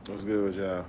What's good with y'all?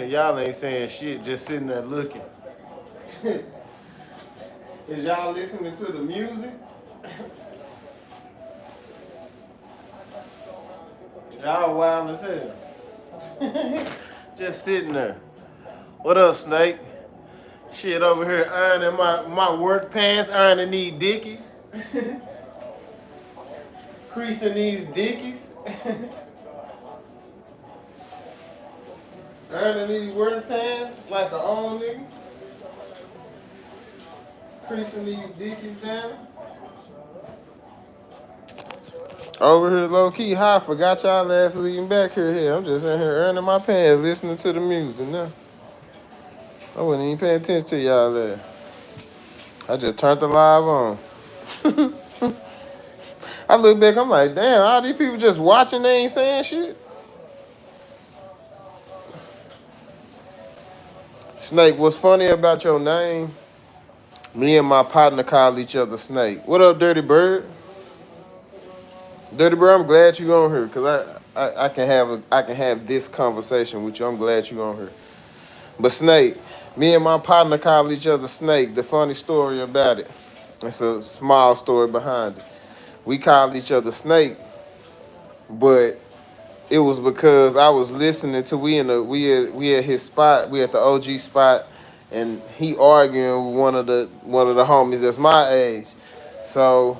Y'all ain't saying shit, just sitting there looking. Is y'all listening to the music? Y'all wild as hell. Just sitting there. What up, Snake? Shit over here ironing my work pants, ironing these dickies. Creasing these dickies. Ironing these work pants like an old nigga. Creasing these dickies down. Over here low key high, forgot y'all ass leaving back here. I'm just in here earning my pants, listening to the music now. I wasn't even paying attention to y'all there. I just turned the live on. I look back, I'm like, damn, all these people just watching, they ain't saying shit. Snake, what's funny about your name? Me and my partner call each other Snake. What up, Dirty Bird? Dirty Bird, I'm glad you on here because I can have this conversation with you. I'm glad you on here. But Snake, me and my partner call each other Snake. The funny story about it, it's a small story behind it. We call each other Snake, but it was because I was listening to we at his spot, we at the OG spot, and he arguing with one of the homies that's my age. So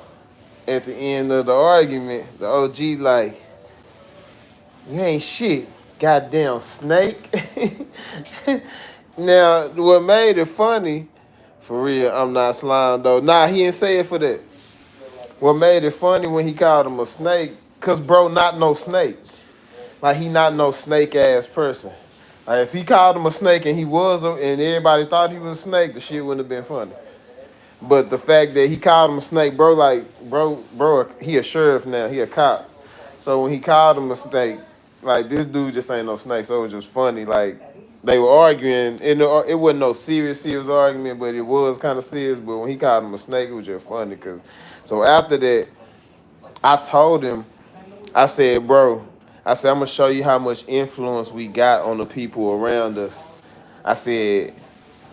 at the end of the argument, the OG like, you ain't shit, goddamn Snake. Now, what made it funny, for real, I'm not slime though. Nah, he didn't say it for that. What made it funny when he called him a snake, cause bro not no snake. Like he not no snake ass person. Like if he called him a snake and he was and everybody thought he was a snake, the shit wouldn't have been funny. But the fact that he called him a snake, bro, like, bro, he a sheriff now, he a cop. So when he called him a snake, like, this dude just ain't no snake, so it was just funny. Like, they were arguing, and it wasn't no serious argument, but it was kind of serious. But when he called him a snake, it was just funny. So after that, I told him, I said, bro, I'm going to show you how much influence we got on the people around us. I said,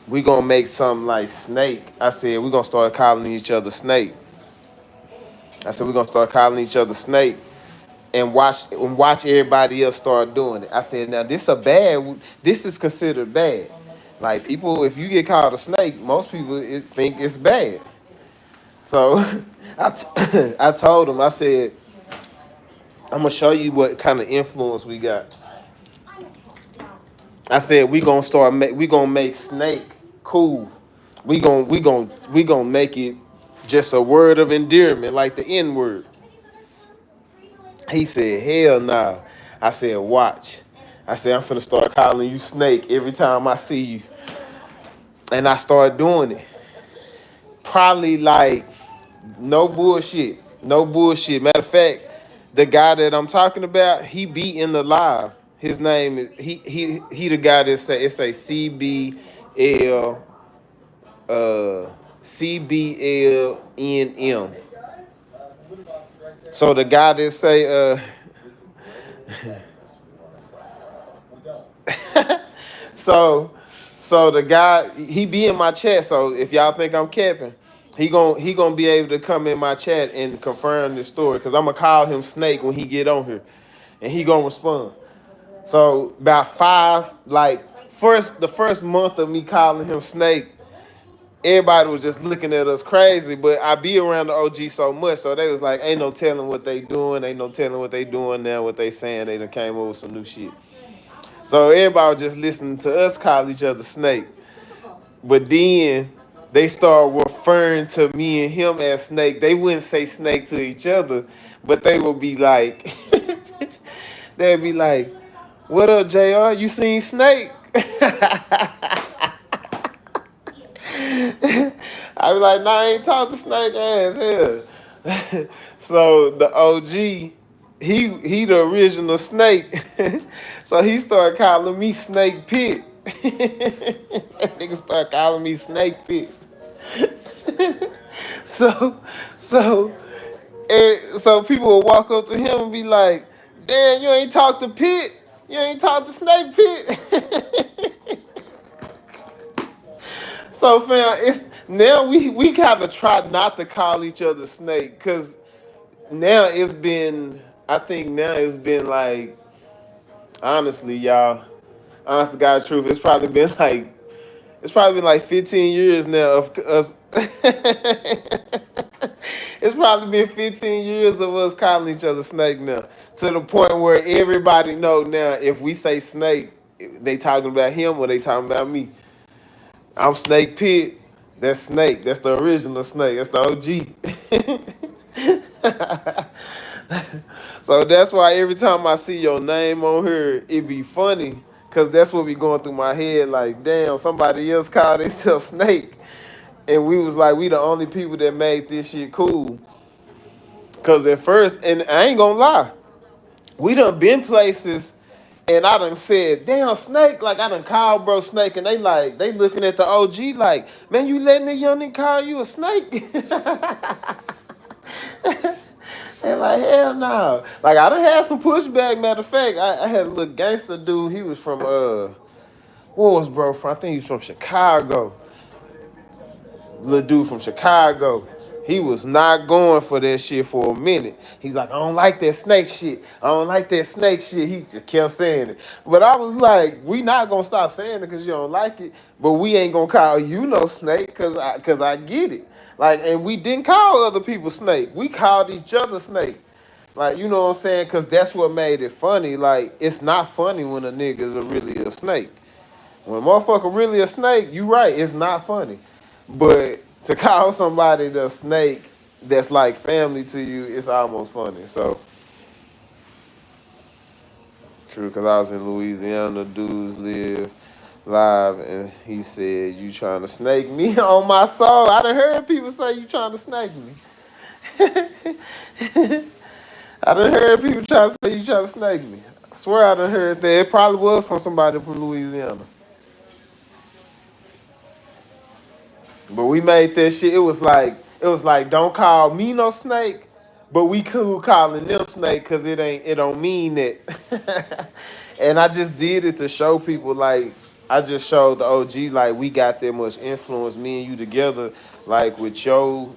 we gonna make something like Snake. I said, we gonna start calling each other Snake. I said, we gonna start calling each other Snake and watch everybody else start doing it. I said, now this is considered bad. Like people, if you get called a snake, most people think it's bad. So I told him, I said, I'm gonna show you what kind of influence we got. I said, we gonna make Snake cool. We gonna make it just a word of endearment, like the N word. He said, hell nah. I said, watch. I said, I'm finna start calling you Snake every time I see you. And I started doing it. Probably like no bullshit. No bullshit. Matter of fact, the guy that I'm talking about, he be in the live. His name is he the guy that say CBL CBLNM. So the guy that say so the guy, he be in my chat. So if y'all think I'm capping, he gonna be able to come in my chat and confirm this story, because I'm gonna call him Snake when he get on here, and he gonna respond. So about the first month of me calling him Snake, everybody was just looking at us crazy. But I be around the OG so much, so they was like, ain't no telling what they doing, now, what they saying. They done came over with some new shit. So everybody was just listening to us call each other Snake. But then they started referring to me and him as Snake. They wouldn't say Snake to each other, but they would be like, they'd be like, what up, JR? You seen Snake? I be like, nah, I ain't talked to Snake ass hell. So the OG, he the original Snake. So he started calling me Snake Pit. That nigga started calling me Snake Pit. so so so people would walk up to him and be like, damn, you ain't talked to Pit? You ain't talked to Snake Pit? So fam, it's now we kind of try not to call each other Snake, because now it's been I think now it's been like, honestly, y'all, honest to God truth, it's probably been like 15 years now of us. It's probably been 15 years of us calling each other Snake now. To the point where everybody know now if we say Snake, they talking about him or they talking about me. I'm Snake Pit. That's Snake. That's the original Snake. That's the OG. So that's why every time I see your name on here, it be funny. Cause that's what be going through my head. Like, damn, somebody else called themselves Snake. And we was like, we the only people that made this shit cool. Cause at first, and I ain't gonna lie, we done been places and I done said, damn, Snake, like I done called bro Snake, and they looking at the OG like, man, you letting the young nigga call you a snake? And like, hell no. Like I done had some pushback, matter of fact. I had a little gangster dude, he was from what was bro from? I think he was from Chicago. Little dude from Chicago. He was not going for that shit for a minute. He's like, I don't like that snake shit. I don't like that snake shit. He just kept saying it. But I was like, we not gonna stop saying it because you don't like it. But we ain't gonna call you no snake cause I get it. Like, and we didn't call other people snake. We called each other snake. Like, you know what I'm saying? Cause that's what made it funny. Like, it's not funny when a nigga's really a snake. When a motherfucker really a snake, you right, it's not funny. But to call somebody the snake that's like family to you, it's almost funny. So true, cause I was in Louisiana, dudes live live, and he said, "You trying to snake me on my soul?" I done heard people say, "You trying to snake me." I done heard people try to say, "You trying to snake me." I swear I done heard that. It probably was from somebody from Louisiana. But we made that shit. It was like don't call me no snake, but we cool calling them snake because it don't mean that. And I just did it to show people like I just showed the OG like we got that much influence, me and you together, like with your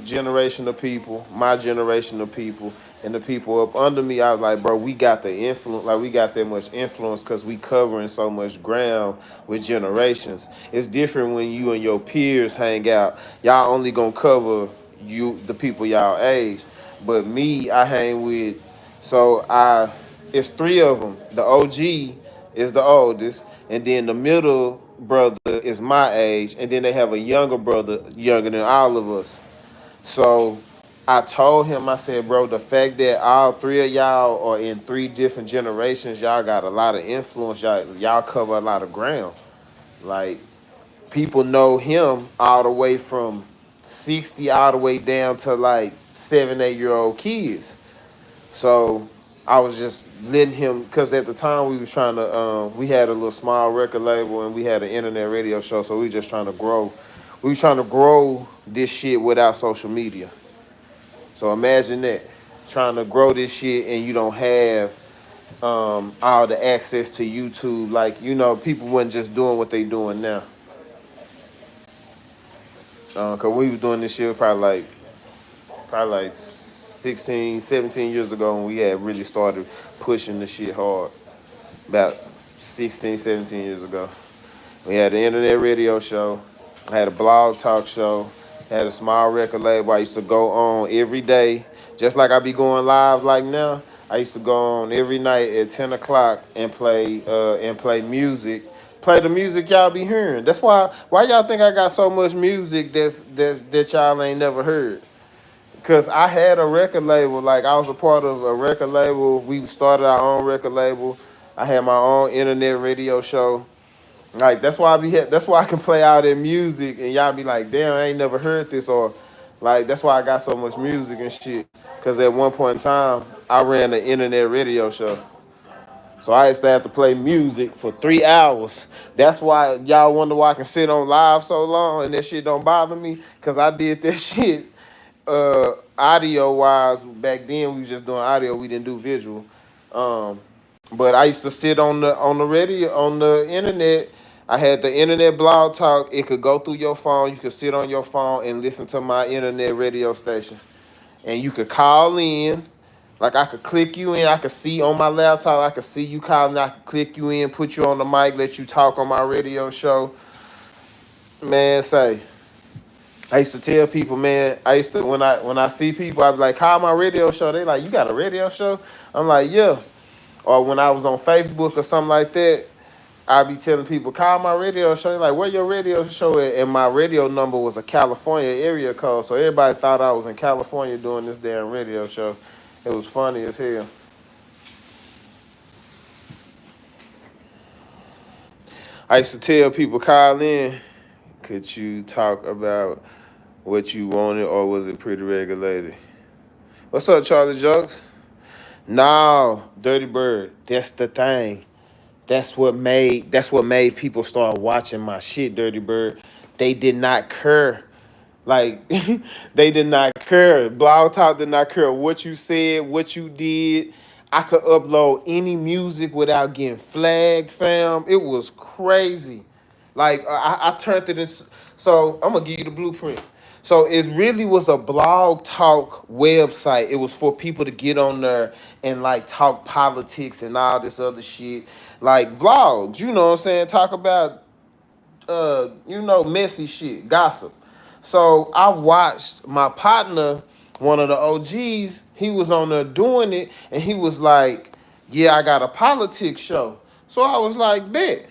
generation of people, my generation of people, and the people up under me. I was like, bro, we got the influence, like we got that much influence because we covering so much ground with generations. It's different when you and your peers hang out. Y'all only gonna cover the people y'all age. But me, I hang with, so it's three of them. The OG is the oldest, and then the middle brother is my age, and then they have a younger brother, younger than all of us. So I told him, I said, bro, the fact that all three of y'all are in three different generations, y'all got a lot of influence. Y'all cover a lot of ground. Like people know him all the way from 60 all the way down to like 7, 8 year old kids. So I was just letting him, because at the time we was trying to, we had a little small record label and we had an internet radio show. So we just trying to grow. We was trying to grow this shit without social media. So imagine that, trying to grow this shit and you don't have all the access to YouTube. Like, people wasn't just doing what they doing now. Cause we was doing this shit probably like 16, 17 years ago when we had really started pushing the shit hard. About 16, 17 years ago. We had an internet radio show. I had a blog talk show. Had a small record label I used to go on every day. Just like I be going live like now. I used to go on every night at 10 o'clock and play music. Play the music y'all be hearing. That's why y'all think I got so much music that y'all ain't never heard. Cause I had a record label, like I was a part of a record label. We started our own record label. I had my own internet radio show. Like that's why I can play all that music and y'all be like, damn, I ain't never heard this, or like that's why I got so much music and shit. Cause at one point in time I ran an internet radio show. So I used to have to play music for 3 hours. That's why y'all wonder why I can sit on live so long and that shit don't bother me. Cause I did that shit audio wise. Back then we was just doing audio, we didn't do visual. Um but I used to sit on the radio, on the internet. I had the internet blog talk. It could go through your phone. You could sit on your phone and listen to my internet radio station. And you could call in. Like I could click you in, I could see on my laptop, I could see you calling, I could click you in, put you on the mic, let you talk on my radio show. Man, say, I used to tell people, man, I used to when I see people, I be like, call my radio show. They like, you got a radio show? I'm like, yeah. Or when I was on Facebook or something like that, I be telling people, call my radio show. They're like, where your radio show at? And my radio number was a California area code, so everybody thought I was in California doing this damn radio show. It was funny as hell. I used to tell people, call in. Could you talk about what you wanted, or was it pretty regulated? What's up, Charlie Jokes? No, Dirty Bird. That's the thing. That's what made people start watching my shit, Dirty Bird. They did not care. Like they did not care. Blog Talk did not care what you said, what you did. I could upload any music without getting flagged, fam. It was crazy. Like I turned it into. So I'm gonna give you the blueprint. So it really was a blog talk website. It was for people to get on there and like talk politics and all this other shit. Like vlogs, you know what I'm saying? Talk about messy shit, gossip. So I watched my partner, one of the OGs, he was on there doing it, and he was like, yeah, I got a politics show. So I was like, bet.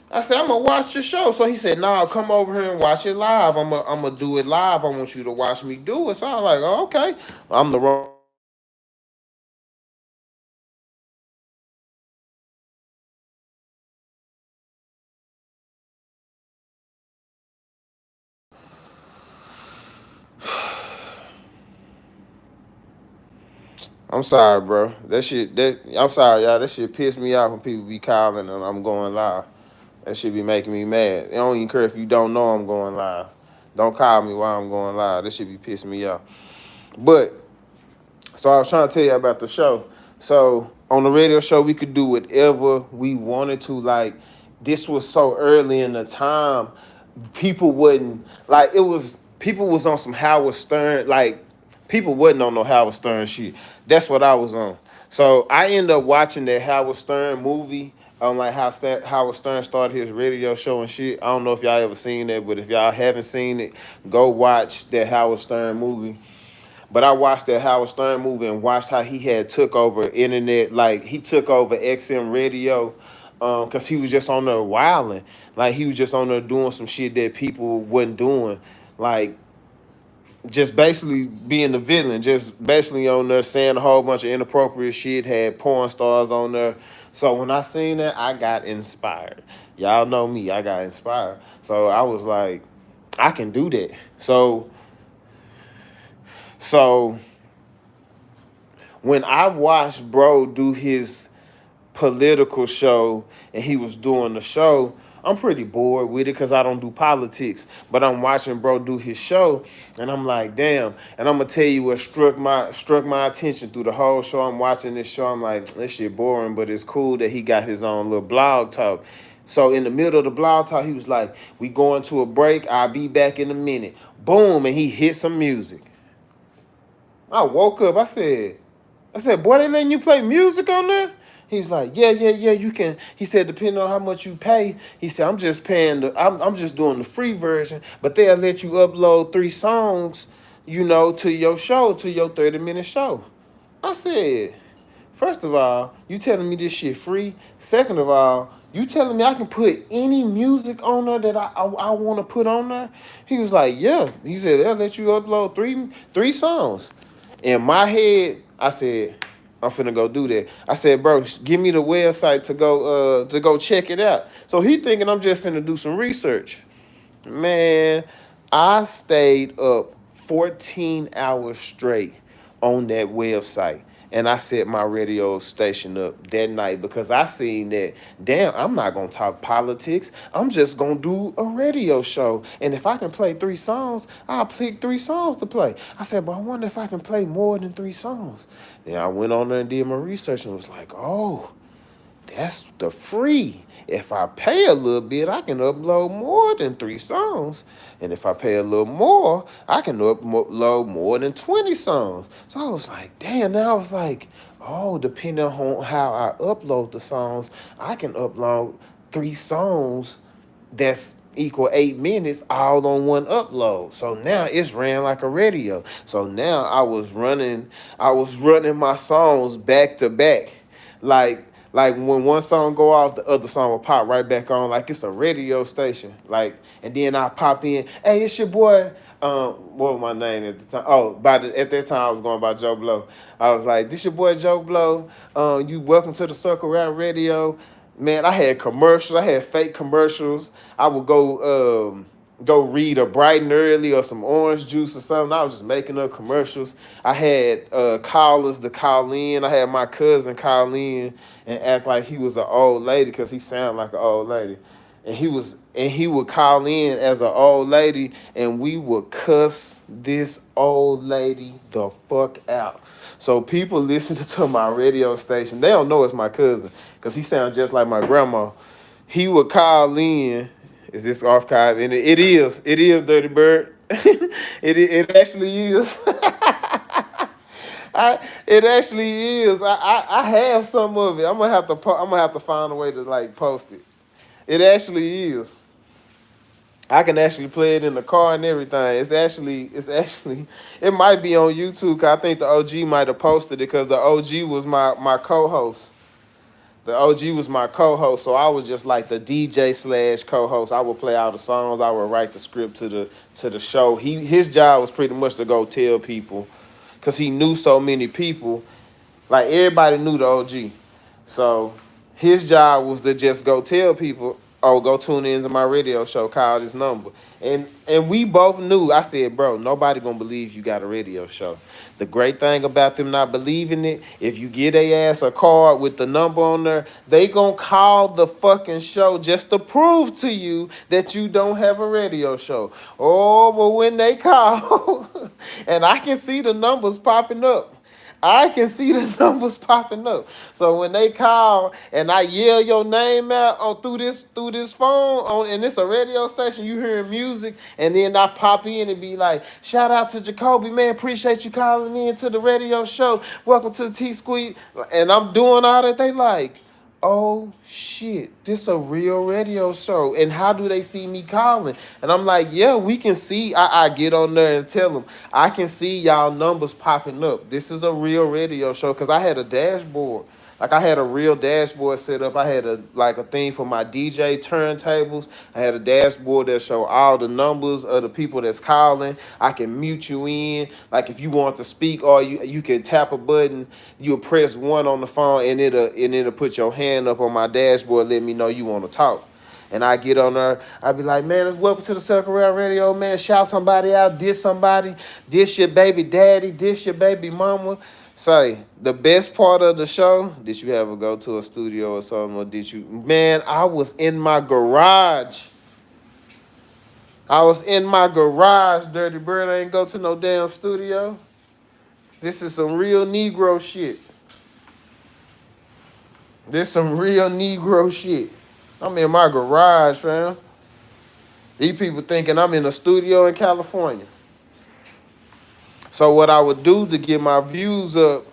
I said, I'm gonna watch the show. So he said, nah, come over here and watch it live. I'm gonna do it live. I want you to watch me do it. So I was like, oh, okay. I'm the wrong. I'm sorry, bro. I'm sorry, y'all. That shit pissed me off when people be calling and I'm going live. That shit be making me mad. It don't even care if you don't know I'm going live. Don't call me while I'm going live. This shit be pissing me off. But so I was trying to tell you about the show. So on the radio show, we could do whatever we wanted to. Like this was so early in the time, people wouldn't like it was. People was on some Howard Stern. Like people wasn't on no Howard Stern shit. That's what I was on. So I ended up watching that Howard Stern movie. Like how Howard Stern started his radio show and shit. I don't know if y'all ever seen that, but if y'all haven't seen it, go watch that Howard Stern movie. But I watched that Howard Stern movie and watched how he had took over internet, like he took over XM radio, cause he was just on there wilding, like he was just on there doing some shit that people wasn't doing, like just basically being the villain, just basically on there saying a whole bunch of inappropriate shit, had porn stars on there. So when I seen that, I got inspired. Y'all know me, I got inspired. So I was like, I can do that. So when I watched bro do his political show and he was doing the show, I'm pretty bored with it because I don't do politics. But I'm watching bro do his show and I'm like, damn. And I'm gonna tell you what struck my attention through the whole show. I'm watching this show. I'm like, this shit boring, but it's cool that he got his own little blog talk. So in the middle of the blog talk, he was like, we going to a break. I'll be back in a minute. Boom, and he hit some music. I woke up. I said, boy, they letting you play music on there? He's like, yeah, you can. He said, depending on how much you pay, he said, I'm just paying I'm just doing the free version, but they'll let you upload 3 songs, to your show, to your 30-minute show. I said, first of all, you telling me this shit free? Second of all, you telling me I can put any music on there that I want to put on there? He was like, yeah. He said, they'll let you upload three songs. In my head, I said, I'm finna go do that. I said, bro, give me the website to go check it out. So he thinking I'm just finna do some research. Man, I stayed up 14 hours straight on that website. And I set my radio station up that night because I seen that, damn, I'm not going to talk politics. I'm just going to do a radio show. And if I can play 3 songs, I'll pick 3 songs to play. I said, but I wonder if I can play more than 3 songs. Then I went on there and did my research and was like, oh, that's the free. If I pay a little bit, I can upload more than 3 songs. And if I pay a little more, I can upload more than 20 songs. So I was like, damn, now I was like, oh, depending on how I upload the songs, I can upload 3 songs that's equal 8 minutes all on one upload. So now it's ran like a radio. So now I was running my songs back to back. Like when one song go off, the other song will pop right back on, like it's a radio station. Like, and then I pop in, hey, it's your boy. What was my name at the time? Oh, at that time I was going by Joe Blow. I was like, this your boy Joe Blow. You welcome to the Circle Rap Radio. Man, I had commercials. I had fake commercials. I would go read a Bright and Early or some orange juice or something. I was just making up commercials. I had callers to call in. I had my cousin call in and act like he was an old lady because he sounded like an old lady. And he would call in as an old lady, and we would cuss this old lady the fuck out. So people listening to my radio station, they don't know it's my cousin because he sounds just like my grandma. He would call in. Is this off card? And it is. It is Dirty Bird. it actually is. It actually is. I have some of it. I'm gonna have to find a way to like post it. It actually is. I can actually play it in the car and everything. It might be on YouTube. 'Cause I think the OG might have posted it because the OG was my co-host. The OG was my co-host, so I was just like the DJ slash co-host. I would play all the songs. I would write the script to the show. His job was pretty much to go tell people, cause he knew so many people. Like everybody knew the OG, so his job was to just go tell people, oh, go tune into my radio show, call this number. And we both knew. I said, bro, nobody gonna believe you got a radio show. The great thing about them not believing it, if you get a ass a card with the number on there, they gonna call the fucking show just to prove to you that you don't have a radio show. Oh, but when they call, and I can see the numbers popping up. I can see the numbers popping up. So when they call and I yell your name out on through this phone and it's a radio station, you hearing music, and then I pop in and be like, shout out to Jacoby, man, appreciate you calling in to the radio show. Welcome to the T Squeeze. And I'm doing all that. They like, oh shit, this a real radio show. And how do they see me calling? And I'm like, yeah, we can see. I get on there and tell them, I can see y'all numbers popping up. This is a real radio show because I had a dashboard. Like I had a real dashboard set up. I had a thing for my DJ turntables. I had a dashboard that show all the numbers of the people that's calling. I can mute you in. Like if you want to speak, or you can tap a button, you'll press 1 on the phone and it'll put your hand up on my dashboard, let me know you want to talk. And I get on there, I be like, man, welcome to the Circle Rail Radio, man. Shout somebody out, diss somebody, diss your baby daddy, diss your baby mama. Say, the best part of the show, did you ever go to a studio or something, or did you? Man, I was in my garage. Dirty Bird. I ain't go to no damn studio. This is some real Negro shit. I'm in my garage, fam. These people thinking I'm in a studio in California. So what I would do to get my views up,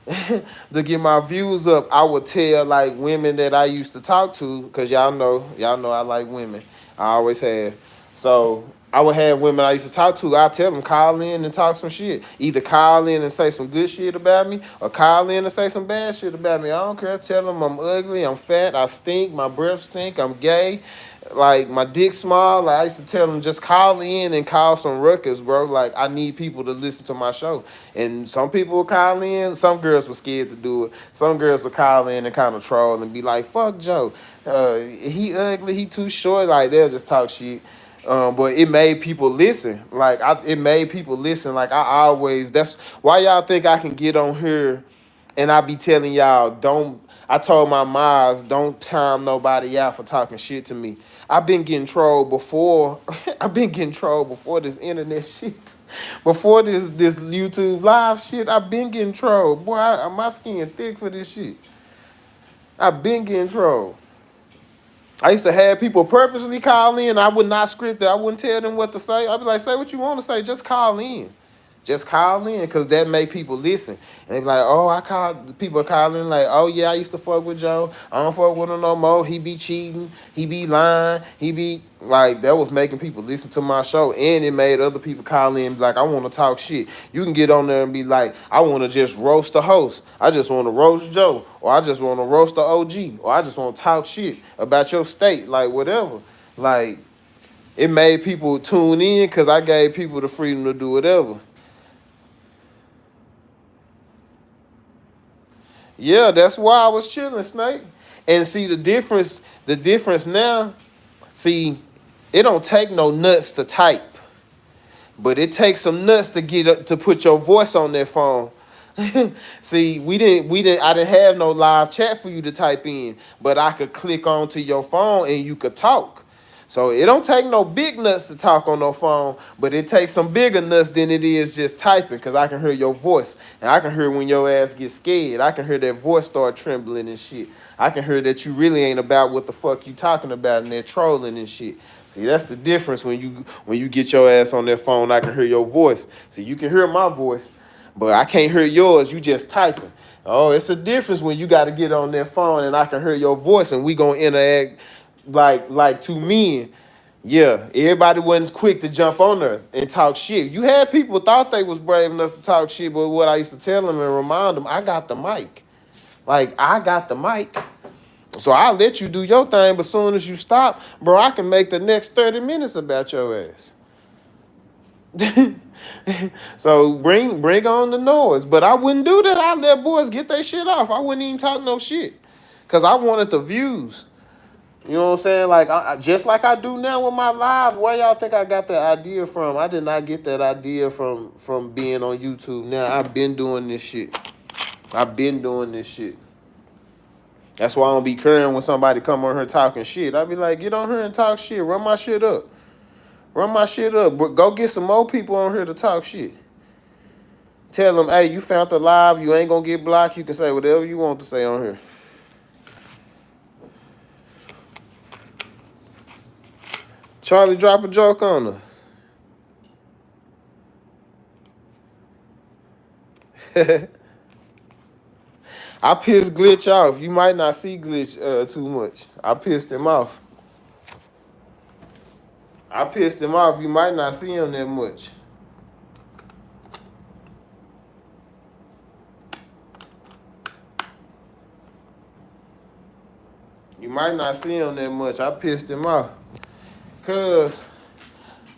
I would tell like women that I used to talk to, because y'all know I like women. I always have. So I would have women I used to talk to. I tell them, call in and talk some shit. Either call in and say some good shit about me, or call in and say some bad shit about me. I don't care. Tell them I'm ugly, I'm fat, I stink, my breath stink, I'm gay, like my dick small. Like I used to tell them, just call in and call some ruckus, bro. Like I need people to listen to my show. And some people would call in. Some girls were scared to do it. Some girls would call in and kind of troll and be like, fuck Joe. He ugly, he too short. Like they'll just talk shit. But it made people listen. Like I always. That's why y'all think I can get on here, and I be telling y'all, don't. I told my moms, don't time nobody out for talking shit to me. I've been getting trolled before. I've been getting trolled before this internet shit, before this YouTube live shit. I've been getting trolled. Boy, my skin thick for this shit. I've been getting trolled. I used to have people purposely call in. I would not script it. I wouldn't tell them what to say. I'd be like, say what you want to say. Just call in. Just call in, because that make people listen. And they be like, oh, people calling like, oh, yeah, I used to fuck with Joe. I don't fuck with him no more. He be cheating. He be lying. He be, like, that was making people listen to my show. And it made other people call in and be like, I want to talk shit. You can get on there and be like, I want to just roast the host. I just want to roast Joe. Or I just want to roast the OG. Or I just want to talk shit about your state. Like, whatever. Like, it made people tune in because I gave people the freedom to do whatever. Yeah, that's why I was chilling, Snake. And see the difference now, see, it don't take no nuts to type, but it takes some nuts to to put your voice on that phone. See, I didn't have no live chat for you to type in, but I could click onto your phone and you could talk. So it don't take no big nuts to talk on no phone, but it takes some bigger nuts than it is just typing, because I can hear your voice. And I can hear when your ass gets scared. I can hear that voice start trembling and shit. I can hear that you really ain't about what the fuck you talking about and they're trolling and shit. See, that's the difference when you get your ass on that phone. I can hear your voice. See, you can hear my voice, but I can't hear yours. You just typing. Oh, it's a difference when you got to get on that phone and I can hear your voice and we gonna interact like two men. Yeah, everybody wasn't quick to jump on there and talk shit. You had people thought they was brave enough to talk shit, but what I used to tell them and remind them, I got the mic. Like, I got the mic. So I'll let you do your thing, but soon as you stop, bro, I can make the next 30 minutes about your ass. So bring on the noise. But I wouldn't do that. I'd let boys get their shit off. I wouldn't even talk no shit. Because I wanted the views. You know what I'm saying? Like, just like I do now with my live. Where y'all think I got that idea from? I did not get that idea from being on YouTube. Now, I've been doing this shit. I've been doing this shit. That's why I don't be caring when somebody come on here talking shit. I be like, get on here and talk shit. Run my shit up. Run my shit up. But go get some more people on here to talk shit. Tell them, hey, you found the live. You ain't gonna get blocked. You can say whatever you want to say on here. Charlie, drop a joke on us. I pissed Glitch off. You might not see Glitch too much. I pissed him off. You might not see him that much. You might not see him that much. I pissed him off. Cause,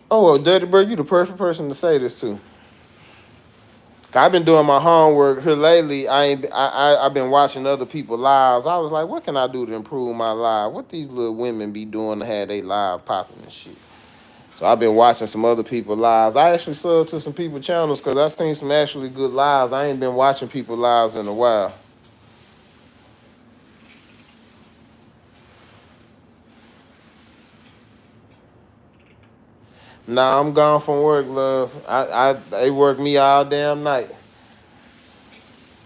oh, Dirty Bird, you the perfect person to say this to. I've been doing my homework here lately. I've been watching other people lives. I was like, what can I do to improve my live? What these little women be doing to have they live popping and shit? So I've been watching some other people lives. I actually subbed to some people channels because I seen some actually good lives. I ain't been watching people lives in a while. Nah, I'm gone from work, love. They work me all damn night.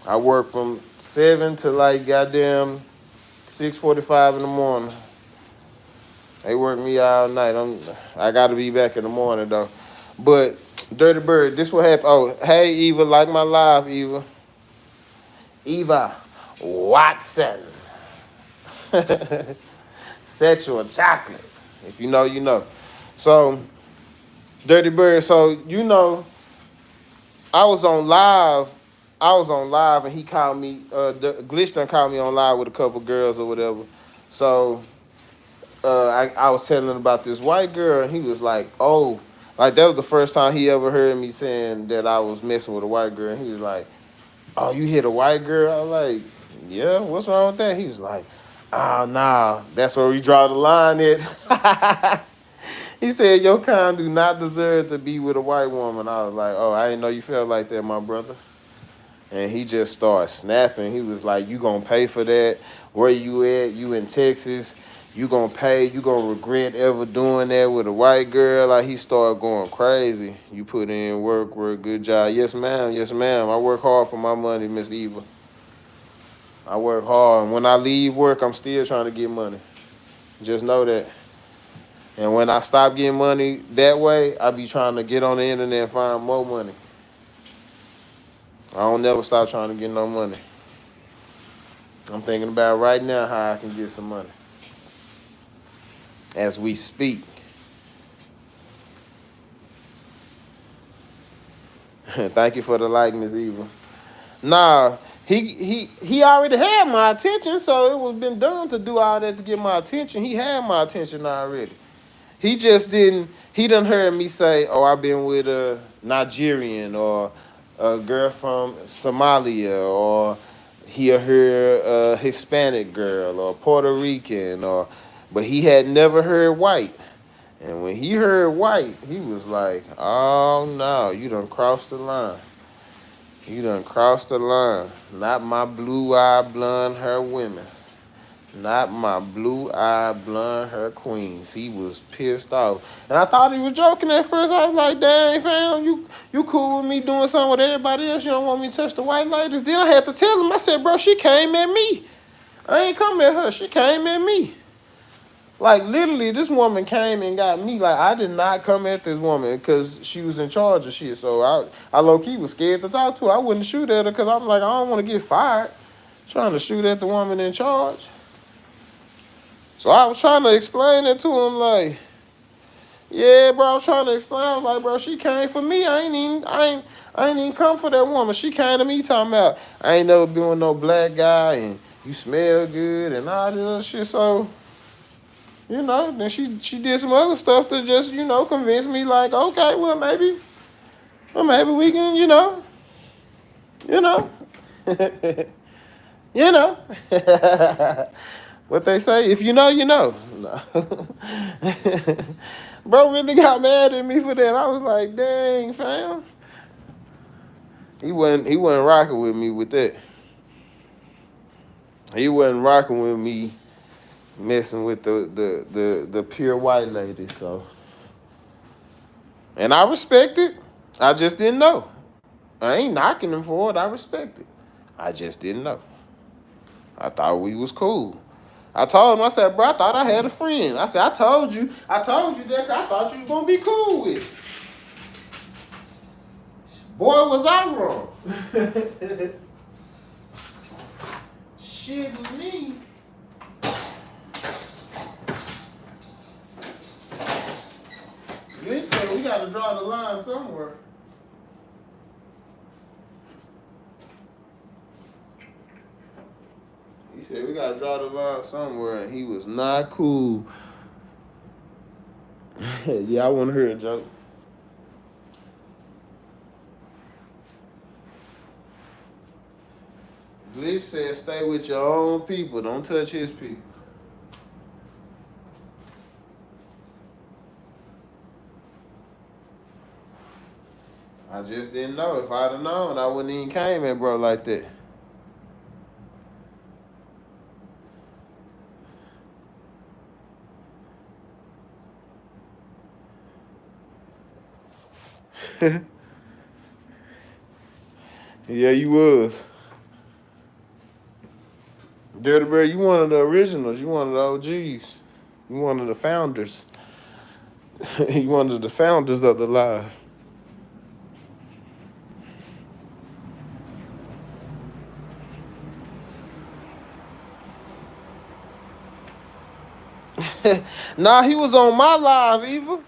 I work from 7 to like goddamn 6:45 in the morning. They work me all night. I gotta be back in the morning though. But Dirty Bird, this what happened. Oh, hey Eva, like my live, Eva. Eva Watson. Sexual chocolate. If you know, you know. So, Dirty Bird, so you know, I was on live and he called me, Glitch done called me on live with a couple girls or whatever. So I was telling him about this white girl and he was like, oh, like that was the first time he ever heard me saying that I was messing with a white girl. And he was like, oh, you hit a white girl? I was like, yeah, what's wrong with that? He was like, oh, nah, that's where we draw the line at. He said, your kind do not deserve to be with a white woman. I was like, oh, I didn't know you felt like that, my brother. And he just started snapping. He was like, you gonna pay for that? Where you at? You in Texas? You gonna pay? You gonna regret ever doing that with a white girl? Like, he started going crazy. You put in work, good job. Yes, ma'am. Yes, ma'am. I work hard for my money, Miss Eva. I work hard. And when I leave work, I'm still trying to get money. Just know that. And when I stop getting money that way, I be trying to get on the internet and find more money. I don't never stop trying to get no money. I'm thinking about right now how I can get some money. As we speak. Thank you for the like, Miss Eva. Nah, he already had my attention, so it was been done to do all that to get my attention. He had my attention already. He just didn't. He done heard me say, "Oh, I've been with a Nigerian or a girl from Somalia," or he heard a Hispanic girl or Puerto Rican, or but he had never heard white. And when he heard white, he was like, "Oh no, you done crossed the line. You done crossed the line. Not my blue-eyed, blonde-haired women. Not my blue-eyed, blonde-haired queens." He was pissed off. And I thought he was joking at first. I was like, dang, fam, you cool with me doing something with everybody else? You don't want me to touch the white ladies? Then I had to tell him. I said, bro, she came at me. I ain't come at her. She came at me. Like, literally, this woman came and got me. Like, I did not come at this woman because she was in charge of shit. So I low-key was scared to talk to her. I wouldn't shoot at her because I'm like, I don't want to get fired. Trying to shoot at the woman in charge. So I was trying to explain it to him, like, yeah, bro, I was trying to explain. I was like, bro, she came for me. I ain't even come for that woman. She came to me talking about, I ain't never been with no black guy and you smell good and all this other shit. So, you know, then she did some other stuff to just, you know, convince me, like, okay, well, maybe we can, you know. You know. What they say, if you know, you know. No. Bro really got mad at me for that. I was like, dang, fam. He wasn't rocking with me with that. He wasn't rocking with me messing with the pure white lady, so. And I respect it. I just didn't know. I ain't knocking him for it. I respect it. I just didn't know. I thought we was cool. I told him, I said, bro, I thought I had a friend. I said, I told you that I thought you was gonna be cool with it. Boy, was I wrong. Shit was me. Listen, we gotta draw the line somewhere. He said we gotta draw the line somewhere, and he was not cool. Yeah, I want to hear a joke. Bliss said, stay with your own people. Don't touch his people. I just didn't know. If I'd have known, I wouldn't even came at bro like that. Yeah, you was. Dirty Bird, you one of the originals. You one of the OGs. You one of the founders. You one of the founders of the live. Nah, he was on my live, Eva.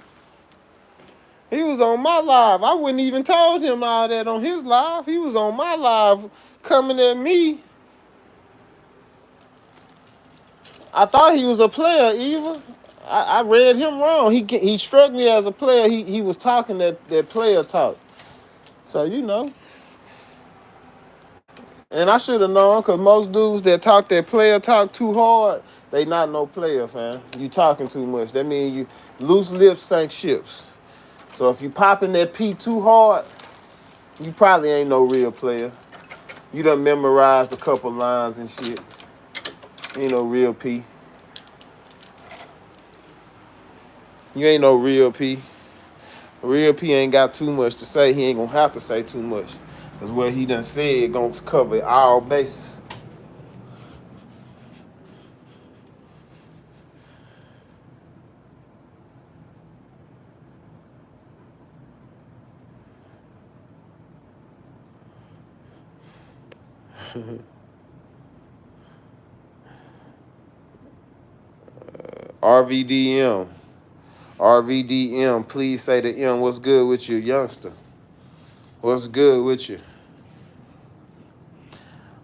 He was on my live. I wouldn't even told him all that on his live. He was on my live coming at me. I thought he was a player, Eva. I read him wrong. He struck me as a player. He was talking that player talk. So, you know. And I should have known, because most dudes that talk that player talk too hard, they not no player, fam. You talking too much. That means you loose lips sink ships. So if you popping that P too hard, you probably ain't no real player. You done memorized a couple lines and shit. You ain't no real P. You ain't no real P. Real P ain't got too much to say. He ain't gonna have to say too much. Because what he done said gonna cover all bases. RVDM. RVDM, please say to M, what's good with you, youngster? What's good with you?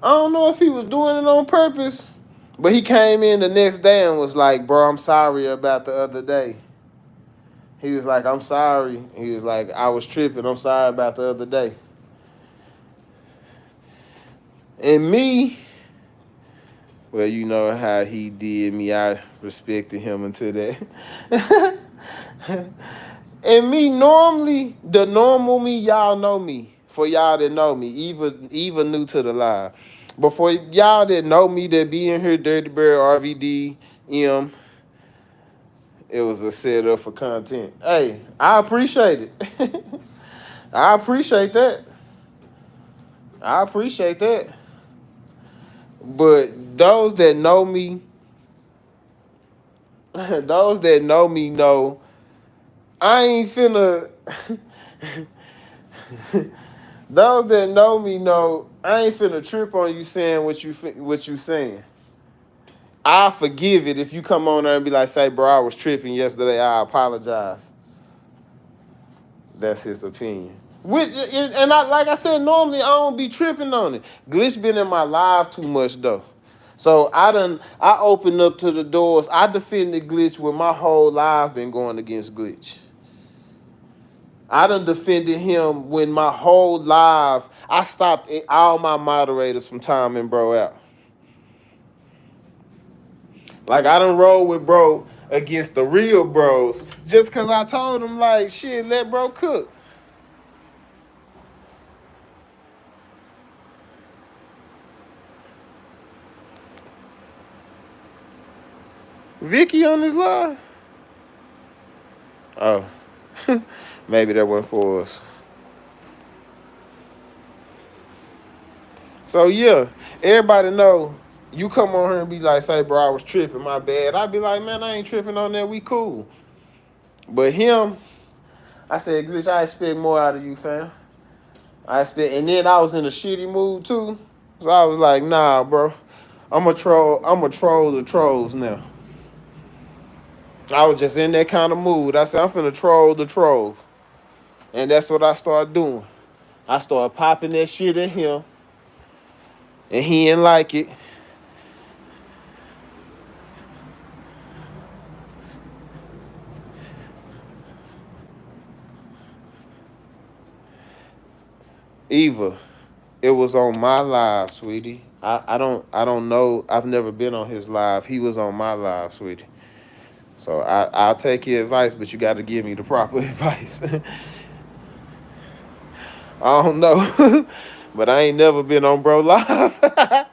I don't know if he was doing it on purpose, but he came in the next day and was like, bro, I'm sorry about the other day. He was like, I'm sorry. He was like, I was tripping. I'm sorry about the other day. And me, well, you know how he did me. I respected him until that. And me, normally, the normal me, y'all know me. For y'all that know me, even new to the live. But for y'all that know me, that be in here, Dirty Bird, RVD, M, it was a setup for content. Hey, I appreciate it. I appreciate that. I appreciate that. But those that know me, those that know me know I ain't finna. Those that know me know I ain't finna trip on you saying what you saying. I forgive it if you come on there and be like, say, bro, I was tripping yesterday. I apologize. That's his opinion. And like I said, normally I don't be tripping on it. Glitch been in my life too much though. So I opened up to the doors. I defended Glitch when my whole life been going against Glitch. I done defended him when my whole life, I stopped all my moderators from timing bro out. Like, I done roll with bro against the real bros just because I told him, like, shit, let bro cook. Vicky on this live? Oh, maybe that wasn't for us. So, yeah, everybody know you come on here and be like, say, bro, I was tripping, my bad. I be like, man, I ain't tripping on that. We cool. But him, I said, Glitch, I expect more out of you, fam. And then I was in a shitty mood too. So I was like, nah, bro. I'm a troll the trolls now. I was just in that kind of mood. I said, I'm finna troll the trolls. And that's what I started doing. I started popping that shit at him. And he didn't like it. Eva, it was on my live, sweetie. I don't know. I've never been on his live. He was on my live, sweetie. So I'll take your advice, but you got to give me the proper advice. I don't know, but I ain't never been on bro live.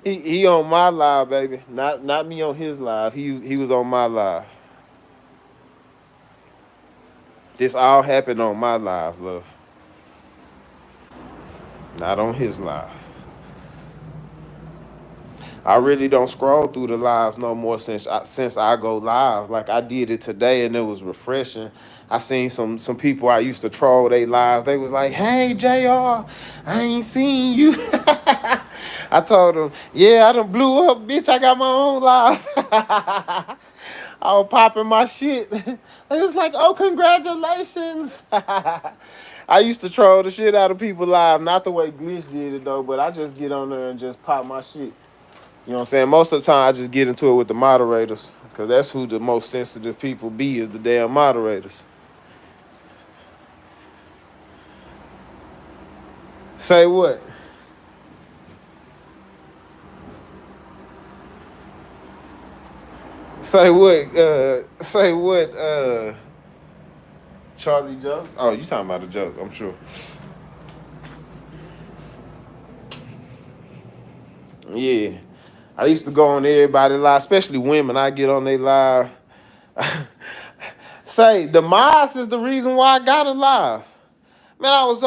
he on my live, baby. Not me on his live. He was on my live. This all happened on my live, love. Not on his live. I really don't scroll through the lives no more since I go live. Like, I did it today and it was refreshing. I seen some people I used to troll they lives. They was like, hey, JR, I ain't seen you. I told them, yeah, I done blew up, bitch. I got my own live. I was popping my shit. They was like, oh, congratulations. I used to troll the shit out of people live. Not the way Glitch did it, though, but I just get on there and just pop my shit. You know what I'm saying? Most of the time, I just get into it with the moderators because that's who the most sensitive people be, is the damn moderators. Say what? Say what? Say what? Charlie jokes? Oh, you talking about a joke, I'm sure. Yeah. I used to go on everybody's live, especially women. I get on their live. Say, the Moss is the reason why I got a live. Man, I was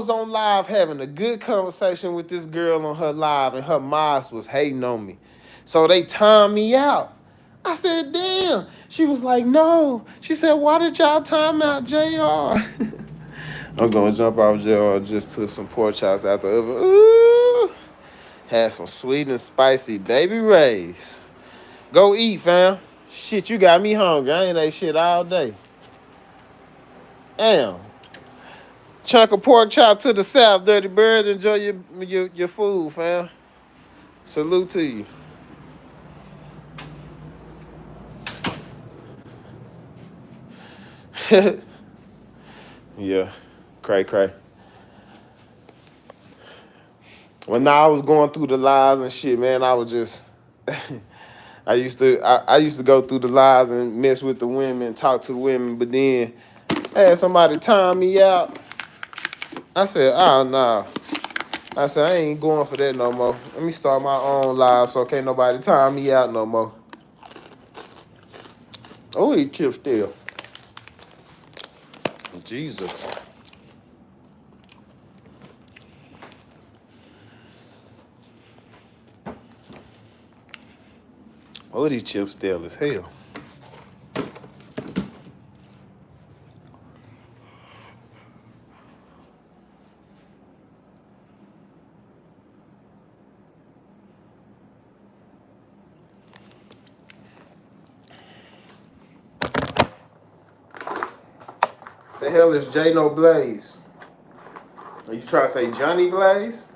on live having a good conversation with this girl on her live, and her Moss was hating on me. So they timed me out. I said, damn. She was like, no. She said, why did y'all time out JR? I'm going to jump off JR just to some pork chops out the oven. Ooh. Had some sweet and spicy baby rays. Go eat, fam. Shit, you got me hungry. I ain't ate shit all day. Damn. Chunk of pork chop to the south, dirty bird. Enjoy your food, fam. Salute to you. Yeah, cray. When I was going through the lies and shit, man, I was just I used to go through the lies and mess with the women, talk to the women, but then I had somebody time me out. I said, oh no. I said, I ain't going for that no more. Let me start my own live so can't nobody time me out no more. Oh, he chip still. Jesus. Oh, these chips stale as hell. The hell is J No Blaze? Are you trying to say Johnny Blaze?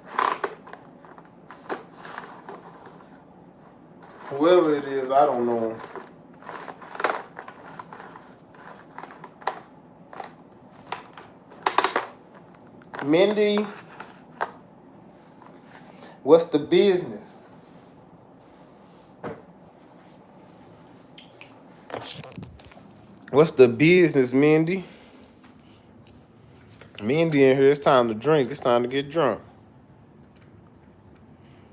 Whoever it is, I don't know him. Mindy, what's the business? What's the business, Mindy? Mindy in here, it's time to drink. It's time to get drunk.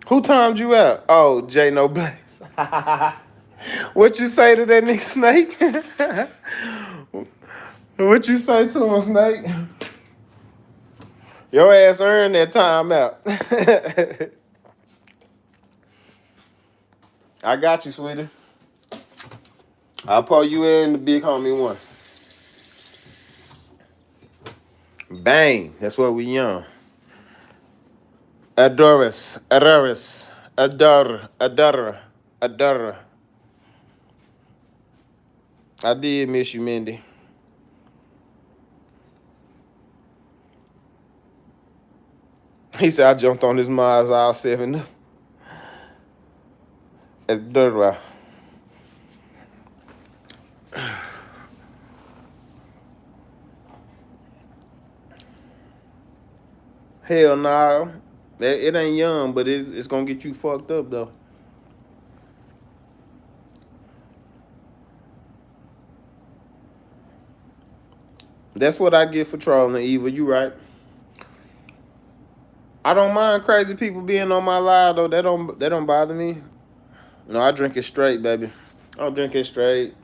Who timed you out? Oh, J No Blaze. What you say to that nigga Snake? What you say to him, Snake? Your ass earned that time out. I got you, sweetie. I'll pull you in the big homie one. Bang. That's what we young. Adore. I did miss you, Mindy. He said I jumped on his Mars all 7. Adora. Hell nah. It ain't young, but it's gonna get you fucked up though. That's what I get for trolling, Eva. You right. I don't mind crazy people being on my live though. That don't bother me. No, I drink it straight, baby. I'll drink it straight.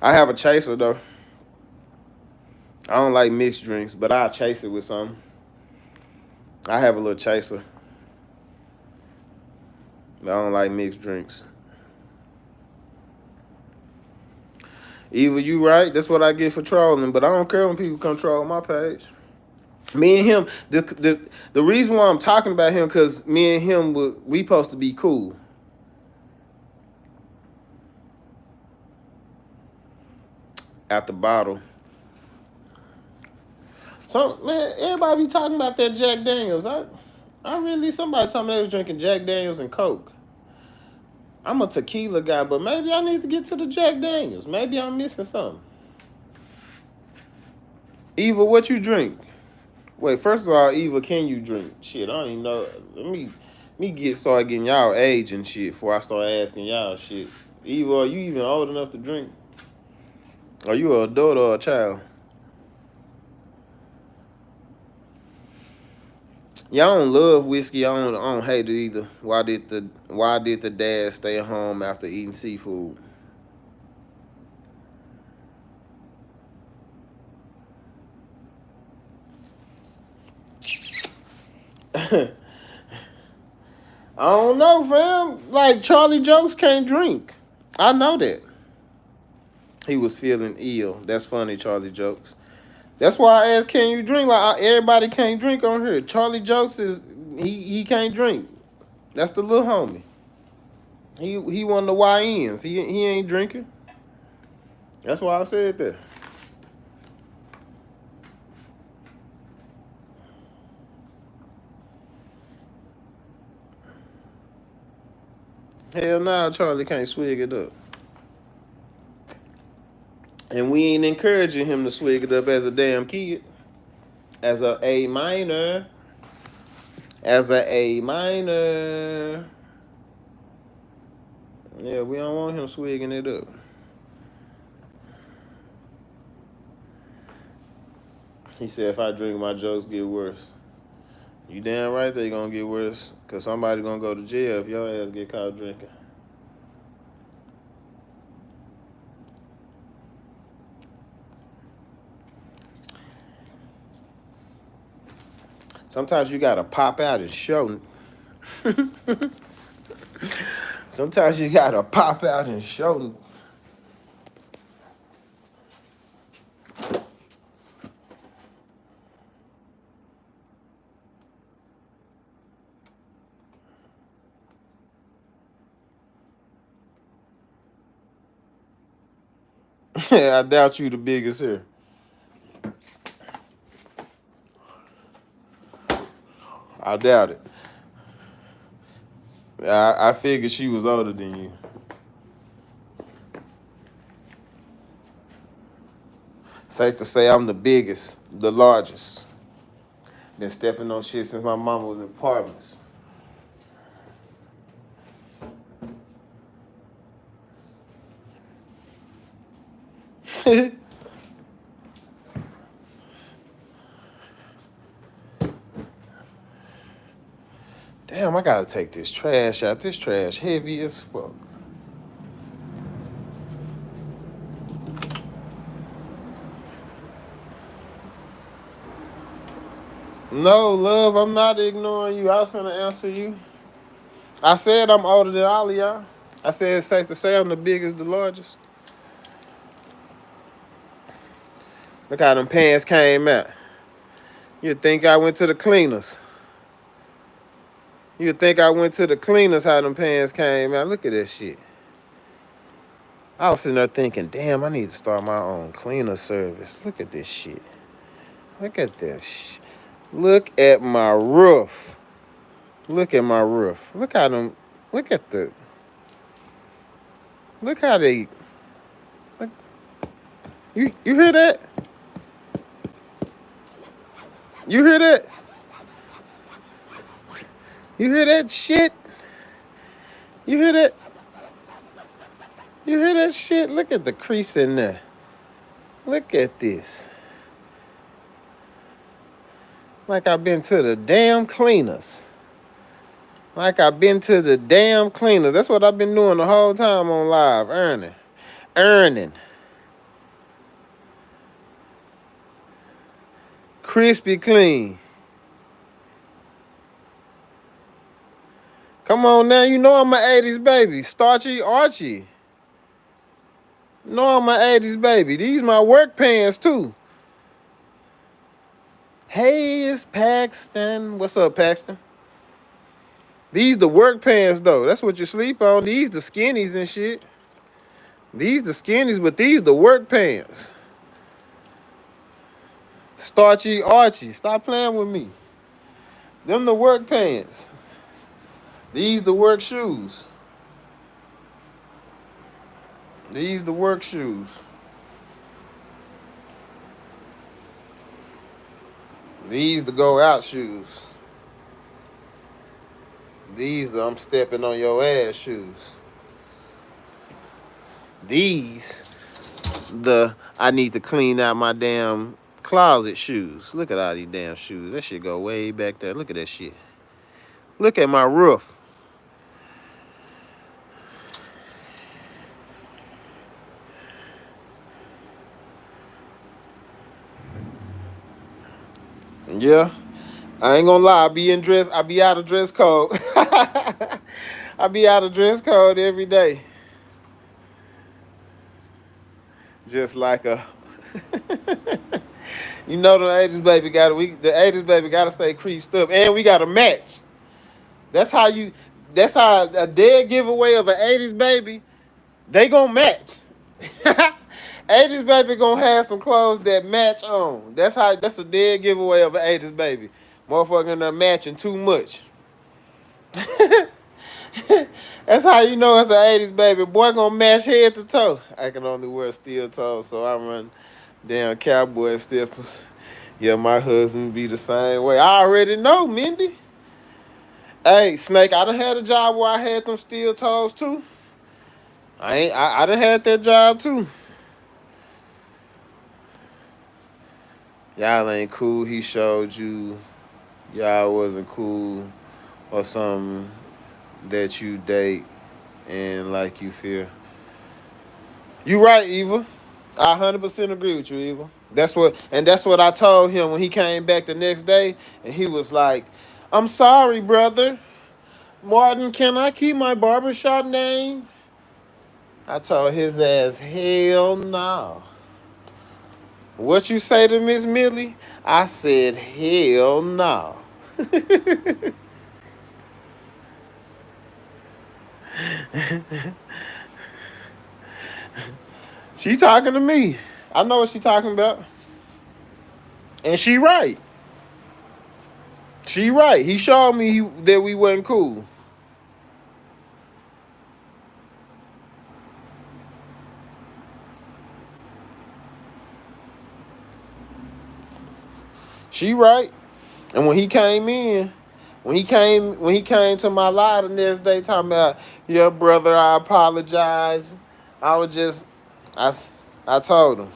I have a chaser though. I don't like mixed drinks, but I'll chase it with something. I have a little chaser. But I don't like mixed drinks. Eva, you right. That's what I get for trolling. But I don't care when people come troll my page. Me and him, the reason why I'm talking about him, because me and him, we supposed to be cool. At the bottle. So, man, everybody be talking about that Jack Daniels. Somebody told me they was drinking Jack Daniels and Coke. I'm a tequila guy, but maybe I need to get to the Jack Daniels. Maybe I'm missing something. Eva, what you drink? Wait, first of all, Eva, can you drink? Shit, I don't even know. Let me start getting y'all age and shit before I start asking y'all shit. Eva, are you even old enough to drink? Are you an adult or a child? Y'all don't love whiskey. I don't hate it either. Why did the dad stay at home after eating seafood? I don't know, fam. Like Charlie Jokes can't drink. I know that. He was feeling ill. That's funny, Charlie Jokes. That's why I asked, can you drink? Like everybody can't drink on here. Charlie Jokes he can't drink. That's the little homie. He one of the YNs. He ain't drinking. That's why I said that. Hell nah, Charlie can't swig it up. And we ain't encouraging him to swig it up as a damn kid. As a A minor. As a A minor. Yeah, we don't want him swigging it up. He said if I drink, my jokes get worse. You damn right they gonna get worse. Cause somebody gonna go to jail if your ass get caught drinking. Sometimes you gotta pop out and show. Sometimes you gotta pop out and show. I doubt you the biggest here. I doubt it. I figured she was older than you. Safe to say I'm the biggest, the largest. Been stepping on shit since my mama was in apartments. Damn, I gotta take this trash out. This trash heavy as fuck. No, love, I'm not ignoring you. I was finna answer you. I said I'm older than all of y'all. I said it's safe to say I'm the biggest, the largest. Look how them pants came out. You'd think I went to the cleaners. You'd think I went to the cleaners how them pants came out. Look at this shit. I was sitting there thinking, damn, I need to start my own cleaner service. Look at this shit. Look at this. Look at my roof. Look at my roof. Look how them. Look at the. Look how they. Look. You hear that? You hear that? You hear that shit? You hear that? You hear that shit? Look at the crease in there. Look at this. Like I've been to the damn cleaners. Like I've been to the damn cleaners. That's what I've been doing the whole time on live. Earning. Crispy clean. Come on now. You know I'm an 80s baby. Starchy Archie. You know I'm an 80s baby. These my work pants too. Hey, it's Paxton. What's up, Paxton? These the work pants though. That's what you sleep on. These the skinnies and shit. These the skinnies, but these the work pants. Starchy Archie. Stop playing with me. Them the work pants. These the work shoes. These the work shoes. These the go out shoes. These I'm stepping on your ass shoes. These the I need to clean out my damn closet shoes. Look at all these damn shoes. That shit go way back there. Look at that shit. Look at my roof. Yeah. I ain't gonna lie, I be out of dress code. I be out of dress code every day. Just like a you know the 80s baby gotta stay creased up. And we gotta match. That's how you That's how a dead giveaway of an 80s baby, they gonna match. 80s baby gonna have some clothes that match on. That's a dead giveaway of an 80s baby. Motherfucker in there matching too much. That's how you know it's an 80s baby. Boy gonna match head to toe. I can only wear steel toes, so I run damn cowboy steppers. Yeah, my husband be the same way. I already know, Mindy. Hey, Snake, I done had a job where I had them steel toes too. I done had that job too. Y'all ain't cool. He showed you y'all wasn't cool or something that you date and like you feel. You right, Eva. I 100% agree with you, Eva. That's what I told him when he came back the next day, and he was like, "I'm sorry, brother. Martin, can I keep my barbershop name?" I told his ass, "Hell no." What you say to Miss Millie? I said, "Hell no." She talking to me. I know what she talking about. And she right. She right. He showed me that we wasn't cool. She right. And when he came to my lie the next day talking about, yeah, brother, I apologize. I was just I I told him.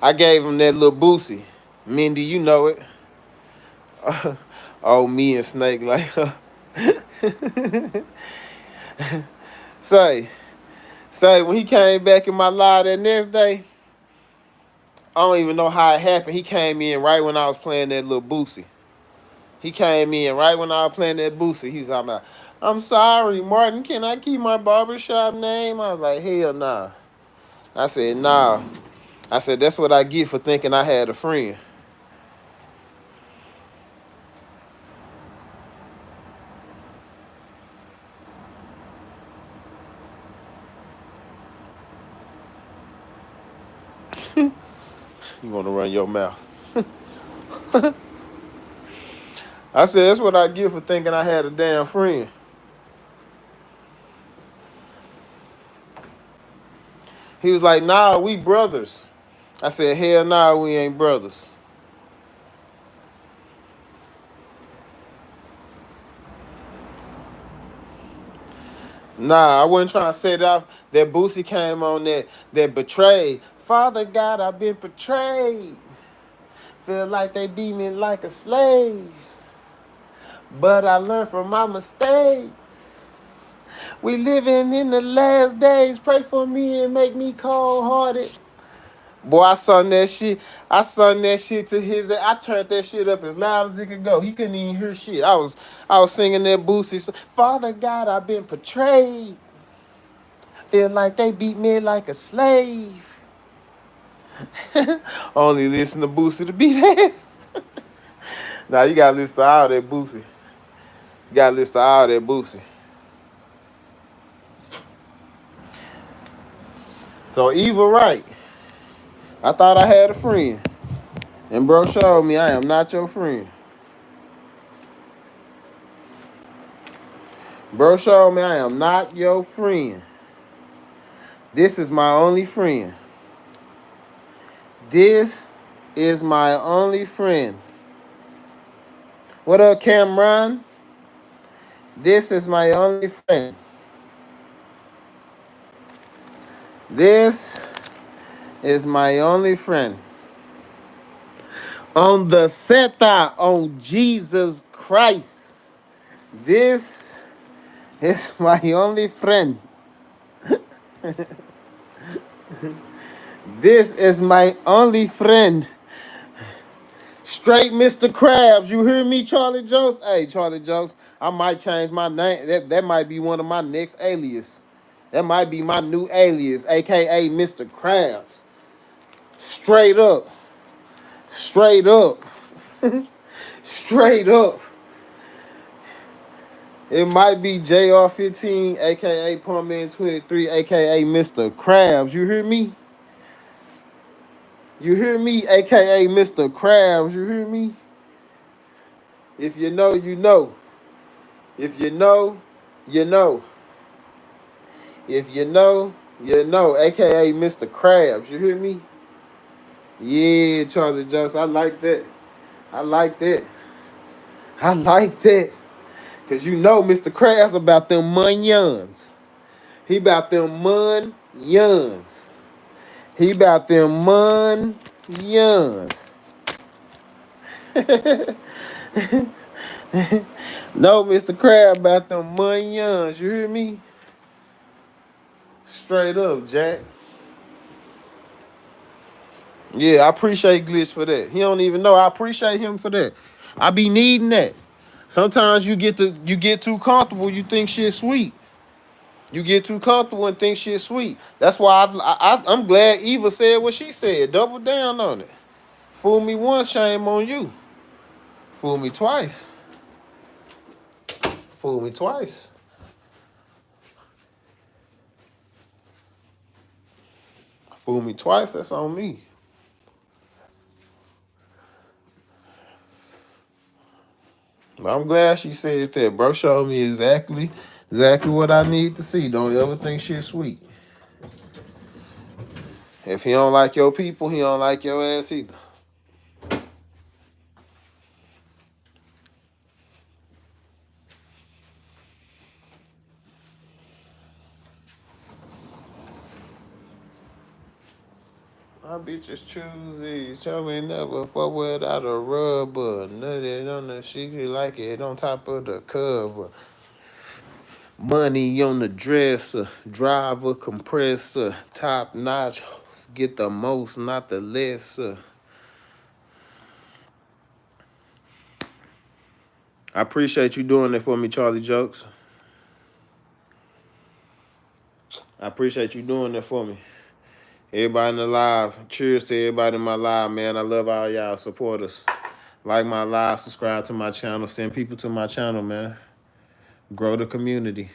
I gave him that little boosie. Mindy, you know it. Oh, me and Snake like say, say when he came back in my lie that next day, I don't even know how it happened. He came in right when I was playing that little boosie. He came in right when I was playing that boosie. He's talking about, "I'm sorry, Martin, can I keep my barbershop name?" I was like, "Hell nah." I said, "Nah." I said, "That's what I get for thinking I had a friend." You want to run your mouth. I said, "That's what I get for thinking I had a damn friend." He was like, "Nah, we brothers." I said, "Hell nah, we ain't brothers." Nah, I wasn't trying to set it off. That Boosie came on that betrayed. Father God, I've been betrayed. Feel like they beat me like a slave. But I learned from my mistakes. We living in the last days. Pray for me and make me cold hearted. Boy, I sung that shit. I sung that shit to his. I turned that shit up as loud as it could go. He couldn't even hear shit. I was singing that Boosie. Father God, I've been betrayed. Feel like they beat me like a slave. Only listen to Boosie to beat ass. Now you gotta listen to all that Boosie. You gotta listen to all that Boosie. So Eva right. I thought I had a friend. And bro showed me I am not your friend. Bro showed me I am not your friend. This is my only friend. This is my only friend. What up, Cameron? This is my only friend. This is my only friend. On the Seta, on Jesus Christ. This is my only friend. This is my only friend. Straight Mr. Krabs. You hear me, Charlie Jokes? Hey, Charlie Jokes, I might change my name. That might be one of my next alias. That might be my new alias, aka Mr. Krabs. Straight up. Straight up. Straight up. It might be JrFifteen, aka PumpMan23, aka Mr. Krabs. You hear me? You hear me, aka Mr. Krabs. You hear me? If you know, you know. If you know, you know. If you know, you know, aka Mr. Krabs. You hear me? Yeah, Charlie Johnson. I like that. I like that. I like that. Cause you know Mr. Krabs about them munions. He about them munions. He about them munions. No, Mr. Crab about them munions. You hear me? Straight up, Jack. Yeah, I appreciate Glitch for that. He don't even know. I appreciate him for that. I be needing that. Sometimes you get too comfortable. You think shit sweet. You get too comfortable and think shit sweet. That's why I'm glad Eva said what she said. Double down on it. Fool me once, shame on you. Fool me twice. Fool me twice. Fool me twice, that's on me. But I'm glad she said that. Bro showed me exactly what I need to see. Don't ever think shit sweet. If he don't like your people, he don't like your ass either. My bitches choosy. Tell me never fuck without a rubber. Nutted on the sheet like it on top of the cover. Money on the dresser. Driver compressor. Top notch. Get the most, not the lesser. I appreciate you doing it for me, Charlie Jokes. I appreciate you doing that for me. Everybody in the live, cheers to everybody in my live, man. I love all y'all supporters. Like my live, subscribe to my channel, send people to my channel, man. Grow the community.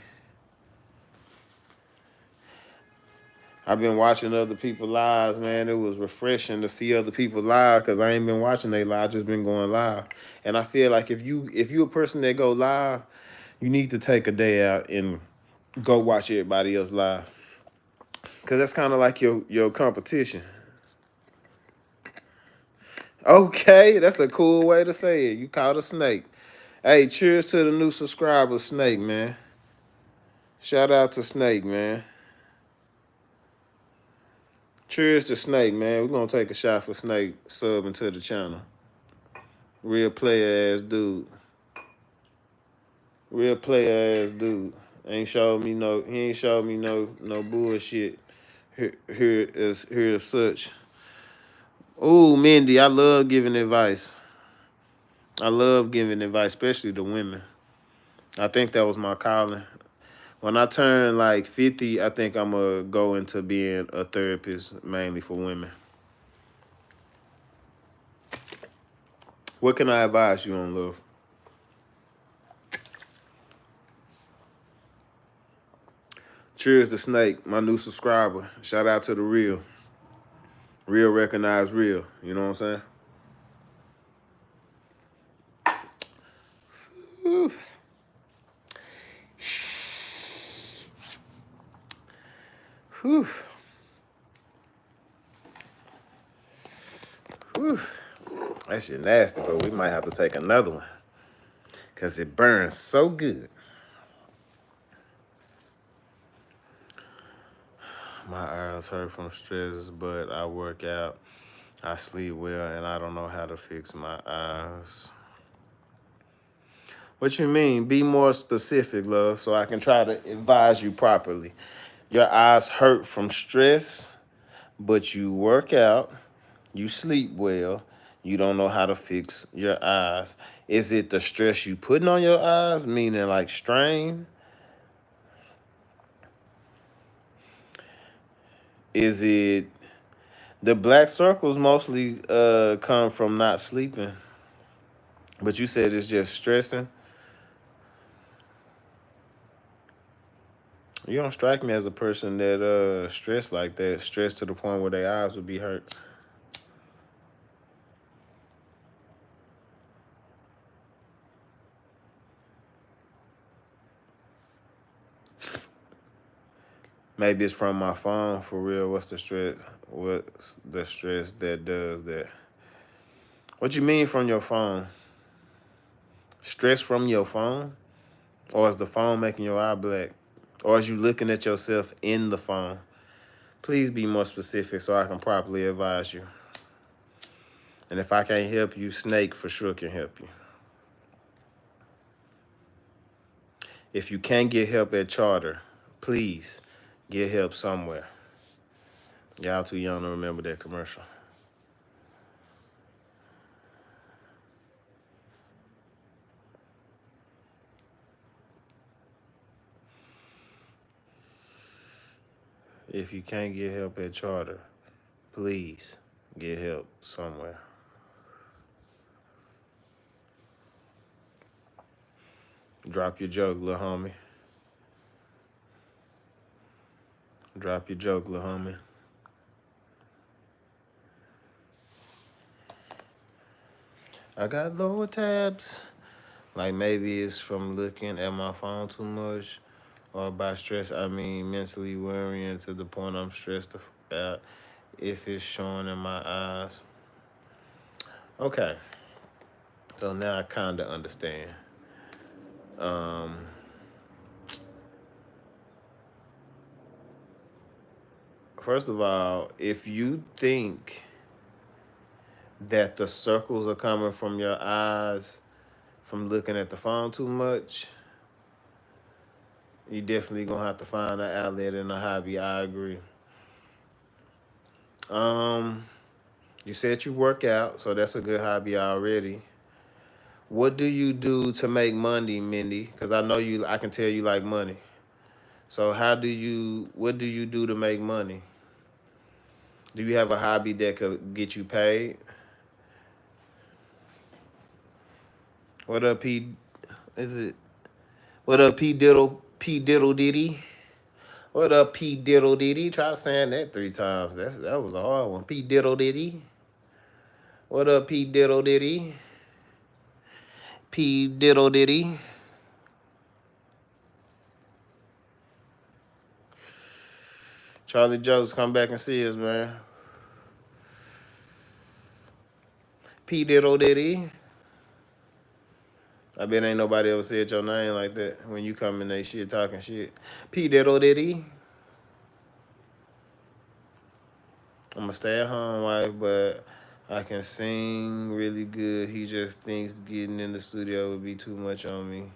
I've been watching other people lives, man. It was refreshing to see other people live because I ain't been watching they live, just been going live. And I feel like if you a person that go live, you need to take a day out and go watch everybody else live. Cause that's kind of like your competition. Okay, that's a cool way to say it. You caught a snake. Hey, cheers to the new subscriber, Snake, man. Shout out to Snake, man. Cheers to Snake, man. We're gonna take a shot for Snake subbing to the channel. Real player ass dude. Real player ass dude. He ain't showed me no bullshit. Here is such. Ooh, Mindy, I love giving advice. I love giving advice, especially to women. I think that was my calling. When I turn like 50, I think I'm going to go into being a therapist, mainly for women. What can I advise you on, love? Cheers to Snake, my new subscriber. Shout out to the real. Real recognize real. You know what I'm saying? Whew. Whew. Whew. That shit nasty, but we might have to take another one. Because it burns so good. My eyes hurt from stress, but I work out. I sleep well, and I don't know how to fix my eyes. What you mean? Be more specific, love, so I can try to advise you properly. Your eyes hurt from stress, but you work out, you sleep well, you don't know how to fix your eyes. Is it the stress you putting on your eyes, meaning like strain? Is it the black circles mostly come from not sleeping? But you said it's just stressing. You don't strike me as a person that stressed like that, stressed to the point where their eyes would be hurt. Maybe it's from my phone for real. What's the stress? What's the stress that does that? What you mean from your phone? Stress from your phone? Or is the phone making your eye black? Or is you looking at yourself in the phone? Please be more specific so I can properly advise you. And if I can't help you, Snake for sure can help you. If you can't get help at Charter, please get help somewhere. Y'all too young to remember that commercial. If you can't get help at Charter, please get help somewhere. Drop your joke, little homie. Drop your joke, little homie. I got lower tabs. Like maybe it's from looking at my phone too much, or by stress, I mean mentally worrying to the point I'm stressed about if it's showing in my eyes. Okay, so now I kind of understand. First of all, if you think that the circles are coming from your eyes from looking at the phone too much, you definitely gonna have to find an outlet and a hobby. I agree. You said you work out, so that's a good hobby already. What do you do to make money, Mindy? Because I know you. I can tell you like money. So what do you do to make money? Do you have a hobby that could get you paid? What up, P? Is it? What up, P Diddle Diddy? What up, P Diddle Diddy? Try saying that 3 times. That was a hard one. P Diddle Diddy. What up, P Diddle Diddy? P Diddle Diddy. Charlie Jokes, come back and see us, man. P Diddle Diddy. I bet ain't nobody ever said your name like that when you come in they shit talking shit. P Diddle Diddy. I'm a stay-at-home wife, but I can sing really good. He just thinks getting in the studio would be too much on me.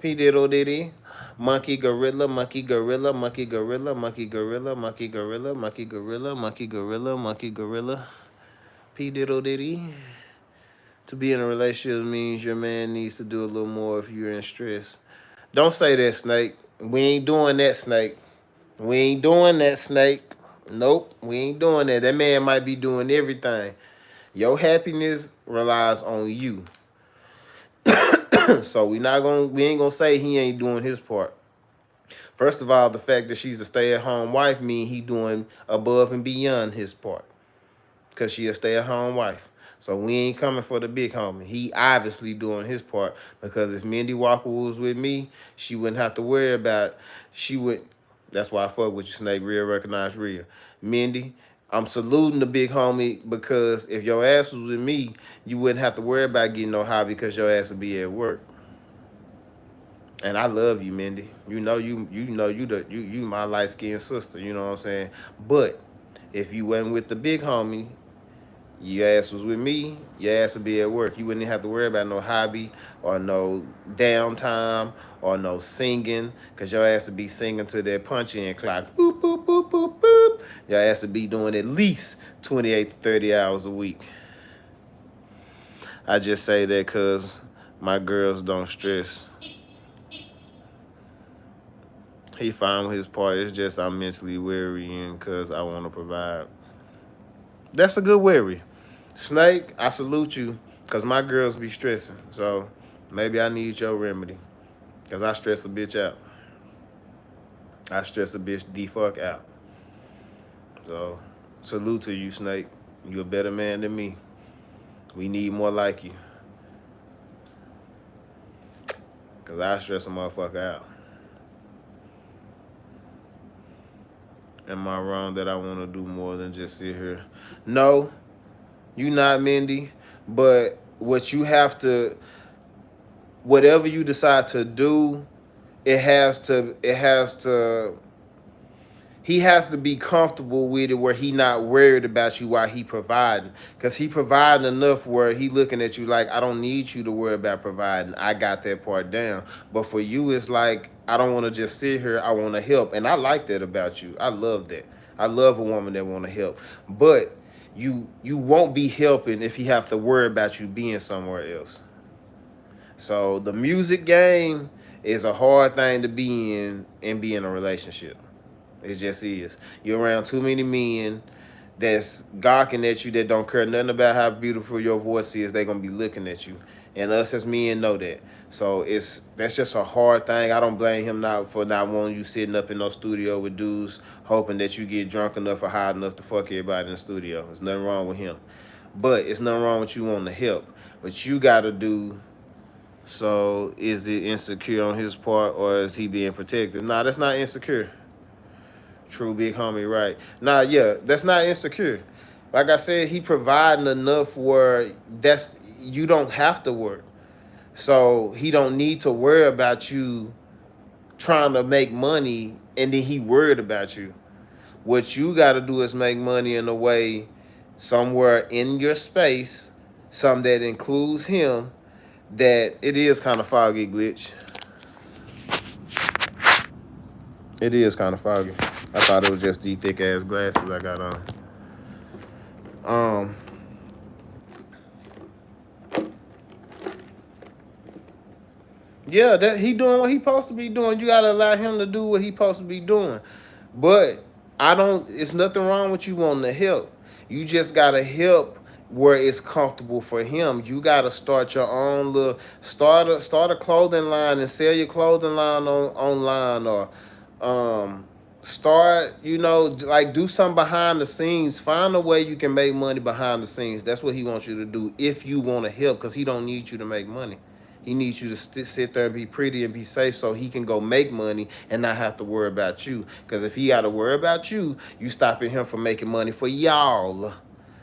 P Diddle Diddy. Monkey gorilla, monkey gorilla, monkey gorilla, monkey gorilla, monkey gorilla, monkey gorilla, monkey gorilla, monkey gorilla. P Diddle Diddy. To be in a relationship means your man needs to do a little more if you're in stress. Don't say that, Snake. We ain't doing that, Snake. We ain't doing that, Snake. Nope, we ain't doing that. That man might be doing everything. Your happiness relies on you. So we ain't gonna say he ain't doing his part. First of all, the fact that she's a stay-at-home wife means he doing above and beyond his part. Cause she a stay-at-home wife. So we ain't coming for the big homie. He obviously doing his part because if Mindy Walker was with me, she wouldn't have to worry about. That's why I fuck with you, Snake. Real recognize real. Mindy, I'm saluting the big homie because if your ass was with me, you wouldn't have to worry about getting no hobby because your ass would be at work. And I love you, Mindy. You know you my light skinned sister. You know what I'm saying. But if you wasn't with the big homie, your ass was with me, your ass would be at work. You wouldn't have to worry about no hobby or no downtime or no singing because your ass would be singing to that punch-in clock. Boop, boop, boop, boop, boop. Your ass would be doing at least 28 to 30 hours a week. I just say that because my girls don't stress. He fine with his part. It's just I'm mentally wearying because I want to provide. That's a good worry. Snake, I salute you because my girls be stressing. So maybe I need your remedy because I stress a bitch out. I stress a bitch the fuck out. So, salute to you, Snake. You a better man than me. We need more like you. Cause I stress a motherfucker out. Am I wrong that I want to do more than just sit here? No, you not, Mindy. But what you have to, whatever you decide to do, it has to he has to be comfortable with it where he not worried about you while he providing. Because he providing enough where he looking at you like, I don't need you to worry about providing. I got that part down. But for you, it's like, I don't want to just sit here. I want to help. And I like that about you. I love that. I love a woman that want to help. But you won't be helping if he have to worry about you being somewhere else. So the music game is a hard thing to be in and be in a relationship. It just is. You're around too many men that's gawking at you that don't care nothing about how beautiful your voice is. They're gonna be looking at you, and us as men know that. So that's just a hard thing. I don't blame him now for not wanting you sitting up in no studio with dudes hoping that you get drunk enough or high enough to fuck everybody in the studio. There's nothing wrong with him, but it's nothing wrong with you wanting to help. But you gotta do. So is it insecure on his part or is he being protected? Nah, that's not insecure. True big homie, right? Nah, yeah, that's not insecure. Like I said, he providing enough where that's you don't have to work. So he don't need to worry about you trying to make money and then he worried about you. What you gotta do is make money in a way somewhere in your space, some that includes him, that it is kind of foggy, Glitch. It is kind of foggy. I thought it was just these thick ass glasses I got on. Um, yeah, that he doing what he supposed to be doing. You gotta allow him to do what he supposed to be doing. But I don't. It's nothing wrong with you wanting to help. You just gotta help where it's comfortable for him. You gotta start your own little start a clothing line and sell your clothing line online or start, like do something behind the scenes. Find a way you can make money behind the scenes. That's what he wants you to do if you want to help, because he don't need you to make money. He needs you to sit there and be pretty and be safe so he can go make money and not have to worry about you. Because if he got to worry about you, you stopping him from making money for y'all.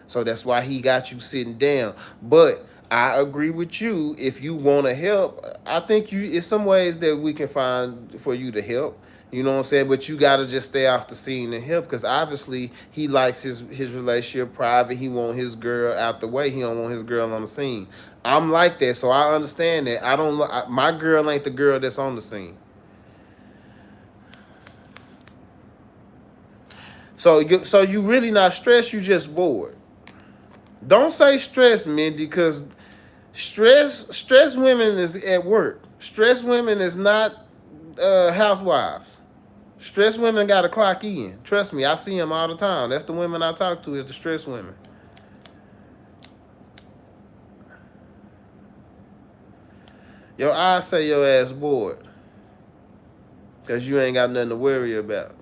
So that's why he got you sitting down. But I agree with you. If you want to help, I think it's some ways that we can find for you to help. You know what I'm saying? But you got to just stay off the scene and help, because obviously he likes his relationship private. He want his girl out the way. He don't want his girl on the scene. I'm like that, so I understand that. My girl ain't the girl that's on the scene. So you really not stressed. You just bored. Don't say stress, Mindy, because stress women is at work. Stress women is not housewives. Stress women got to clock in. Trust me, I see them all the time. That's the women I talk to, is the stress women. Your eyes say your ass bored, because you ain't got nothing to worry about.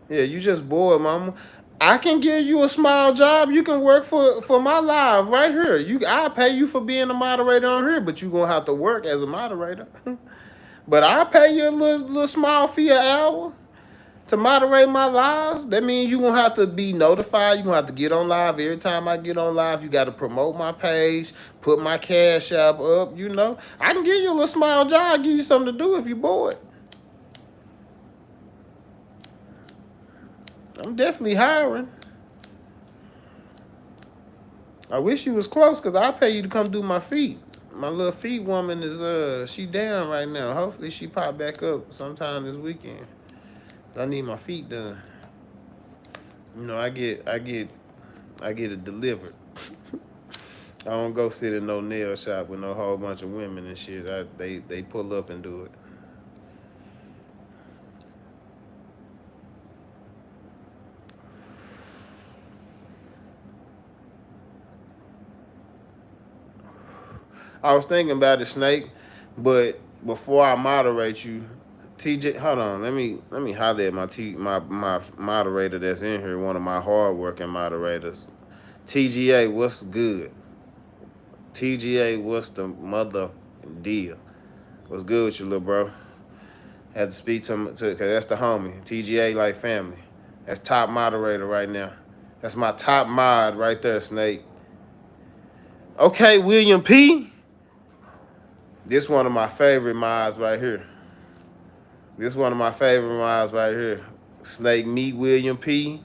Yeah, you just bored, mama. I can give you a small job. You can work for my live right here. I'll pay you for being a moderator on here, but you gonna have to work as a moderator. But I'll pay you a little small fee an hour to moderate my lives. That means you gonna have to be notified. You gonna have to get on live every time I get on live. You got to promote my page, put my cash app up. I can give you a little small job, give you something to do if you're bored. I'm definitely hiring. I wish you was close, because I'll pay you to come do my feet. My little feet woman is she down right now. Hopefully she pop back up sometime this weekend. I need my feet done. I get it delivered. I don't go sit in no nail shop with no whole bunch of women and shit. They pull up and do it. I was thinking about it, Snake, but before I moderate you, TJ, hold on. Let me holler at my moderator that's in here, one of my hardworking moderators. TGA, what's good? TGA, what's the mother deal? What's good with you, little bro? Had to speak to him, cause that's the homie. TGA like family. That's top moderator right now. That's my top mod right there, Snake. Okay, William P. This one of my favorite mods right here. This one of my favorite mods right here. Snake, meet William P.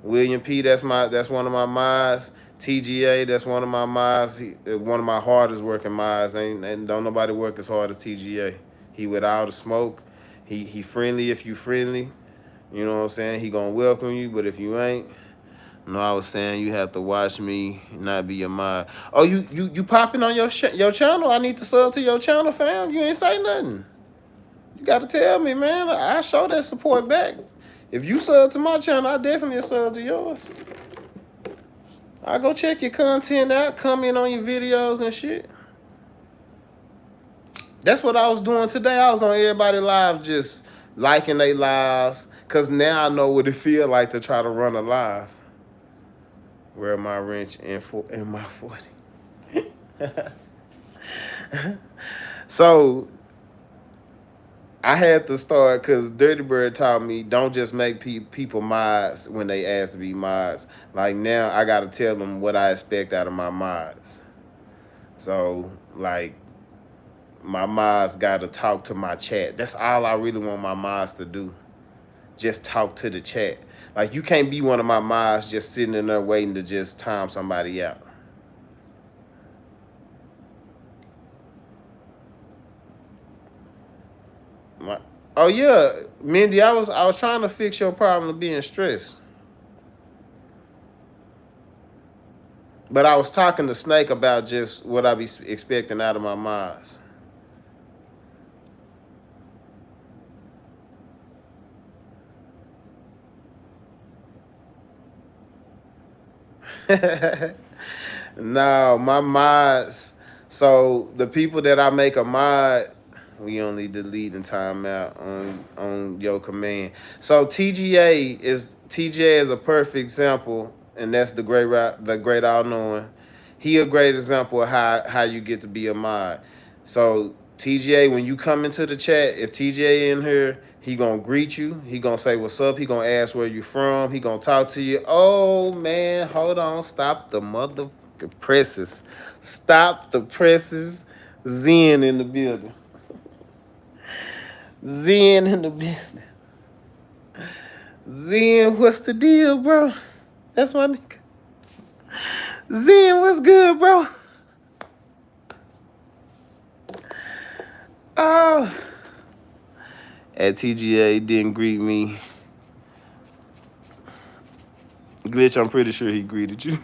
William P. That's one of my mods. TGA, that's one of my mods. One of my hardest working mods. Ain't don't nobody work as hard as TGA. He without a smoke. He friendly if you friendly. You know what I'm saying? He gonna welcome you, but if you ain't, no, I was saying you have to watch me, not be your mod. Oh, you popping on your channel? I need to sub to your channel, fam. You ain't say nothing. You gotta tell me, man. I show that support back. If you sub to my channel, I definitely sub to yours. I go check your content out, comment on your videos and shit. That's what I was doing today. I was on everybody live, just liking they lives, cause now I know what it feel like to try to run a live. Where my wrench in my 40. So I had to start because Dirty Bird taught me don't just make people mods when they ask to be mods. Like now I got to tell them what I expect out of my mods. So like my mods got to talk to my chat. That's all I really want my mods to do. Just talk to the chat. Like you can't be one of my mods just sitting in there waiting to just time somebody out. Oh yeah, Mindy, I was trying to fix your problem of being stressed. But I was talking to Snake about just what I be expecting out of my mods. No, my mods. So the people that I make a mod, we only delete and timeout on your command. So TGA is a perfect example, and that's the great all knowing. He a great example of how you get to be a mod. So TGA, when you come into the chat, if TGA in here, he gonna greet you. He gonna say what's up. He gonna ask where you from. He gonna talk to you. Oh man, hold on. Stop the motherfucking presses. Stop the presses. Zen in the building. Zen in the building. Zen, what's the deal, bro? That's my nigga. Zen, what's good, bro? Oh. At TGA didn't greet me. Glitch, I'm pretty sure he greeted you.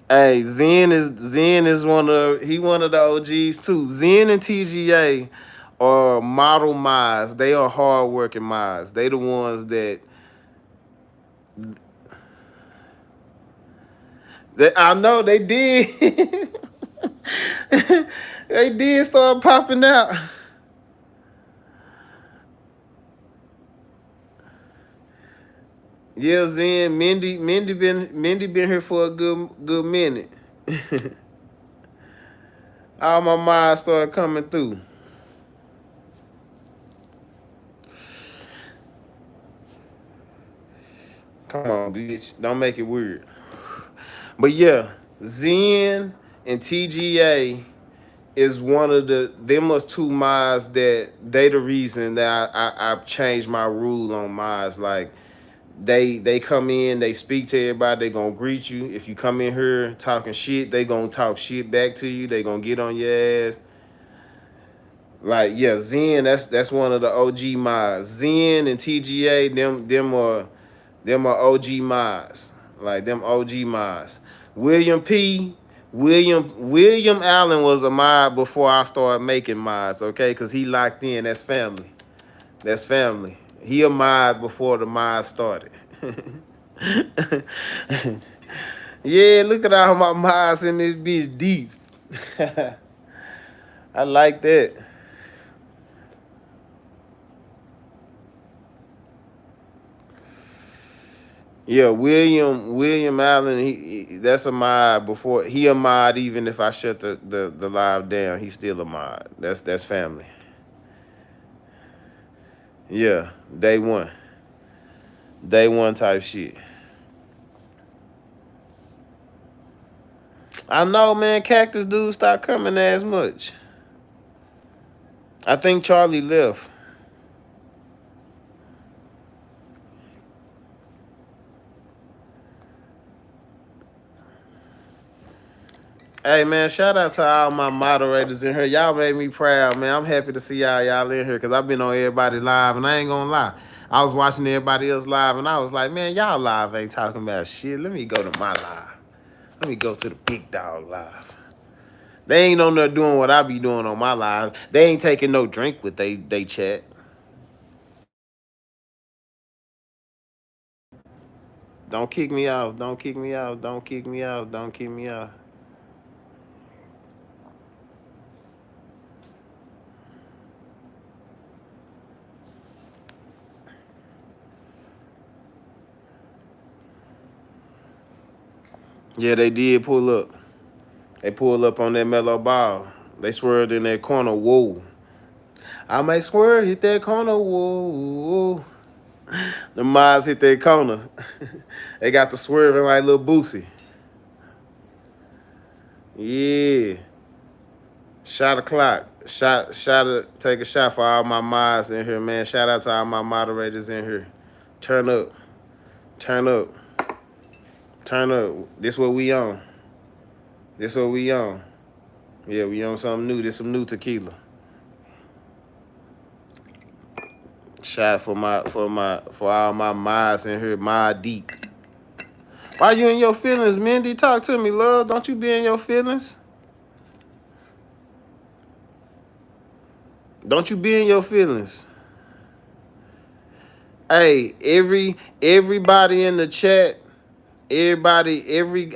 Hey, Zen is one of the OGs too. Zen and TGA are model mods. They are hardworking mods. They the ones that I know they did. They did start popping out. Yeah, Zen, Mindy been here for a good minute. All my mods started coming through. Come on, bitch. Don't make it weird. But yeah, Zen and TGA is one of them was two mods that they the reason that I changed my rule on mods. Like they come in, they speak to everybody, they gonna greet you. If you come in here talking shit, they gonna talk shit back to you. They gonna get on your ass. Like yeah, Zen, that's one of the OG mods. Zen and TGA, them are OG mods. Like them OG mods. William P. William Allen was a mod before I started making mods, okay? Because he locked in. That's family. That's family. He a mod before the mod started. Yeah, look at all my mods in this bitch deep. I like that. Yeah, William Allen. That's a mod before he a mod. Even if I shut the live down, he's still a mod. That's family. Yeah, day one type shit. I know, man. Cactus dude stopped coming as much. I think Charlie left. Hey man, shout out to all my moderators in here. Y'all made me proud, man. I'm happy to see y'all in here because I've been on everybody live, and I ain't gonna lie. I was watching everybody else live, and I was like, man, y'all live ain't talking about shit. Let me go to my live. Let me go to the big dog live. They ain't on there doing what I be doing on my live. They ain't taking no drink with they chat. Don't kick me out. Don't kick me out. Don't kick me out. Don't kick me out. Yeah, they did pull up. They pulled up on that mellow ball. They swerved in that corner. Whoa. I may swerve, hit that corner. Whoa. The mods hit that corner. They got the swerving like little Boosie. Yeah. Shot o'clock. Take a shot for all my mods in here, man. Shout out to all my moderators in here. Turn up. Turn up. Turn up. This what we on. This what we on. Yeah, we on something new. This some new tequila. Shot for all my mods in here. Mod deep. Why you in your feelings, Mindy? Talk to me, love. Don't you be in your feelings? Don't you be in your feelings? Hey, everybody in the chat,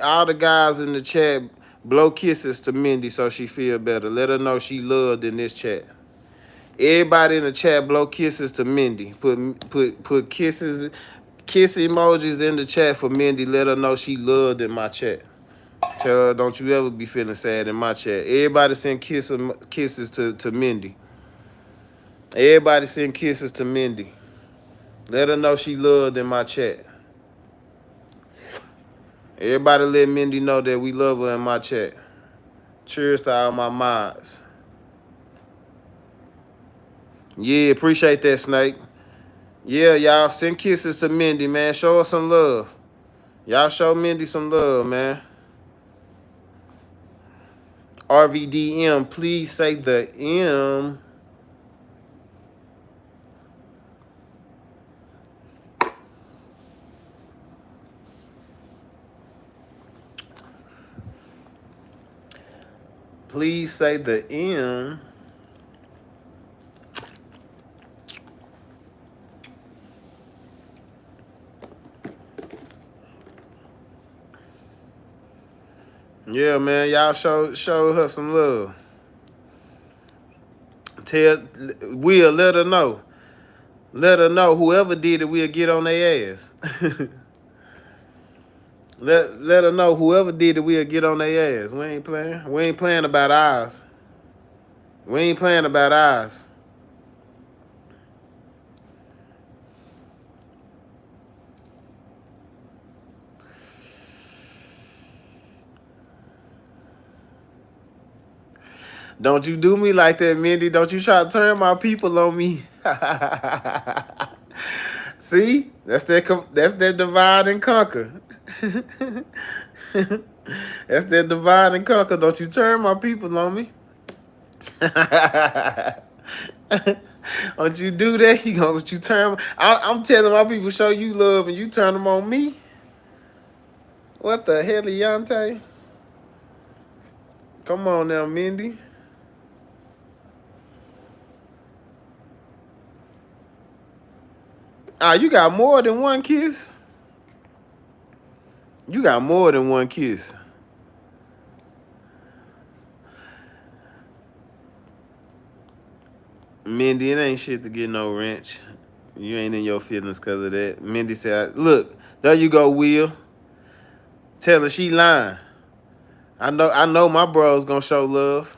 all the guys in the chat, blow kisses to Mindy so she feel better. Let her know she loved in this chat. Everybody in the chat, blow kisses to Mindy. Put kiss emojis in the chat for Mindy. Let her know she loved in my chat. Tell her, don't you ever be feeling sad in my chat. Everybody send kisses to Mindy. Everybody send kisses to Mindy. Let her know she loved in my chat. Everybody let Mindy know that we love her in my chat. Cheers to all my mods. Yeah, appreciate that, Snake. Yeah, y'all send kisses to Mindy, man. Show her some love. Y'all show Mindy some love, man. RVDM, please say the M. Please say the M. Yeah, man, y'all show her some love. We'll let her know. Let her know whoever did it, we'll get on their ass. let her know whoever did it, we'll get on their ass. We ain't playing. We ain't playing about ours. We ain't playing about ours. Don't you do me like that, Mindy. Don't you try to turn my people on me. See? That's that divide and conquer. That's that divide and conquer. Don't you turn my people on me. Don't you do that? Don't you turn. I'm telling my people, show you love, and you turn them on me. What the hell, Leonte? Come on now, Mindy. Ah, you got more than one kiss? You got more than one kiss. Mindy, it ain't shit to get no wrench. You ain't in your feelings because of that. Mindy said, look, there you go, Will. Tell her she lying. I know my bro's gonna show love.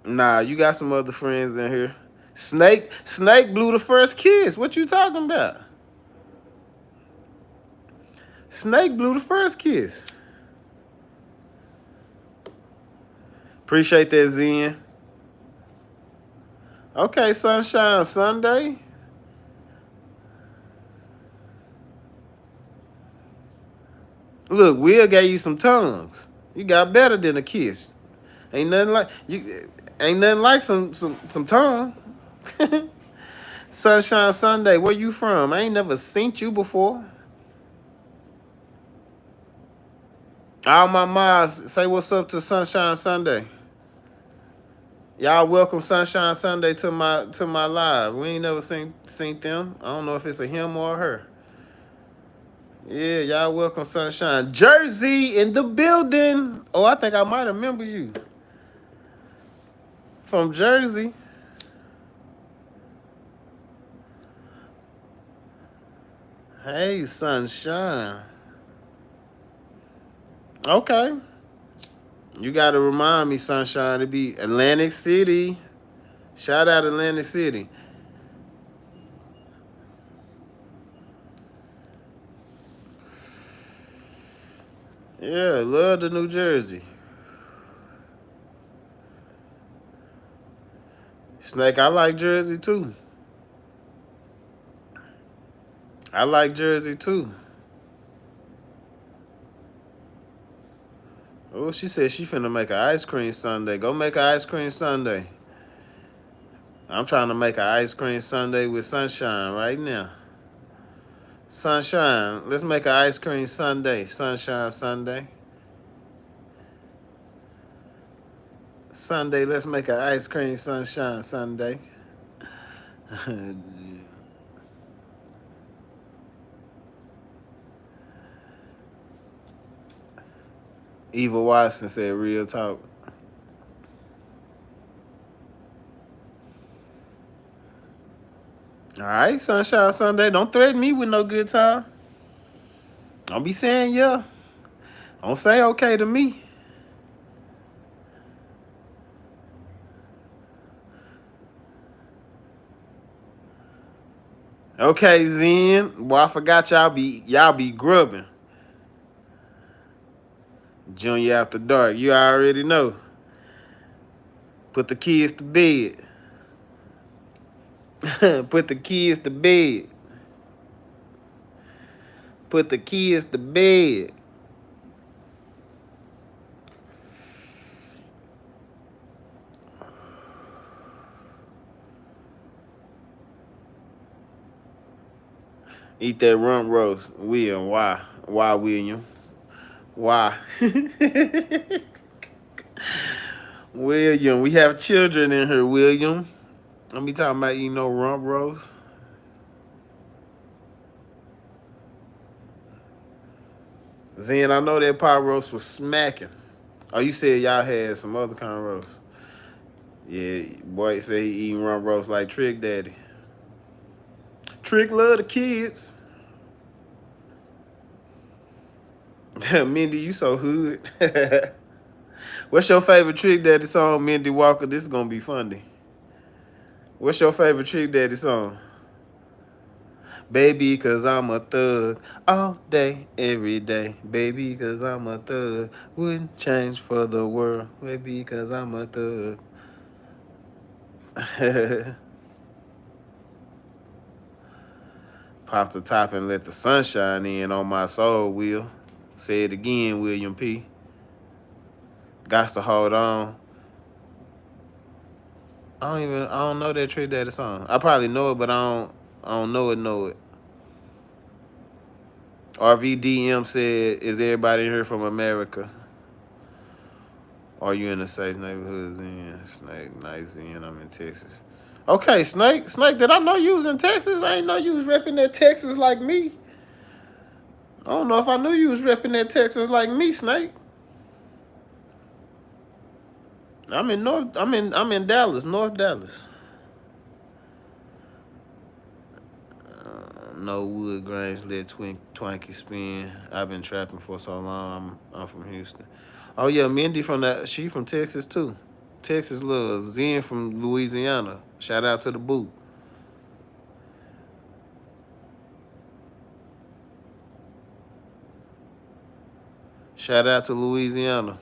Nah, you got some other friends in here. Snake blew the first kiss. What you talking about? Snake blew the first kiss. Appreciate that, Zen. Okay, Sunshine Sunday. Look, Will gave you some tongues. You got better than a kiss. Ain't nothing like you. Ain't nothing like some tongue. Sunshine Sunday, where you from? I ain't never seen you before. All my moms say what's up to Sunshine Sunday. Y'all welcome Sunshine Sunday to my live. We ain't never seen them. I don't know if it's a him or a her. Yeah, y'all welcome Sunshine. Jersey in the building. Oh, I think I might remember you. From Jersey. Hey, Sunshine. Okay. You got to remind me, Sunshine, to be Atlantic City. Shout out Atlantic City. Yeah, love the New Jersey. Snake, I like Jersey too. I like Jersey too. Oh, she said she finna make an ice cream sundae. Go make an ice cream sundae. I'm trying to make an ice cream sundae with Sunshine right now. Sunshine, let's make an ice cream sundae. Sunshine Sunday. Sunday, let's make an ice cream Sunshine Sunday. Eva Watson said real talk. All right, Sunshine Sunday. Don't threaten me with no good time. Don't be saying yeah. Don't say okay to me. Okay, Zen. Boy, I forgot y'all be grubbing. Junior after dark. You already know. Put the kids to bed. Put the kids to bed. Put the kids to bed. Eat that rump roast. William, why? Why, William? Why? William, we have children in here, William. Don't be talking about eating no rump roast. Zen, I know that pot roast was smacking. Oh, you said y'all had some other kind of roast. Yeah, boy say he eating rump roast like Trick Daddy. Trick love the kids. Mindy, you so hood. What's your favorite Trick Daddy song, Mindy Walker? This is gonna be funny. What's your favorite Trick Daddy song? Baby, cause I'm a thug all day, every day. Baby, cause I'm a thug. Wouldn't change for the world. Baby, cause I'm a thug. Pop the top and let the sunshine in on my soul, Will. Say it again, William P. Gots to hold on. I don't know that Trick Daddy song. I probably know it, but I don't know it. RVDM said, is everybody in here from America? Are you in a safe neighborhood? Snake, nice, I'm in Texas. Okay, Snake. Snake, did I know you was in Texas? I ain't know you was repping that Texas like me. I don't know if I knew you was repping that Texas like me, Snake. I'm in Dallas, North Dallas. No wood grains let Twanky spin. I've been trapping for so long. I'm from Houston. Oh yeah, Mindy from that. She from Texas too. Texas love. Zen from Louisiana. Shout out to the boot. Shout out to Louisiana.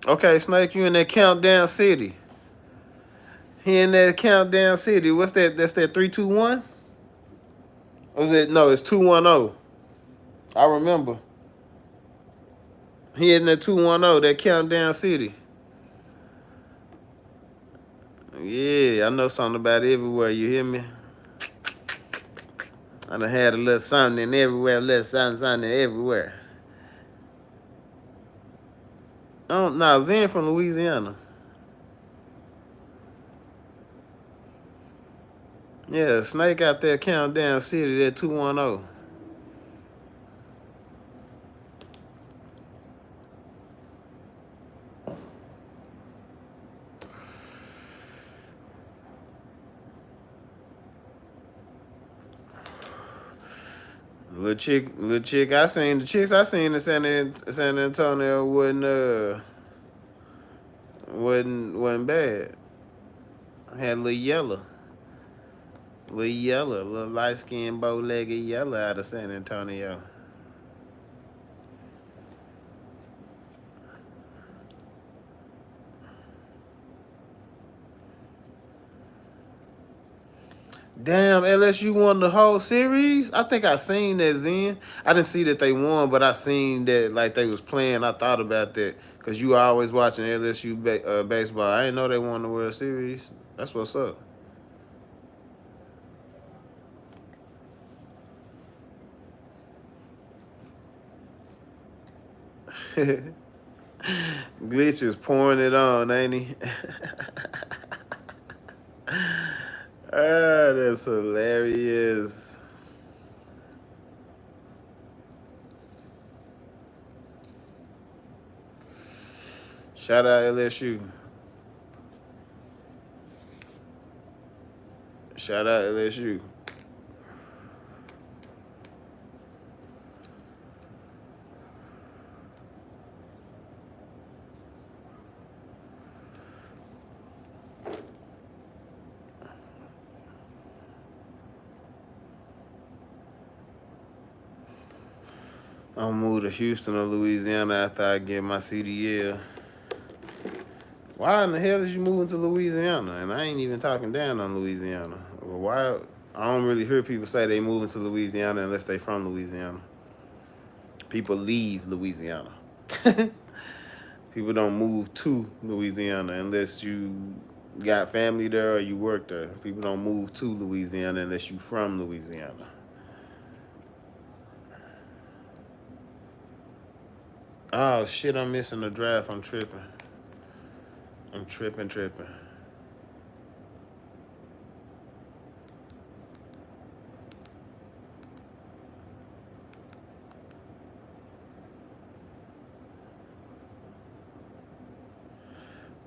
Okay, Snake, you in that countdown city. He in that countdown city. What's that? That's that 321? Was it? No, it's 210. I remember. He in that 210, that countdown city. Yeah, I know something about everywhere. You hear me? I done had a little something everywhere, a little something everywhere. Oh, no, Zen from Louisiana. Yeah, Snake out there, countdown city, that 210. Little chick, I seen the chicks I seen in San Antonio wasn't bad. I had little light skinned bow legged yellow out of San Antonio. Damn, LSU won the whole series. I think I seen that, Zen. I didn't see that they won, but I seen that like they was playing. I thought about that because you always watching LSU baseball. I didn't know they won the World Series. That's what's up. Glitch is pouring it on, ain't he? Ah, that's hilarious. Shout out LSU. Shout out LSU. I'm gonna move to Houston or Louisiana after I get my CDL. Why in the hell is you moving to Louisiana? And I ain't even talking down on Louisiana. Why? I don't really hear people say they moving to Louisiana unless they from Louisiana. People leave Louisiana. People don't move to Louisiana unless you got family there or you work there. People don't move to Louisiana unless you from Louisiana. Oh shit, I'm missing the draft. I'm tripping. I'm tripping.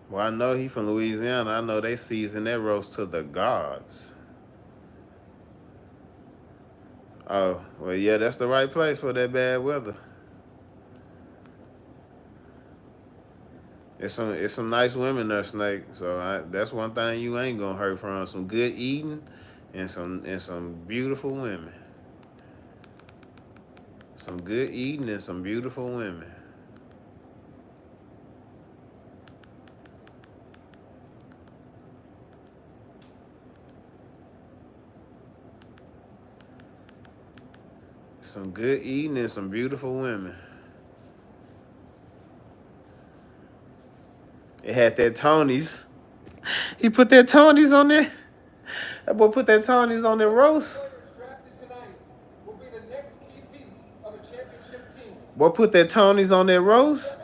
Well, I know he from Louisiana. I know they season that roast to the gods. Oh, well, yeah, that's the right place for that bad weather. It's some nice women there, Snake. So that's one thing you ain't gonna hurt from. Some good eating and some beautiful women. Some good eating and some beautiful women. Some good eating and some beautiful women. It had that Tony's. He put that Tony's on there. That boy put that Tony's on the roast. Boy, put that Tony's on that roast.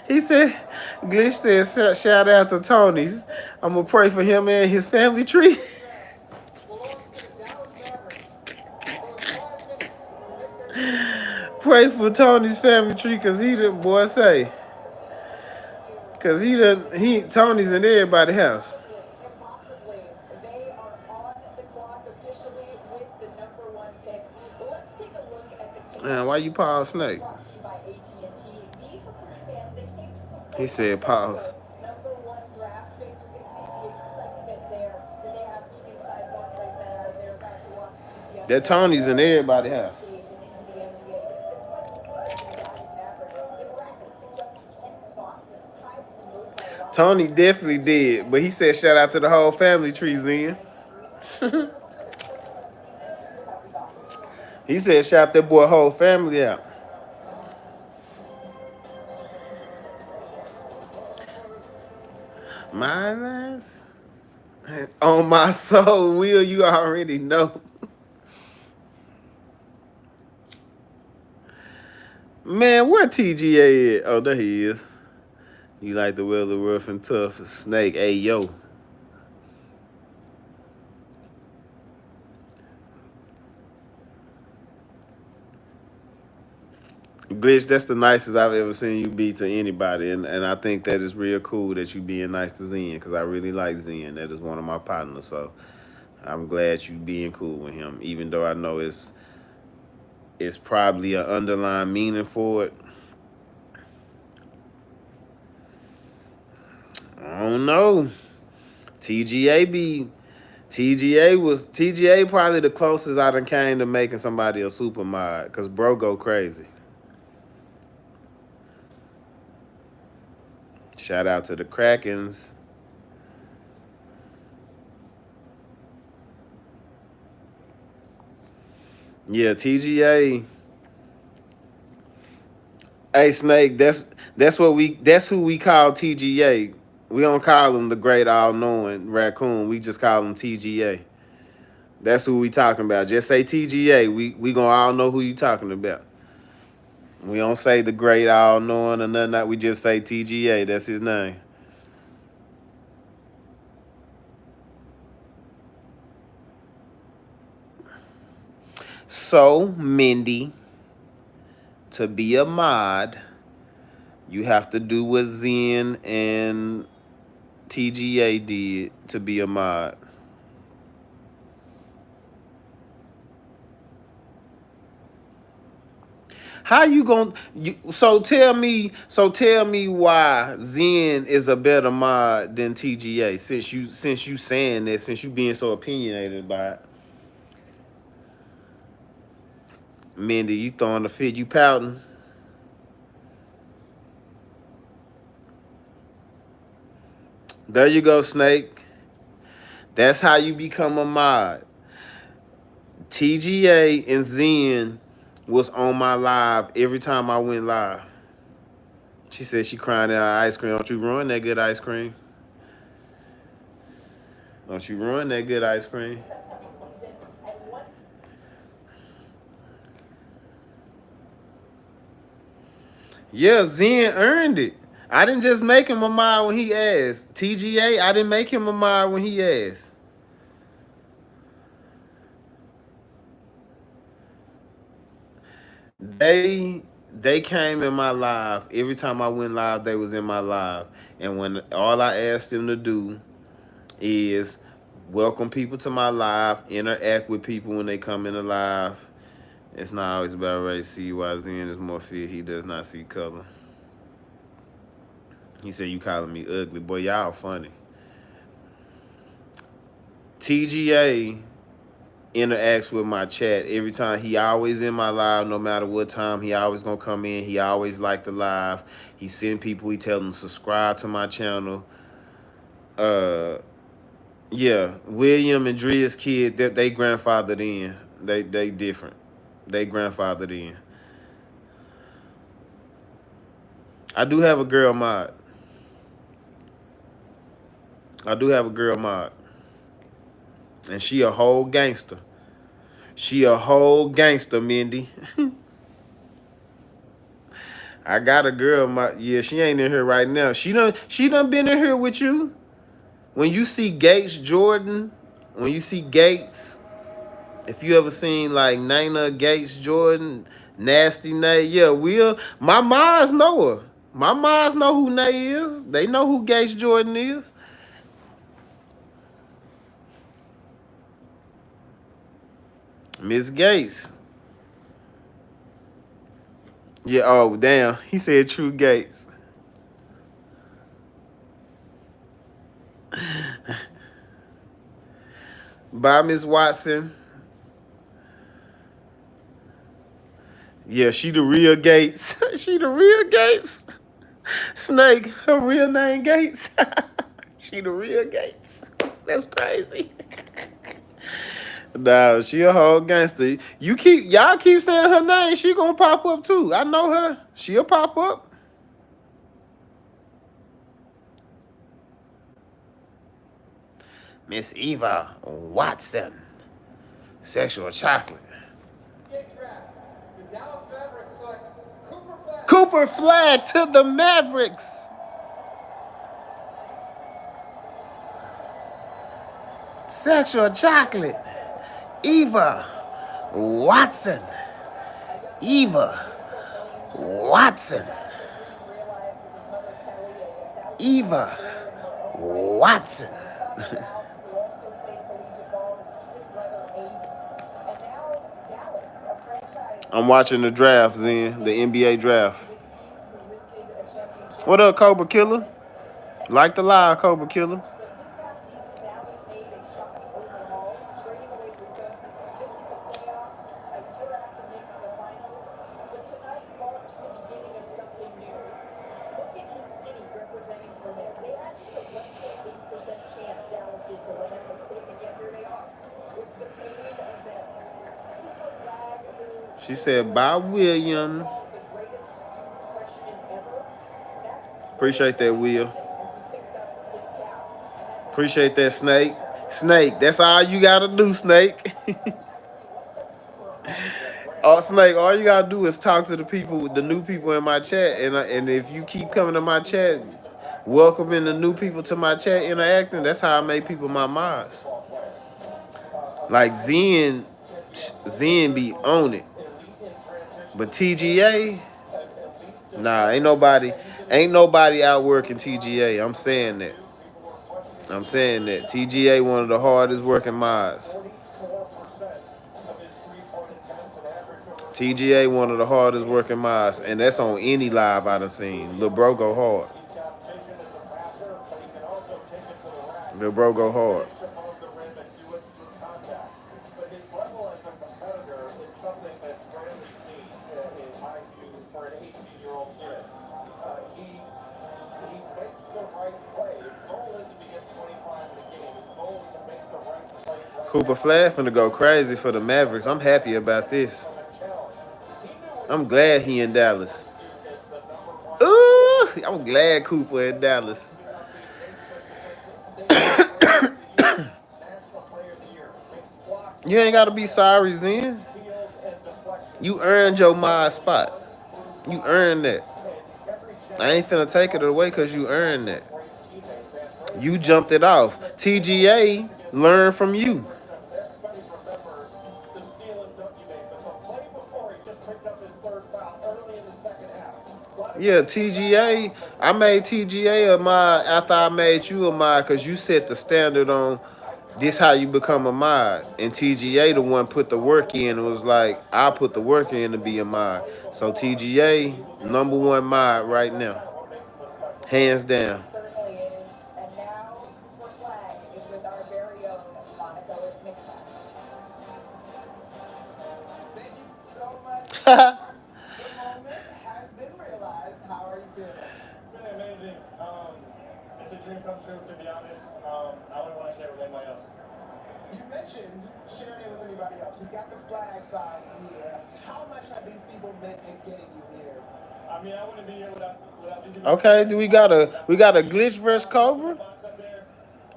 He said, Glitch said, shout out to Tony's. I'm going to pray for him and his family tree. Pray for Tony's family tree because he done, boy, say. Because Tony's in everybody's house. Man, why you pause Snake? He said pause. That Tony's in everybody's house. Tony definitely did, but he said shout out to the whole family tree, Zen. He said shout that boy whole family out. My last on my soul, Will, you already know. Man, where TGA at? Oh, there he is. You like the weather rough and tough. Snake, hey, yo. Glitch, that's the nicest I've ever seen you be to anybody. And I think that is real cool that you being nice to Zen because I really like Zen. That is one of my partners. So I'm glad you being cool with him, even though I know it's probably an underlying meaning for it. I don't know. TGA probably the closest I done came to making somebody a super mod because bro go crazy. Shout out to the Krakens. Yeah, TGA. Hey Snake, that's who we call TGA. We don't call him the great all-knowing raccoon. We just call him TGA. That's who we talking about. Just say TGA. We gonna all know who you talking about. We don't say the great all-knowing or nothing. That we just say TGA. That's his name. So, Mindy, to be a mod, you have to do what Zen and TGA did to be a mod. How you gonna? So tell me why Zen is a better mod than TGA since you saying that, since you being so opinionated about it. Mindy, you throwing the fit, you pouting. There you go, Snake. That's how you become a mod. TGA and Zen was on my live every time I went live. She said she crying out ice cream. Don't you ruin that good ice cream. Don't you ruin that good ice cream. Yeah, Zen earned it. I didn't just make him a mod when he asked. TGA, I didn't make him a mod when he asked. They came in my live. Every time I went live, they was in my live. And when all I asked them to do is welcome people to my live, interact with people when they come in the live. It's not always about race. See why Zen is more fit. He does not see color. He said, you calling me ugly. Boy, y'all funny. TGA interacts with my chat every time. He always in my live, no matter what time. He always gonna come in. He always like the live. He send people. He tell them to subscribe to my channel. Yeah, William and Dria's kid, that they grandfathered in. They different. They grandfathered in. I do have a girl mod. I do have a girl mod. And she a whole gangster. She a whole gangster, Mindy. I got a girl mod. Yeah, she ain't in here right now. She done been in here with you. When you see Gates Jordan, when you see Gates, if you ever seen like Nana Gates Jordan, Nasty Nay, yeah, my moms know her. My moms know who Nay is. They know who Gates Jordan is. Miss Gates. Yeah, oh damn. He said True Gates. Bye, Miss Watson. Yeah, she the real Gates. She the real Gates. Snake, her real name Gates. She the real Gates. That's crazy. Nah, she a whole gangster. Y'all keep saying her name, she gonna pop up too. I know her. She'll pop up. Miss Eva Watson. Sexual chocolate. The Dallas Mavericks select Cooper Flag to the Mavericks. Sexual chocolate. Eva Watson. Eva Watson. Eva Watson. I'm watching the draft, Zen, the NBA draft. What up, Cobra Killer? Like the live, Cobra Killer. She said, bye, William. Appreciate that, Will. Appreciate that, Snake. Snake, that's all you got to do, Snake. Oh, Snake, all you got to do is talk to the people, the new people in my chat. And if you keep coming to my chat, welcoming the new people to my chat, interacting, that's how I make people my mods. Like Zen be on it. But TGA, nah, ain't nobody out working TGA. I'm saying that. TGA one of the hardest working mods. TGA one of the hardest working mods, and that's on any live I done seen. Lil Bro go hard. Lil Bro go hard. Cooper Flag finna go crazy for the Mavericks. I'm happy about this. I'm glad he in Dallas. Ooh, I'm glad Cooper in Dallas. You ain't gotta be sorry, Zen. You earned your mod spot. You earned that. I ain't finna take it away because you earned that. You jumped it off. TGA learned from you. Yeah, TGA. I made TGA a mod after I made you a mod because you set the standard on this how you become a mod. And TGA the one put the work in and was like, I put the work in to be a mod. So TGA, #1 mod right now. Hands down. dream come true, to be honest. I wouldn't want to share with anybody else. You mentioned sharing it with anybody else. You got the flag side here. How much have these people meant in getting you here? I mean, I wouldn't be here without these people. Okay, do we got a glitch versus Cobra? Box up there.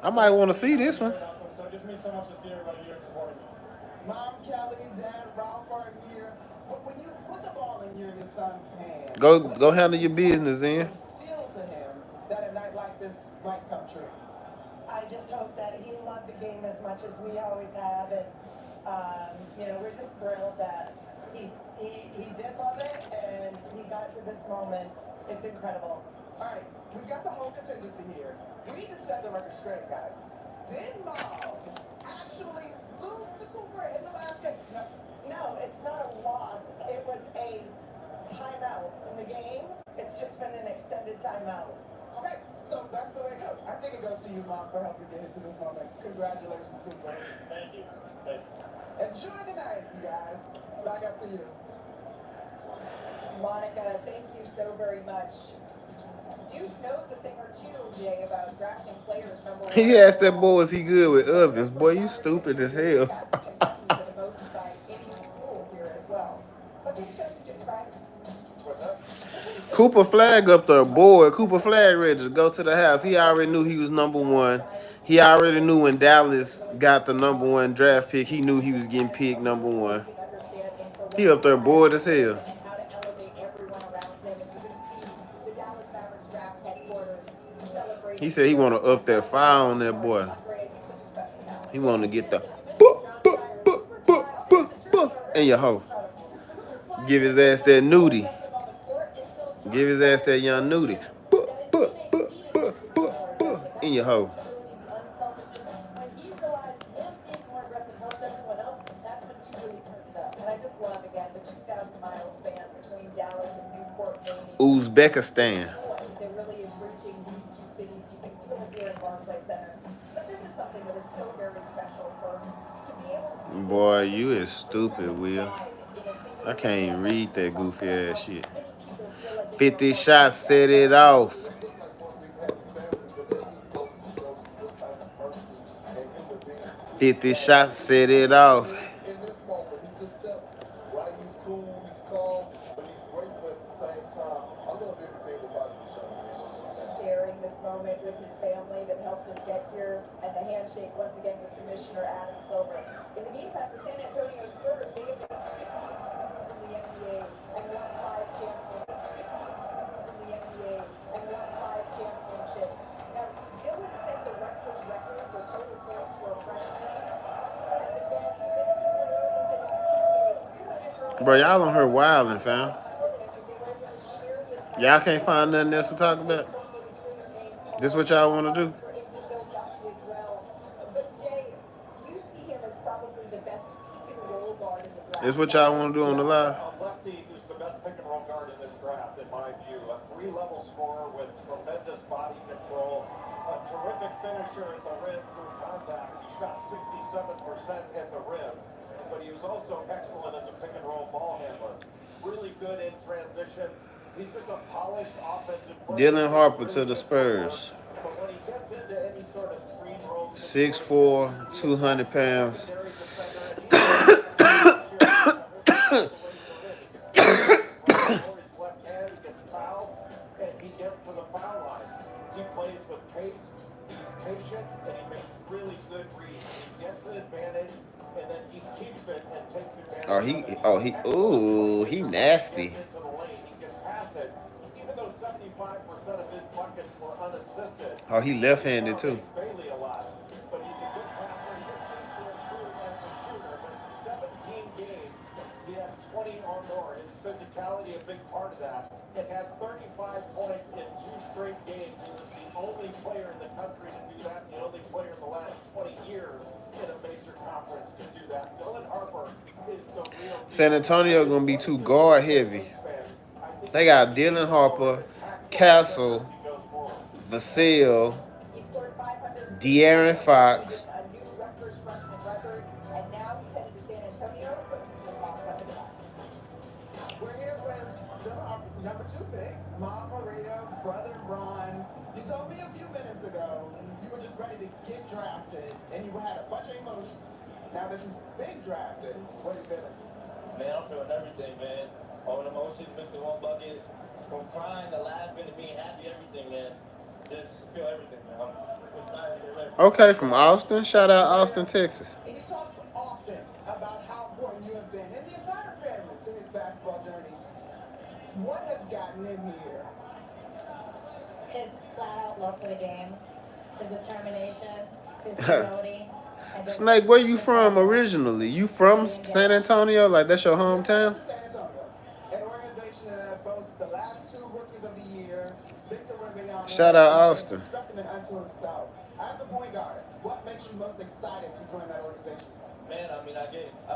I might want to see this one. So it just means so much to see everybody here supporting me. Mom, Kelly, Dad, Ralph are here. But when you put the ball in your son's hand, Go handle your business, then. Instill to him that a night like this might come true. I just hope that he loved the game as much as we always have, and we're just thrilled that he did love it, and he got to this moment. It's incredible. All right, we've got the whole contingency here. We need to set the record straight, guys. Did Mom actually lose to Cooper in the last game? No, it's not a loss. It was a timeout in the game. It's just been an extended timeout. Okay, so that's the way it goes. I think it goes to you, Mom, for helping get into this moment. Congratulations, Cooper. Thank you. Enjoy the night, you guys. Back up to you. Monica, thank you so very much. Duke knows a thing or two, Jay, about drafting players. He asked that boy, was he good with ovens? Boy, you stupid as hell. Kentucky for the most by any school here as well. So take a chance to try. What's up? Cooper Flag up there, boy. Cooper Flag ready to go to the house. He already knew he was number one. He already knew when Dallas got the number one draft pick, he knew he was getting picked number one. He up there bored as hell. He said he want to up that fire on that boy. He want to get the in your hoe. Give his ass that nudie. Give his ass that young nudie. In your hoe. Uzbekistan. Boy, you is stupid, Will. I can't even read that goofy ass shit. 50 shots set it off. "50 shots set it off." In this moment, he's just simple. Right? He's cool, he's calm, but he's grateful at the same time. I love everything about this young man. Sharing this moment with his family that helped him get here, and the handshake once again with Commissioner Adam Silver. In the meantime, the San Antonio Spurs, they have been 15 seasons in the NBA and won 5 championships. 15 seasons in the NBA and won 5 championships. Now, Dylan set the Rutgers record for total points for a freshman. Bro, y'all on her wildin', fam. Y'all can't find nothing else to talk about? This what y'all want to do? This what y'all want to do on the live? Lefty is the best pick and roll guard in this draft, in my view. A 3-level scorer with tremendous body control, a terrific finisher at the rim through contact. He shot 67% at the rim, but he was also excellent as a pick and roll ball handler. Really good in transition. He's just a polished offensive player. Dylan Harper to the Spurs. But when he gets into any sort of screen roll, 6'4", 200 pounds. He plays with pace, he's patient, and he makes really good reads. He gets an advantage, and then he keeps it and takes advantage. He nasty. Into the lane, he can pass it, even though 75% of his buckets were unassisted. Oh, he left-handed too. Bailey a lot, but he's a good passer. He just needs to improve as a shooter. But 17 games, he had 20 or more. His physicality a big part of that. He had 35 points in 2 straight games. He was the only player in the country to do that, the only player in the last 20 years in a major conference to do that. Dylan Harper is the real. San Antonio gonna be too guard heavy. They got Dylan Harper, Castle, Vassell, De'Aaron Fox. We're here with our number 2 pick, Mom Maria, brother Ron. You told me a few minutes ago you were just ready to get drafted, and you had a bunch of emotions. Now that you've been drafted, what are you feeling? Man, I'm feeling everything, man. All the emotions mixed in one bucket. From crying to laughing to being happy, everything, man. Just feel everything, man. I'm excited to get ready. Okay, from Austin. Shout out Austin, Texas. He talks often about how important you have been and the entire family to his basketball journey. What has gotten him here? His flat-out love for the game, his determination, his ability. Snake, where you from originally? You from San Antonio? Like that's your hometown? San Antonio, an organization that boasts the last 2 rookies of the year, Victor Wembanyama. Shout out Austin. Specimen unto himself. As a point guard, what makes you most excited to join that organization? Man, I mean, I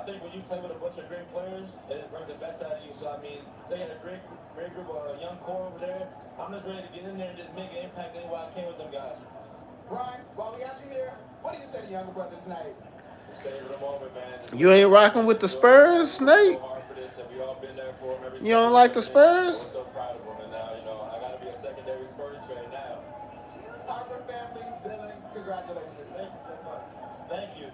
think when you play with a bunch of great players, it brings the best out of you. So, I mean, they had a great group of young core over there. I'm just ready to get in there and just make an impact any way I can with them guys. Ryan, while we got you here, what do you say to younger brother tonight? Just savor the moment, man. You ain't rocking with the Spurs, Snake? So hard for this, and we all been there for him every You don't like the Spurs? I'm so proud of him, and now, I got to be a secondary Spurs fan now. Harper family, Dylan, congratulations. Thank you so much. Thank you.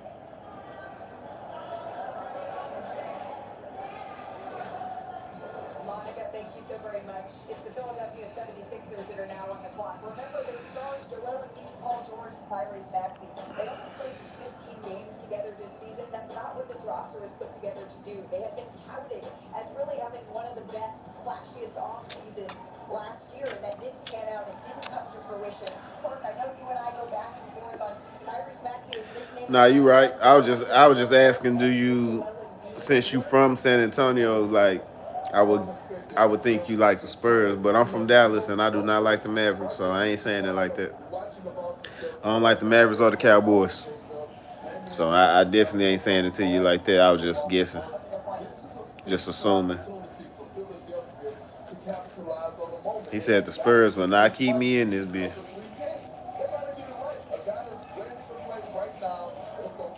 Monica, thank you so very much. It's the Philadelphia 76ers that are now on the clock. Remember their stars, Joel Embiid, Paul George, and Tyrese Maxey. They also played 15 games together this season. That's not what this roster was put together to do. They have been touted as really having one of the best, splashiest off seasons last year, and that didn't pan out. It didn't come to fruition. Kirk, I know you and I go back and forth on Tyrese Maxey's nickname. Nah, you right. I was just asking, do you, since you from San Antonio, like I would think you like the Spurs, but I'm from Dallas and I do not like the Mavericks, so I ain't saying it like that. I don't like the Mavericks or the Cowboys. So I definitely ain't saying it to you like that. I was just guessing. Just assuming. He said the Spurs will not keep me in this bitch.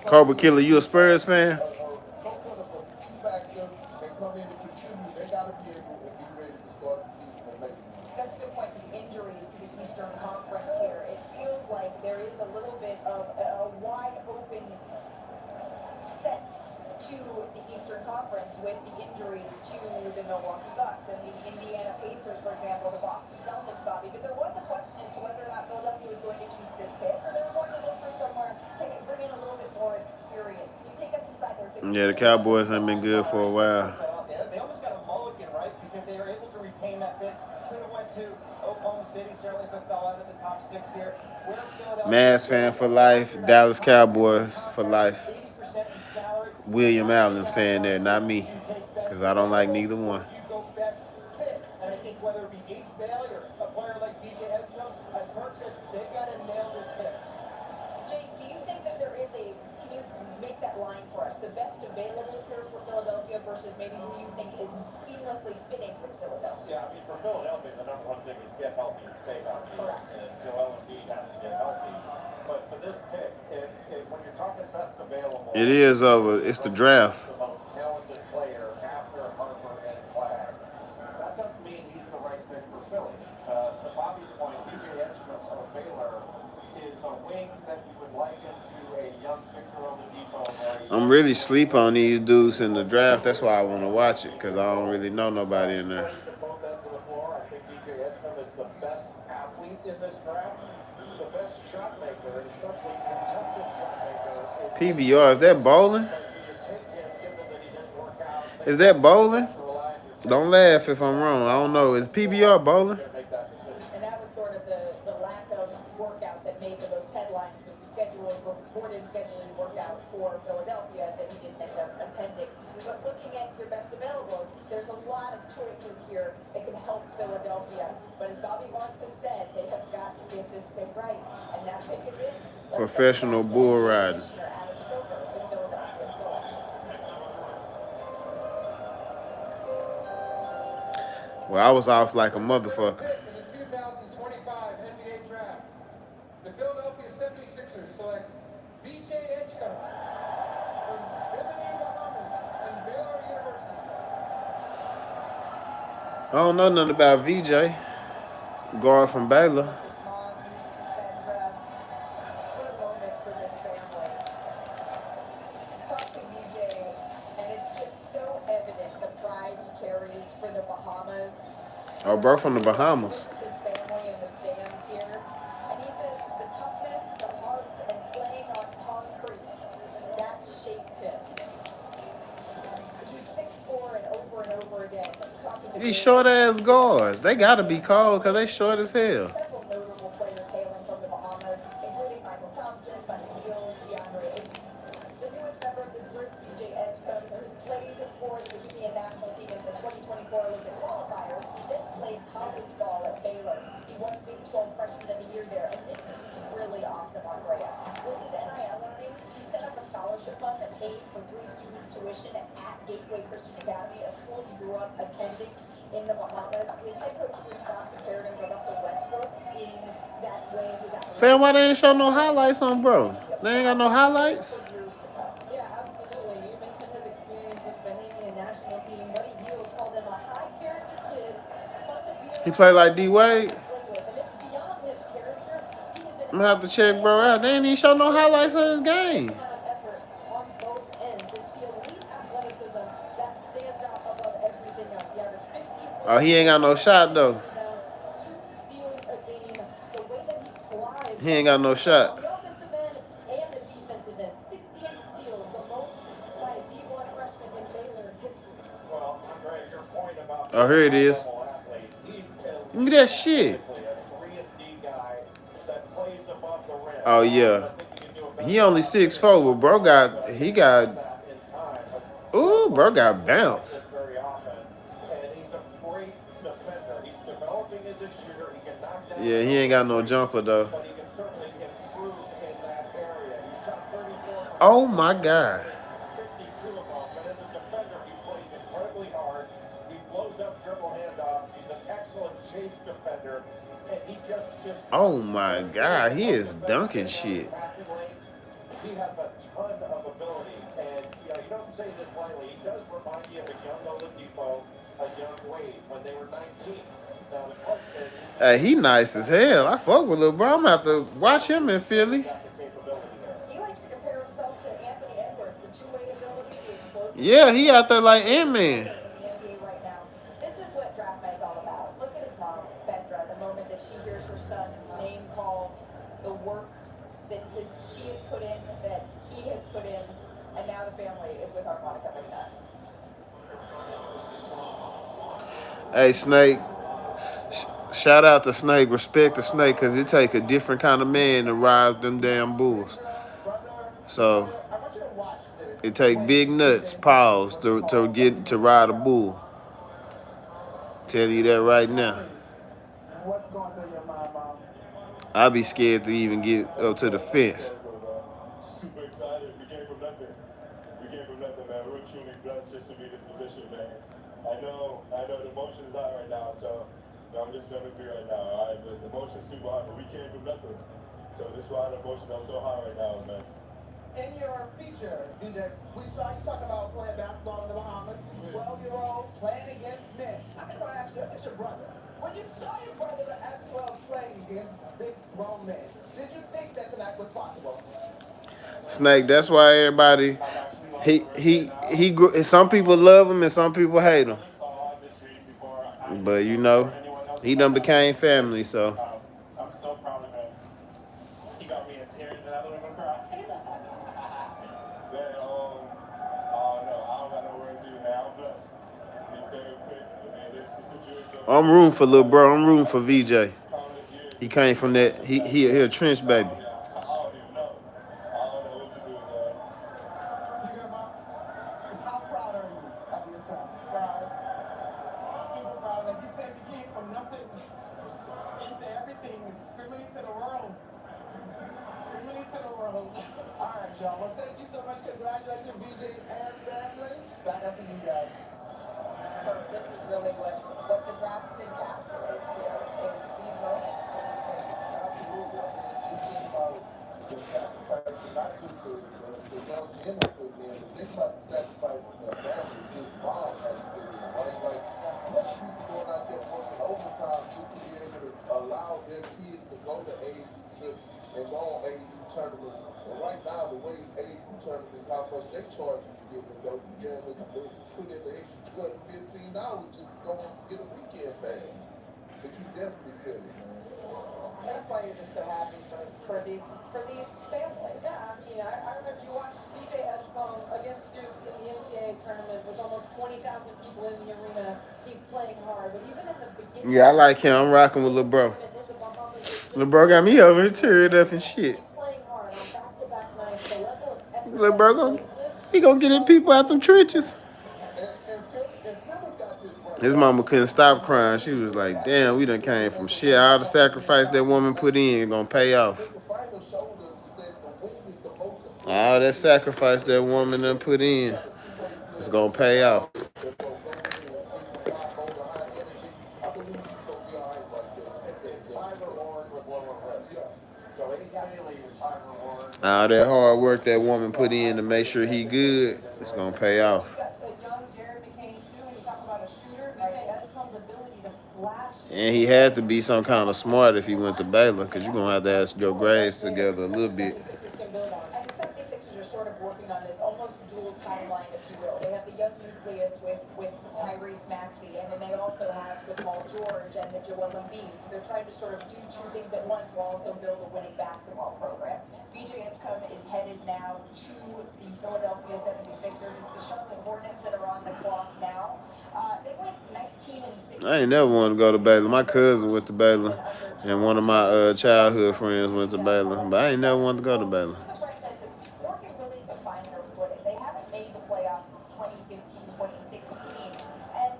Cobra Killer, you a Spurs fan? That's a good point to the injuries to the Eastern Conference here. It feels like there is a little bit of a wide open sense to the Eastern Conference with the injuries to the Milwaukee Bucks and the Indiana Pacers, for example, the Boston Celtics, Bobby. But there was a question as to whether or not Philadelphia was going to keep this pick or they were going to look for somewhere to bring in a little bit more experience. Can you take us inside their 50? Yeah, the Cowboys have been good for a while. They almost got a mulligan, right? Because they were able to retain that pick. Could have went to Oklahoma City, certainly if it fell out of the top 6 here. Mavs fan for life, Dallas Cowboys for life. William Allen saying that, not me, because I don't like neither one. And I think whether it be Ace Bailey or a player like DJ Edgecombe, as Burke said, they've got to nail this pick. Jake, do you think that there is can you make that line for us, the best available here for Philadelphia versus maybe who you think is seamlessly fitting with Philadelphia? Yeah, I mean, for Philadelphia, the number one thing is get healthy and stay healthy. Correct. And Joel Embiid has to get healthy. But for this pick, when you're talking best available, It is over. It's the draft. The most talented player after Harper and Flagg. That doesn't mean he's the right pick for Philly. To Bobby's point, DJ Edgecombe of Baylor is a wing that you would liken to a young Victor Oladipo. I'm really sleep on these dudes in the draft. That's why I want to watch it, because I don't really know nobody in there. I think DJ Edgecombe is the best athlete in this draft. The best shot maker, especially contested shot maker. PBR, is that bowling? Is that bowling? Don't laugh if I'm wrong. I don't know. Is PBR bowling? And that was sort of the lack of workout that made the most headlines was the reported scheduling workout for Philadelphia that he didn't end up attending. But looking at your best available, there's a lot of choices here that can help Philadelphia. But as Bobby Marks has said, they have got to get this pick right. And that pick is in. Professional bull riding. Well, I was off like a motherfucker. In the 2025 NBA Draft, the Philadelphia 76ers select B.J. Edgecombe from Bimini, Bahamas and Baylor University. I don't know nothing about VJ. Guard from Baylor. His mom, Kendra, what a moment for this family. Talk to VJ, and it's just so evident the pride he carries for the Bahamas. Oh, bro from the Bahamas. This is his family in the stands here. And he says the toughness, the heart, and playing on concrete, that shaped him. He's 6'4" and over again. Talking to These short ass guards. They gotta be cold because they short as hell. several notable players hailing from the Bahamas, including Michael Thompson, Buddy Hield, DeAndre Ayton. The newest member of this group, BJ Edgecombe, who played for the Bohemian national team in the 2024 Olympic qualifiers, he then played college ball at Baylor. He won Big 12 Freshman of the Year there, and this is really awesome on Rhea. With his NIL earnings, he set up a scholarship fund that paid for 3 students' tuition at Gateway Christian Academy, a school he grew up attending in the Bahamas. His head coach Bruce Scott compared him to Russell Westbrook in that way. Fam, why they ain't show no highlights on bro? They ain't got no highlights? Yeah, absolutely. You mentioned his experience with the Bohemian national team. Buddy Hield called him a high-character kid, fun to be He played like D Wade. with, and it's beyond his character. He is I'm gonna have to check bro out. They ain't even show no highlights of his game. effort on both ends. It's the elite athleticism that stands out above everything else. He averaged 15 Oh, he ain't got no shot though. 2 steals a game. The way that he thrives He ain't got no on shot. the offensive end and the defensive end. 68 steals, the most by a D1 freshman in Baylor history. Well, Andre, your point about Oh, here it is. athlete, he's Look at that shit. a 3-and-D guy that plays above the rim. Oh yeah. He only 6'4", but bro got he got ooh, bro got bounce. Very often, and he's a great defender. He's developing as a shooter. He can knock down. Yeah, he ain't got no jumper though. But he can certainly improve in that area. He shot 34. Oh my god. 52 of them. But as a defender, he plays incredibly hard. He blows up dribble handoffs. He's an excellent chase defender, and he just. Oh my god, he is dunking shit. Passing lanes. He has a ton of ability, and you don't say this lightly. He does remind you of a young Oladipo, a young Wade when they were 19. Now the question is, Hey, he nice as hell. I fuck with little bro. I'm gonna have to watch him in Philly. got the capability there. He likes to compare himself to Anthony Edwards, the two-way ability, the explosive. Yeah, he out there like Ant-Man. In the NBA right now. This is what draft night's all about. Look at his mom, Kendra, the moment that she hears her son's name called, the work that she has put in, that he has put in, and now the family is with Harmonica McNutt. Hey, Snake. Shout out to Snake. Respect to Snake because it take a different kind of man to ride them damn bulls. So it take big nuts, paws to ride a bull. Tell you that right now. What's going through your mind, Mom? I'd be scared to even get up to the fence. Super excited. We came from nothing. We came from nothing, man. We're truly blessed just to be in this position, man. I know the emotions high right now, so I'm just gonna be right now, all right? But the emotions super high, but we came from nothing. So this is why the emotions are so high right now, man. In your feature, DJ, we saw you talk about playing basketball in the Bahamas. 12-year-old playing against men. I got to ask you, look at your brother. When you saw your brother at 12 playing against big grown men, did you think that tonight was possible? Snake, that's why everybody some people love him and some people hate him. But you know, he done became family, so I'm so proud of him. He got me in tears and I don't even cry. Man, I don't got no words either, man. I'm blessed. I'm rooting for little bro. I'm rooting for VJ. He came from that. He a trench baby. I don't even know. I don't know what to do, man. You good, Mom? How proud are you of your son? Proud. Super proud. Like you said, you came from nothing into everything and screaming into the world. Screaming into the world. All right, y'all. Well, thank you so much. Congratulations, BJ and family. Back up to you guys. This is really what the draft encapsulates here. It's these moments for these kids. Absolutely. It's about the sacrifice, not just the young men that put in, but think about the sacrifice in their family. His mom had to put in, right? Like, how much people going out their kids to go to AAU trips and go on AAU tournaments. And right now, the way AAU tournaments, how much they charge you to get to go, you put in the extra $12 to $15 just to go and get a weekend pass. But you definitely feel it, man. That's why you're just so happy for these families. Yeah, you know, I remember you watched BJ Edgecombe against Duke in the NCAA tournament with almost 20,000 people in the arena. He's playing hard, but even in the beginning, Yeah, I like him. I'm rocking with Lil Bro. Lil Bro got me over here teared up and shit. he's playing hard on back-to-back nights. The level of effort Lil Bro, that he plays with, he gonna get in people out them trenches. And Philly got this right. His mama couldn't stop crying. She was like, damn, we done came from shit. All the sacrifice that woman put in gonna pay off. What the final showed us is that the win is the most important. All that sacrifice that woman done put in is gonna pay off. That's gonna go in and give him high energy. I believe he's gonna be all right right there. It's high reward with lower risk. So Ace Bailey is high reward. All that hard work that woman put in to make sure he good, it's gonna pay off. you got a young JrFifteen too, when you talk about a shooter, BJ Edgecombe's ability to slash. And he had to be some kind of smart if he went to Baylor, because you're gonna have to ask your grades together a little bit. And the 76ers are sort of working on this almost dual timeline, if you will. They have the young nucleus with Tyrese Maxey, and then they also have the Paul George and the Joel Embiid. So they're trying to sort of do two things at once while also build a winning basketball program. BJ Edgecombe is headed now to the Philadelphia 76ers. It's the Charlotte Hornets that are on the clock now. They went 19-16. I ain't never wanted to go to Baylor. My cousin went to Baylor, and one of my childhood friends went to Baylor, but I ain't never wanted to go to Baylor. This is a franchise that's working really to find their footing. They haven't made the playoffs since 2015, 2016. And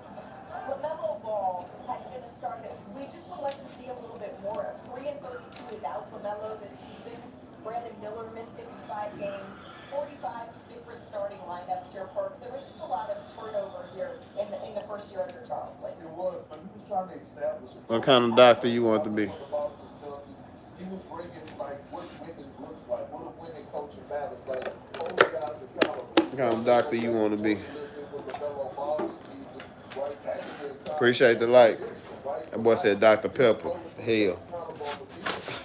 LaMelo Ball has been a star that we just would like to see a little bit more of. 3-32 without LaMelo this season. Brandon Miller missed 55 games. 45 different starting lineups here, Perk. There was just a lot of turnover here in the first year under Charles Lee. It was, but he was trying to establish a What kind of doctor you want to be? He was bringing like what winning looks like, what a winning coaching matters. Like all the guys accountable. What kind of doctor you want to be? Appreciate the like. That boy said Dr. Pepper. Hell.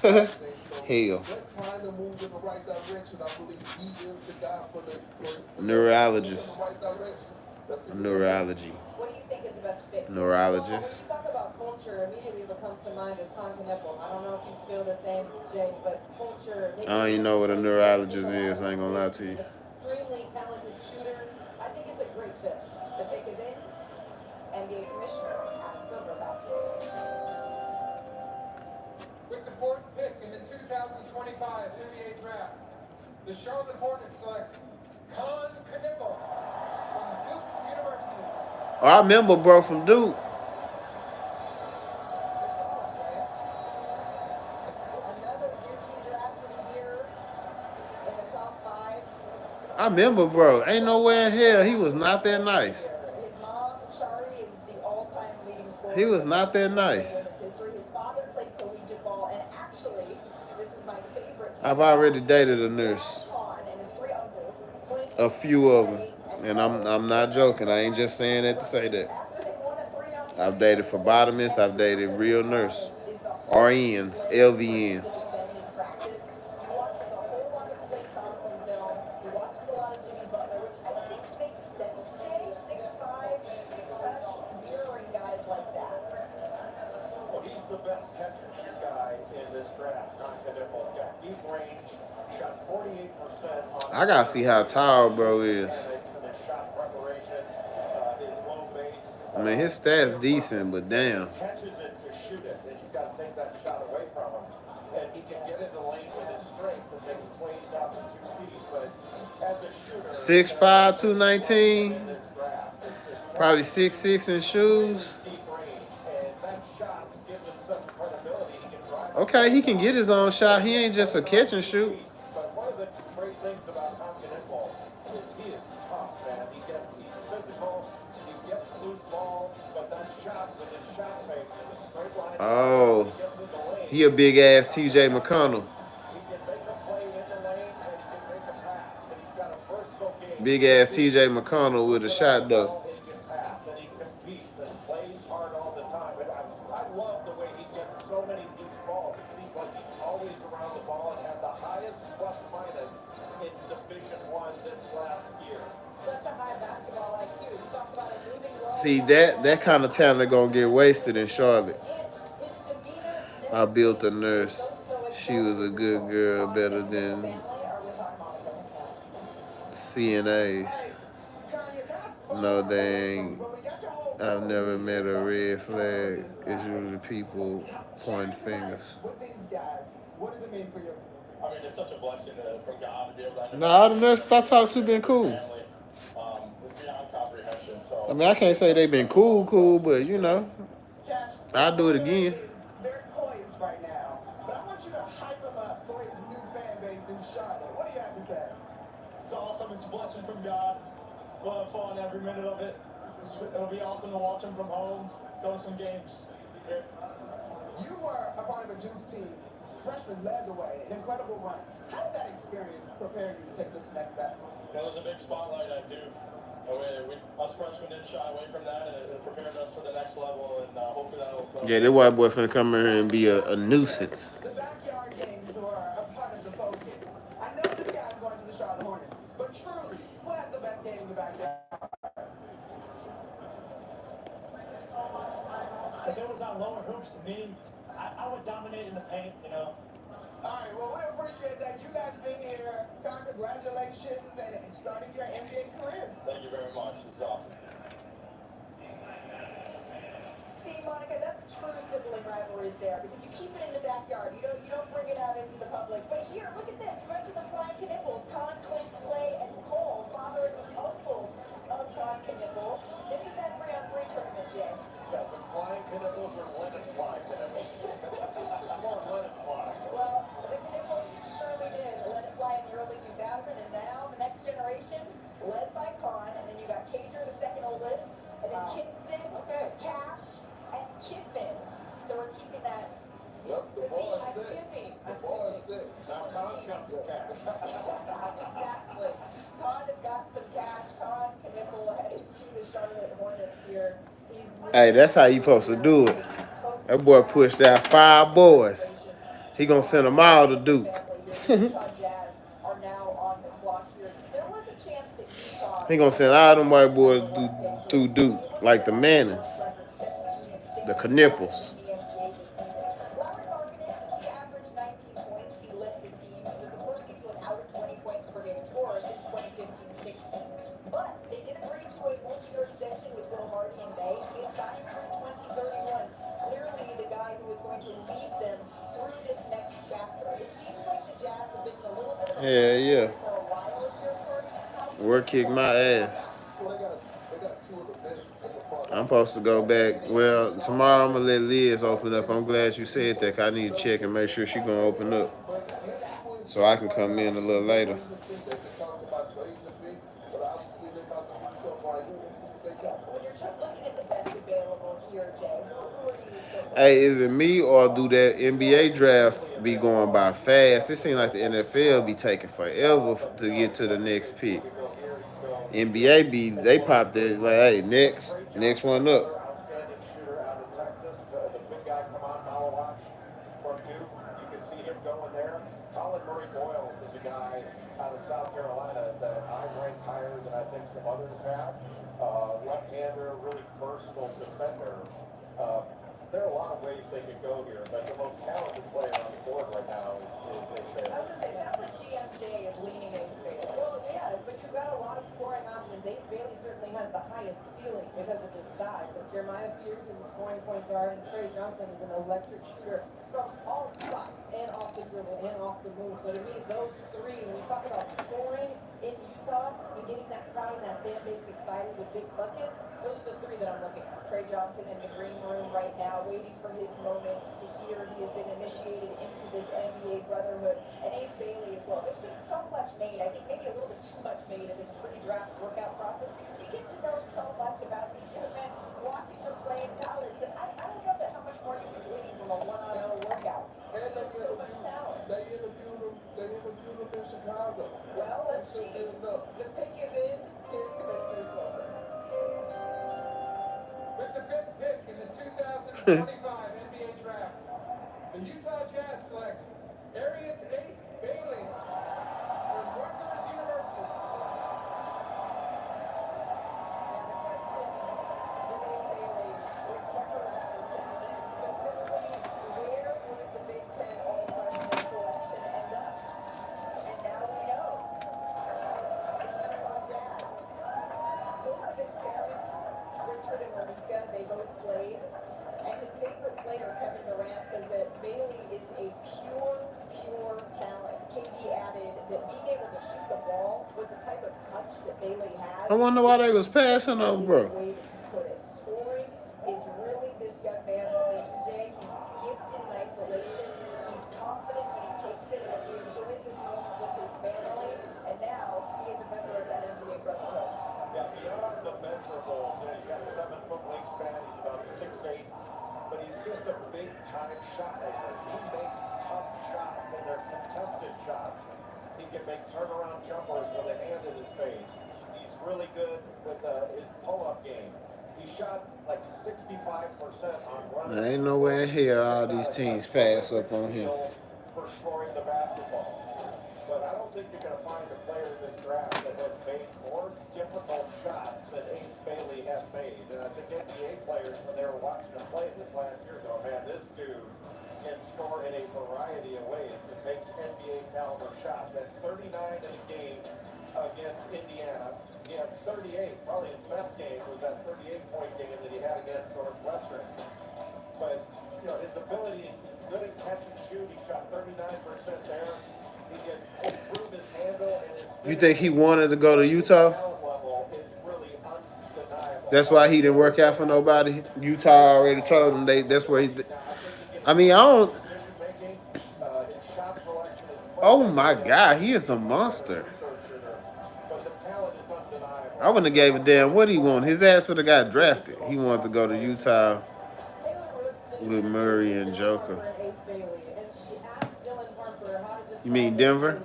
Hell. They're trying to move in the right direction. I believe he is the guy for the Neurologist. right direction. That's it. Neurology. What do you think is the best fit? Neurologist. When you talk about culture, immediately what comes to mind is Continental. I don't know if you feel the same, Jay, but culture. I don't even know what a neurologist is. I ain't gonna lie to you. Extremely talented shooter. I think it's a great fit. The pick is in. NBA Commissioner Adam Silver back. With the fourth pick in the 2025 NBA draft, the Charlotte Hornets select Continental from Duke University. Oh, I remember, bro, from Duke. Another Dookie drafted here in the top 5. I remember, bro. Ain't nowhere in hell he was not that nice. His mom, Shari, is the all-time leading scorer. He was not that nice. His father played collegiate ball, and actually, this is my favorite. I've already dated a nurse. And his 3 uncles played A few of them. And I'm not joking. I ain't just saying that to say that. after they won a 3-0 I've dated phlebotomists. I've dated real nurse. RNs, LVNs. practice. He watches a whole lot of Klay Thompson film. He watches a lot of Jimmy Butler, which I think makes sense. Jay, 6'5", big touch, mirroring guys like that. Well, he's the best catch and shoot guy in this draft. Continental's got deep range, shot 48% on. I gotta see how tall bro is. His shot preparation, his low base. I mean, his stats decent, but damn. Catches it to shoot it, then you've got to take that shot away from him. And he can get in the lane with his strength and take plays out to 2 feet. But as a shooter, 6'5", 219. in this draft, it's Probably 6'6" in shoes. deep range, and that shot gives him some credibility. He can drive. Okay, he can get his own shot. He ain't just a catch and shoot. But one of the great things about Continental is he is tough, man. He's physical, he gets loose balls, but that shot with his shot fake in a straight line. Oh, He gets in the lane. he a big ass TJ McConnell. He can make a play in the lane and he can make a pass. And he's got a versatile game. Big ass TJ McConnell with a shot though. And he can pass and he competes and plays hard all the time. And I love the way he gets so many loose balls. See that kind of talent gonna get wasted in Charlotte. I built a nurse. She was a good girl, better than CNAs. No, they ain't. I've never met a red flag. It's usually people pointing fingers. With these guys, what does it mean for you? I mean, it's such a blessing from God to be able to end No, all the nurses I talked to been cool. family. It's beyond comprehension. So I mean, I can't say they been cool, but you know, Cash, I'll do it again. is very poised right now, but I want you to hype him up for his new fan base in Charlotte. What do you have to say? it's awesome. It's a blessing from God. We'll have fun every minute of it. It'll be awesome to watch him from home, go to some games. Yeah. You were a part of a Duke team. Freshman led the way, an incredible run. How did that experience prepare you to take this next step? There was a big spotlight at Duke. Us freshmen didn't shy away from that, and it prepared us for the next level, and hopefully that'll... Yeah, that white boy finna come in here and be a nuisance. The backyard games were a part of the focus. I know this guy's going to the Charlotte Hornets, but truly, who had the best game in the backyard? If it was on lower hoops, me, I would dominate in the paint, you know. All right, well, we appreciate that. You guys being here. Con, congratulations and starting your NBA career. Thank you very much. It's awesome. See, Monica, that's true sibling rivalries there because you keep it in the backyard. You don't bring it out into the public. But here, look at this. Bunch of the Flying Knipples, Con, Clint, Clay, and Cole, father and uncles of Con Knipple. This is that 3-on-3 tournament, Jay. That's a Flying Knipples or Let It Fly Knipples? More Let It Fly. Well, the Knipples surely did let it fly in the early 2000s, and now the next generation, led by Con, and then you got Cager, the second oldest, and then Kingston, Cash, and Kiffin. So we're keeping that. Yep, the ball is set. Skipping. The ball is set. Now Con's got some cash. Exactly. Con has got some cash. Con Knipple headed to the Charlotte Hornets here. Hey, that's how you supposed to do it. That boy pushed out 5 boys. He gonna send them all to Duke. He gonna send all them white boys through Duke, like the Mannings, the Knipples. Larry Markkinen, he averaged 19 points. He led the team. He was the first team to an 20 points per game scorer since 2015-16. But they did agree to a multi-year extension with Will Hardy in May. He signed through 2031. Clearly the guy who is going to lead them through this next chapter. It seems like the Jazz have been a little bit of a Yeah. for a while here, Kurt. Word kick my ass. Well, they got two of the best in the front. I'm supposed to go back. Well, tomorrow I'm gonna let Liz open up. I'm glad you said that, 'cause I need to check and make sure she's gonna open up, so I can come in a little later. They can talk about trading a bit, but obviously they're about to do something right here. Let's see what they got. When you're looking at the best available here, Jay, who are you so Hey, is it me or do that NBA draft be going by fast? It seems like the NFL be taking forever to get to the next pick. NBA they popped it like, hey, next one up. Outstanding shooter out of Texas. The big guy, come on, Malawach from Duke. You can see him going there. Colin Murray Boyles is a guy out of South Carolina that I rank higher than I think some others have. Left-hander, really versatile defender. There are a lot of ways they could go here, but the most talented player on the board right now is I was going to say, it sounds like GMJ is leaning Ace Bailey. Well, yeah, but you've got a lot of scoring options. Ace Bailey certainly has the highest ceiling because of his size. But Jeremiah Fears is a scoring point guard, and Trey Johnson is an electric shooter from all spots and off the dribble and off the move. So to me, those three, when we talk about scoring in Utah and getting that crowd and that fan base excited with big buckets, those are the three that I'm looking at. Trey Johnson in the green room right now, waiting for his moment to hear he has been initiated into this NBA brotherhood. And Ace Bailey as well. There's been so much made, I think maybe a little bit too much made of this pre-draft workout process because you get to know so much about these young men, watching them play in college. And I don't know that how much more you can glean from a one-on-one workout. And There's so much talent. they interviewed him in Chicago. Well, let's see. The pick is in. Here's Commissioner Slover. With the 5th pick in the 2025 NBA draft, the Utah Jazz select Arius Ace Bailey from Rutgers University. And the question I wonder why they was passing on, bro. Way to put it. Scoring is really this young man's thing, Jay. He's gifted in isolation. He's confident when he takes it as he enjoys this moment with his family. And now he is a member of that NBA brotherhood. Yeah, beyond the measurables, he's got a 7-foot wingspan. He's about 6'8", but he's just a big-time shot maker. He makes tough shots, and they're contested shots. He can make turnaround jumpers with a hand in his face. He's really good with his pull-up game. He shot like 65% on running. There ain't no way in hell all these teams pass up on him. For scoring the basketball. But I don't think you're going to find a player in this draft that has made more difficult shots than Ace Bailey has made. And I think NBA players, when they were watching him play this last year, go, man, this dude can score in a variety of ways. It makes NBA caliber shots. At 39 in a game against Indiana, he had 38. Probably his best game was that 38-point game that he had against Northwestern. But, you know, his ability is good at catch and shoot. He shot 39% there. He can improve his handle and his... You think he wanted to go to Utah? Level is really undeniable. That's why he didn't work out for nobody. Utah already told him that's where he. I mean, I don't. Oh my God, he is a monster. I wouldn't have gave a damn what he wanted. His ass would have got drafted. He wanted to go to Utah with Murray and Joker. You mean Denver?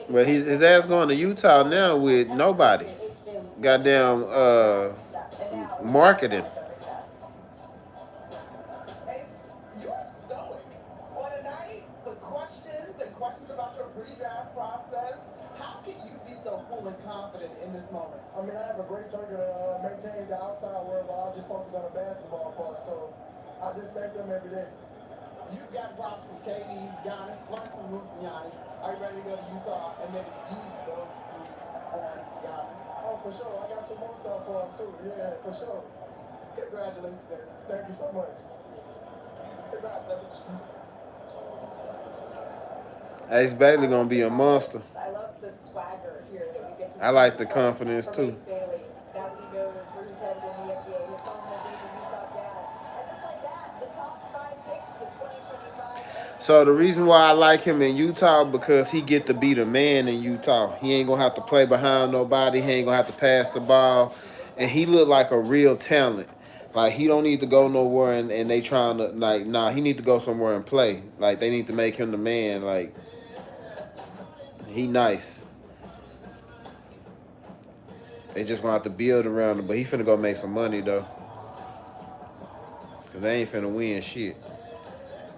Well, his ass going to Utah now with nobody. Goddamn marketing. Ace, you're stoic. On a night with questions about your pre-draft process, how can you be so cool and confident in this moment? I mean, I have a great circle to maintain the outside world while I just focus on the basketball part. So I just thank them every day. You've got props from KD, Giannis. Learn some moves from Giannis. Are you ready to go to Utah and maybe use those moves on Giannis? Oh, for sure. I got some more stuff for him, too. Yeah, for sure. Congratulations. Thank you so much. Congratulations. Ace Bailey gonna be a monster. I love the swagger here that we get to see. I like the confidence too. Ace Bailey. Now that he knows where he's headed in the NBA, his home will be the Utah Jazz. And just like that, the top 5 picks, the 2025. So the reason why I like him in Utah because he get to be the man in Utah. He ain't gonna have to play behind nobody. He ain't gonna have to pass the ball, and he look like a real talent. Like he don't need to go nowhere and they trying to like nah. He need to go somewhere and play. Like they need to make him the man. Like he nice. They just gonna have to build around him, but he finna go make some money though. Cause they ain't finna win shit.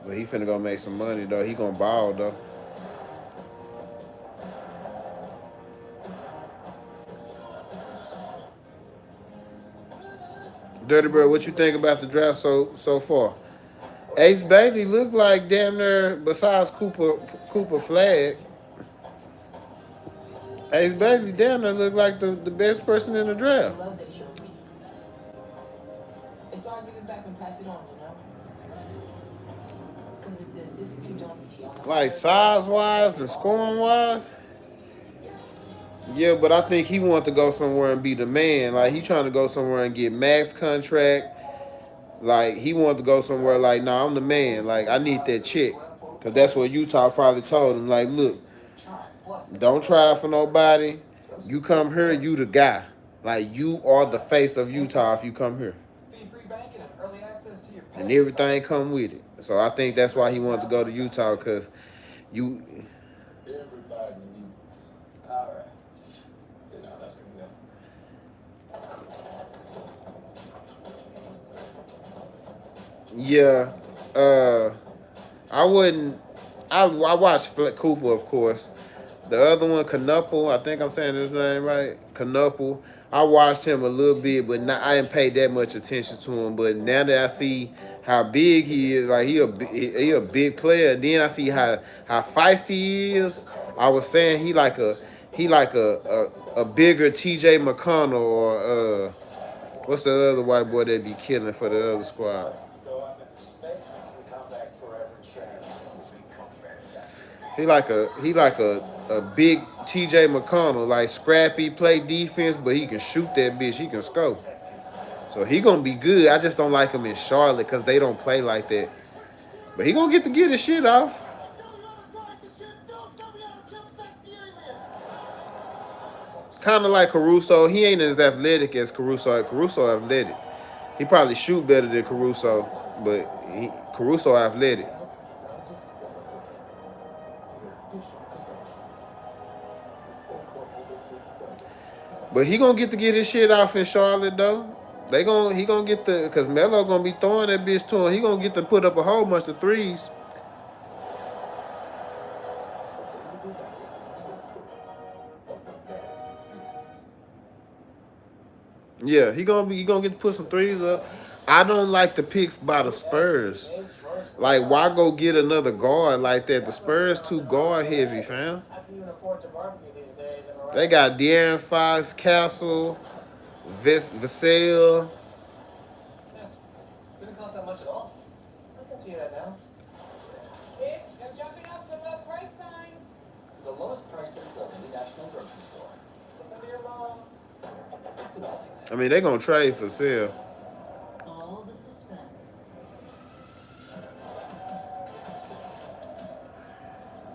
But he finna go make some money though. He gonna ball though. Dirty Bird, what you think about the draft so far? Ace Bailey look like damn near besides Cooper Flag. Ace Bailey damn near look like the best person in the draft. I love that show me. And so I give it back and pass it on, you know? Because it's the assists you don't see on the Like size-wise and scoring-wise. Yeah, but I think he want to go somewhere and be the man. Like, he trying to go somewhere and get max contract. Like, he want to go somewhere like, nah, I'm the man. Like, I need that check. Because that's what Utah probably told him. Like, look, don't try for nobody. You come here, you the guy. Like, you are the face of Utah if you come here. And everything come with it. So I think that's why he wanted to go to Utah, because you... Everybody eats. All right. No, that's good. Yeah, I wouldn't. I watched Cooper, of course. The other one, Knuppel, I think I'm saying his name right. Knuppel. I watched him a little bit, but I didn't pay that much attention to him. But now that I see how big he is, like he a big player. Then I see how feisty he is. I was saying he like a bigger T.J. McConnell or what's the other white boy that be killing for the other squad? He like a big TJ McConnell, like scrappy, play defense, but he can shoot that bitch. He can score. So he gonna be good. I just don't like him in Charlotte because they don't play like that. But he gonna get his shit off. Kind of like Caruso. He ain't as athletic as Caruso. Caruso athletic. He probably shoot better than Caruso, but Caruso athletic. But he gonna get his shit off in Charlotte though. He gonna get the cause Melo gonna be throwing that bitch to him. He gonna get to put up a whole bunch of threes. Yeah, he gonna get to put some threes up. I don't like the pick by the Spurs. Like, why go get another guard like that? The Spurs too guard heavy, fam. They got De'Aaron Fox, Castle, Vassell. Didn't cost that much at all. I can see that now. Hey, I'm jumping up the low price sign. The lowest prices of any national grocery store. Listen to your mom. It's about like that. I mean, they gonna trade for sale. All the suspense.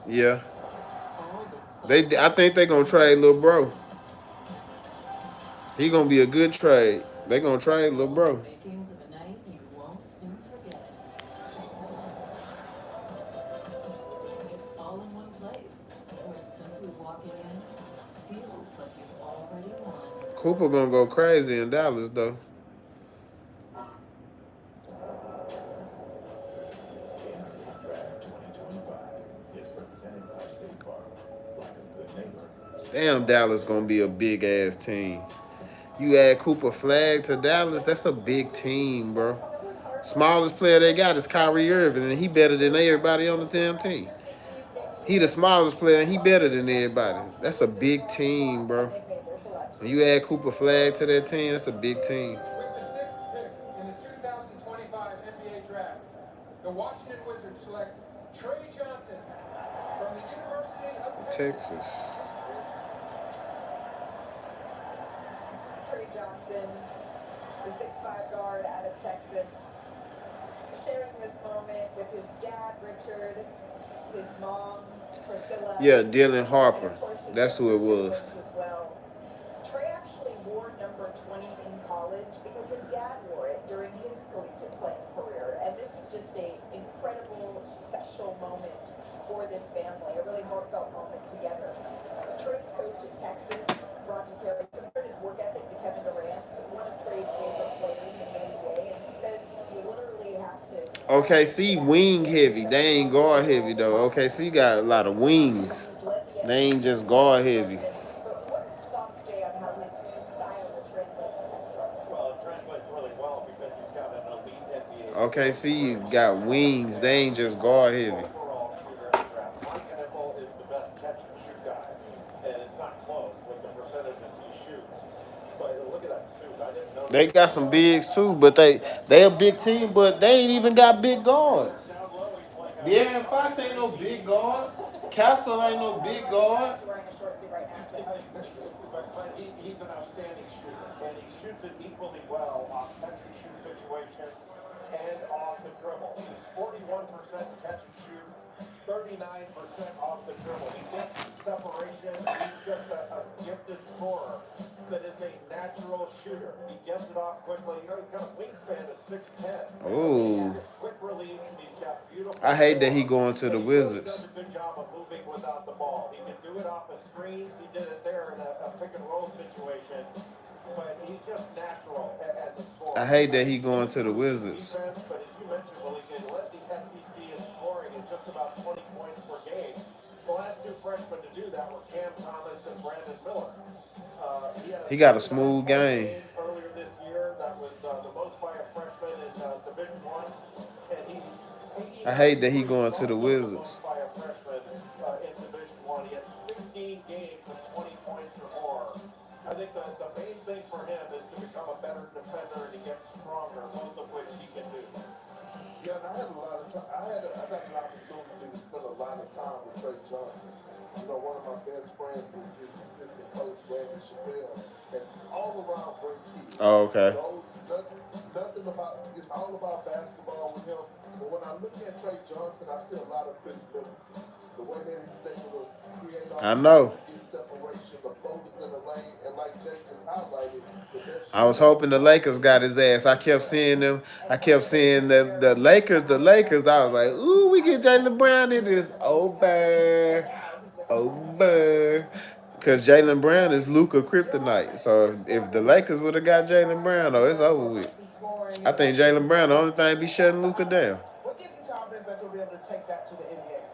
Yeah. All the I think they gonna trade Lil Bro. He gonna be a good trade. They gonna trade Lil Bro. Makings of a night you won't soon forget. It's all in one place, where simply walking in feels like you've already won. Cooper gonna go crazy in Dallas though. Damn, Dallas gonna be a big ass team. You add Cooper Flag to Dallas, that's a big team, bro. Smallest player they got is Kyrie Irving, and he better than everybody on the damn team. He the smallest player, and he better than everybody. That's a big team, bro. When you add Cooper Flag to that team, that's a big team. With the 6th pick in the 2025 NBA draft, the Washington Wizards select Trey Johnson from the University of Texas. Trey Johnson, the 6'5" guard out of Texas, sharing this moment with his dad, Richard, his mom, Priscilla. Yeah, Dylan Harper. And of course, his That's who it was. siblings as well. Trey actually wore number 20 in college because his dad wore it during his collegiate playing career. And this is just an incredible, special moment for this family, a really heartfelt moment together. Trey's coach at Texas, Rodney Terry, compared his work ethic to Kevin Durant, one of Trey's favorite players in the NBA, and he says you literally have to. OKC wing heavy. They ain't guard heavy though. OKC got a lot of wings. They ain't just guard heavy. But what are your thoughts, Jay, on how his style will translate to Texas? Well, it translates really well because he's got an elite NBA. OKC got wings. They ain't just guard heavy. Overall shooter in the draft. Mike Kniffel is the best catch and shoot guy, and it's not close with the percentages he shoots. But look at that suit. I didn't know. They got some bigs too, but they a big team, but they ain't even got big guards. De'Aaron Fox ain't no big guard. Castle ain't no big guard. He's wearing a short suit right now. But he's an outstanding shooter, and he shoots it equally well off catch and shoot situations and off the dribble. He's 41% catch and shoot, 39% off the dribble. He gets separation. He's just a gifted scorer that is a natural shooter. He gets it off quickly. You know, he's got a wingspan of 6'10". Ooh. Quick release, and he's got beautiful. I hate that he going to the He really Wizards. does a good job of moving without the ball. He can do it off of screens. He did it there in a pick and roll situation. But he's just natural as a scorer. I hate that he going to the Wizards. Defense, but as you mentioned, well, he led the SEC in scoring at just about 20 points per game. The last two freshmen to do that were Cam Thomas and Brandon Miller. He got a smooth game. Earlier this year, that was the most by a freshman in Division I. And he's I hate that he going to the Wizards. by a freshman in Division I. He had 16 games with 20 points or more. I think the main thing for him is to become a better defender and to get stronger, both of which he can do. Yeah, and I had a lot of time. I got an opportunity to spend a lot of time with Trey Johnson. You know, one of my best friends was his assistant coach, Brandon Chappelle, and all around great kid. Oh, okay. Those nothing about it's all about basketball with him. But when I look at Trey Johnson, I see a lot of Chris Middleton. The way that he's able to create off I the know. ball, get separation, the floaters in the lane, and like Jay just highlighted, the best I was shooter hoping the Lakers got his ass. I kept seeing them. I kept seeing the Lakers. The Lakers. I was like, ooh, we get Jaylen Brown. It is over. Over. Because Jaylen Brown is Luka kryptonite. So if the Lakers would have got Jaylen Brown, oh, it's over with. I think Jaylen Brown the only thing be shutting Luka down. What gives you confidence that you'll be able to take that to the NBA?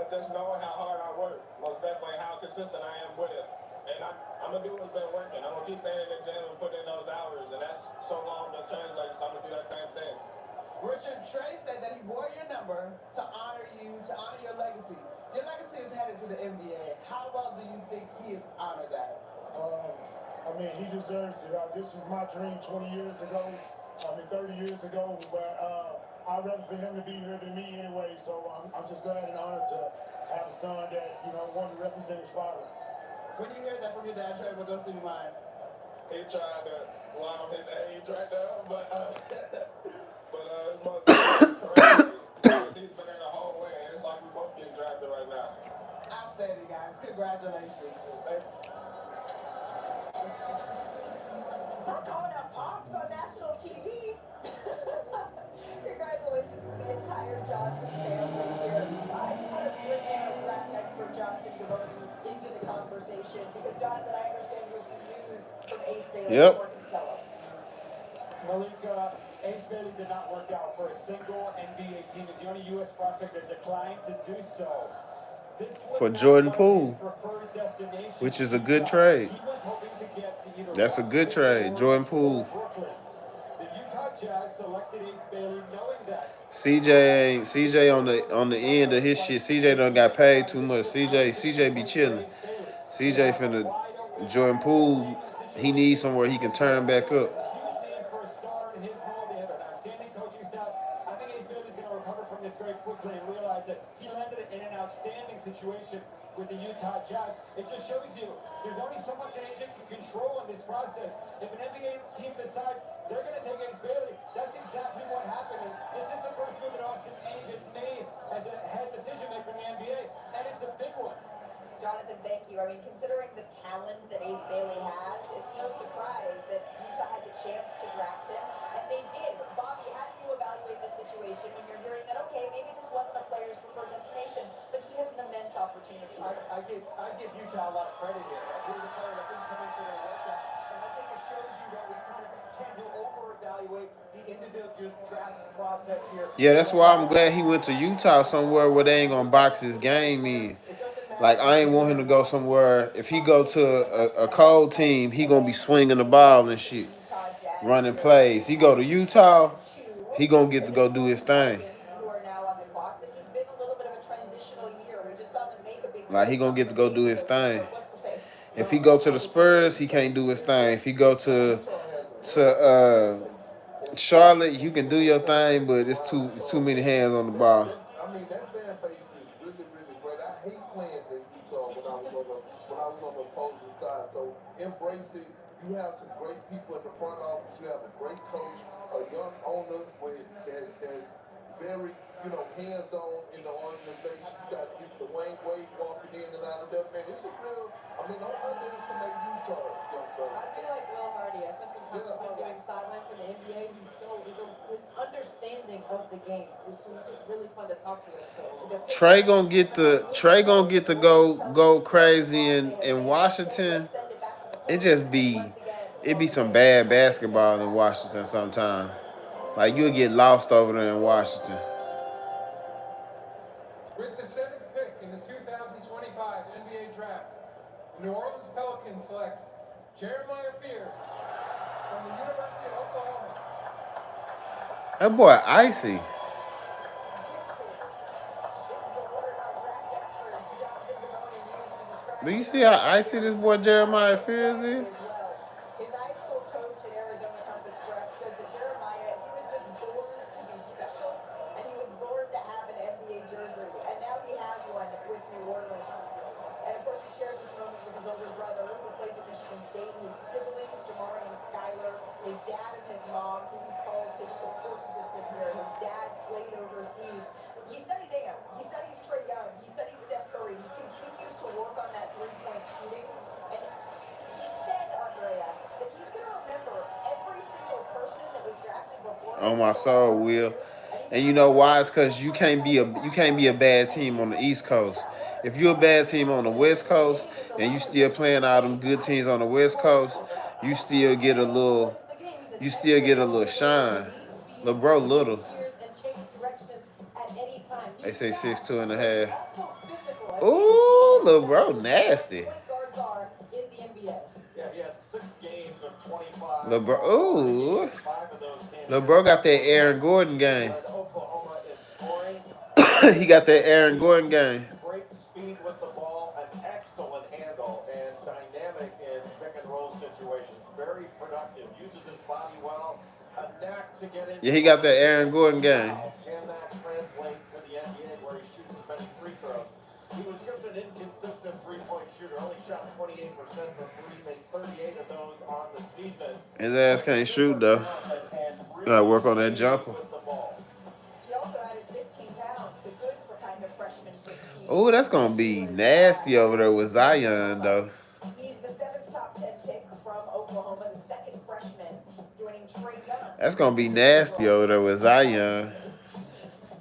Just knowing how hard I work, most definitely how consistent I am with it. And I'm going to do what's been working. I'm going to keep saying that Jalen put in those hours, and that's so long to translate, so I'm going to do that same thing. Richard, Trey said that he wore your number to honor you, to honor your legacy. Your legacy is headed to the NBA. How well do you think he has honored that? I mean, he deserves it. This was my dream 20 years ago. 30 years ago. But I'd rather for him to be here than me anyway. So I'm just glad and honored to have a son that, wanted to represent his father. When you hear that from your dad, Trey, what goes through your mind? He tried to lie on his age right now, but most definitely crazy. He's been there the whole way, and it's like we both getting drafted right now. Outstanding, guys. Congratulations. We're calling up Pops on national TV. Congratulations to the entire Johnson family here. I want to bring in our draft expert, Jonathan Gaboni, into the conversation because, Jonathan, I understand you have some news from Ace Bailey. Yep. What can you tell us? Malika, Ace Bailey did not work out for a single NBA team. It's the only U.S. prospect that declined to do so. For Jordan Poole, which is a good trade. That's a good trade, Jordan Poole. CJ on the end of his shit. CJ done got paid too much. CJ be chilling. CJ finna Jordan Poole. He needs somewhere he can turn back up. Very quickly and realize that he landed in an outstanding situation with the Utah Jazz. It just shows you there's only so much an agent can control in this process. If an NBA team decides they're going to take Ace Bailey, that's exactly what happened. And this is the first move that Austin Ainge has made as a head decision maker in the NBA, and it's a big one. Jonathan, thank you. I mean, considering the talent that Ace Bailey has, it's no surprise that Utah has a chance to draft him, and they did. Bobby, how do you evaluate the situation when you're hearing that, okay, maybe this wasn't a player's preferred destination, but he has an immense opportunity here? I give Utah a lot of credit here. He's a player that didn't come in for their workout, and I think it shows you that we kind of can't over-evaluate the individual draft process here. Yeah, that's why I'm glad he went to Utah, somewhere where they ain't gonna box his game in. Like, I ain't want him to go somewhere. If he go to a cold team, he gonna be swinging the ball and shit, running plays. He go to Utah, he gonna get to go do his thing. Like, he gonna get to go do his thing. If he go to the Spurs, he can't do his thing. If he go to Charlotte, you can do your thing, but it's too many hands on the ball. I mean, that fan base is really, really great. I hate playing in Utah when I was on the opposing side. So embrace it. You have some great people in the front office. You have a great coach, a young owner that's very, hands-on in the organization. You got to get Dwayne Wade walking in and out of there, man. It's a real. I mean, don't underestimate Utah, young fella. I feel like Will Hardy. I spent some time with him doing sideline for the NBA. His understanding of the game is just really fun to talk to him. Trey gonna get to go crazy in Washington. It be some bad basketball in Washington sometimes. Like, you'll get lost over there in Washington. With the 7th pick in the 2025 NBA Draft, New Orleans Pelicans select JrFifteen from the University of Oklahoma. That boy icy. Do you see how icy this boy Jeremiah Fears is? His high school coach at Arizona Compass Prep says that Jeremiah, he was just born to be special. On my soul, Will. And you know why? It's because you can't be a bad team on the East Coast. If you're a bad team on the West Coast and you still playing all them good teams on the West Coast, you still get a little shine. Lil bro little. They say 6'2.5". Ooh, lil bro nasty. Yeah, he had 6 games of 25. Lil bro, ooh. And 5 of those came Lil bro got that Aaron Gordon game. led Oklahoma in scoring. He got that Aaron Gordon game. Great speed with the ball, an excellent handle, and dynamic in pick and roll situations. Very productive. Uses his body well. A knack to get in. Yeah, he got that Aaron Gordon game. Can that translate to the NBA where he shoots as many free throws? He was just an inconsistent three-point shooter. Only shot 28% from three, made 38 of those on the season. His ass can't shoot though. Gotta work on that jumper. He also added 15 pounds, the good for kind of freshman 15. Oh, that's gonna be nasty over there with Zion though. He's the 7th top 10 pick from Oklahoma, the 2nd freshman, joining Trey Young. That's gonna be nasty over there with Zion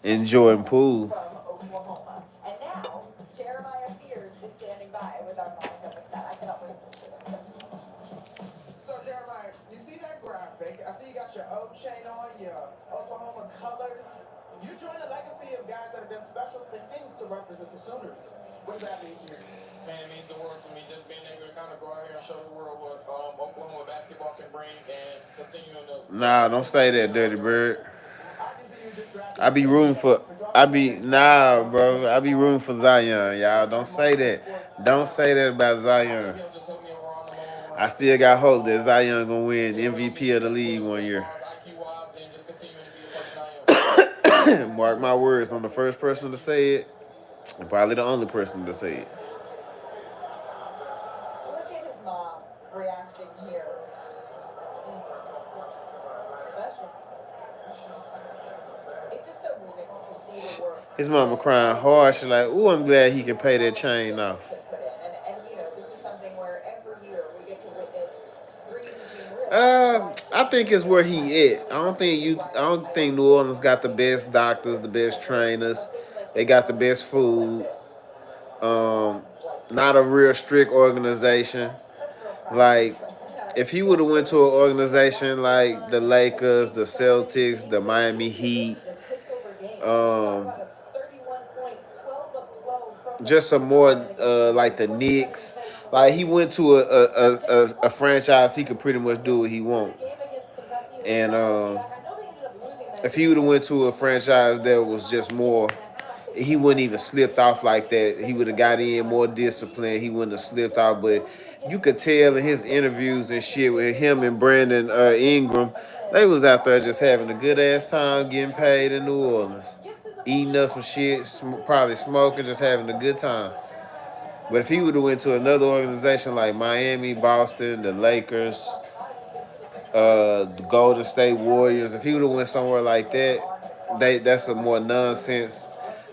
and Jordan Poole. From Oklahoma. And now, JrFifteen is standing by with our lineup with that. I cannot wait to see them. So, Jeremiah, you see that graphic? I see you got your O chain on, your Oklahoma colors. You join a legacy of guys that have done special things to represent the Sooners. What does that mean to you? Man, it means the world to me. Just being able to kind of go out here and show the world what Oklahoma basketball can bring and continuing to. Nah, don't say that, Dirty Bird. I can see you just drafting. I be rooting for bro. I be rooting for Zion, y'all. Don't say that. Don't say that about Zion. Just help me around the hole. I still got hope that Zion gonna win MVP of the league one year. IQ-wise and just continuing to be the person I am. Mark my words, I'm the first person to say it, and probably the only person to say it. Look at his mom reacting here. Special. It's just so moving to see the work. His mama crying hard. She like, ooh, I'm glad he can pay that chain off. Put in. And you know, this is something where every year we get to witness dreams being realized. I think it's where he at. I don't think New Orleans got the best doctors, the best trainers. They got the best food. Not a real strict organization. Like, if he would have went to an organization like the Lakers, the Celtics, the Miami Heat, just some more like the Knicks. Like, he went to a franchise he could pretty much do what he want. And if he would have went to a franchise that was just more, he wouldn't even slipped off like that. He would have got in more discipline. He wouldn't have slipped off. But you could tell in his interviews and shit with him and Brandon Ingram, they was out there just having a good ass time getting paid in New Orleans, eating up some shit, probably smoking, just having a good time. But if he would have went to another organization like Miami, Boston, the Lakers, the Golden State Warriors, if he would have went somewhere like that, that's a more nonsense,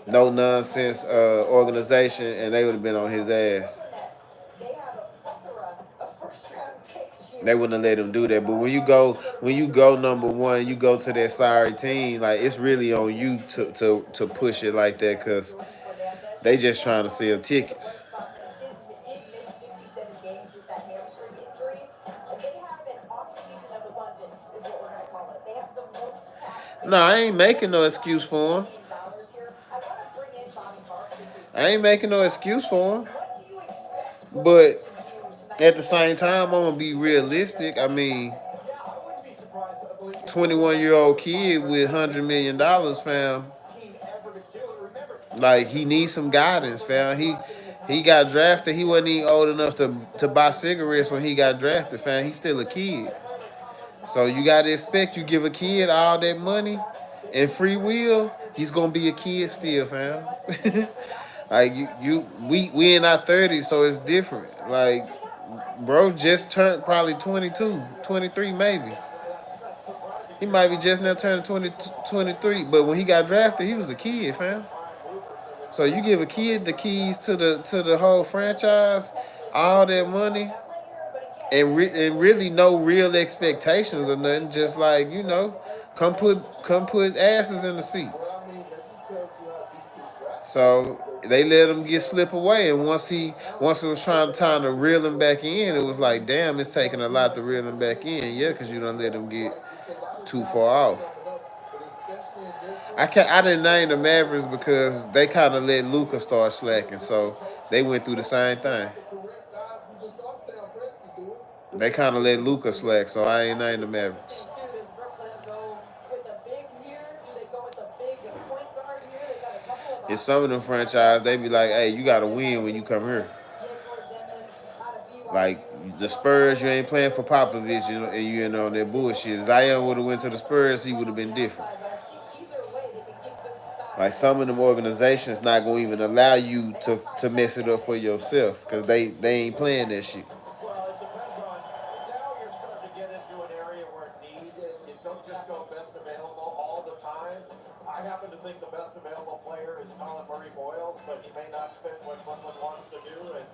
no nonsense organization, and they would have been on his ass. They wouldn't have let him do that. But when you go number one, you go to that sorry team, like, it's really on you to push it like that, because they just trying to sell tickets. No, I ain't making no excuse for him. I ain't making no excuse for him. But at the same time, I'm going to be realistic. I mean, 21-year-old kid with $100 million, fam. Like, he needs some guidance, fam. He got drafted. He wasn't even old enough to buy cigarettes when he got drafted, fam. He's still a kid. So you got to expect, you give a kid all that money and free will, he's going to be a kid still, fam. Like, we in our 30s, so it's different. Like, bro just turned probably 22, 23 maybe. He might be just now turning 23, but when he got drafted, he was a kid, fam. So you give a kid the keys to the whole franchise, all that money, and really no real expectations or nothing. Just like, Come put asses in the seats. But I mean, that just tells you how deep this draft So is. they let him get slip away, and once it was time to reel him back in, it was like, damn, it's taking a lot to reel him back in. Yeah, because you don't let him get too far off. I didn't name the Mavericks because they kind of let Luca start slacking, so they went through the same thing. They kind of let Luca slack, so I ain't named the Mavericks. Does Brooklyn go with a big here? Do they go with a big point guard here? They've got a couple of It's some of them franchise, they be like, hey, you got to win when you come here. Like the Spurs, you ain't playing for Popovich and you ain't on that bullshit. Zion would have went to the Spurs, he would have been different. Like some of them organizations not gonna even allow you to mess it up for yourself because they ain't playing that shit. Well, it depends on, now you're starting to get into an area where need, you don't just go best available all the time. I happen to think the best available player is Colin Murray Boyles, but he may not fit what Brooklyn wants to do. And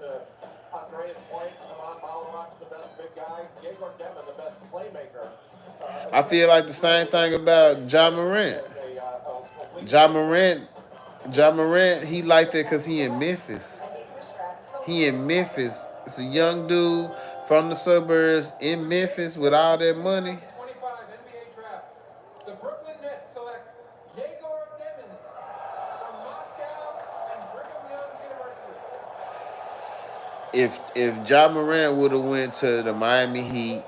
Andreas Point, Amon Malrock's the best big guy, Diego Demon the best playmaker. I feel like the same thing about Ja Morant. Ja Morant, he like that because he in Memphis. He in Memphis. It's a young dude from the suburbs in Memphis with all that money. 25 NBA draft. The Brooklyn Nets select Yegor Demin from Moscow and Brigham Young University. If Ja Morant would have went to the Miami Heat,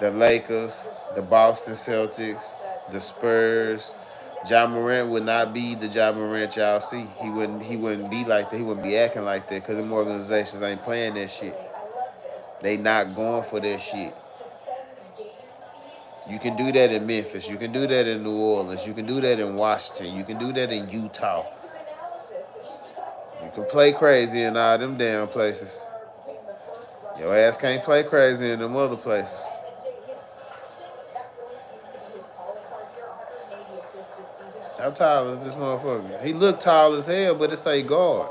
the Lakers, the Boston Celtics, the Spurs, Ja Morant would not be the Ja Morant y'all see. He wouldn't be like that. He wouldn't be acting like that because them organizations ain't playing that shit. They not going for that shit. You can do that in Memphis. You can do that in New Orleans. You can do that in Washington. You can do that in Utah. You can play crazy in all them damn places. Your ass can't play crazy in them other places. How tall is this motherfucker? He look tall as hell, but it's a guard.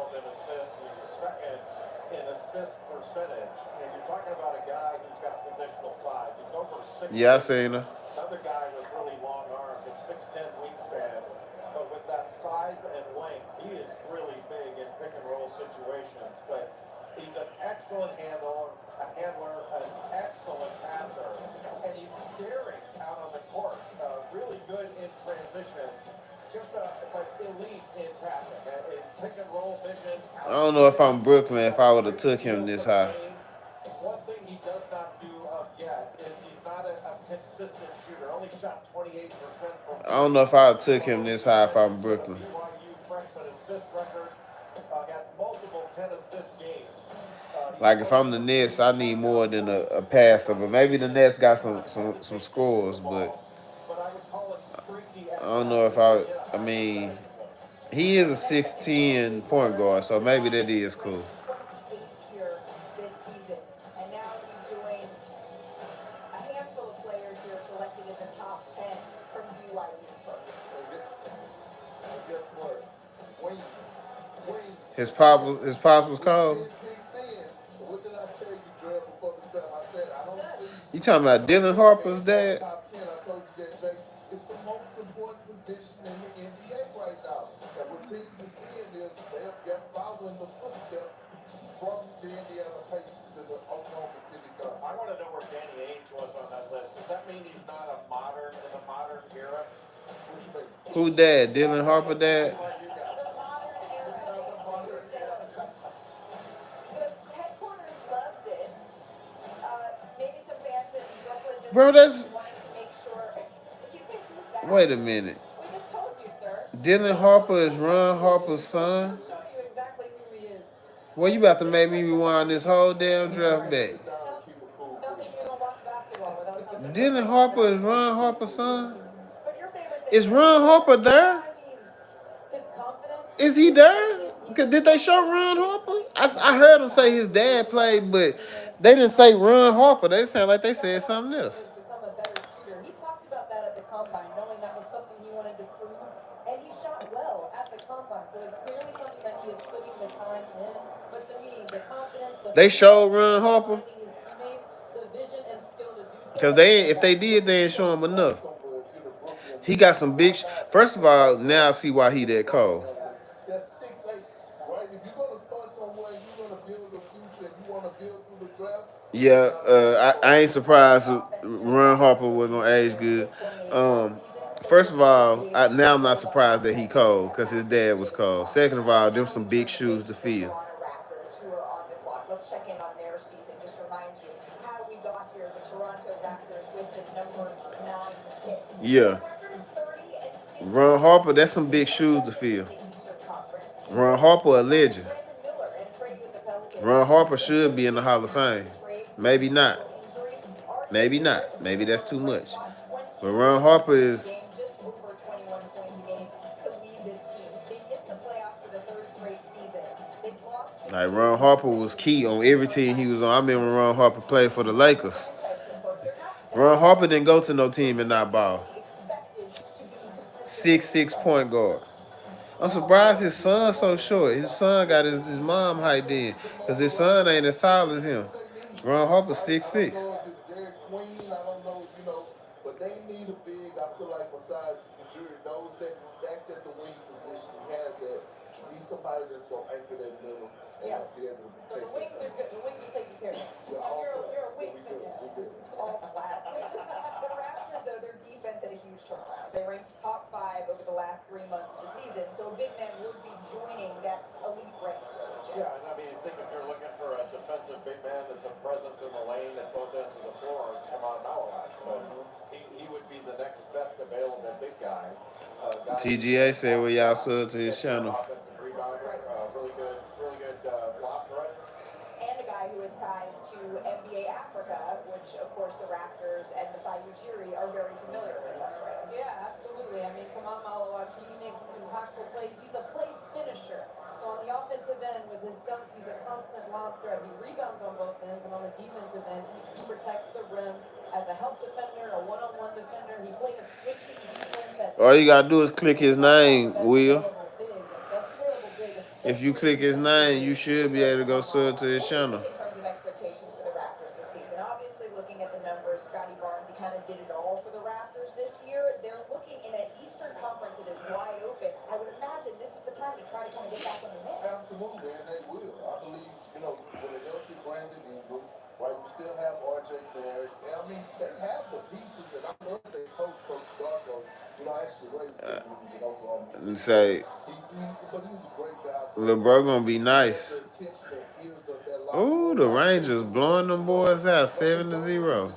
Second in assist percentage. And you're talking about a guy who's got positional size. He's over 6. Yeah, I seen her. Another guy with really long arms, at 6'10" wingspan. But with that size and length, he is really big in pick and roll situations. But he's an excellent handler, an excellent passer, and he's daring out on the court. Really good in transition. Just elite in passing. His pick and roll vision. I don't know if I'm Brooklyn if I would have took him this high. One thing he does not do yet is he's not a consistent shooter. Only shot 28% from. I don't know if I would have took him this high if I'm Brooklyn. BYU freshman assist record, got multiple 10 assist games. Like if I'm the Nets, I need more than a passer. But maybe the Nets got some scores, but I don't know if I mean, he is a 6'10" point guard, so maybe that is cool. And now he's doing a handful of players here selected in the top 10 from BYU. Guess what? Wings. His pops was called. What did I tell you, Dre, before the draft? I said I don't see. You talking about Dylan Harper's dad? Top 10. I told you that, Jay. It's the most important position in the NBA right now. And what teams are seeing is they're following the footsteps from the Indiana Pacers and the Oklahoma City Thunder. I want to know where Danny Ainge was on that list. Does that mean he's not in the modern era? What you mean? Who dad? Dylan Harper dad? Bro, that's. Wait a minute. Dylan Harper is Ron Harper's son? Well, you about to make me rewind this whole damn draft back. Dylan Harper is Ron Harper's son? Is Ron Harper there? Is he there? Did they show Ron Harper? I heard him say his dad played, but they didn't say Ron Harper. They sound like they said something else. He talked about that at the combine, knowing that was something he wanted to prove, and he shot well at the combine. So it's clearly something that he is putting the time in. But to me, the confidence, they showed Ron Harper. His teammates, the vision and skill to do so. Because if they did, they ain't show him enough. He got some big. First of all, now I see why he that cold. That's 6'8", right? If you're gonna start somewhere, and you're gonna build the future, and you want to build through the draft. Yeah, I ain't surprised Ron Harper was gonna age good. First of all, now I'm not surprised that he cold because his dad was cold. Second of all, them some big shoes to fill. Let's check in on their season. Just remind you how we got here. The Toronto Raptors with the number 9 pick. Yeah. Ron Harper, that's some big shoes to fill. Ron Harper a legend. Ron Harper should be in the Hall of Fame. Maybe not. Maybe not. Maybe that's too much. But Ron Harper is. Like Ron Harper was key on every team he was on. I remember Ron Harper played for the Lakers. Ron Harper didn't go to no team and not ball. 6'6" point guard. I'm surprised his son's so short. His son got his mom height then. Because his son ain't as tall as him. Ron Harper 6'6". I don't know, but they need a big. I feel like besides the jury knows that he's stacked at the wing position. He has that. He needs somebody that's going to anchor that middle and be able to So the wings are good. The wings are taken care of. Yeah, You're a wing fan. All flats. The Raptors, though, their defense had a huge turnaround. They ranked top 5 over the last 3 months of the season, so a big man would be joining that elite rank. Yeah, and I mean, I think if you're looking for a defensive big man that's a presence in the lane at both ends of the floor, it's come on Malawach. But he would be the next best available big guy. TGA said, well, y'all sub to his channel. Offensive rebounder, really good block threat. And a guy who has ties to NBA Africa, which, of course, the Raptors and Masai Ujiri are very familiar with. Right? Yeah, absolutely. I mean, come on, Malawach. He makes impactful plays. He's a play finisher. So on the offensive end, with his dunks, he's a constant lob threat. He rebounds on both ends, and on the defensive end, he protects the rim as a help defender, a one-on-one defender. He played a switching defense. All you gotta do is click his name, Will. If you click his name, you should be able to go sub to his channel. In terms of expectations for the Raptors this season, obviously looking at the numbers, Scotty Barnes, he kind of did it all for the Raptors this year. They're looking in an Eastern Conference that is wide open. I would imagine this is the time to try to kind of get back on the mix. Absolutely, and they will. I believe, with a healthy Brandon Ingram, right, we still have RJ Barrett. And I mean, they have the pieces, and I love their coach Darko. I actually raised him when he was in Oklahoma City. And say, But he's a great guy. LeBron gonna be nice. Ooh, the Rangers blowing them boys out 7-0.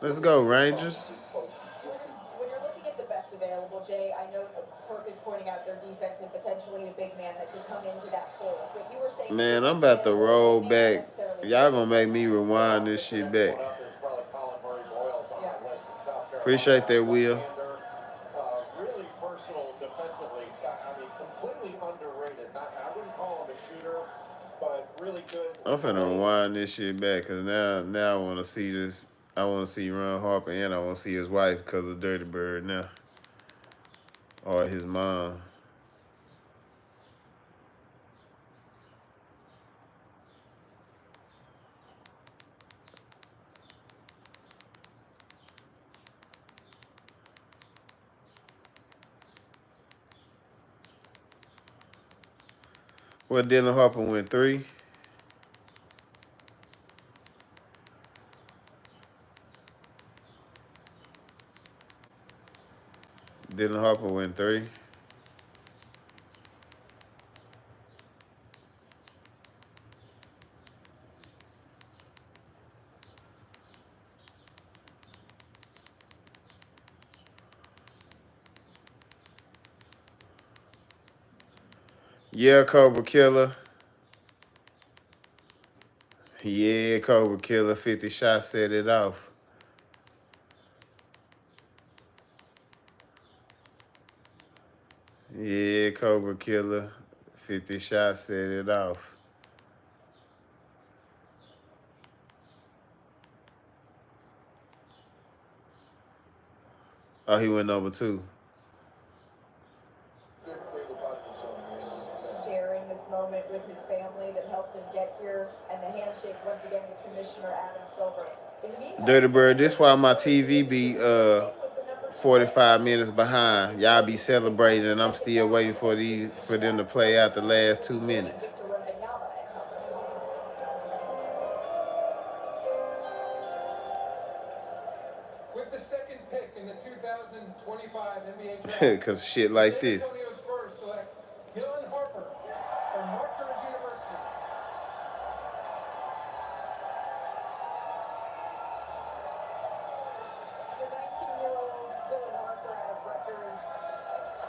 Let's go, Rangers. When you're looking at the best available, Jay, I know Perk is pointing out their defense and potentially a big man that could come into that fold. But you were saying, Man, I'm about to roll back. Y'all gonna make me rewind this shit back. Appreciate that, Will. Really versatile defensively. I mean, completely underrated. I wouldn't call him a shooter, but really good. I'm finna rewind this shit back because now I want to see this. I want to see Ron Harper and I want to see his wife because of Dirty Bird now. Or his mom. Well, Dylan Harper went 3. Dylan Harper went 3. Yeah, Cobra Killer. Yeah, Cobra Killer. 50 shots set it off. Yeah, Cobra Killer. 50 shots set it off. Oh, he went number 2. Sharing this moment with his family that helped him get here, and the handshake once again with Commissioner Adam Silver. Dirty Bird, this why my TV be 45 minutes behind. Y'all be celebrating, and I'm still waiting for them to play out the last 2 minutes. With the second pick in the 2025 NBA draft, Cause shit like this. San Antonio Spurs select Dylan Harper from Rutgers University. The 19-year-old Dylan Harper out of Rutgers.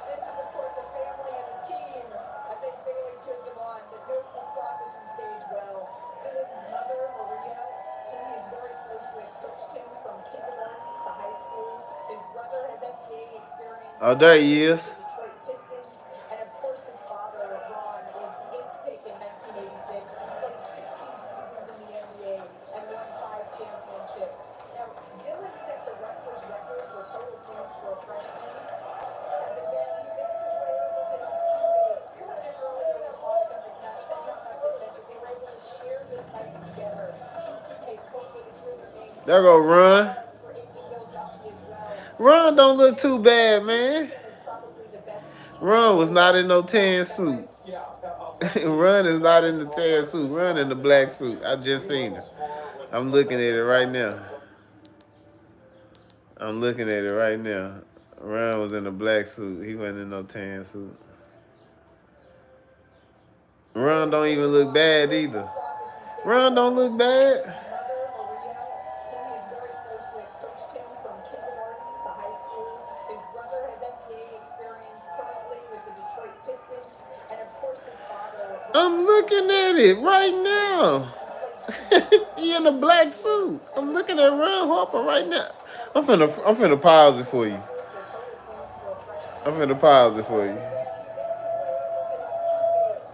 This is, of course, a family and a team, as they Bailey cheers him on, that knows this processing stage well. Dylan's mother, Maria, who he is very close with, coached him from kindergarten to high school. His brother has NBA experience. Oh, there he is. Detroit Pistons. And, of course, his father, Ron, was the 8th pick in 1986. He played 15 seasons in the NBA and won 5 championships. Now, Dylan set the Rutgers record for total points for a freshman. And then he makes his way over to his teammate. You heard it earlier with Monica McNutt saying how goodness that they were able to share this night together. Teammate totally his name. There go Ron. For AD Philadelphia as well. Ron don't look too bad, man. Is probably the best. Ron was not in no tan suit. Ron is not in the tan suit. Ron in the black suit. I just seen it. I'm looking at it right now. Ron was in a black suit. He wasn't in no tan suit. Ron don't even look bad either. Ron don't look bad. Mother, Maria, who he is very close with, coached him from kindergarten to high school. His brother has NBA experience currently with the Detroit Pistons. And, of course, his father. I'm looking at it right now. He in a black suit. I'm looking at Ron Harper right now. I'm finna pause it for you.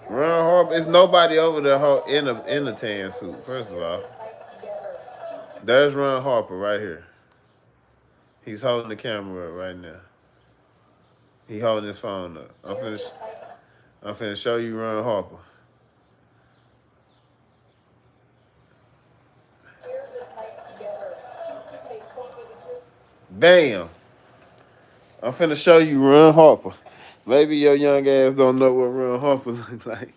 Ron Harper, it's nobody over there in a tan suit. First of all, there's Ron Harper right here. He's holding the camera up right now. He holding his phone up. I'm finna show you Ron Harper. Bam! I'm finna show you Ron Harper. Maybe your young ass don't know what Ron Harper look like.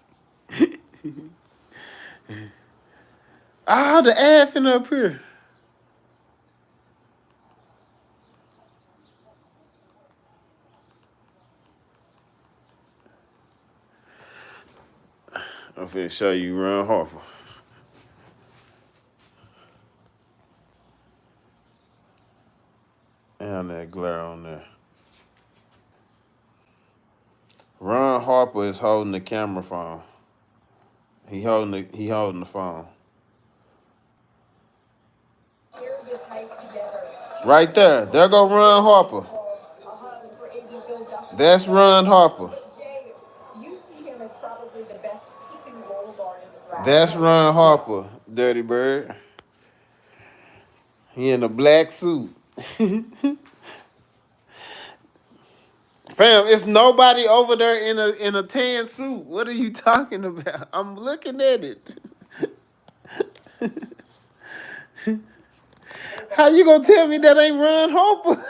The ad finna appear. I'm finna show you Ron Harper. And that glare on there. Ron Harper is holding the camera phone. He holding the phone. Right there. There go Ron Harper. That's Ron Harper. You see him as probably the best keeping role guard in the draft. That's Ron Harper, Dirty Bird. He in a black suit. Fam, it's nobody over there in a tan suit. What are you talking about? I'm looking at it. How you gonna tell me that ain't Ron Harper?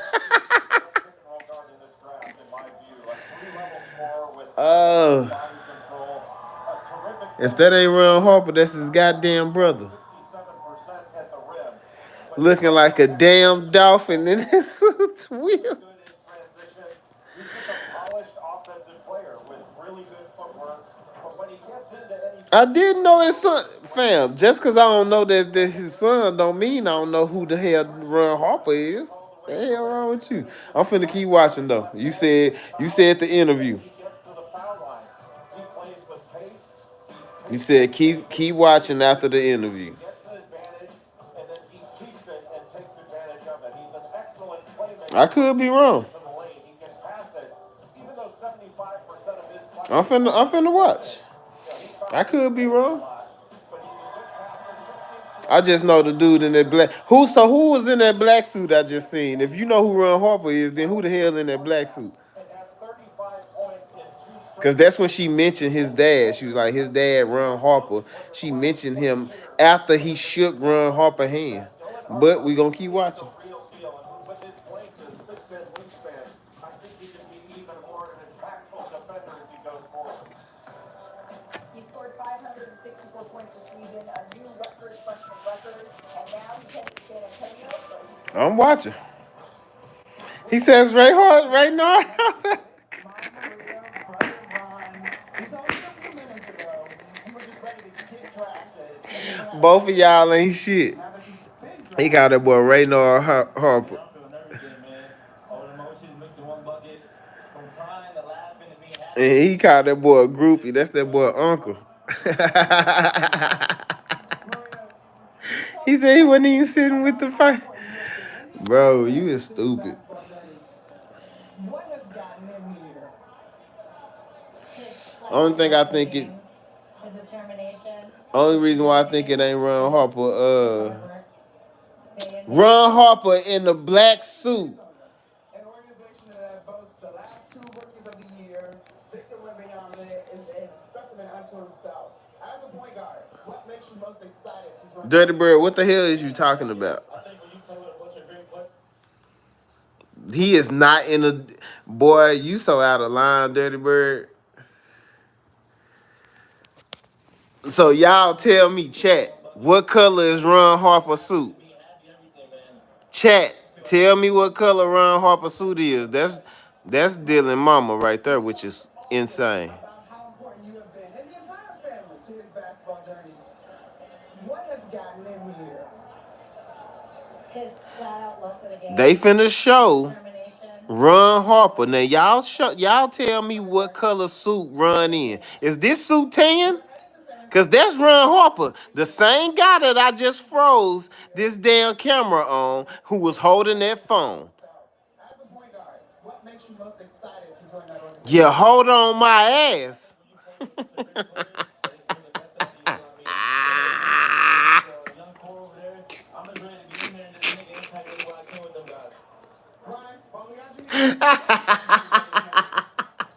If that ain't Ron Harper, that's his goddamn brother. Looking like a damn dolphin in his suit. Weird. I didn't know his son, fam. Just because I don't know that his son don't mean I don't know who the hell Ron Harper is. What the hell wrong with you? I'm finna keep watching though. You said the interview. You said keep watching after the interview. I could be wrong. I'm finna watch. I could be wrong. I just know the dude in that black. Who was in that black suit I just seen? If you know who Ron Harper is, then who the hell in that black suit? Because that's when she mentioned his dad. She was like, his dad, Ron Harper. She mentioned him after he shook Ron Harper's hand. But we gonna keep watching. I'm watching. He says Ray Hart right now. Mama Maria, brother Ron. You told me a few minutes ago you were just ready to get drafted, and you had a Both of bunch of y'all ain't emotions. shit. Now that you've been He got that drafted, boy Raynard Man, Harper. I'm feeling everything, man. All the emotions mixed in one bucket. From crying to laughing to being And happy. he called that boy a groupie. Just That's that boy enjoying it, uncle. bro. Maria, you told He me said he wasn't even privately sitting with about the how fight. important you have been in the entire Bro, you family is to his stupid. basketball journey. What has gotten him here? His Only thing I think it game, his determination, only his reason why I think it humility, ain't Ron and his Harper, hard work day in, day Ron out. Harper in the black San suit. Antonio, an organization that boasts the last two rookies of the year. Victor Wembanyama is a specimen unto himself. As a point guard, what makes you most excited to join that Dirty Bird, what the organization? hell is you talking about? I think when you play with a bunch of great players. He is not in a boy, you so out of line, Dirty Bird. So y'all tell me, chat, what color is Ron Harper's suit? Chat, tell me what color Ron Harper's suit is. That's Dylan Mama right there, which is insane. About how important you have been and the entire family to his basketball journey. What has gotten him here? His flat out love for the game, They finna show determination, Ron Harper. Now y'all tell me what color suit Ron in. Is this suit tan? Cause that's Ron Harper, the same guy that I just froze this damn camera on, who was holding that phone. As a point guard, what makes you most excited to join that organization? Yeah, hold on my ass. Young core over there. I'm just ready to get in there and just make an impact anywhere I can with them guys. Ryan, while we got you here,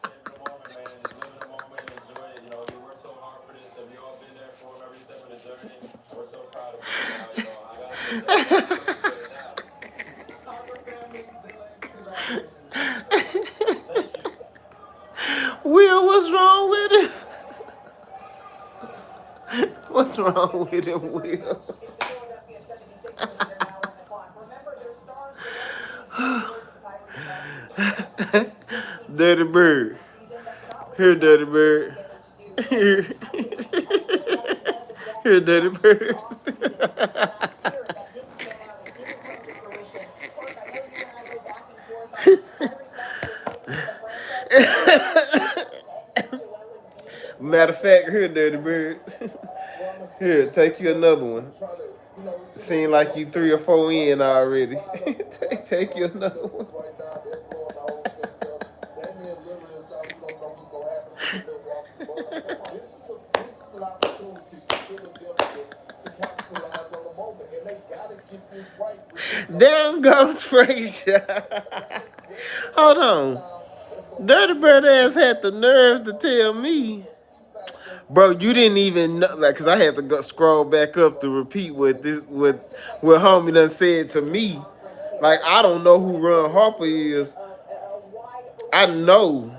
Saving the moment, man. Just living the moment and enjoy it. You know, we worked so hard for this, and we all been there for him every step of the journey. We're so proud of him. You know, I gotta say that now. Harper family, Dylan, congratulations. Thank you. Will, what's wrong with him? What's wrong with him, Will? it's the Philadelphia 76ers that are now on the clock. Remember, their stars were Paul George and Tyrese Maxey. Dirty Bird. Season, that's not what Here, they Dirty got Bird. together to do. Here. I really haven't had the Here, Jazz Dirty Bird. off season except last year, and that didn't pan out. It didn't come to fruition. Clark, I know you and I go back and forth on Tyrese Maxey is making the franchise. And Joel Embiid. Matter of fact, here, Dirty Bird. Here, take you another one. Seem like you 3 or 4 in already. take you another one. Right now, they're blowing the whole thing up. Damian Lillard is out. We don't know what's going to happen to the Milwaukee Bucks. This is an opportunity for Philadelphia to capitalize on the moment, and they got to get this right. Damn goes Frazier. Hold on. Dirty Bird ass had the nerve to tell me. Bro, you didn't even know, like, cause I had to go scroll back up to repeat what homie done said to me. Like, I don't know who Ron Harper is. I know.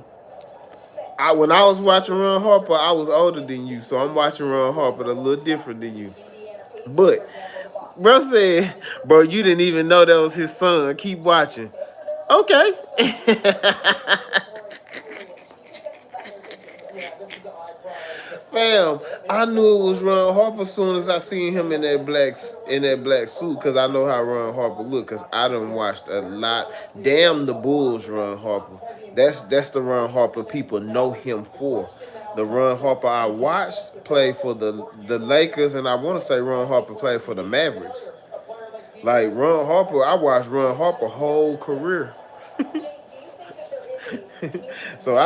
When I was watching Ron Harper, I was older than you, so I'm watching Ron Harper a little different than you. But bro said, bro, you didn't even know that was his son. Keep watching. Okay. Fam, I knew it was Ron Harper as soon as I seen him in that black suit, cause I know how Ron Harper look, cause I done watched a lot. Damn the Bulls, Ron Harper. That's the Ron Harper people know him for. The Ron Harper I watched play for the Lakers, and I want to say Ron Harper played for the Mavericks. Like Ron Harper, I watched Ron Harper whole career. So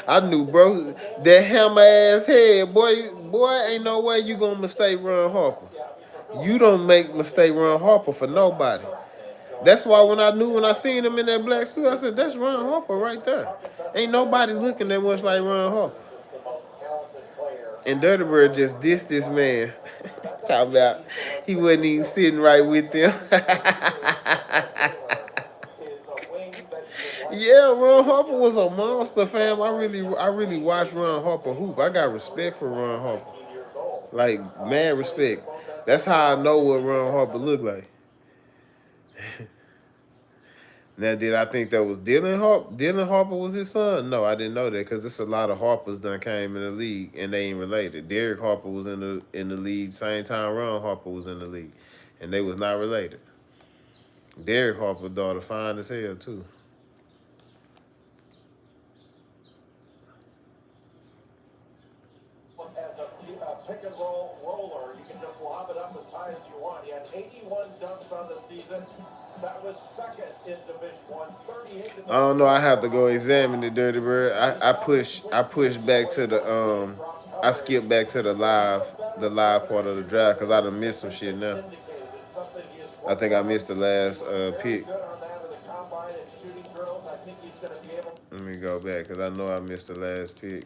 I knew, bro, that hammer ass head, boy, ain't no way you gonna mistake Ron Harper. You don't make mistake Ron Harper for nobody. That's why when I seen him in that black suit, I said, that's Ron Harper right there. Ain't nobody looking that much like Ron Harper. And Dirty Bird just dissed this man. Talk about he wasn't even sitting right with them. Yeah, Ron Harper was a monster, fam. I really watched Ron Harper hoop. I got respect for Ron Harper. Like, mad respect. That's how I know what Ron Harper looked like. Now, did I think that was Dylan Harper? Dylan Harper was his son? No, I didn't know that because there's a lot of Harpers that came in the league and they ain't related. Derek Harper was in the league same time Ron Harper was in the league, and they was not related. Derek Harper's daughter fine as hell too. As a pick and roll roller, you can just lob it up as high as you want. He had 81 dunks on the season. That was second in Division 1, 38. I don't know. I have to go examine the Dirty Bird. I push back to the I skip back to the live part of the draft because I done missed some shit now. I think I missed the last pick. Let me go back because I know I missed the last pick.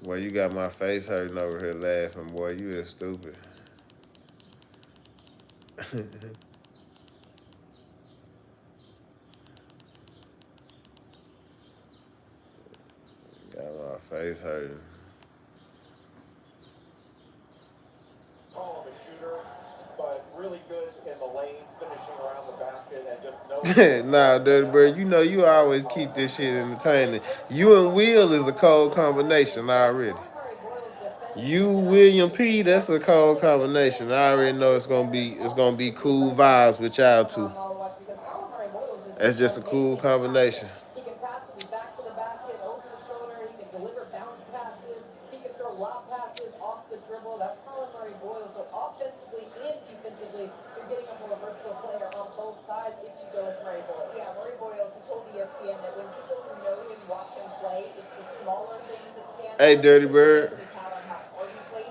Boy, you got my face hurting over here laughing, boy. You is stupid. Got my face hurting. Call him a shooter, but really good in the lane, finishing around the basket, and just Nah, Dirty Bird, you know you always keep this shit entertaining. You and Will is a cold combination already. You, William P, that's a cold combination. I already know it's gonna be cool vibes with y'all two. That's just a cool combination. He can pass from the back to the basket, over the shoulder. He can deliver bounce passes. He can throw lob passes off the dribble. That's Colin Murray-Boyle. So offensively and defensively, you're getting a more versatile player on both sides if you go with Murray-Boyle. Yeah, Murray-Boyle, he told ESPN that when people who know him watch him play, it's the smaller things that stand out. Hey, Dirty Bird.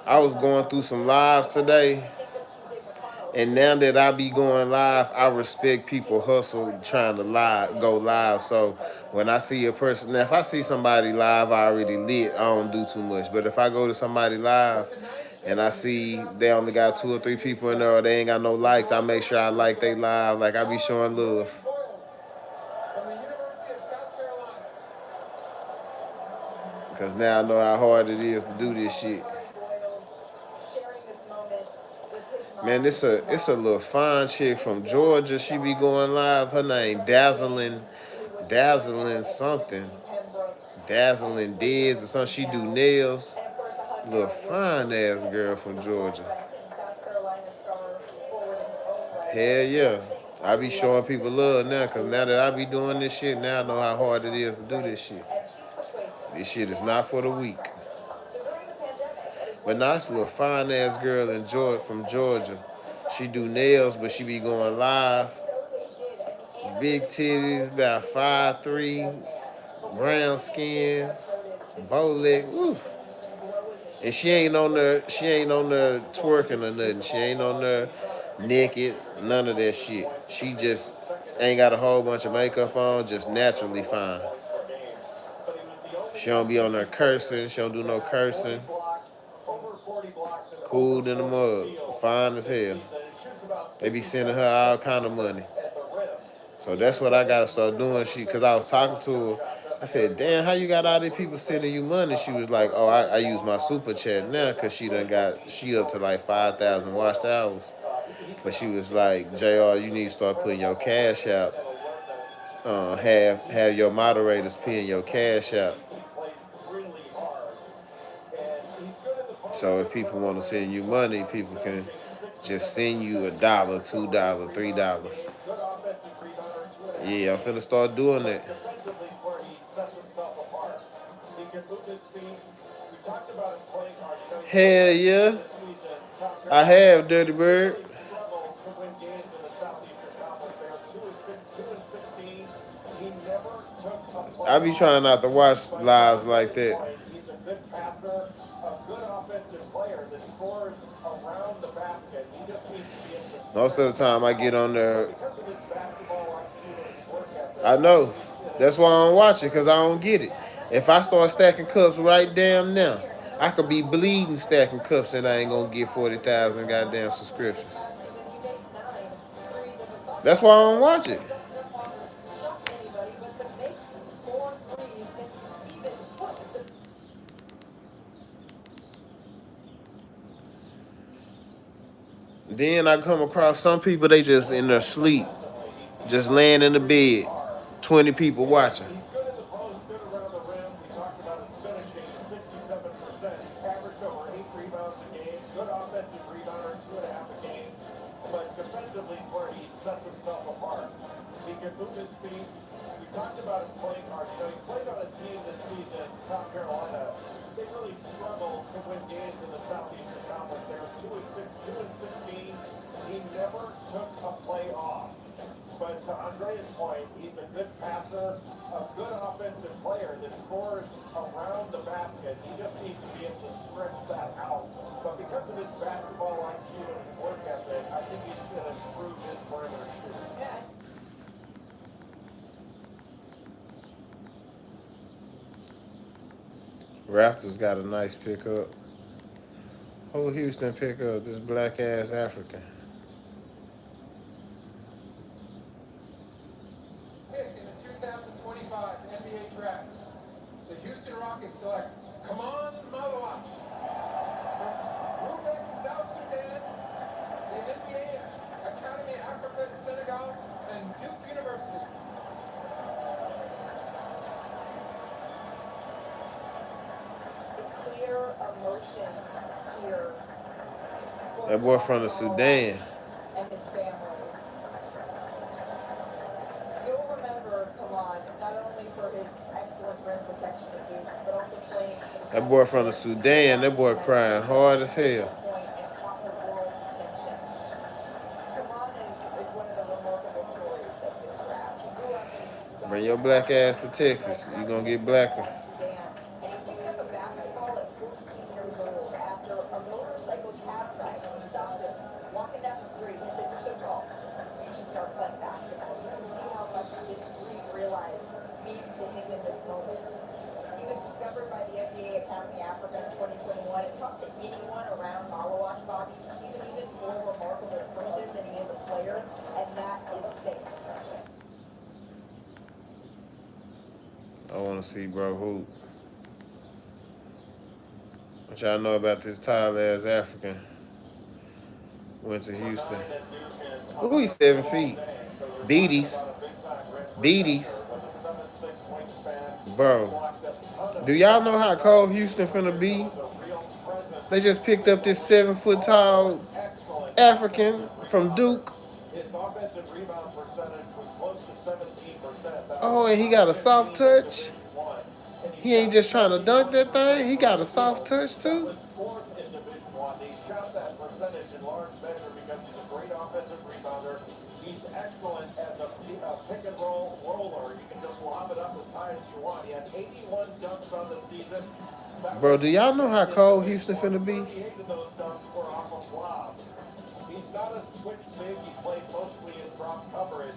I was going through some lives today, and now that I be going live, I respect people hustle trying to go live. So when I see a person, now if I see somebody live I already lit, I don't do too much. But if I go to somebody live and I see they only got 2 or 3 people in there or they ain't got no likes, I make sure I like they live. Like I be showing love. Because now I know how hard it is to do this shit. Man, it's a little fine chick from Georgia. She be going live. Her name Dazzling something. Dazzling Diz or something. She do nails. Little fine ass girl from Georgia. Hell yeah. I be showing people love now because now that I be doing this shit, now I know how hard it is to do this shit. This shit is not for the weak. But now it's a little fine ass girl from Georgia. She do nails, but she be going live. Big titties, about 5'3", brown skin, bow leg. Woo. And she ain't on there twerking or nothing. She ain't on there naked, none of that shit. She just ain't got a whole bunch of makeup on, just naturally fine. She don't be on there cursing. She don't do no cursing. Cool in the mug. Fine as hell. They be sending her all kind of money. So that's what I gotta start doing. Cause I was talking to her. I said, damn, how you got all these people sending you money? She was like, oh, I use my super chat now because she up to like 5,000 watched hours. But she was like, JR, you need to start putting your cash out. Have your moderators paying your cash out. So if people want to send you money, people can just send you $1, $2, $3. Yeah, I'm finna start doing that. Hell yeah. I have, Dirty Bird. I be trying not to watch lives like that. He's a good passer, a good offensive player that scores around the basket. He just needs to be able to. Most of the time I get on there. I know. That's why I don't watch it, because I don't get it. If I start stacking cups right damn now, I could be bleeding stacking cups and I ain't gonna get 40,000 goddamn subscriptions. That's why I don't watch it. Then I come across some people, they just in their sleep, just laying in the bed, 20 people watching. He's good in the post, good around the rim. We talked about his finishing, 67%. Average over 8 rebounds a game. Good offensive rebounder, 2.5 a game. But defensively is where he sets himself apart. He can move his feet. We talked about him playing hard. You know, he played on a team this season, South Carolina. They really struggled to win games in the Southeastern Conference. They were 2-16. He never took a play off. But to Andrea's point, he's a good passer, a good offensive player that scores around the basket. He just needs to be able to stretch that out. But because of his basketball IQ and his work ethic, I think he's going to improve his perimeter shooting. Yeah. Raptors got a nice pickup. Who Houston pick up? This black ass African. Pick in the 2025 NBA draft, the Houston Rockets select Kaman Malawach from Rubek, South Sudan, the NBA Academy Africa in Senegal, and Duke University. The clear emotion here. That boy from the Sudan. And his family. You'll remember Kaman not only for his excellent rim protection at Duke, but also playing for the That boy from the Sudan. That boy crying hard as hell. point and caught the world's attention. Kaman is one of the remarkable stories of this draft. He grew up in Bring your black ass to Texas. You gonna get blacker. Sudan, and he picked up a basketball at 14 years old after a motorcycle cab driver stopped him walking down the street and said, "You're so tall. You should start playing basketball." You can see how much this street realized means to him in this moment. He was discovered by the NBA Academy Africa in 2021. And talk to anyone around Malawach, Bobby. He's an even more remarkable person than he is a player, and that is safe. I want to see bro hoop. What y'all know about this tall ass African? Went to Houston. Ooh, he's 7 feet. Beaties. Beaties. Bro. Do y'all know how cold Houston finna be? They just picked up this 7 foot tall African from Duke. His offensive rebound percentage was close to 17%. Oh, and he got a soft touch. He ain't just trying to dunk that thing. He got a soft touch too. Was fourth in Division One. He shot that percentage in large measure because he's a great offensive rebounder. He's excellent as a pick and roll roller. You can just lob it up as high as you want. He had 81 dunks on the season. Bro, do y'all know how cold Houston finna be? 38 of those dunks were off of lobs. He's not a switch big. He played mostly in drop coverage.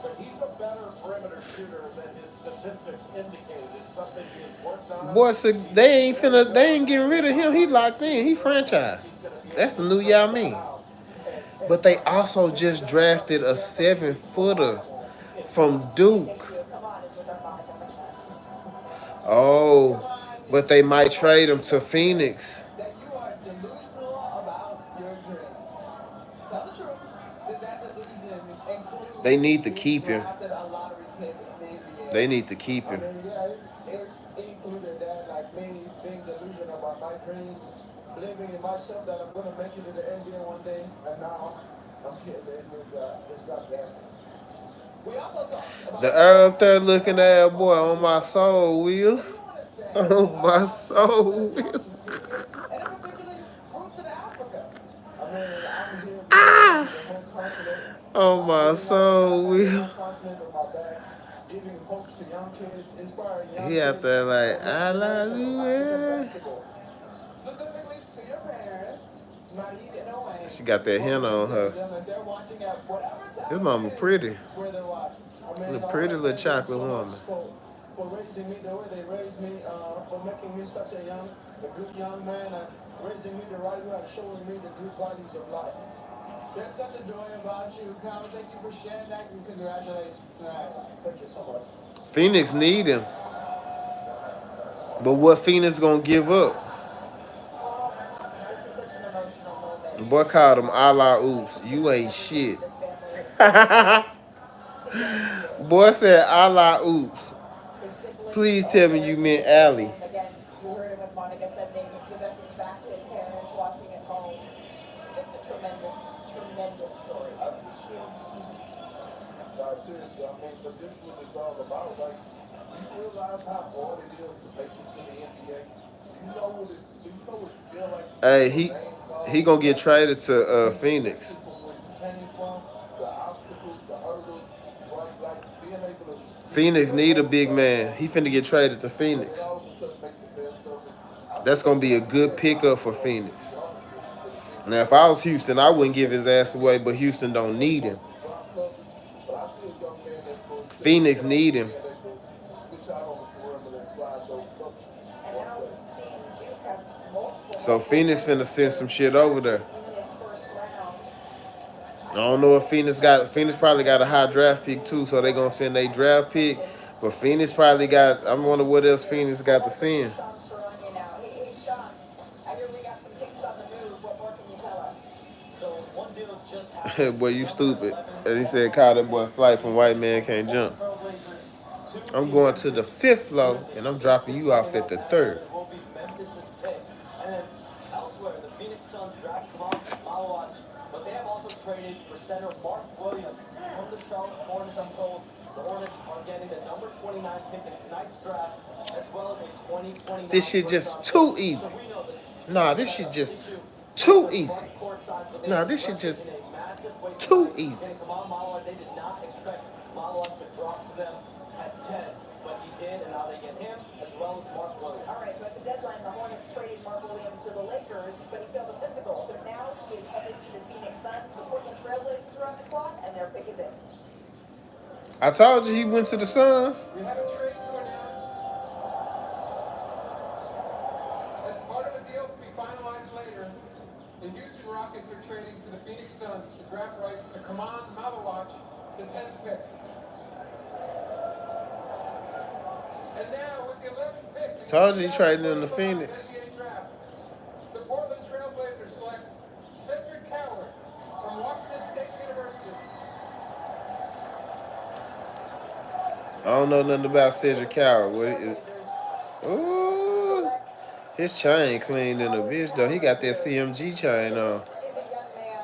But he's a better perimeter shooter than his statistics indicate. It's something he has worked on. Boy, so they ain't getting rid of him. He locked in. He franchised. That's the new Yao Ming. But they also just drafted a 7 footer from Duke. Oh, but they might trade him to Phoenix. That you are delusional about your dreams. Tell the truth. Did that delusion include They need to keep him. drafted a lottery pick in the NBA? They need to keep I him. mean, yeah, it included that, like me being delusional about my dreams, believing in myself that I'm going to make it to the NBA one day, and now I'm here. Just got drafted. We also talked about The Arab third looking ass boy on my soul, Will. On my soul, Will. and in particular roots in Africa. I mean, I'm here Ah! the whole continent. On my soul, Will. Continent on my back, giving hopes to young kids, inspiring young He out kids. there like, I love you, African man. basketball. Specifically to your parents, Marid and Owen. She got that henna on her. If they're watching at whatever time His mama it is pretty. where they're watching. I mean, The I pretty wanna little thank them chocolate so woman. much For raising me the way they raised me, for making me such a good young man, and raising me the right way and showing me the good values of life. There's such a joy about you, Kyle. Thank you for sharing that, and congratulations tonight. Thank you so much. Phoenix need him. But what Phoenix gonna give up? This is such an emotional moment The boy called him a la oops. You ain't shit. Boy said a la oops. Please tell me you meant Allie. Again, you heard him with Monica sending the message back to his parents watching at home. Just a tremendous, tremendous story. I'm just sharing it too. No, seriously, I mean, but this is what it's all about. Like, do you realize how hard it is to make it to the NBA? Do you know what it feels like to Hey, get your name called? he gonna get traded to Phoenix. From where you came from, the obstacles, the hurdles, like being able to. Phoenix need a big man. He finna get traded to Phoenix. All of a sudden make the best of it. That's gonna be a good pickup for Phoenix. Now, if I was Houston, I wouldn't give his ass away, but Houston don't need him. Phoenix need him. So Phoenix finna send some shit over there. I don't know if Phoenix probably got a high draft pick too, so they gonna send a draft pick. But Phoenix probably got, I wonder what else Phoenix got to send. Boy, you stupid. And he said, call that boy Flight from White Man Can't Jump. I'm going to the 5th floor, and I'm dropping you off at the 3rd. Elsewhere, the Phoenix Suns draft but they have also traded for center Mark Williams from the Charlotte Hornets. I'm told the Hornets are getting the number 29 pick in tonight's draft, as well as a 2029. This shit just too easy. Nah, this shit just too easy. Nah, this shit just too easy. They did not expect Malawat to drop to them at 10, but he did, and now they get him as well as Mark Williams. All right, so at the deadline, the Hornets traded Mark Williams to the Lakers, but he failed the physical. So now he is headed to the Phoenix Suns. The Portland Trailblazers are on the clock, and their pick is in. I told you he went to the Suns. We have a trade to announce. As part of a deal to be finalized later, the Houston Rockets are trading to the Phoenix Suns the draft rights to Kaman Malawat, the 10th pick. And now with the 11th pick, Told you he traded in the Phoenix. draft, the Portland Trailblazers select Cedric Coward from Washington State University. I don't know nothing about Cedric Coward. What is? Ooh, his chain clean in a bitch though. He got that CMG chain on.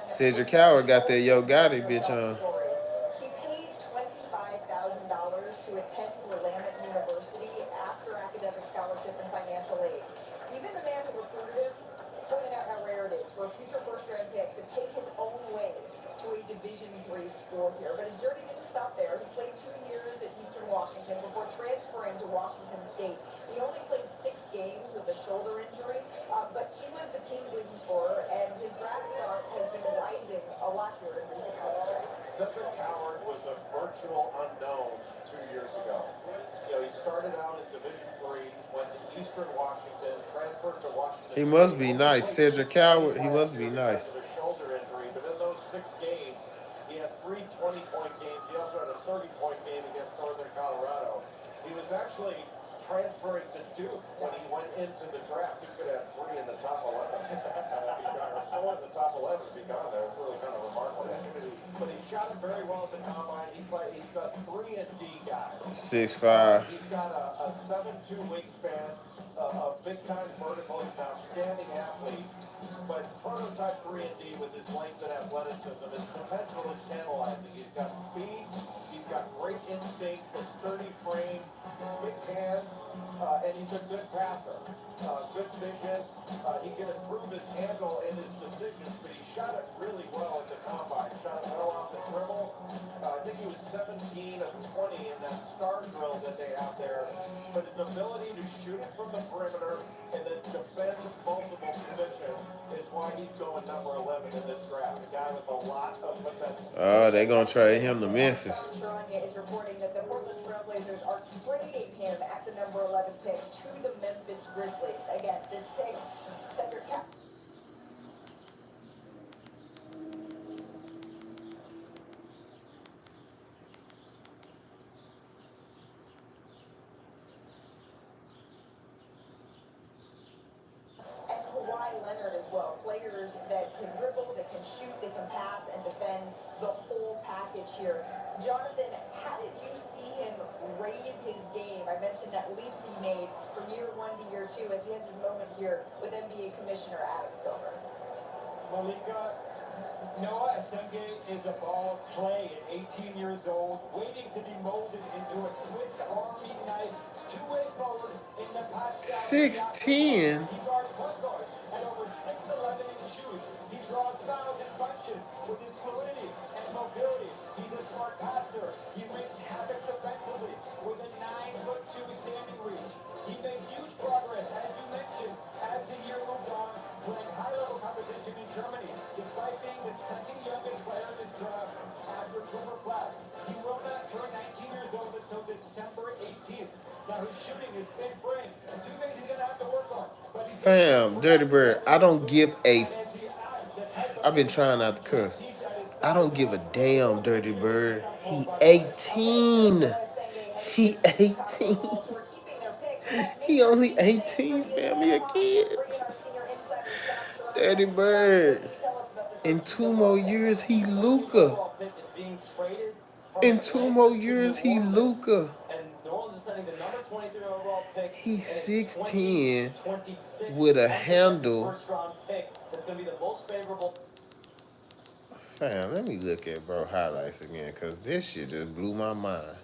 Cedric Coward got that Yo Gotti bitch on. He paid $25,000 to attend Willamette University after academic scholarship and financial aid. Even the man who recruited him pointed out how rare it is for a future first-round pick to pay his own way to a Division III school here. But his journey didn't stop there. He played 2 years at Eastern Washington before transferring to Washington State. He only played 6 games with a shoulder injury, but he was the team's leading scorer, and his draft stock has been rising a lot here in recent months. Cedric Coward was a virtual unknown 2 years ago. You know, he started out in Division III, went to Eastern Washington, transferred to Washington. He must be nice, Cedric Coward. He must be nice. A shoulder injury, but in those 6 games, he had 3 20-point games. He also had a 30-point game against Northern Colorado. He was actually transferring to Duke when he went into the draft. He could have 3 in the top 11. 4 in the top 11 to be gone there. It's really kind of remarkable. But he shot it very well at the combine. He's a 3-and-D guy. 6'5". He's got a 7'2" wingspan, a big-time vertical. He's an outstanding athlete. But prototype 3-and-D with his length and athleticism, his potential is tantalizing. He's got speed. He's got great instincts, a sturdy frame, big hands, and he's a good passer. Good vision. He can improve his handle and his decisions, but he shot it really well at the combine. Shot it well off the dribble. I think he was 17 of 20 in that star drill that they have there. But his ability to shoot it from the perimeter and then defend multiple positions is why he's going number 11 in this draft. A guy with a lot of potential. Oh, they're going to trade him to Memphis. Is reporting that the Portland Trailblazers are trading him at the number 11 pick to the Memphis Grizzlies. Again, this pick, Cedric Coward. And Kawhi Leonard as well. Players that can dribble, that can shoot, they can pass and defend, the whole package here. Jonathan, how did you see him raise his game? I mentioned that leap he made from year 1 to year 2 as he has his moment here with NBA Commissioner Adam Silver. Malika, Noah Asenge is a ball clay at 18 years old, waiting to be molded into a Swiss Army knife, two-way forward in the Pascal. 6'10". He guards point guards at over 6'11" in shoes. He draws fouls in bunches with his fluidity and mobility. He's a smart passer. He wreaks havoc defensively with a 9'2" standing reach. He made huge progress, as you mentioned, as the year moved on, winning high-level competition in Germany, despite being the second youngest player in this draft after Cooper Flag. He will not turn 19 years old until December 18th. Now his shooting is in frame, and two things he's gonna have to work on. But he's Fam, Dirty Bird, I don't give a. I've been trying not to cuss. I don't give a damn, Dirty Bird. He 18. He 18. He only 18, fam. He a kid. Dirty Bird. In 2 more years, he Luka. In 2 more years, he Luka. He's 6'10" with a handle. Fam, let me look at bro highlights again, cause this shit just blew my mind.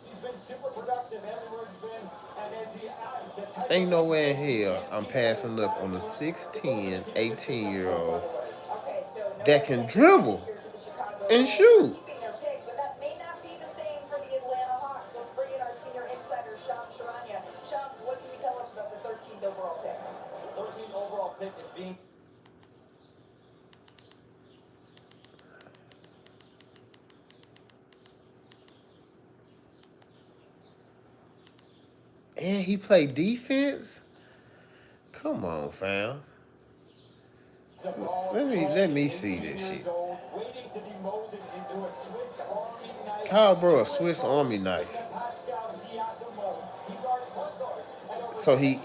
He's been super productive everywhere he's been, and as the Ain't no way in hell I'm passing up on a 6'10", 18-year-old that can dribble and shoot. And he play defense? Come on, fam. Let me see this shit. Call bro a Swiss Army knife. So he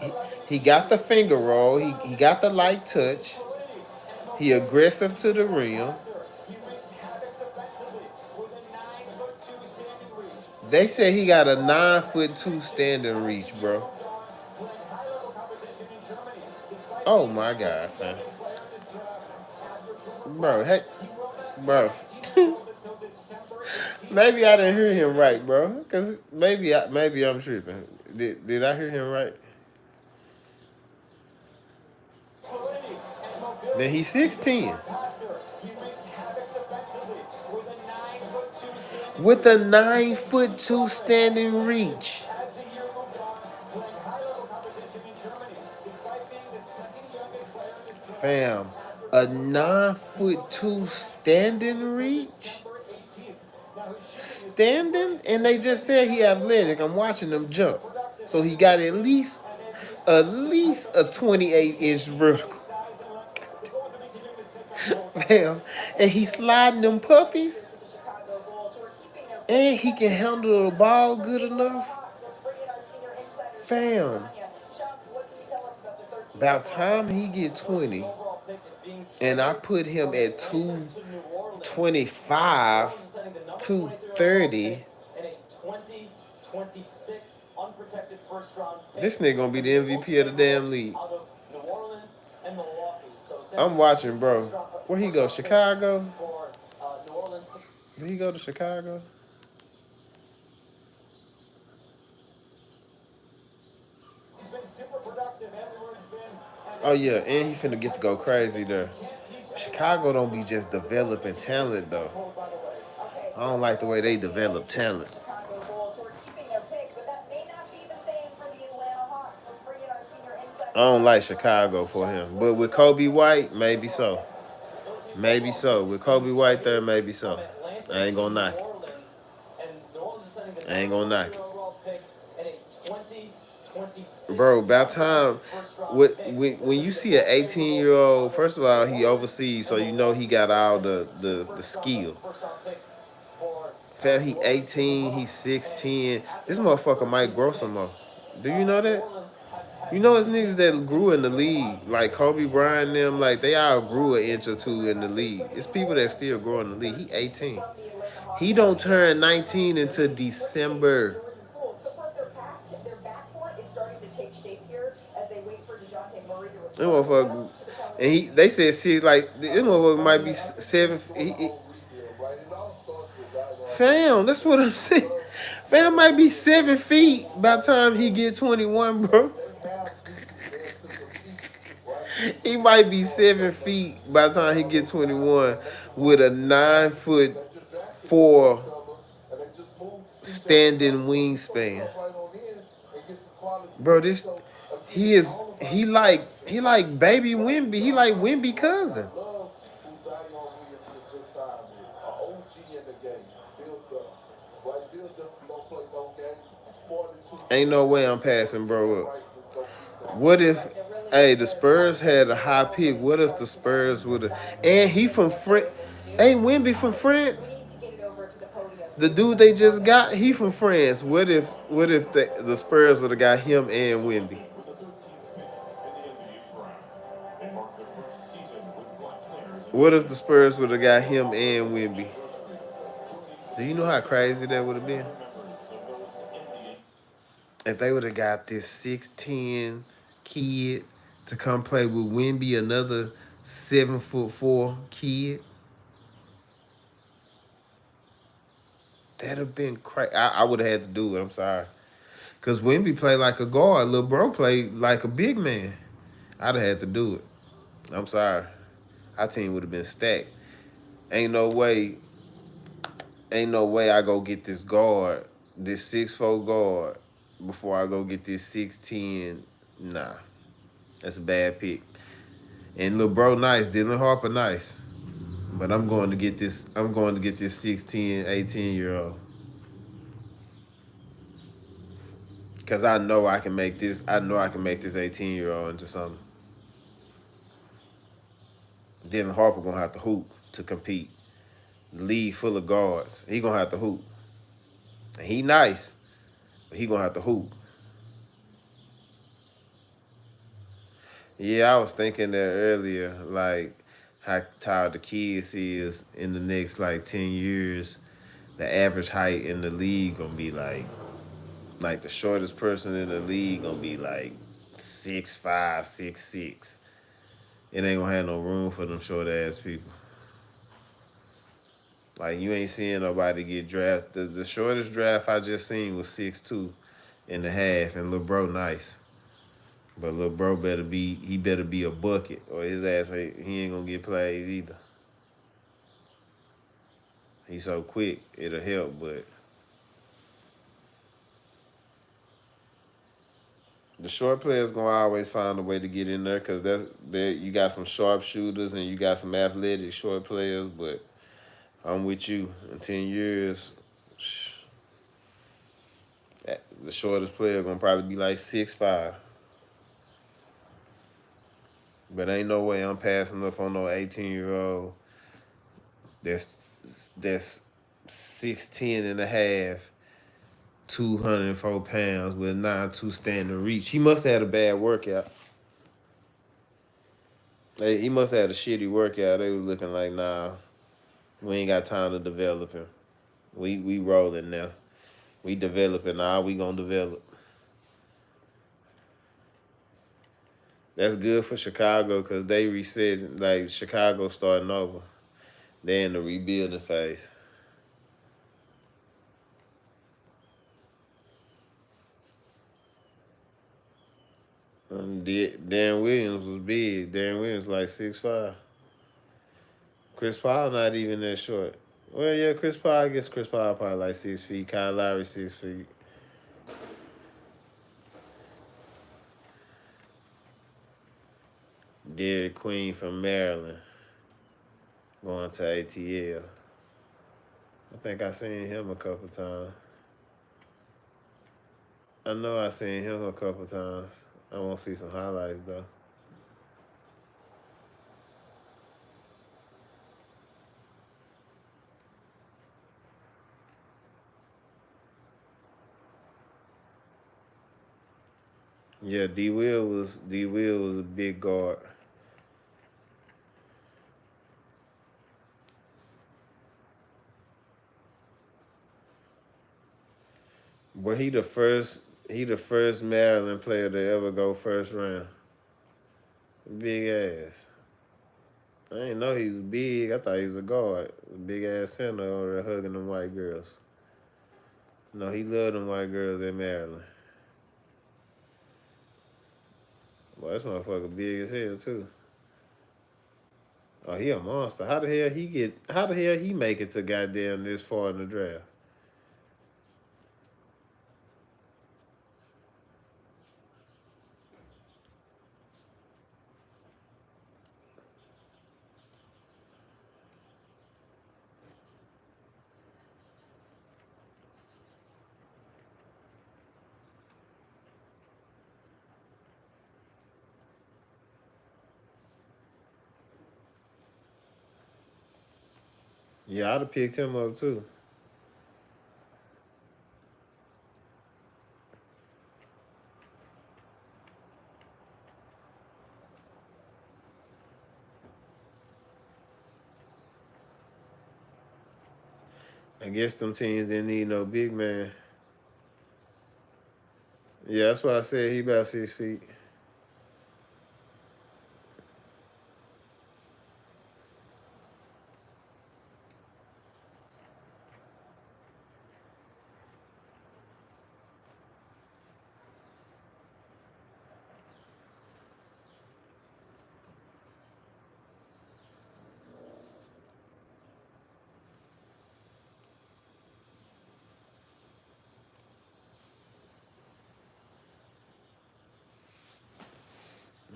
got the finger roll. He got the light touch. He aggressive to the rim. They said he got a 9'2" standing reach, bro. Oh my God, fam. Bro, hey, bro. Maybe I didn't hear him right, bro. Cause maybe I'm tripping. Did I hear him right? Then he's 6'10". With a 9'2" standing reach. Fam, a 9'2" standing reach? Standing? And they just said he athletic. I'm watching him jump. So he got at least a 28-inch vertical. Fam, and he sliding them puppies. And he can handle the ball good enough. Fam, about time he get 20, and I put him at 225, 230. This nigga gonna be the MVP of the damn league. I'm watching, bro. Where he go? Chicago? Did he go to Chicago? Oh yeah, and he finna get to go crazy there. Chicago don't be just developing talent though. I don't like the way they develop talent. I don't like Chicago for him, but with Kobe White, maybe so. Maybe so. With Kobe White there, maybe so. I ain't gonna knock it. I ain't gonna knock it. Bro, about time. When you see an 18-year-old, first of all, he overseas, so you know he got all the skill. Fam, he 18, he's 6'10". This motherfucker might grow some more. Do you know that? You know, it's niggas that grew in the league, like Kobe Bryant, them, like they all grew an inch or two in the league. It's people that still grow in the league. He 18. He don't turn 19 until December. Their backcourt is starting to take shape here as they wait for DeJounte Murray to That return. motherfucker, and they said, see, like this motherfucker might be 7. Fam, that's what I'm saying. Fam might be 7 feet by the time he get 21, bro. He might be 7 feet by the time he get 21 with a 9'4" standing wingspan. Bro, he like baby Wimby. He like Wimby cousin. Ain't no way I'm passing bro up. What if, hey, the Spurs had a high pick? What if the Spurs would have? And he from France. Ain't Wimby from France? The dude they just got, he from France. What if the Spurs would have got him and Wimby? What if the Spurs would have got him and Wimby? Do you know how crazy that would have been? If they would have got this 6'10" kid to come play with Wimby, another 7'4" kid, that'd have been crazy. I would have had to do it. I'm sorry, cause Wimby played like a guard. Lil bro played like a big man. I'd have had to do it. I'm sorry. Our team would have been stacked. Ain't no way I go get this guard, this 6'4" guard, before I go get this 6'10". Nah, that's a bad pick. And Lil bro nice, Dylan Harper nice. But I'm going to get this 6'10", 18-year-old. Cause I know I can make this 18-year-old into something. Dylan Harper gonna have to hoop to compete. The league full of guards. He gonna have to hoop. And he nice, but he gonna have to hoop. Yeah, I was thinking that earlier, like how tired the kids is in the next like 10 years. The average height in the league gonna be like the shortest person in the league gonna be like 6'5", 6'6". It ain't gonna have no room for them short ass people. Like you ain't seeing nobody get drafted. The shortest draft I just seen was 6'2" and a half, and Lil bro nice. But Lil bro better be a bucket, or his ass he ain't gonna get played either. He's so quick, it'll help, but the short players gonna always find a way to get in there, because you got some sharp shooters and you got some athletic short players. But I'm with you. In 10 years, the shortest player gonna probably be like 6'5". But ain't no way I'm passing up on no 18-year-old that's 6'10" and a half, 204 pounds with a 9'2" standing reach. He must have had a bad workout. He must have had a shitty workout. They was looking like, nah, we ain't got time to develop him. We rolling now. We developing. Nah, we gonna develop. That's good for Chicago, because they reset. Like, Chicago starting over. They in the rebuilding phase. Darren Williams was big. Darren Williams like 6'5". Chris Paul not even that short. Well, yeah, Chris Paul. I guess Chris Paul probably like 6 feet. Kyle Lowry 6 feet. Derek Queen from Maryland going to ATL. I think I seen him a couple times. I know I seen him a couple times. I want to see some highlights, though. Yeah, D Will was a big guard. But he the first Maryland player to ever go first round. Big ass. I didn't know he was big. I thought he was a guard. Big ass center over there hugging them white girls. No, he loved them white girls in Maryland. Well, this motherfucker big as hell too. Oh, he a monster. How the hell he make it to goddamn this far in the draft? Yeah, I'd have picked him up too. I guess them teams didn't need no big man. Yeah, that's why I said he about 6 feet.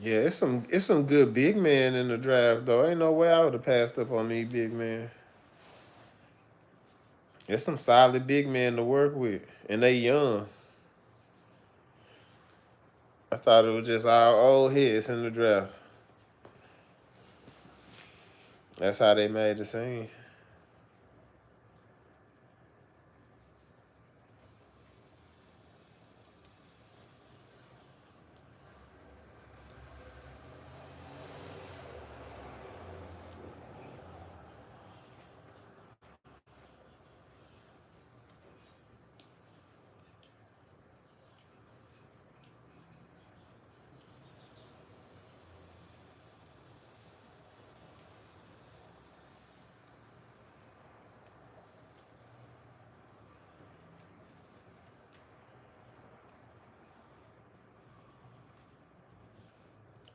Yeah, it's some good big men in the draft though. Ain't no way I would have passed up on these big men. It's some solid big men to work with, and they young. I thought it was just all old heads in the draft. That's how they made the scene.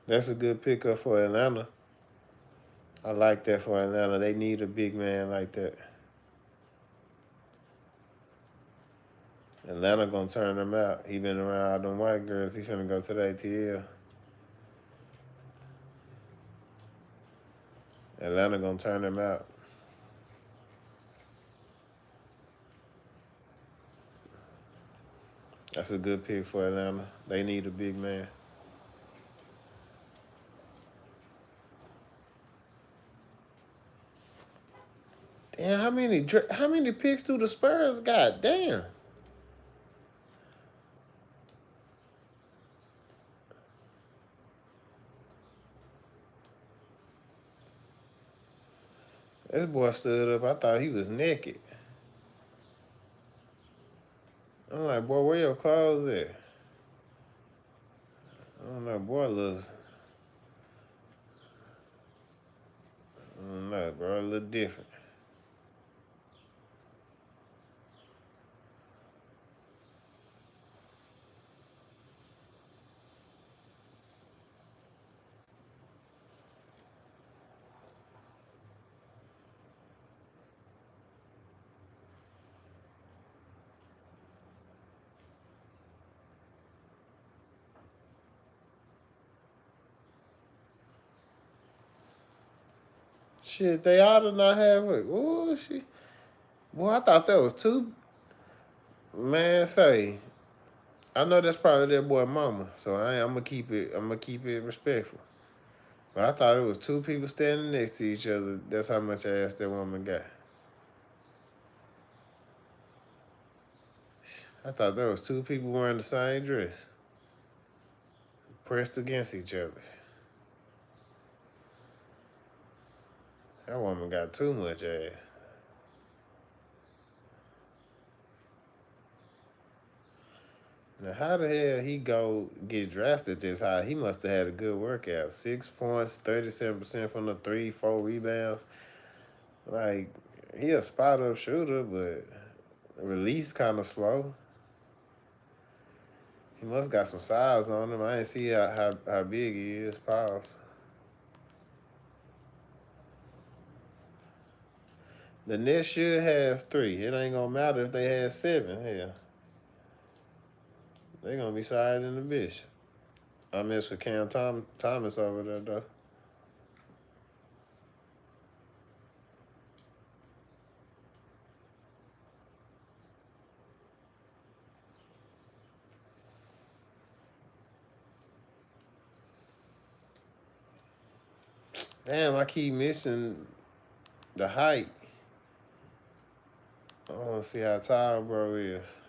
That's a good pickup for Atlanta. I like that for Atlanta. They need a big man like that. Atlanta gonna turn him out. He been around all them white girls. He finna go to the ATL. Atlanta gonna turn him out. That's a good pick for Atlanta. They need a big man. Damn, how many picks do the Spurs got? Damn. This boy stood up. I thought he was naked. I'm like, boy, where your clothes at? I don't know, boy looks. I don't know, bro. A little different. Shit, they ought to not have it. Oh, shit. Boy, I thought that was two. Man, say, I know that's probably their boy mama, so I'm gonna keep it. I'm gonna keep it respectful. But I thought it was two people standing next to each other. That's how much ass that woman got. I thought there was two people wearing the same dress. pressed against each other. That woman got too much ass. Now, how the hell he go get drafted this high? He must have had a good workout. 6 points, 37% from the 3, 4 rebounds. Like, he a spot-up shooter, but release kind of slow. He must got some size on him. I didn't see how big he is. Pause. The Nets should have 3. It ain't gonna matter if they had 7. Hell, they gonna be siding in the bitch. I miss with Cam Thomas over there though. Damn, I keep missing the height. I want to see how tall bro is.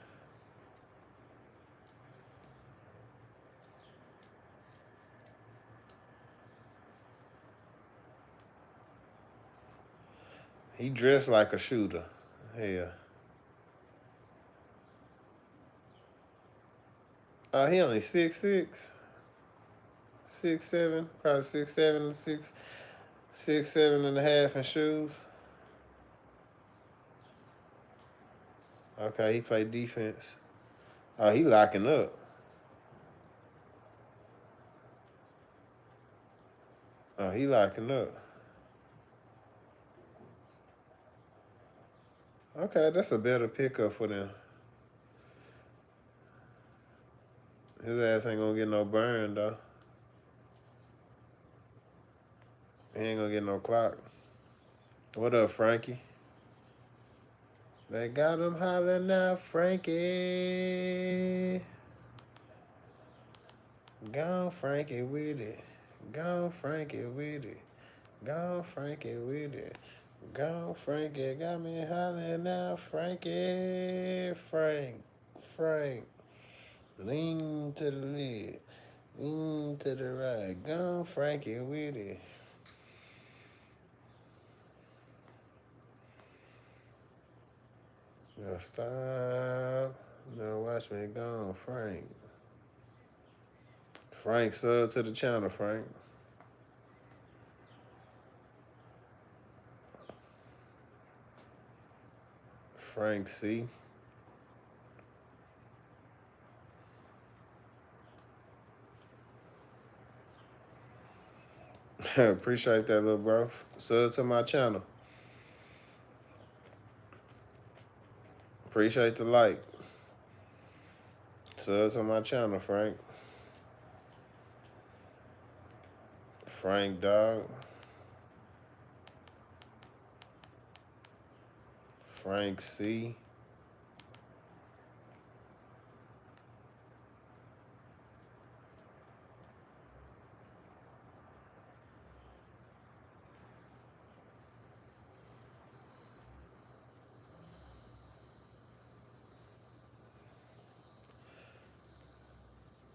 He dressed like a shooter. Hell. He only 6'6", 6'7", probably 6'7", 6'7.5" in shoes. Okay, he played defense. Oh, he locking up. Oh, he locking up. Okay, that's a better pickup for them. His ass ain't gonna get no burn, though. He ain't gonna get no clock. What up, Frankie? They got him hollering out, Frankie. Gone Frankie with it. Gone Frankie with it. Gone Frankie with it. Gone Frankie got me hollering out, Frankie. Frank. Lean to the left. Lean to the right. Gone Frankie with it. Now stop. Now watch me go, Frank. Frank, sub to the channel, Frank. Frank C. Appreciate that, little bro. Sub to my channel. Appreciate the like. Sub to my channel, Frank. Frank, dog. Frank C.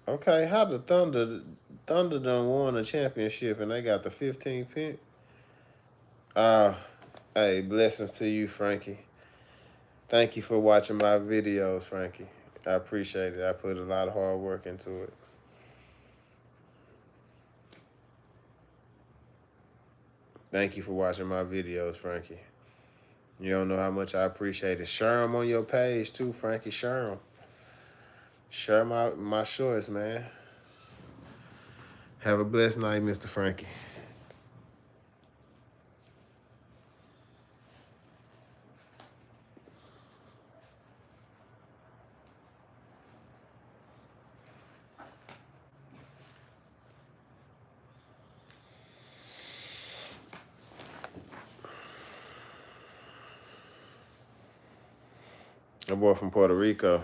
Okay, how the Thunder done won a championship and they got the 15th pick? Hey, blessings to you, Frankie. Thank you for watching my videos, Frankie. I appreciate it. I put a lot of hard work into it. Thank you for watching my videos, Frankie. You don't know how much I appreciate it. Share them on your page too, Frankie. Share them. Share my shorts, man. Have a blessed night, Mr. Frankie. A boy from Puerto Rico.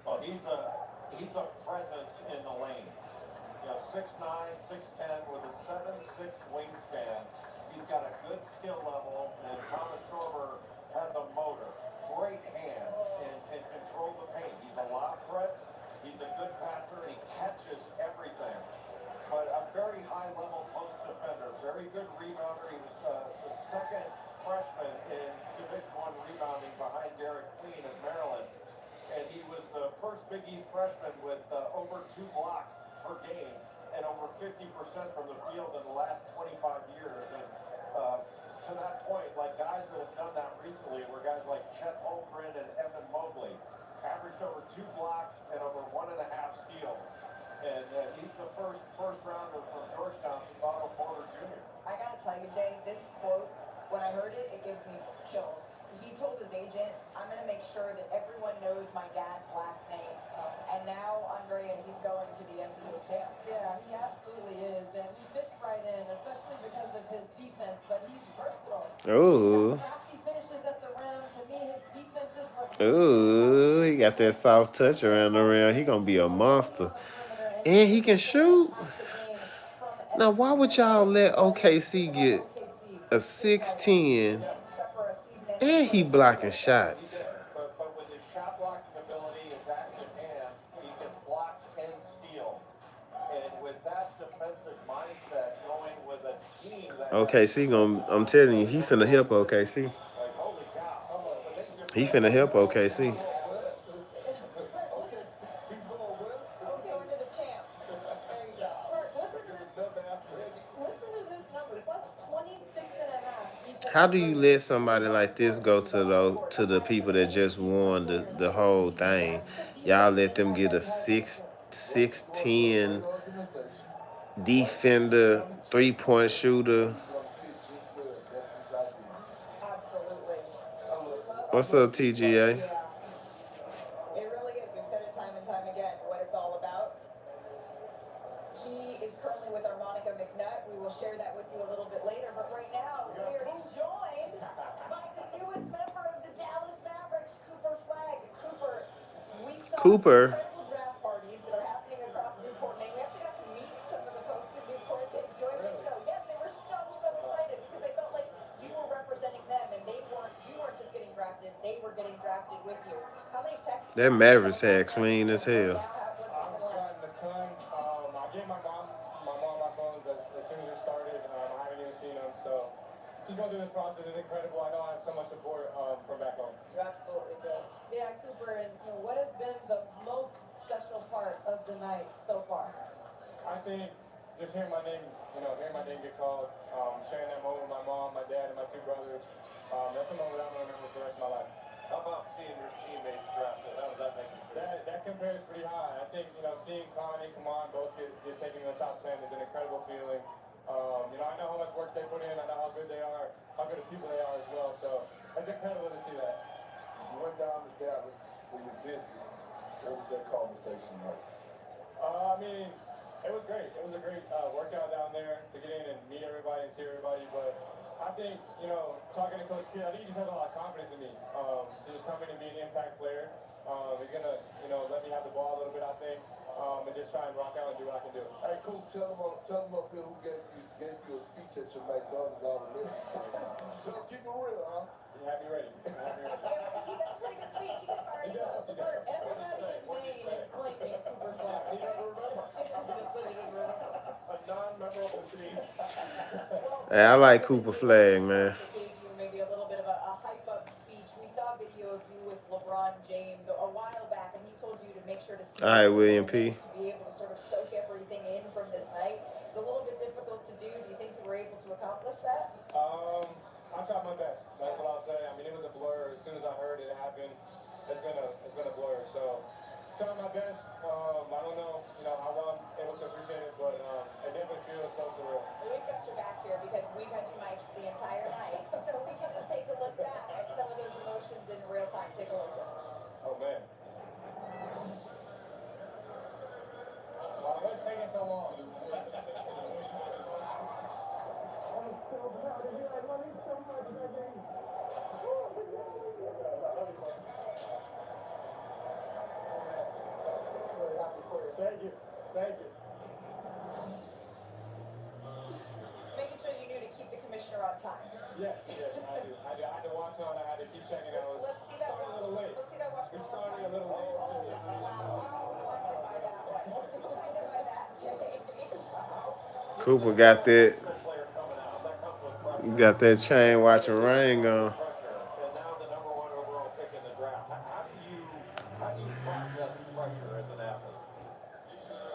Well, he's a presence in the lane. You know, 6'9", 6'10", with a 7'6" wingspan. He's got a good skill level, and Thomas Sorber has a motor. Great hands and can control the paint. He's a lob threat. He's a good passer, and he catches high-level post defender, very good rebounder. He was the second freshman in Division I rebounding behind JrFifteen of Maryland. And he was the first Big East freshman with over 2 blocks per game and over 50% from the field in the last 25 years. And to that point, like guys that have done that recently were guys like Chet Holmgren and Evan Mobley, averaged over 2 blocks and over 1.5 steals. And he's the first rounder from Georgetown since Otto Porter Jr. I gotta tell you, Jay, this quote, when I heard it, it gives me chills. He told his agent, I'm gonna make sure that everyone knows my dad's last name. And now, Andrea, he's going to the NBA champs. Yeah, he absolutely is, and he fits right in, especially because of his defense. But he's versatile. Ooh. Crafty finishes at the rim. To me, his defense is what. Ooh, he got that soft touch around the rim. He gonna be a monster. And he can shoot. Now, why would y'all let OKC get a 6'10" and he blocking shots? But with his shot blocking ability, his active hands, he can block and steals. And with that defensive mindset, going with a team that OKC gonna, I'm telling you, he finna help OKC. like, holy cow. He finna help OKC. Okay, we're to the champs. There you go. Listen to this number, plus 26.5. How do you let somebody like this go to the people that just won the whole thing? Y'all let them get a 6'10" defender, 3-point shooter. Absolutely. What's up, TGA? Yeah. It really is. We've said it time and time again what it's all about. He is currently with Armonica McNutt. We will share that with you a little bit later. But right now, we are joined by the newest member of the Dallas Mavericks, Cooper Flagg. Cooper, we saw Cooper. incredible draft parties that are happening across Newport, Maine. We actually got to meet some of the folks in Newport that joined the show. Yes, they were so excited because they felt like you were representing them and you weren't just getting drafted, they were getting drafted with you. How many texts? That Mavericks had clean as hell. I've gotten a ton. I gave my mom my phones as soon as it started. I haven't even seen them, so just going through this process is incredible. I know I have so much support from back home. You're absolutely good. Yeah, Cooper, and what has been the most special part of the night so far? I think just hearing my name get called, sharing that moment with my mom, my dad, and my 2 brothers, that's a moment I'm going to remember for the rest of my life. How about seeing your teammates drafted? How does that make you feel? That compares pretty high. I think, seeing Connie and Kaman both get taken in the top 10 is an incredible feeling. I know how much work they put in. I know how good they are, how good of people they are as well. So it's incredible to see that. You went down to Dallas for your visit. What was that conversation like? It was great. It was a great workout down there to get in and meet everybody and see everybody. But I think, talking to Coach Kidd, I think he just has a lot of confidence in me to just come in and be an impact player. He's going to, let me have the ball a little bit, I think, and just try and rock out and do what I can do. Hey, cool. Tell them up here who gave you a speech at your McDonald's out of there. Tell them, keep it real, huh? You have me ready. He got a pretty good speech. He got fired up. Everybody in Maine is claiming Cooper Flagg. He never remember. I'm going to say he didn't remember. A non-member of the team. Hey, I like Cooper Flagg, man. Gave you maybe a little bit of a hype-up speech. We saw a video of you with LeBron James a while back, and he told you to make sure to see All right, William P. to be able to sort of soak everything in from this night. It's a little bit difficult to do. Do you think you were able to accomplish that? I tried my best. That's what I'll say. It was a blur. As soon as I heard it happen, it's been a blur. So, trying my best. I don't know, how well I'm able to appreciate it, but it definitely feels so surreal. We've got your back here because we've had you mic'd the entire night, so we can just take a look back at some of those emotions in real time. Take a listen. Oh man. Wow, what's taking so long? Thank you. Making sure you knew to keep the commissioner on time. Yes, I do. I had to watch on. I had to keep checking. I was Let's see that starting a watch. little late. Let's see that watch. We're starting a little late too. Wow, blinded by that one. Blinded by that, Jay. Cooper got that. Got that chain watching ring on. And now the number one overall pick in the draft. How do you process pressure as an athlete?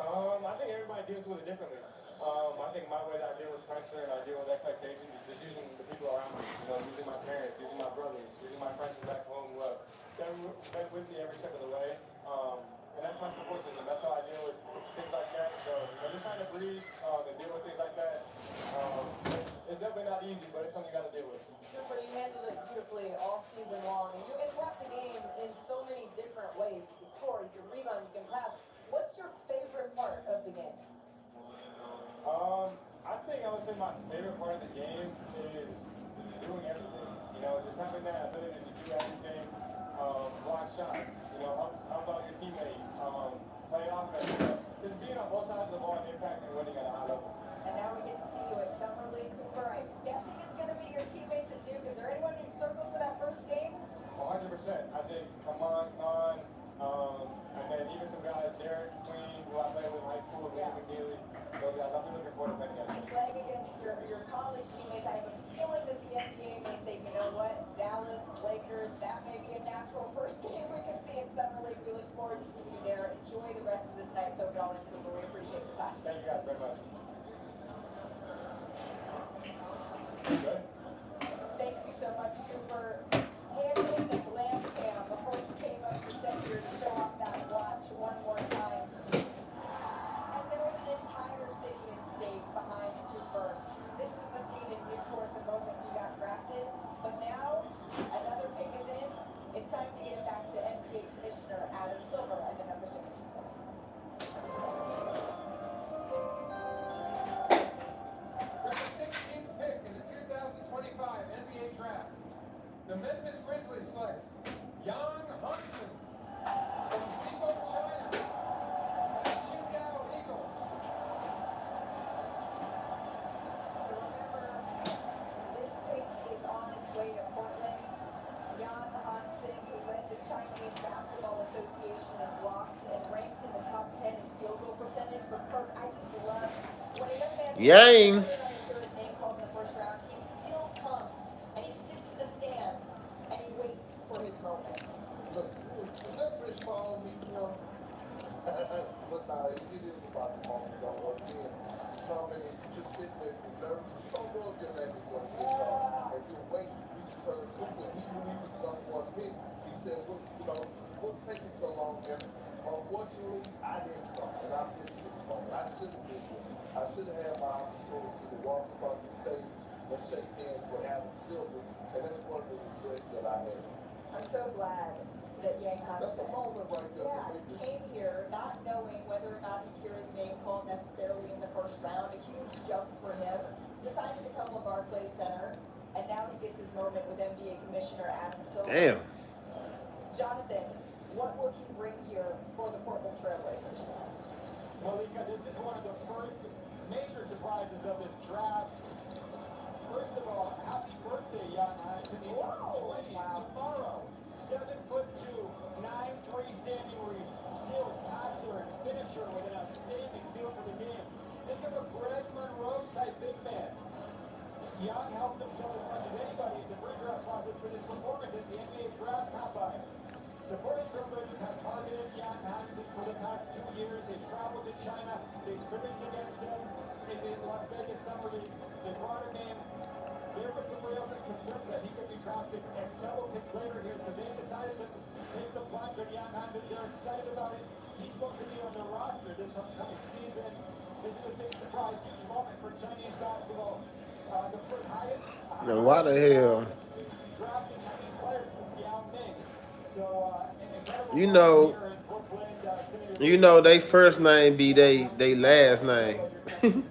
I think everybody deals with it differently. I think my way that I deal with pressure and I deal with expectations is just using the people around me. You know, using my parents, using my brothers, using my friends from back home who have been with me every step of the way. And that's my support system. That's how I deal with things like that. So I'm just trying to breathe and deal with things like that. It's definitely not easy, but it's something you got to deal with. Cooper, you handled it beautifully all season long, and you interrupt the game in so many different ways. You can score, you can rebound, you can pass. What's your favorite part of the game? I think I would say my favorite part of the game is doing everything. You know, just having that ability to do everything, block shots, you know, help out your teammate, play offense, you know, just being on both sides of the ball and impacting winning at a high level. And now we get to see you at Summer League, Cooper. I'm guessing it's going to be your teammates at Duke. Is there anyone you've circled for that first game? 100%. I think Kaman, and then even some guys, Derek, Queen, who I played with in high school, William McNeely. Those guys, I'll be looking forward to playing against them. Playing against your college teammates, I have a feeling that the NBA may say, you know what, Dallas, Lakers, that may be a natural first game we can see in Summer League. We look forward to seeing you there. Enjoy the rest of this night. So, Cooper, we appreciate the time. Thank you guys very much. Good. Thank you so much, Cooper. Handling the glam cam before you came up to set here to show off that watch one more time. And there was an entire city and state behind Cooper. This was the scene in Newport the moment he got drafted. But now, another pick is in. It's time to get it back to NBA Commissioner Adam Silver at the number 16. With the 16th pick in the 2025 NBA Draft, the Memphis Grizzlies select Yang Hansen from Zibo, China, the Qingdao Eagles. So remember, this pick is on its way to Portland. Jan Hansen, who led the Chinese Basketball Association in blocks and ranked in the top 10 in field goal percentage. But Kirk, I just love when a young man Yang. hears his name called in the first round, he still comes and he sits in the stands and he waits for his moment. Look, is that Rich following me? You know? But nah, it is about the moment. You don't work in. Coming and you just sit there and nervous. You don't know if your name is going to get called. And you wait. You just heard Cooper. He knew he was going for a pick. He said, well, you know, what's taking so long, man? Unfortunately, I didn't come. And I missed this moment. I should have been here. I should have had my opportunity to walk across the stage and shake hands with Adam Silver. And that's one of the regrets that I had. I'm so glad that Yang That's a Hansen moment right there. came here not knowing whether or not he'd hear his name called necessarily in the first round. A huge jump for him. Decided to come to Barclays Center, and now he gets his moment with NBA Commissioner Adam Silver. Damn. Jonathan, what will he bring here for the Portland Trailblazers? Malika, this is one of the first major surprises of this draft. First of all, happy birthday, Jan Hansen. He turns 20 tomorrow. 7'2", 9'3" standing reach, skilled passer and finisher with an outstanding feel for the game. Think of a Greg Monroe type big man. Young helped himself as much as anybody in the pre-draft process with his performance at the NBA Draft Combine. The Portland Trailblazers have targeted Jan Hansen for the past 2 years. They traveled to China. They scrimmaged against him in the Las Vegas Summer League. They brought him in. There was some real concerns that he could be drafted, and several picks later here, so they decided to take the plunge on Jan Hansen. They're excited about it. He's going to be on the roster this upcoming season. This is a big surprise, huge moment for Chinese basketball. The first Hyatt. Now, why the hell? Drafting Chinese players since Yao Ming. So, You know, they first name be they last name. Yeah, you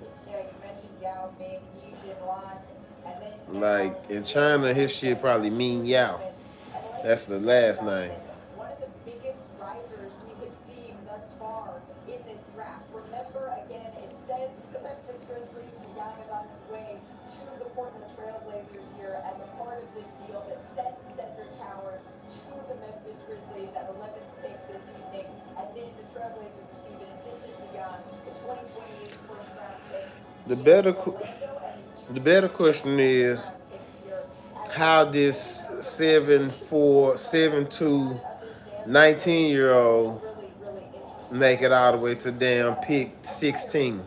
mentioned Yao Ming, Yi Jinlan, and then Like in China, his shit probably mean Yao. That's the last name. one of the biggest risers we have seen thus far in this draft. Remember, again, it says the Memphis Grizzlies, Young is on his way to the Portland Trailblazers here as a part of this deal that sent Cedric Howard to the Memphis Grizzlies at 11th pick this evening. And then the Trailblazers receive, in addition to Young, the 2028 first round pick The better, the better question is how this 7'4", 7'2", 19-year-old make it all the way to damn pick 16.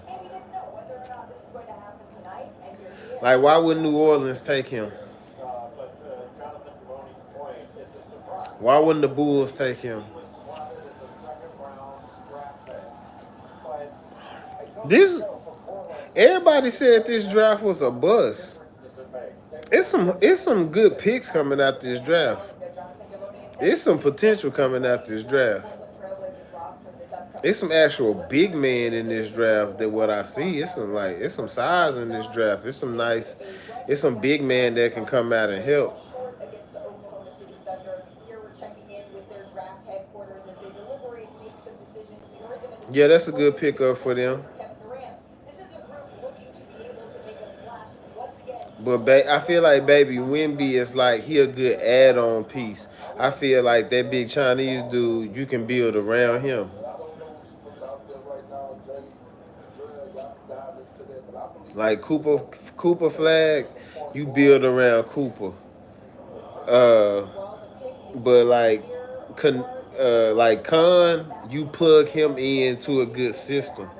Like, why would New Orleans take him? But Jonathan Givony's point, it's a surprise. Why wouldn't the Bulls take him? He was slotted as a second-round draft pick. But it goes to This, show for Portland, everybody said this draft was a bust. difference does it make? It's some good picks coming out this draft. There's some potential coming out this draft. It's some actual big men in this draft than what I see. It's some size in this draft. It's some big man that can come out and help. Yeah, that's a good pickup for them. But I feel like Baby Wemby is like he a good add-on piece. I feel like that big Chinese dude, you can build around him. I don't know what's out there right now, Jay. Y'all dive into that, but I believe Like Cooper Flag, you build around Cooper. But like Khan, you plug him into a good system.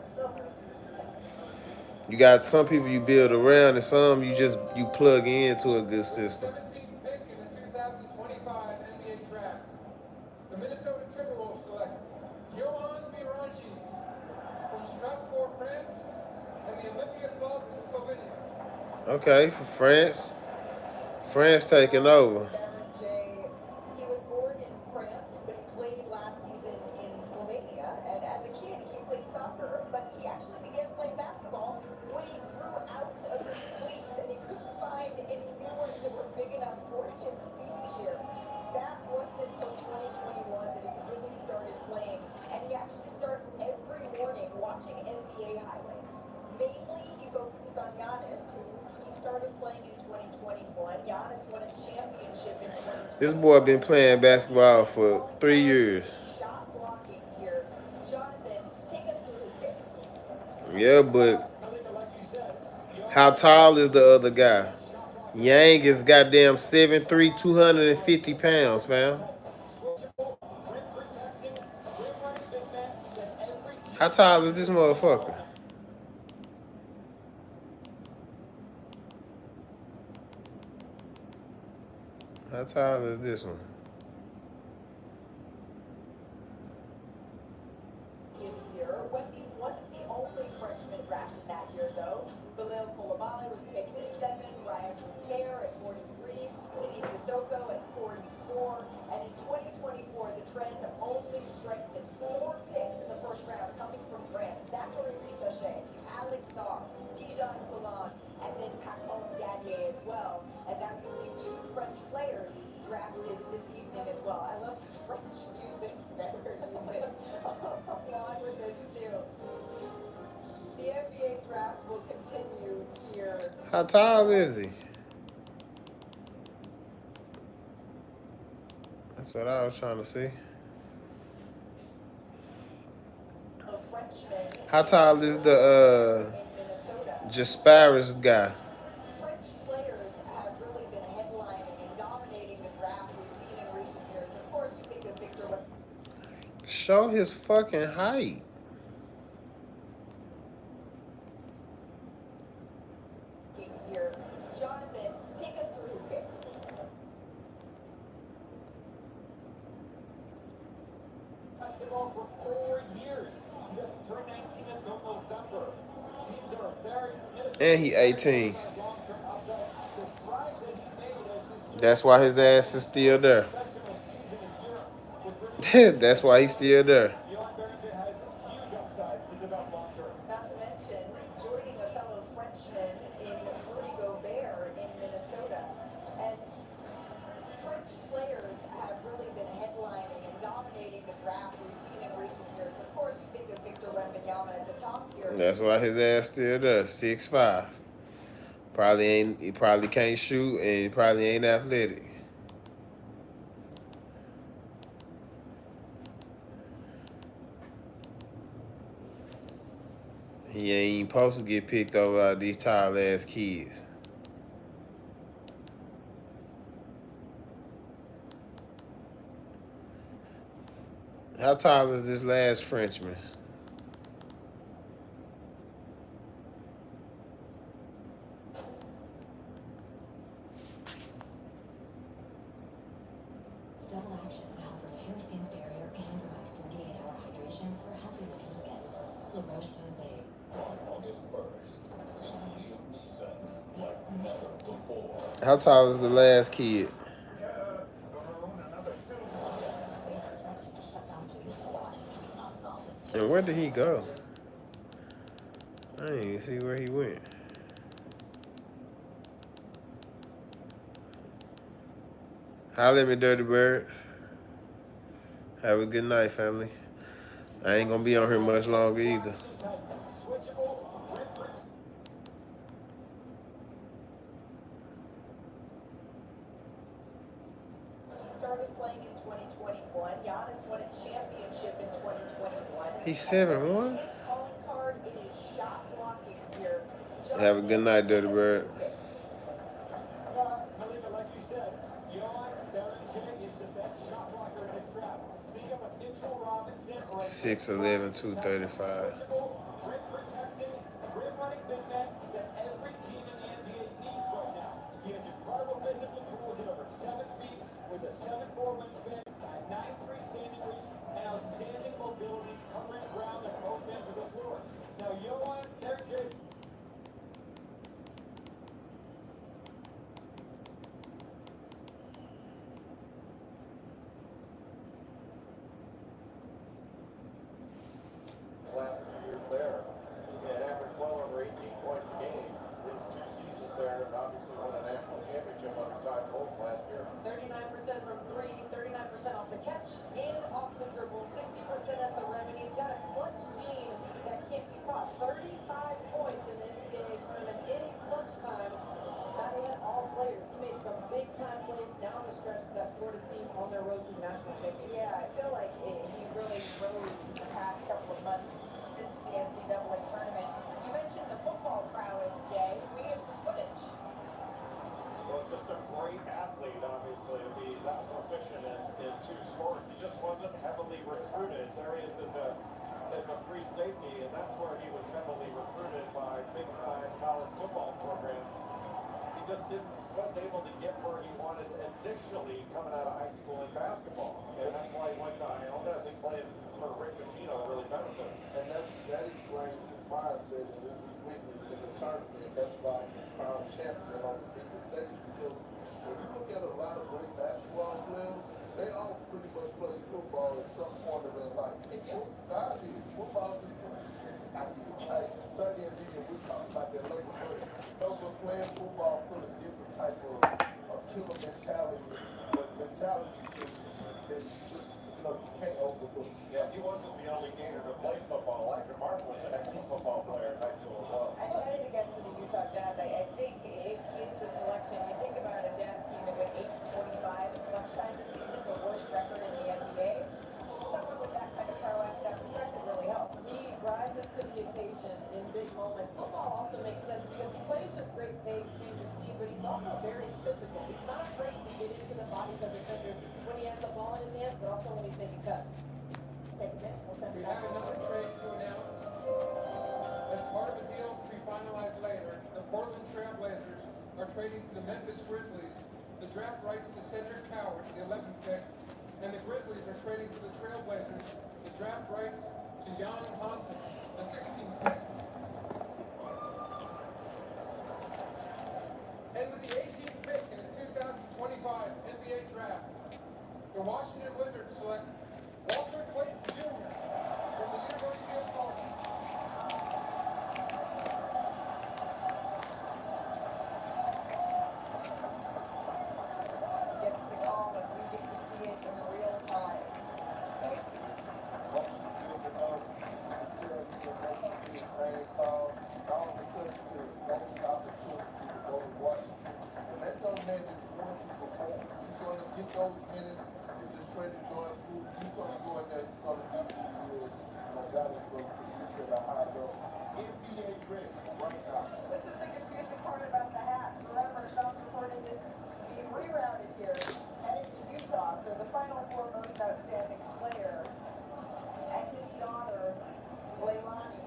You got some people you build around, and some you plug into a good system. 17th pick in the 2025 NBA draft. The Minnesota Timberwolves select Johan Miranchi from Strasbourg, France, and the Olympia Club in Slovenia. Okay, for France. France taking over. He was born in France, but he played last season in Slovenia. And as a kid, he played soccer, but he actually began playing basketball when he grew out of his cleats, and he couldn't find any new ones that were big enough for his feet here. That wasn't until 2021 that he really started playing, and he actually starts every morning watching NBA highlights. Mainly, he focuses on Giannis, who he started playing in 2021. Giannis won a championship in 2020. This boy been playing basketball for 3 years. Shot blocking here. Jonathan, take us through his game. Yeah, but how tall is the other guy? Yang is goddamn 7'3", 250 pounds, fam. How tall is this motherfucker? How tall is this one? Wemby wasn't the only freshman drafted that year, though. Bilal Coulibaly was picked at 7, Ryan Gobert at 43, Sidi Sissoko at 44, and in 2024, the trend only strengthened. 4 picks in the first round coming from France. Zachary Rissochet, Alex Sarr, Tijan Salon, and then Pacome Danier as well. And now you see 2 French players drafted this evening as well. I love the French music that we're using along with this too. The NBA draft will continue here. How tall is he? That's what I was trying to see. A Frenchman. How tall is the Jasparis guy? French players have really been headlining and dominating the draft we've seen in recent years. Of course, you think of Victor. Show his fucking height. Here, Jonathan, take us through his game. Basketball for 4 years. He doesn't turn 19 until November. Teams are very committed. And he 18. Long-term upside. The strides that he made as his That's why his ass is still there. professional season in Europe. That's why he's still there. Johan Barrington has huge upside to develop long-term. Not to mention joining a fellow Frenchman in Rudy Gobert in Minnesota. And French players have really been headlining and dominating the draft we've seen in recent years. Of course, you think of Victor Wembanyama at the top here. That's why his ass still there. 6'5". He probably can't shoot, and he probably ain't athletic. He ain't even supposed to get picked over by these tall ass kids. How tall is this last Frenchman? It's double action to help repair skin's barrier and provide 48-hour hydration for healthy-looking skin. La Roche-Posay. On August 1st, see Liam Neeson like never before. How tall is the last kid? And where did he go? I didn't even see where he went. Holla at me, Dirty Bird. Have a good night, family. I ain't gonna be on here much longer either. He started playing in 2021. Giannis won a championship in 2021. He's 7'1"? His calling card, it is shot blocking here. Have a good night, Dirty Bird. Believe it, like you said, Johan Darren is the best shot blocker in his draft. Think of a Mitchell Robinson or a 6'11", 235. rim protecting, rim running big man that every team in the NBA needs right now. He has incredible physical tools at over 7 feet with a 7'4" wingspan, 9'3" standing reach, and outstanding mobility, covering ground at both ends of the floor. Now, Johan Darren. Last 2 years there, he had averaged well over 18 points a game. His 2 seasons there, and obviously won a national championship under Todd Bowles last year. 39% from three, 39% off the catch, and off the dribble, 60% at the rim, and he's got a clutch gene that can't be taught. 35 points in the NCAA tournament in clutch time. That had all players. He made some big-time plays down the stretch for that Florida team on their road to the national championship. Yeah, I feel like he really rose the past couple of months since the NCAA tournament. You mentioned the football prowess, Jay. We have some footage. Well, just a great athlete, obviously, to be that proficient in 2 sports. He just wasn't heavily recruited. There he is as a free safety, and that's where he was heavily recruited by big-time college football programs. He just wasn't able to get where he wanted initially coming out of high school in basketball. And that's why he went to Iona. I think playing for Rick Pitino really benefited. And that explains his mindset and what we witnessed in the tournament. That's why he was crowned champion on the biggest stage. Because when you look at a lot of great basketball players, they all pretty much play football at some point of their life. I did. Football is I get it tight. Turn in and we talk about that later. But playing football put a different type of killer mentality, but mentality that just you can't overlook. Yeah, he wasn't the only gainer to play football. Elijah Mark was an excellent football player in high school as well. I go ahead again to the Utah Jazz. I think if he is the selection, you think about a Jazz team that went 8-25 in clutch time this season, the worst record in the NBA. Someone with that kind of prowess, that perspective really helps. He rises to the occasion in big moments. Football also makes sense because he plays with great pace, change of speed, but he's also very physical. He's not afraid to get into the bodies of defenders when he has the ball in his hands, but also when he's making cuts. Take it in. We'll send We it back. have another trade to announce. As part of a deal to be finalized later, the Portland Trail Blazers are trading to the Memphis Grizzlies the draft rights to Cedric Coward, the 11th pick, and the Grizzlies are trading to the Trail Blazers the draft rights to Jan Hansen, the 16th pick. And with the 18th pick in the 2025 NBA draft, the Washington Wizards select Walter Clayton Jr. from the University of Florida. Gets the call, and we get to see it in real time. All of a sudden, you get an opportunity to go to Washington. And that young man is going to perform. He's going to get those minutes. He just traded Jordan Poole. He's going to go in there. He's going to be who he is. And God is going to produce at a high level. If This is the confusing part about the hats. Remember, Sean reported this being rerouted here, heading to Utah. So the final four most outstanding player and his daughter, Leilani,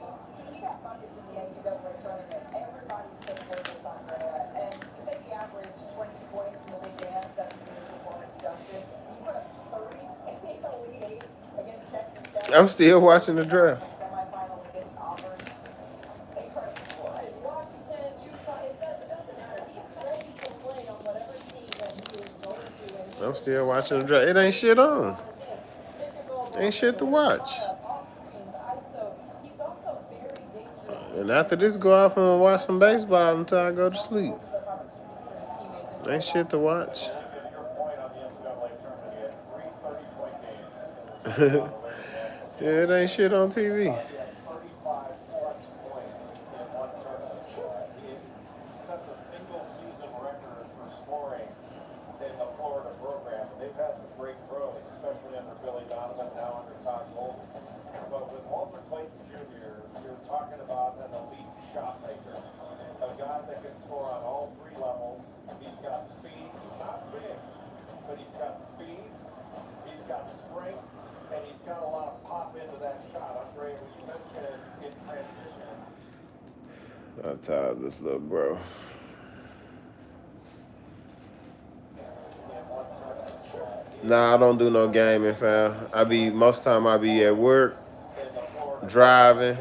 he got buckets in the NCAA tournament. Everybody took notice on Andrea. And to say he averaged 22 points in the Big Dance doesn't do his performance justice. He put up 30 in the Elite Eight against Texas Tech. I'm still watching the draft. Semifinal against Auburn. Incredible score. Washington, Utah, it doesn't matter. He's ready to play on whatever team that he is going to. And I'm still watching the draft. It ain't shit on. Ain't shit to watch. He's also very dangerous. And after this, go off and watch some baseball until I go to sleep. Ain't shit to watch. Your point on the NCAA tournament, he had 3 30-point games. Yeah, it ain't shit on TV. He had 35 clutch points in one tournament. He set the single season record for scoring in the Florida program. They've had some great pros, especially under Billy Donovan, now under Todd Golden. But with Walter Clayton Jr., you're talking about an elite shot maker, a guy that can score on all 3 levels. He's got speed. He's not big, but he's got speed. He's got strength, and he's got a lot of pop into that shot. Andre, when you mentioned in transition. I'm tired of this little bro. Nah, I don't do no gaming, fam. Most time I be at work, driving.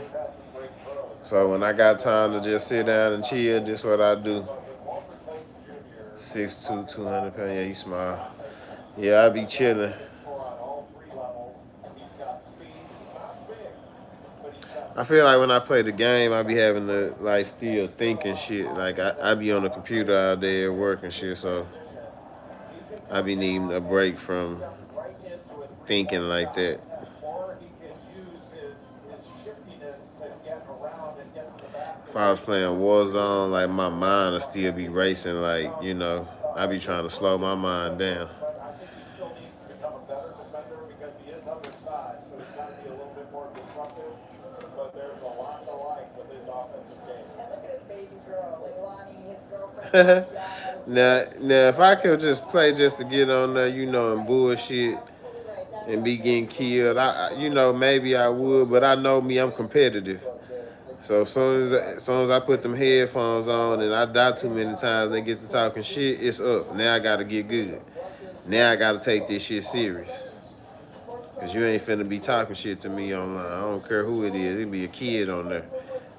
So when I got time to just sit down and chill, this what I do. 6'2", 200 pounds. Yeah, you smile. Yeah, I be chilling. I feel like when I play the game, I be having to like still think and shit. Like I be on the computer all day at work and shit, so I be needing a break from thinking like that. If I was playing Warzone, like my mind would still be racing, like, you know, I be trying to slow my mind down. I think he still needs to become a better defender because he is undersized, so he's got to be a little bit more disruptive. But there's a lot to like with his offensive game. And look at his baby girl, Leilani, his girlfriend. Now, if I could just play just to get on there, you know, and bullshit and be getting killed, you know, maybe I would, but I know me, I'm competitive. So as soon as I put them headphones on and I die too many times and they get to talking shit, it's up. Now I gotta get good. Now I gotta take this shit serious. Cause you ain't finna be talking shit to me online. I don't care who it is. It be a kid on there.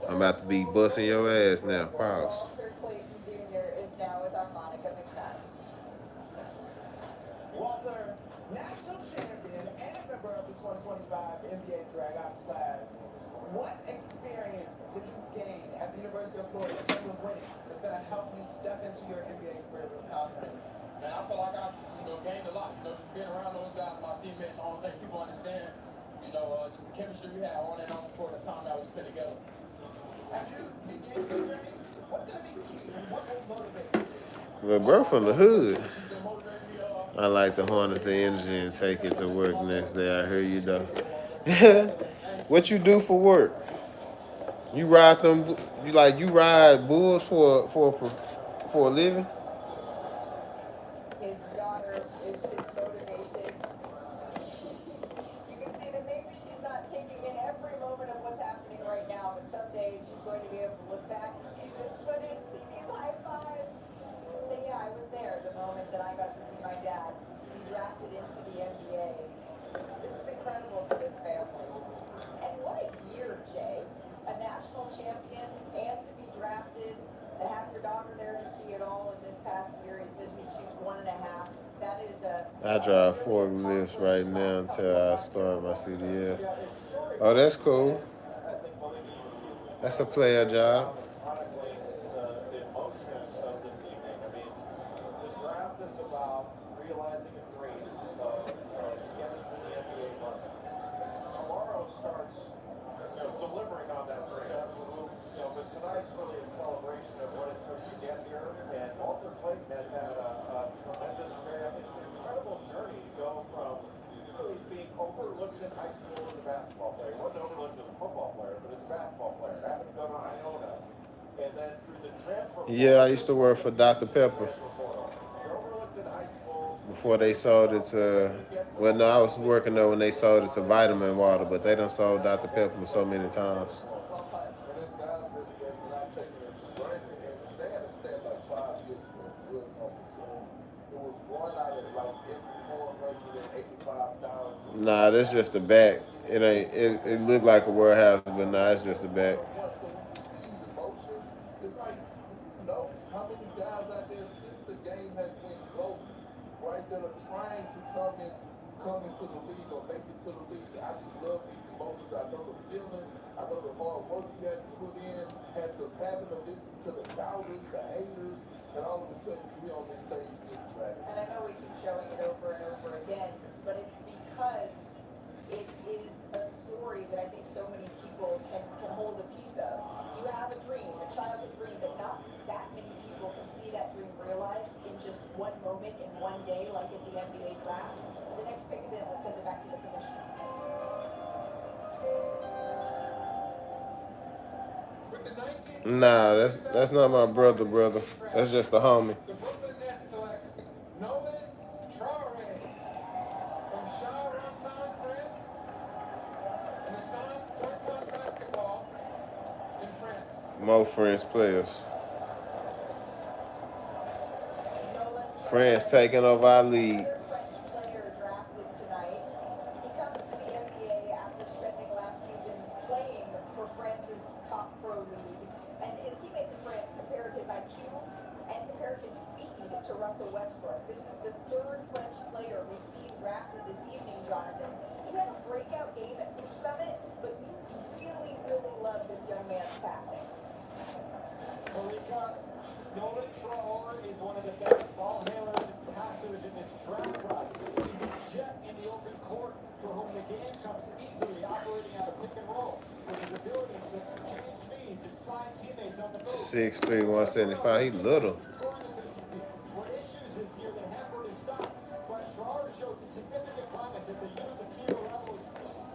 I'm about to be busting your ass now. Pause. Walter Clayton Jr. is now with our Monica McNutt. Walter, national champion and a member of the 2025 NBA Drag-Out class. What experience did you gain at the University of Florida in terms of winning that's going to help you step into your NBA career with confidence? Man, I feel like I've gained a lot. Just being around those guys, my teammates, I don't think people understand, just the chemistry we had on and off the court, the time that we spent together. As you begin your journey, what's going to be key and what will motivate you? Little bro from the hood. I like the harness the energy and take it to work next day. I hear you though. What you do for work? You ride you ride bulls for a living? His daughter is his motivation. You can see that maybe she's not taking in every moment of what's happening right now, but someday she's going to be able to look back to see this footage, see these high fives, and say, yeah, I was there the moment that I got to see my dad be drafted into the NBA. This is incredible for this family. And what a year, Jay. A national champion and to be drafted, to have your daughter there to see it all in this past year. He says she's 1.5. That is I drive forklifts right now until I start my CDL. Oh, that's cool. That's a player job. The emotion of this evening. I mean, the draft is about realizing a dream of getting to the NBA market. Tomorrow starts, delivering on that dream. Because tonight's really a celebration of what it took to get here. And Walter Clayton has had a tremendous career. It's an incredible journey to go from really being overlooked in high school as a basketball player. He wasn't overlooked as a football player, but as a basketball player. Happened to go to Iona. And and then through the transfer Yeah, I used to work for Dr. Pepper portal. They're overlooked in high school. before they sold it to. Well, no, I was working there when they sold it to Vitamin Water, but they done sold Dr. Pepper so many times. And there's guys that's not taking it for granted. And they had a stat like 5 years ago, real numbers. It was one out of like every 485,000. Nah, that's just the back. It ain't. It looked like a warehouse, but nah, it's just the back. So when you see these emotions, it's like, you know, how many guys out there since the game has went global, right, that are trying to come into the league or make it to the league. I just love these emotions. I know the feeling. I know the hard work you had to put in, having to listen to the doubters, the haters, and all of a sudden you be on this stage getting drafted. And I know we keep showing it over and over again, but it's because it is a story that I think so many people can hold a piece of. You have a dream, a childhood dream, but not that many people can see that dream realized in just one moment, in one day, like at the NBA draft. The next pick is in. Let's send it back to the commissioner. With the 19th Nah, that's not my brother. That's just a homie. The Brooklyn Nets select Nolan Traore from Charlottetown, France, and the San Quentin basketball in France. More French players. France taking over our league. French player drafted tonight. He comes to the NBA after spending last season playing for France's top pro league. And his teammates in France compared his IQ and compared his speed to Russell Westbrook. This is the third French player we've seen drafted this evening, Jonathan. He had a breakout game at Hoop Summit, but you really, really love this young man's passing. Marika, Nolan Traore is one of the best ball handlers and passers in this draft class. He's a jet in the open court for whom the game comes easily, operating out of pick and roll with his ability to change speeds and find teammates on the move. 6'3", 175. He little. Scoring efficiency were issues this year that hampered his stock, but Traore showed significant promise at the youth and feeder levels.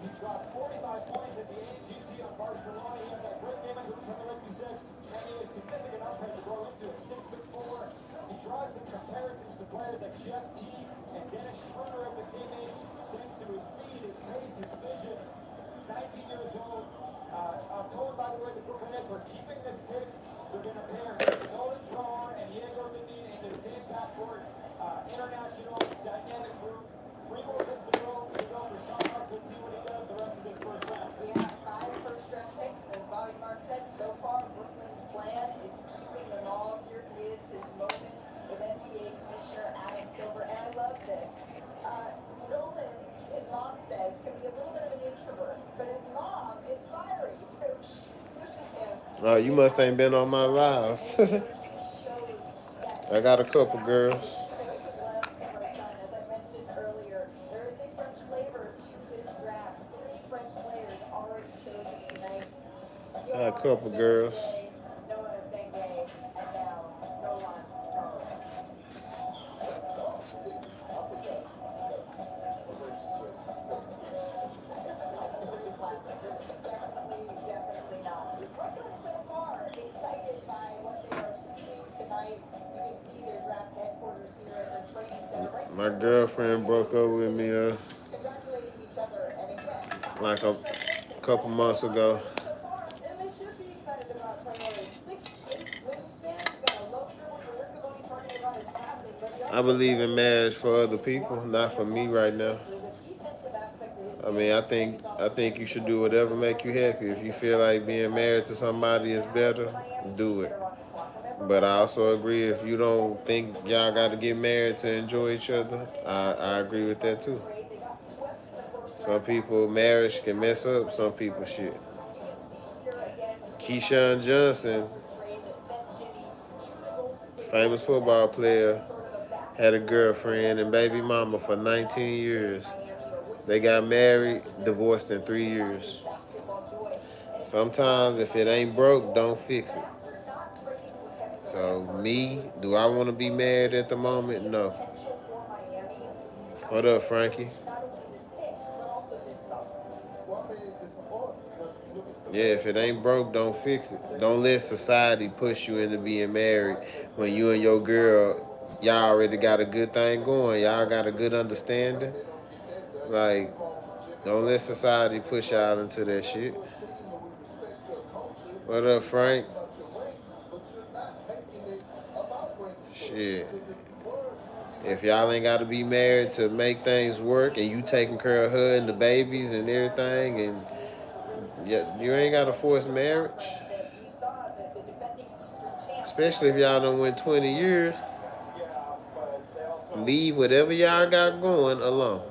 He dropped 45 points at the AGT on Barcelona. He had that great game at Hoop, like you said. And he has significant upside to grow into it. 6'4". He draws some comparisons to players like Jeff Teague and Dennis Schroeder at the same age, thanks to his speed, his pace, his vision. 19 years old. I'm told, by the way, the Brooklyn Nets are keeping this pick. They're going to pair Nolan Traore and Diego Levine into the same backcourt. International dynamic group. 3 more picks to go. We go for Sean Marks. Let's see what he does the rest of this first round. We have 5 first-round picks, and as Bobby Marks said, so far Brooklyn's plan is keeping them all. Here he is, his moment with NBA Commissioner Adam Silver, and I love this. Nolan, his mom says, can be a little bit of an introvert, but his mom is fiery, so she pushes him. Oh, you must ain't been on my lives. I got a couple girls. As I mentioned earlier, there is a French flavor to this draft. 3 French players already chosen tonight. A couple girls. Noah Sengay, and now Nolan Traore. Definitely not. Brooklyn so far excited by what they are seeing tonight. You can see their draft headquarters here at their training center. Right, My girlfriend broke up with me congratulating each other, and again, like a couple months ago. And they should be excited about Traore's 6'8" wingspan. He's got a low dribble. We're going to be talking about his passing, but he I believe in marriage for other people, not for me right now. there's a defensive aspect to his I mean, I think you should do whatever make you happy. If you feel like being married to somebody is better, do it. But I also agree if you don't think y'all got to get married to enjoy each other, I agree with that too. Some people, marriage can mess up some people's shit. Keyshawn Johnson, famous football player, had a girlfriend and baby mama for 19 years. They got married, divorced in 3 years. Sometimes if it ain't broke, don't fix it. So me, do I want to be married at the moment? No. What up, Frankie? Well, I mean, it's hard because you look at Yeah, if it ain't broke, don't fix it. Don't let society push you into being married when you and your girl, y'all already got a good thing going. Y'all got a good understanding. Like, don't let society push y'all into that shit. What up, Frank? Shit. If y'all ain't got to be married to make things work and you taking care of her and the babies and everything, and yeah, you ain't got to force marriage. Especially if y'all done went 20 years. Leave whatever y'all got going alone.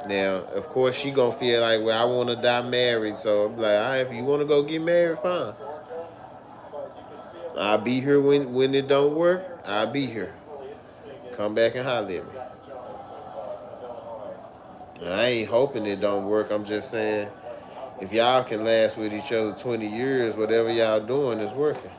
Now, of course, she gonna feel like, well, I want to die married. So I'm like, all right, if you want to go get married, fine. I'll be here when it don't work. I'll be here. Come back and holler at me. I ain't hoping it don't work. I'm just saying, if y'all can last with each other 20 years, whatever y'all doing is working.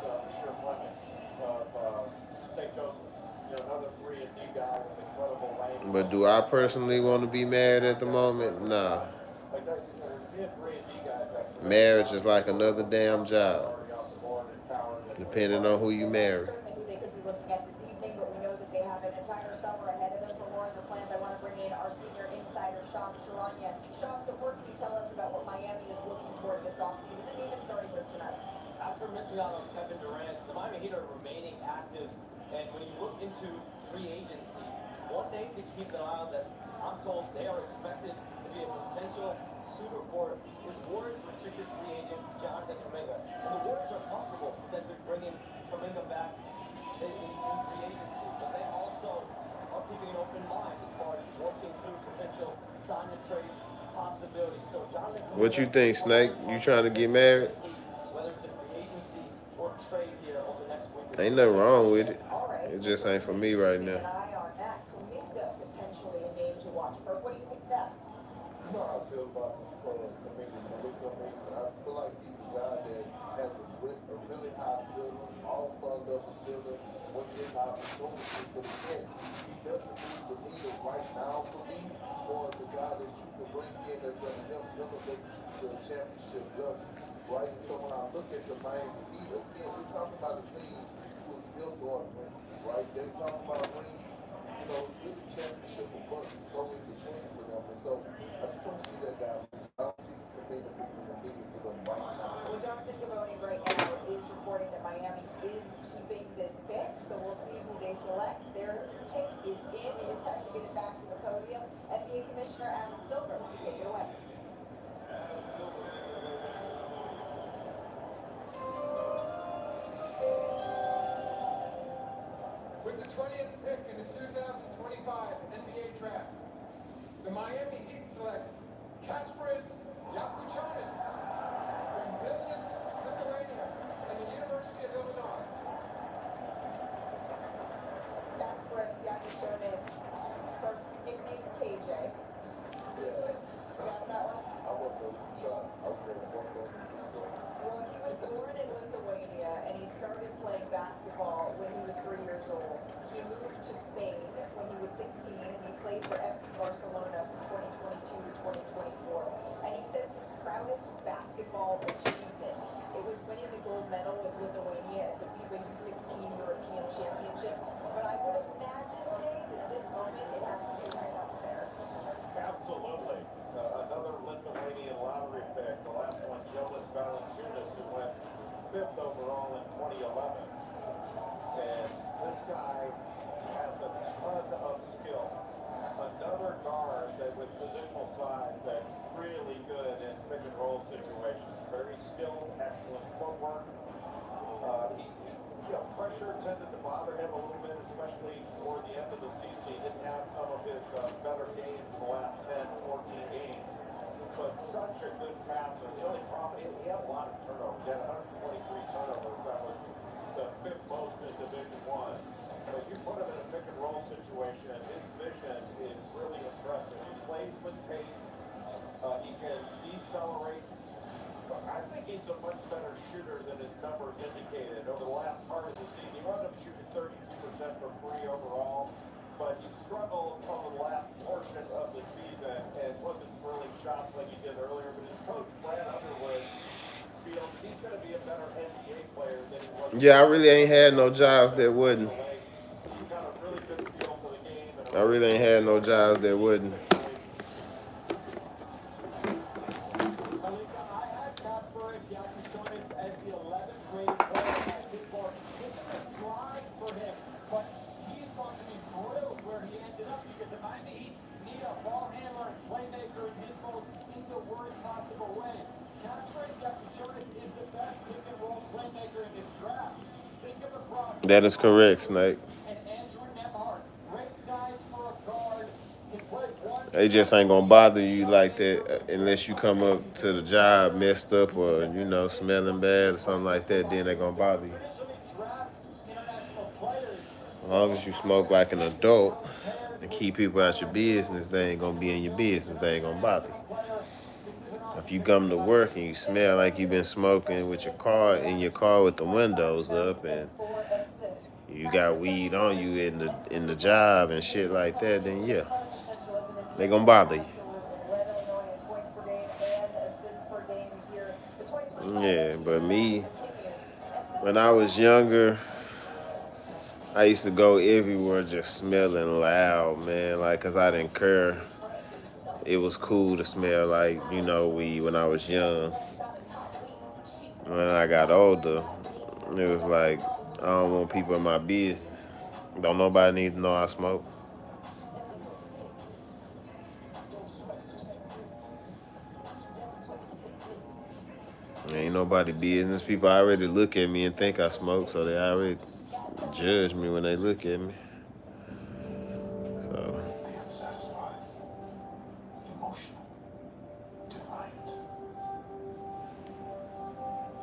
But do I personally want to be married at the moment? Nah. Marriage is like another damn job, depending on who you marry. They could be looking at this evening, but we know that they have an entire summer ahead of them. For more on their plans, I want to bring in our senior insider, Sham Sharanya. Sham, so what can you tell us about what Miami is looking for this offseason, and even starting with tonight? After missing out on Kevin Durant, the Miami Heat are remaining active. And when you look into free agency, one name to keep an eye on that I'm told they are expected to be a potential suitor for is Warriors restricted free agent Jonathan Kuminga. And the Warriors are comfortable potentially bringing Kuminga back in free agency. But they also are keeping an open mind as far as working through potential sign and trade possibilities. So Jonathan Kuminga, What you think, Snake? You trying to get married? whether it's in free agency or trade here over the next week. Ain't nothing wrong with it. It just ain't for me right now. Keep an eye on that. Kuminga, potentially a name to watch. Kirk, what do you think of that? You know how I feel about Kuminga. I feel like he's a guy that has a really high ceiling, all-star level ceiling, when given opportunity. But again, he doesn't need the leader right now for me, for as a guy that you can bring in that's going to help elevate you to a championship level, right? So when I look at the Miami Heat, again, we're talking about a team who is built on rings, right? They talk about rings. You know, it's really championship or bust. It's no in between for them. And so I just don't see that guy. I don't see Kuminga being the leader for them right now. Well, Jonathan Givony right now is reporting that Miami is keeping this pick, so we'll see who they select. Their pick is in. It is time to get it back to the podium. NBA Commissioner Adam Silver, take it away. With the 20th pick in the 2025 NBA Draft, the Miami Heat select Kasparas Yakuchanis from Vilnius, Lithuania, and the University of Illinois. Kasparas Yakuchanis, nicknamed KJ. Got that one? I want to shot. I was going to walk over this song. Well, he was born in Lithuania, and he started playing basketball when he was 3 years old. He moved to Spain when he was 16, and he played for FC Barcelona from 2022 to 2024. And he says his proudest basketball achievement, it was winning the gold medal with Lithuania at the FIBA U16 European Championship. But I would imagine, Jay, that this moment, it has to be right up there. Absolutely. Another Lithuanian lottery pick. The last one, Jonas Valanciunas, who went 5th overall in 2011. And this guy has a ton of skill. Another guard that with positional size that's really good in pick and roll situations. Very skilled, excellent footwork. Pressure tended to bother him a little bit, especially toward the end of the season. He didn't have some of his better games in the last 10, 14 games. But such a good passer. The only problem is he had a lot of turnovers. He had 123 turnovers. That was the 5th most in Division I. But you put him in a pick and roll situation, his vision is really impressive. He plays with pace. He can decelerate. I think he's a much better shooter than his numbers indicated. Over the last part of the season, he wound up shooting 32% from free overall. but he struggled over the last portion of the season and wasn't throwing shots like he did earlier. But his coach, Brad Underwood, feels he's going to be a better NBA player than he was. Yeah, I really ain't had no jobs that wouldn't. He's got a really good feel for the game. And I really ain't had no jobs that wouldn't. As the 11th rated player by Pittsburgh. This is a slide for him, but he's going to be thrilled where he ended up because the Miami Heat need a ball handler and playmaker in his mold in the worst possible way. Kasparov is the best pick and roll playmaker in this draft. Think of the process. That is correct, Snake. And Andrew Nembhard, great size for a guard. They just ain't gonna bother you like that unless you come up to the job messed up or, you know, smelling bad or something like that. Then they gonna bother you. As long as you smoke like an adult and keep people out your business, they ain't gonna be in your business. They ain't gonna bother you. If you come to work and you smell like you've been smoking with your car in your car with the windows up and you got weed on you in the job and shit like that, then yeah, they gonna bother you. Yeah, but me, when I was younger, I used to go everywhere just smelling loud, man, like, cause I didn't care. It was cool to smell like, you know, weed when I was young. When I got older, it was like, I don't want people in my business. Don't nobody need to know I smoke. Ain't nobody business. People already look at me and think I smoke, so they already judge me when they look at me. So. Unsatisfied, emotional, defiant.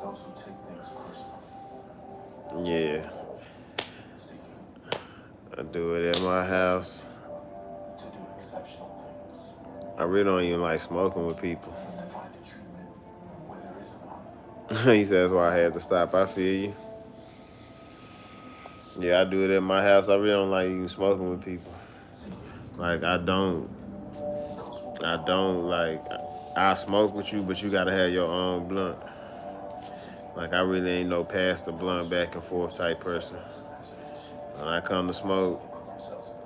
Those who take things personally. Yeah. I do it at my house. To do exceptional things. I really don't even like smoking with people. To find a treatment where there isn't one. He says, that's why I had to stop. I feel you. Yeah, I do it at my house. I really don't like even smoking with people. Like, I don't like, I smoke with you, but you gotta have your own blunt. Like, I really ain't no pass the blunt back and forth type person. When I come to smoke,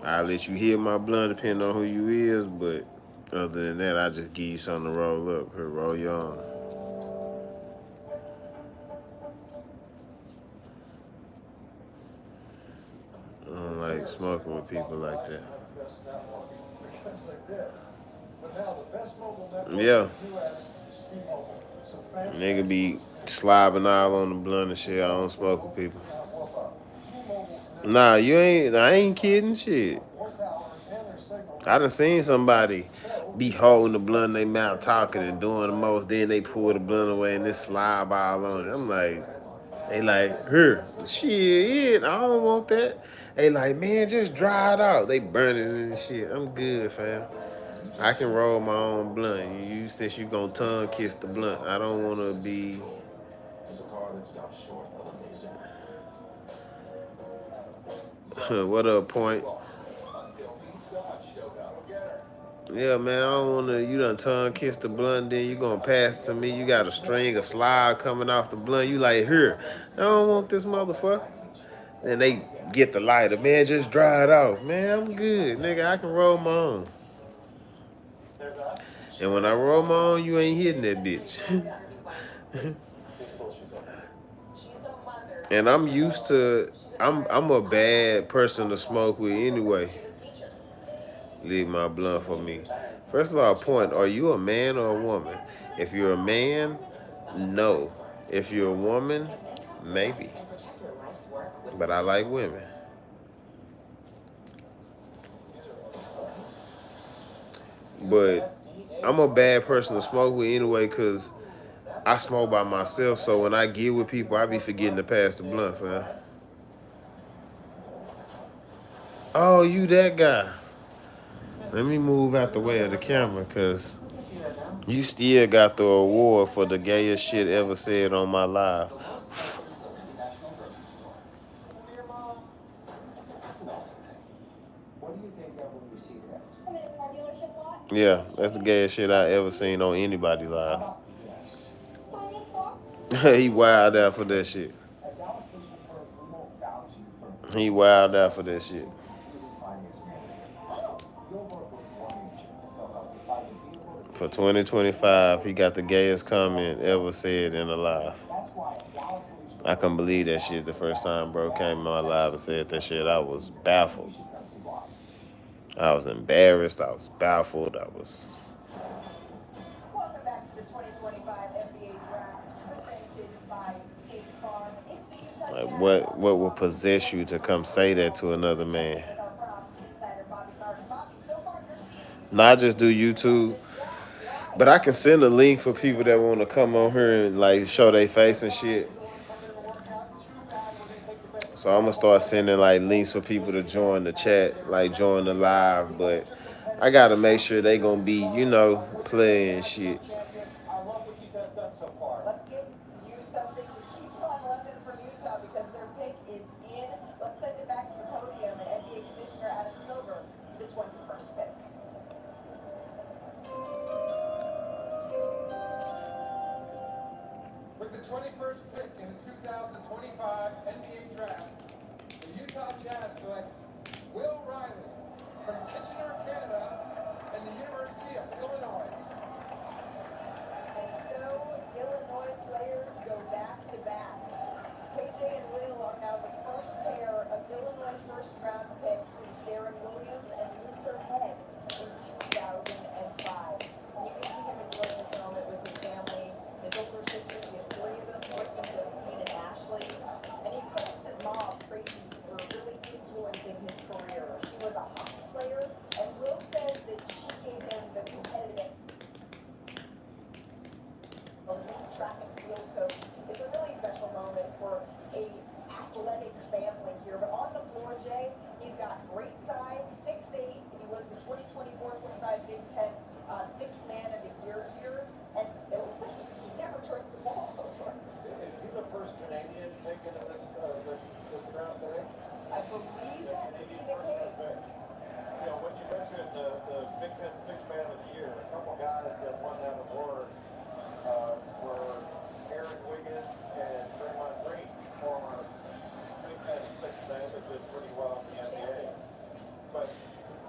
I let you hit my blunt depending on who you is, but other than that, I just give you something to roll up. Here, roll your own. I don't like smoking with people like that. Yeah. Nigga be slobbing all on the blunt and shit. I don't smoke with people. Nah, I ain't kidding, shit. I done seen somebody be holding the blunt in their mouth, talking and doing the most, then they pull the blunt away and this slob all on it. I'm like, they like, here, shit, I don't want that. They like, man, just dry it out. They burn it and shit. I'm good, fam. I can roll my own blunt. You since you gonna tongue kiss the blunt, I don't wanna be. There's a car that stops short of amazing. What up, Point? Yeah, man, I don't wanna. You done tongue kiss the blunt, then you gonna pass to me. You got a string of slide coming off the blunt. You like, here, I don't want this motherfucker. Then they get the lighter, man. Just dry it off, man. I'm good, nigga. I can roll my own. And when I roll my own, you ain't hitting that bitch. And I'm used to. I'm a bad person to smoke with anyway. Leave my blunt for me. First of all, Point, are you a man or a woman? If you're a man, no. If you're a woman, maybe. But I like women. But I'm a bad person to smoke with anyway because I smoke by myself. So when I get with people, I be forgetting to pass the blunt, man. Oh, you that guy. Let me move out the way of the camera because you still got the award for the gayest shit ever said on my live. What do you Yeah, that's the gayest shit I ever seen on anybody live. He wild out for that shit. He wild out for that shit. For 2025, he got the gayest comment ever said in a live. I couldn't believe that shit the first time bro came in my live and said that shit. I was baffled. I was embarrassed. I was baffled. I was. Welcome back to the 2025 NBA Draft, presented by State Farm. It's the Utah Like, Jazz what would possess you to come say that to another man? with our props insider Bobby Martin. Bobby, so far you're seeing Not just do YouTube, but I can send a link for people that want to come on here and like show their face and shit. So I'm gonna start sending like links for people to join the chat, like join the live. But I gotta make sure they gonna be, playing shit. I love what Utah's done so far. Let's give you something to keep on loving from Utah because their pick is in. Let's send it back to the podium and NBA Commissioner Adam Silver for the 21st pick. With the 21st pick in the 2025 NBA Draft, the Utah Jazz select Will Riley from Kitchener, Canada, and the University of Illinois. And so Illinois players go back to back. KJ and Will are now the first pair of Illinois first-round picks since Darren Williams and Luther Head in 2005. And you can see him enjoying this moment with his family. His older sister, she has three of them, Brittany, Justine, and Ashley. And he credits his mom, Tracy, for really influencing his career. She was a hockey player, and Will says that she gave him the competitive track and field coach. It's a really special moment for a athletic family here. But on the floor, Jay, he's got great size, 6'8", and he was the 2024-25 Big Ten Sixth Man of the Year here. And it looks like he never turns the ball over. Is he the first Canadian taken in this round today? I believe that to be the case. You know, when you mentioned the Big Ten Sixth Man of the Year, a couple guys that won that award were Aaron Wiggins and Draymond Green, former Big Ten Sixth Man that did pretty well in the NBA. But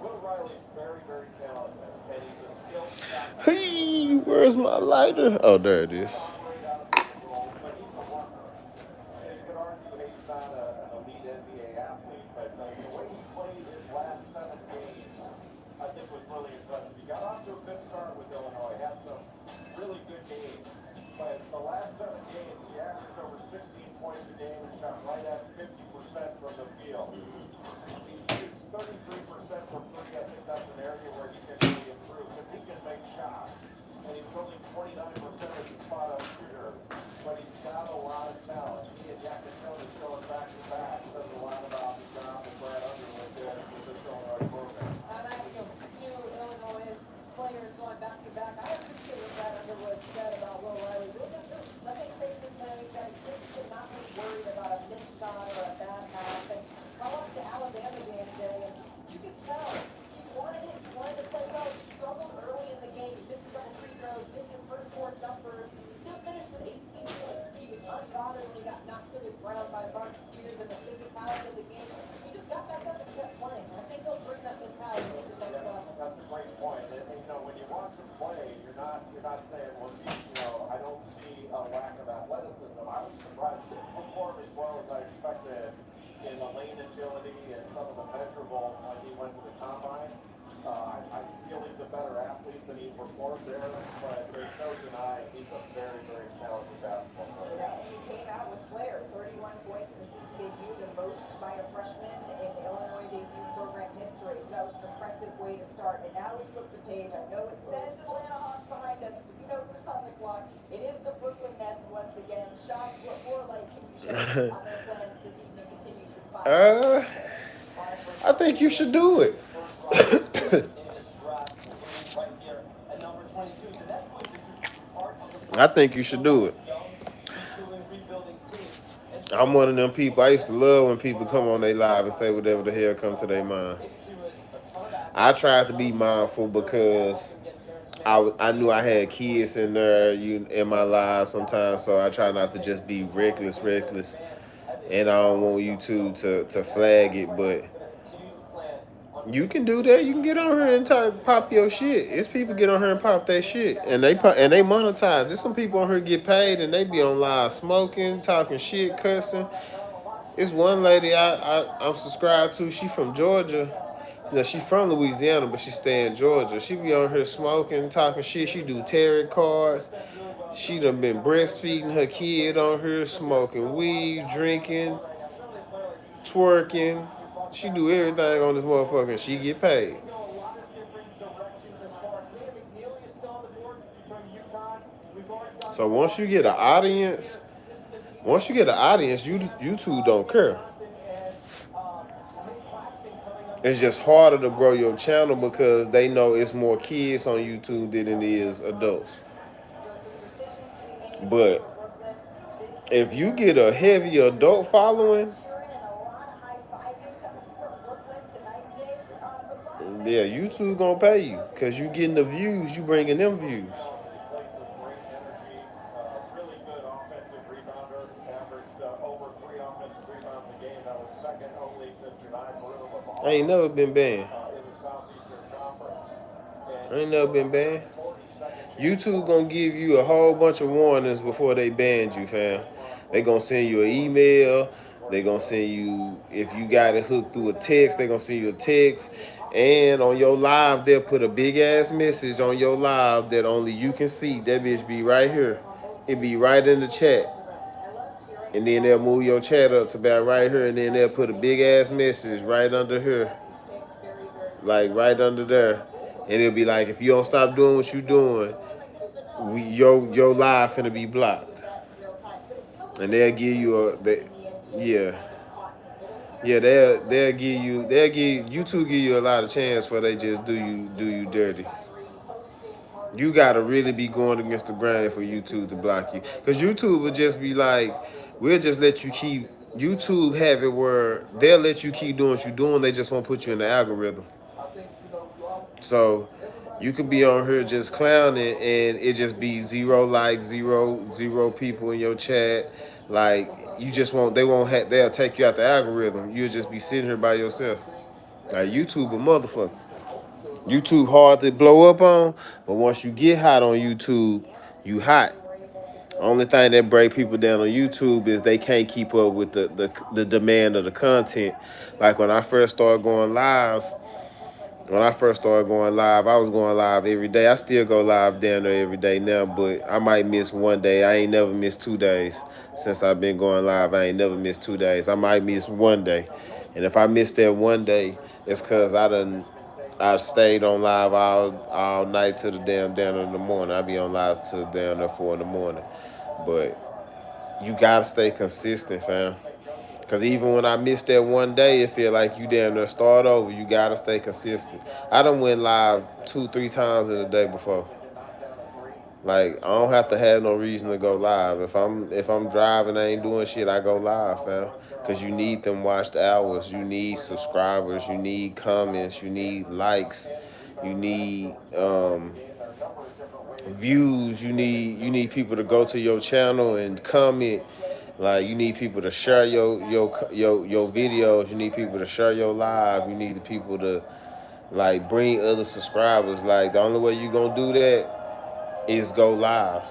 Will Riley's very, very talented, and he's a skilled shot. Hey, where's my lighter? Oh, there it is. But he's a worker. And you could argue that he's not an elite NBA athlete, but the way he played his last 7 games, I think was really impressive. He got off to a good start with Illinois, had some really good games, but the last 7 games, he averaged over 16 points a game and shot right at 50% from the field. He shoots 33% from three. I think that's an area where he can really improve because he can make shots. And he was only 29% as a spot-up shooter, but he's got a lot of talent. He and Yakashone going back to back says a lot about the job that Brad Underwood did with this Illinois program. And I, two Illinois players going back to back. I appreciate what Brad Underwood said about Will Riley. Nothing crazy is there. He's got a kid to not be worried about a missed shot or a bad half. And I watched the Alabama game today, and you could tell he wanted to play well. He struggled early in the game. He missed a couple free throws, missed his first 4 jumpers. He still finished with 18 points. He was unbothered when he got knocked to the ground by Mark Sears and the physicality of the game. He just got back up and kept playing. I think he'll bring that mentality to the next level. That's a great point. And, when you watch him play, you're not saying, well, geez, I don't see a lack of athleticism. I was surprised he didn't perform as well as I expected in the lane agility and some of the measurables when he went to the combine. I feel he's a better athlete than he performed there, but there's no denying he's a very, very talented basketball player. Yeah, and he came out with flair, 31 points in the season debut, the most by a freshman in Illinois debut program history. So that was an impressive way to start. And now we flip the page. I know it says Atlanta Hawks behind us, but you know who's on the clock. It is the Brooklyn Nets once again. Sean, what more light can you shed on their plans this evening continue to fight? I think you should do it. I think you should do it. I'm one of them people. I used to love when people come on their live and say whatever the hell come to their mind. I tried to be mindful because I knew I had kids in there in my life sometimes, so I try not to just be reckless, and I don't want YouTube to flag it, but you can do that. You can get on here and pop your shit. It's people get on here and pop their shit, and they monetize. There's some people on here get paid, and they be on live smoking, talking shit, cussing. It's one lady I'm subscribed to. She from Georgia. Now she from Louisiana, but she stay in Georgia. She be on here smoking, talking shit. She do tarot cards. She done been breastfeeding her kid on here, smoking weed, drinking, twerking. She do everything on this motherfucker and she get paid. So once you get an audience, YouTube don't care. It's just harder to grow your channel because they know it's more kids on YouTube than it is adults. But if you get a heavy adult following, yeah, YouTube gonna pay you because you getting the views, you bringing them views. Really good offensive rebounder, averaged over 3 offensive rebounds a game. That was second only to Janai Broom I ain't never been banned. in the Southeastern Conference. I ain't never been banned. YouTube gonna give you a whole bunch of warnings before they ban you, fam. They gonna send you an email. They gonna send you, if you got it hooked through a text, they gonna send you a text. And on your live, they'll put a big ass message on your live that only you can see. That bitch be right here. It be right in the chat. And then they'll move your chat up to about right here, and then they'll put a big ass message right under here. Like right under there. And it'll be like, if you don't stop doing what you doing, your live finna be blocked. And they'll give you yeah. Yeah, YouTube give you a lot of chance for they just do you dirty. You gotta really be going against the grain for YouTube to block you. Cause YouTube will just be like, we'll just let you keep YouTube have it where they'll let you keep doing what you're doing, they just won't put you in the algorithm. So you could be on here just clowning and it just be zero likes, zero people in your chat. Like you just won't they'll take you out the algorithm. You'll just be sitting here by yourself. Like YouTube a motherfucker. YouTube hard to blow up on, but once you get hot on YouTube, you hot. Only thing that break people down on YouTube is they can't keep up with the demand of the content. Like when I first started going live, I was going live every day. I still go live down there every day now, but I might miss one day. I ain't never missed 2 days. Since I've been going live, I ain't never missed 2 days. I might miss one day. And if I miss that one day, it's because I stayed on live all night to the damn down in the morning. I be on live till down there 4 in the morning. But you gotta stay consistent, fam. Cause even when I miss that one day, it feel like you damn near start over. You gotta stay consistent. I done went live 2-3 times in a day before. Like I don't have to have no reason to go live. If I'm driving, I ain't doing shit, I go live, fam. Cause you need them watched hours. You need subscribers. You need comments. You need likes. You need views. You need people to go to your channel and comment. Like you need people to share your videos. You need people to share your live. You need the people to like bring other subscribers. Like the only way you gonna do that is go live.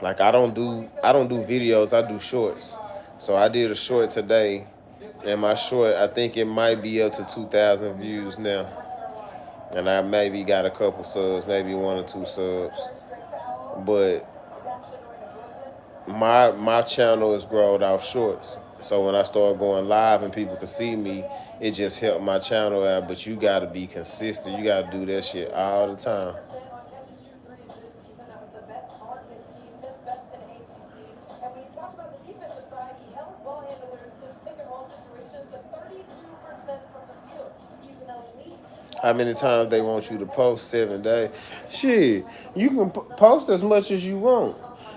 Like I don't do videos. I do shorts. So I did a short today, and my short I think it might be up to 2,000 views now, and I maybe got a couple subs, maybe 1 or 2 subs, but my channel is growing off shorts. So when I start going live and people can see me, it just helped my channel out. But you gotta be consistent. You gotta do that shit all the time. How many times they want you to post 7 days? Shit, you can post as much as you want.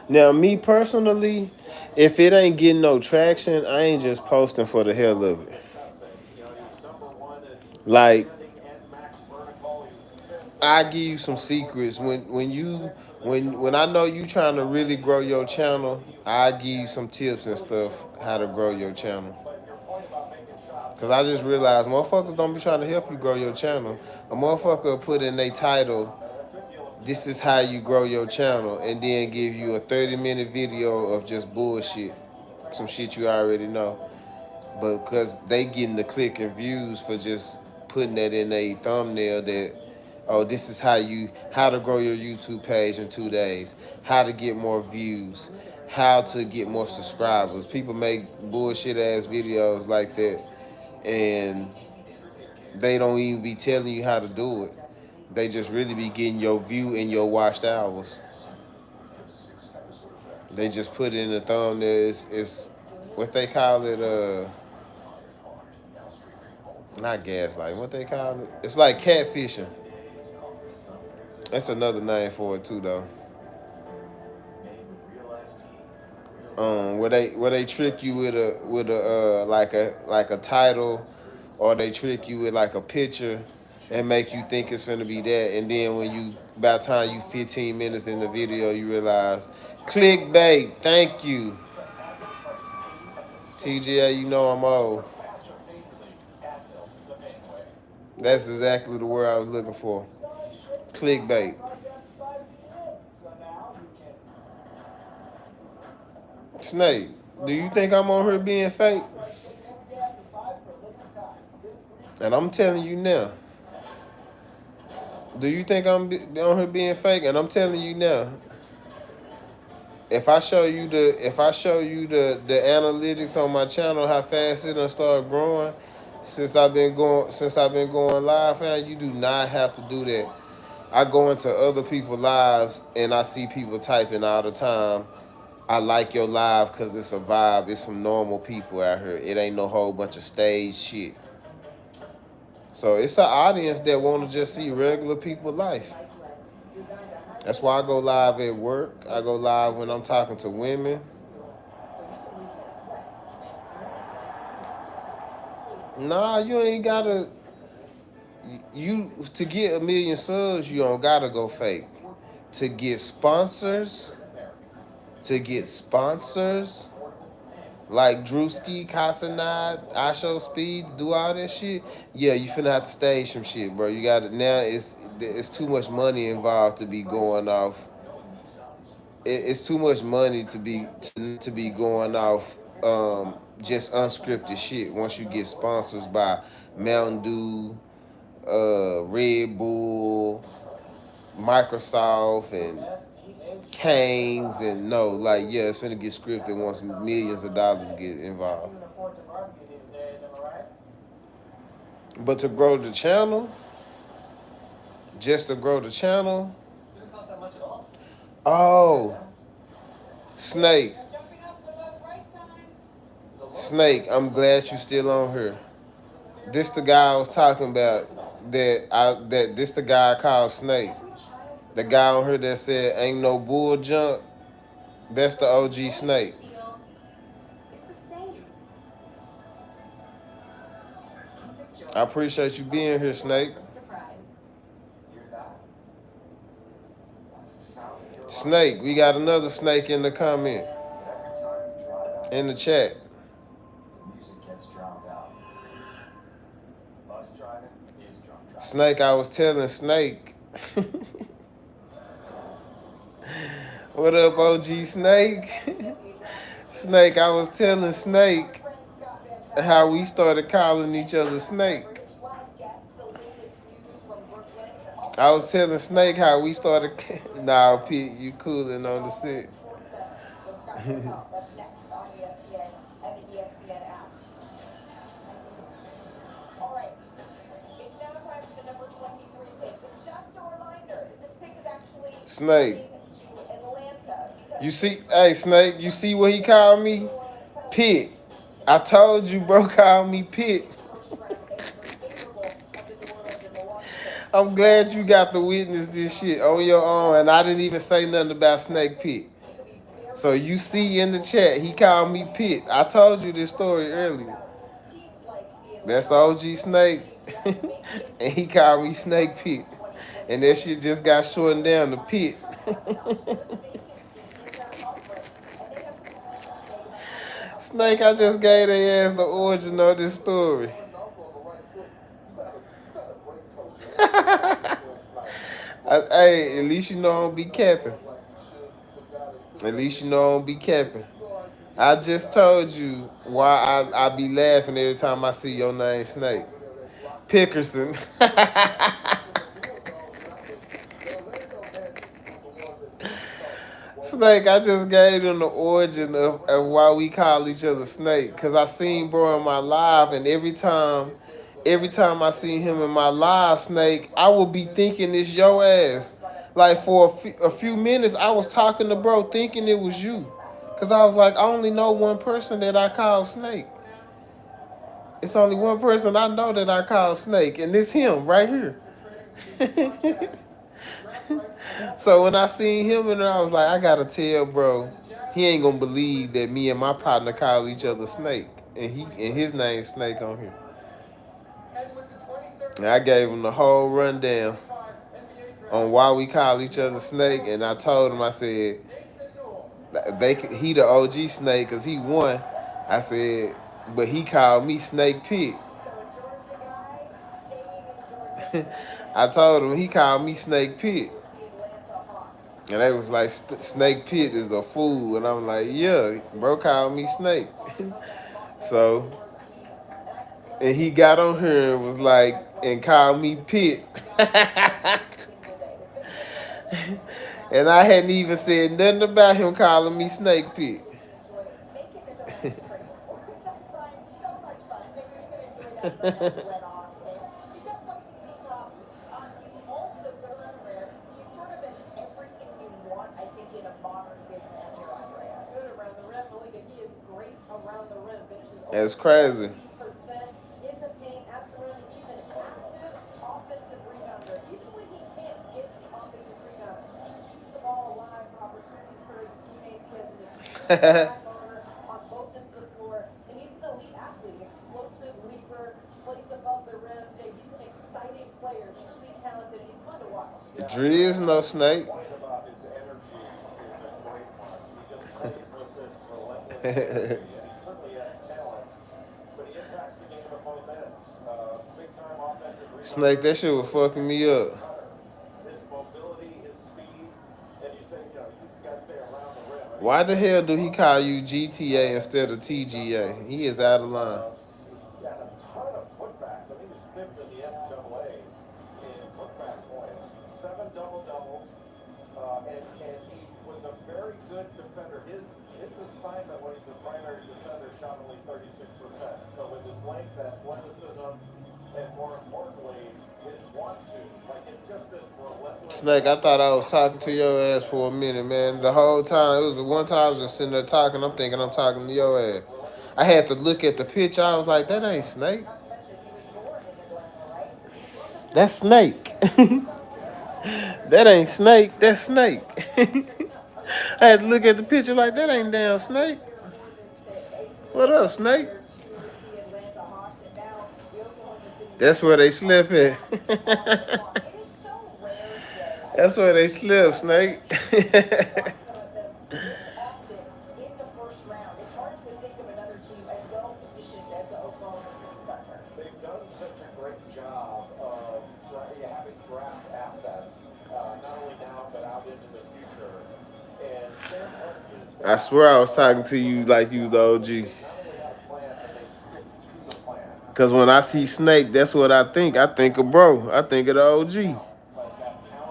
Now, me personally, if it ain't getting no traction, I ain't just posting for the hell of it. Like, I give you some secrets when I know you trying to really grow your channel. I give you some tips and stuff how to grow your channel. Cause I just realized motherfuckers don't be trying to help you grow your channel. A motherfucker will put in their title, "This is how you grow your channel," and then give you a 30-minute video of just bullshit, some shit you already know. But because they getting the click and views for just putting that in a thumbnail that, oh, this is how to grow your YouTube page in 2 days, how to get more views, how to get more subscribers. People make bullshit ass videos like that, and they don't even be telling you how to do it. They just really be getting your view and your watched hours. They just put it in the thumbnail. It's what they call it. Not gaslighting. What they call it? It's like catfishing. That's another name for it too, though. Where they trick you with a like a title, or they trick you with like a picture, and make you think it's gonna be that, and then when you by the time you 15 minutes in the video, you realize clickbait. Thank you, TGA. You know I'm old. That's exactly the word I was looking for. Clickbait. Snake, do you think I'm on here being fake? And I'm telling you now. Do you think I'm on here being fake? And I'm telling you now. If I show you the analytics on my channel, how fast it done start growing since I've been going live, fam, you do not have to do that. I go into other people's lives and I see people typing all the time. I like your live because it's a vibe. It's some normal people out here. It ain't no whole bunch of stage shit. So it's an audience that want to just see regular people life. That's why I go live at work. I go live when I'm talking to women. Nah, you ain't gotta. You to get 1 million subs, you don't gotta go fake. To get sponsors, like Drewski, Casanad, I Show Speed, do all that shit. Yeah, you finna have to stage some shit, bro. You got it now. It's too much money involved to be going off. It's too much money to be going off just unscripted shit. Once you get sponsors by Mountain Dew, Red Bull, Microsoft, and Canes, and no, like, yeah, it's finna get scripted once millions of dollars get involved. But to grow the channel, just to grow the channel, oh, Snake, I'm glad you still on here. This the guy I was talking about. This the guy I called Snake. The guy on here that said ain't no bull junk. That's the OG Snake. I appreciate you being here, Snake. Snake, we got another snake in the comment. In the chat. Snake, I was telling Snake. What up, OG Snake? Snake, I was telling Snake how we started calling each other Snake. I was telling Snake how we started. Nah, Pete, you cooling on the set. Snake. You see, hey, Snake, you see what he called me? Pit. I told you, bro, called me Pit. I'm glad you got to witness this shit on your own, and I didn't even say nothing about Snake Pit. So you see in the chat, he called me Pit. I told you this story earlier. That's OG Snake, and he called me Snake Pit. And that shit just got shortened down to Pit. Snake, I just gave their ass the origin of this story. Hey, at least you know I don't be capping. At least you know I don't be capping. I just told you why I be laughing every time I see your name, Snake. Pickerson. Snake, I just gave them the origin of why we call each other Snake. Cause I seen bro in my live, and every time I see him in my live, Snake, I will be thinking it's your ass. Like for a few minutes, I was talking to bro thinking it was you. Cause I was like, I only know one person that I call Snake. It's only one person I know that I call Snake, and it's him right here. So when I seen him in there, I was like, I gotta tell bro, he ain't gonna believe that me and my partner call each other Snake, and his name's Snake on here. And I gave him the whole rundown on why we call each other Snake, and I told him, I said, he the OG Snake because he won. I said, but he called me Snake Pit. I told him he called me Snake Pit. And they was like, Snake Pit is a fool. And I'm like, yeah, bro called me Snake. So, and he got on here and was like, and called me Pit. And I hadn't even said nothing about him calling me Snake Pit. That's crazy. Dre is no snake. Snake, that shit was fucking me up. Why the hell do he call you GTA instead of TGA? He is out of line. Snake, I thought I was talking to your ass for a minute, man. The whole time, it was the one time I was just sitting there talking. I'm thinking I'm talking to your ass. I had to look at the picture. I was like, that ain't Snake. That's Snake. That ain't Snake. That's Snake. I had to look at the picture like, that ain't damn Snake. What up, Snake? That's where they slip at. That's where they slip, Snake. I swear I was talking to you like you was the OG. Because when I see Snake, that's what I think. I think of bro. I think of the OG.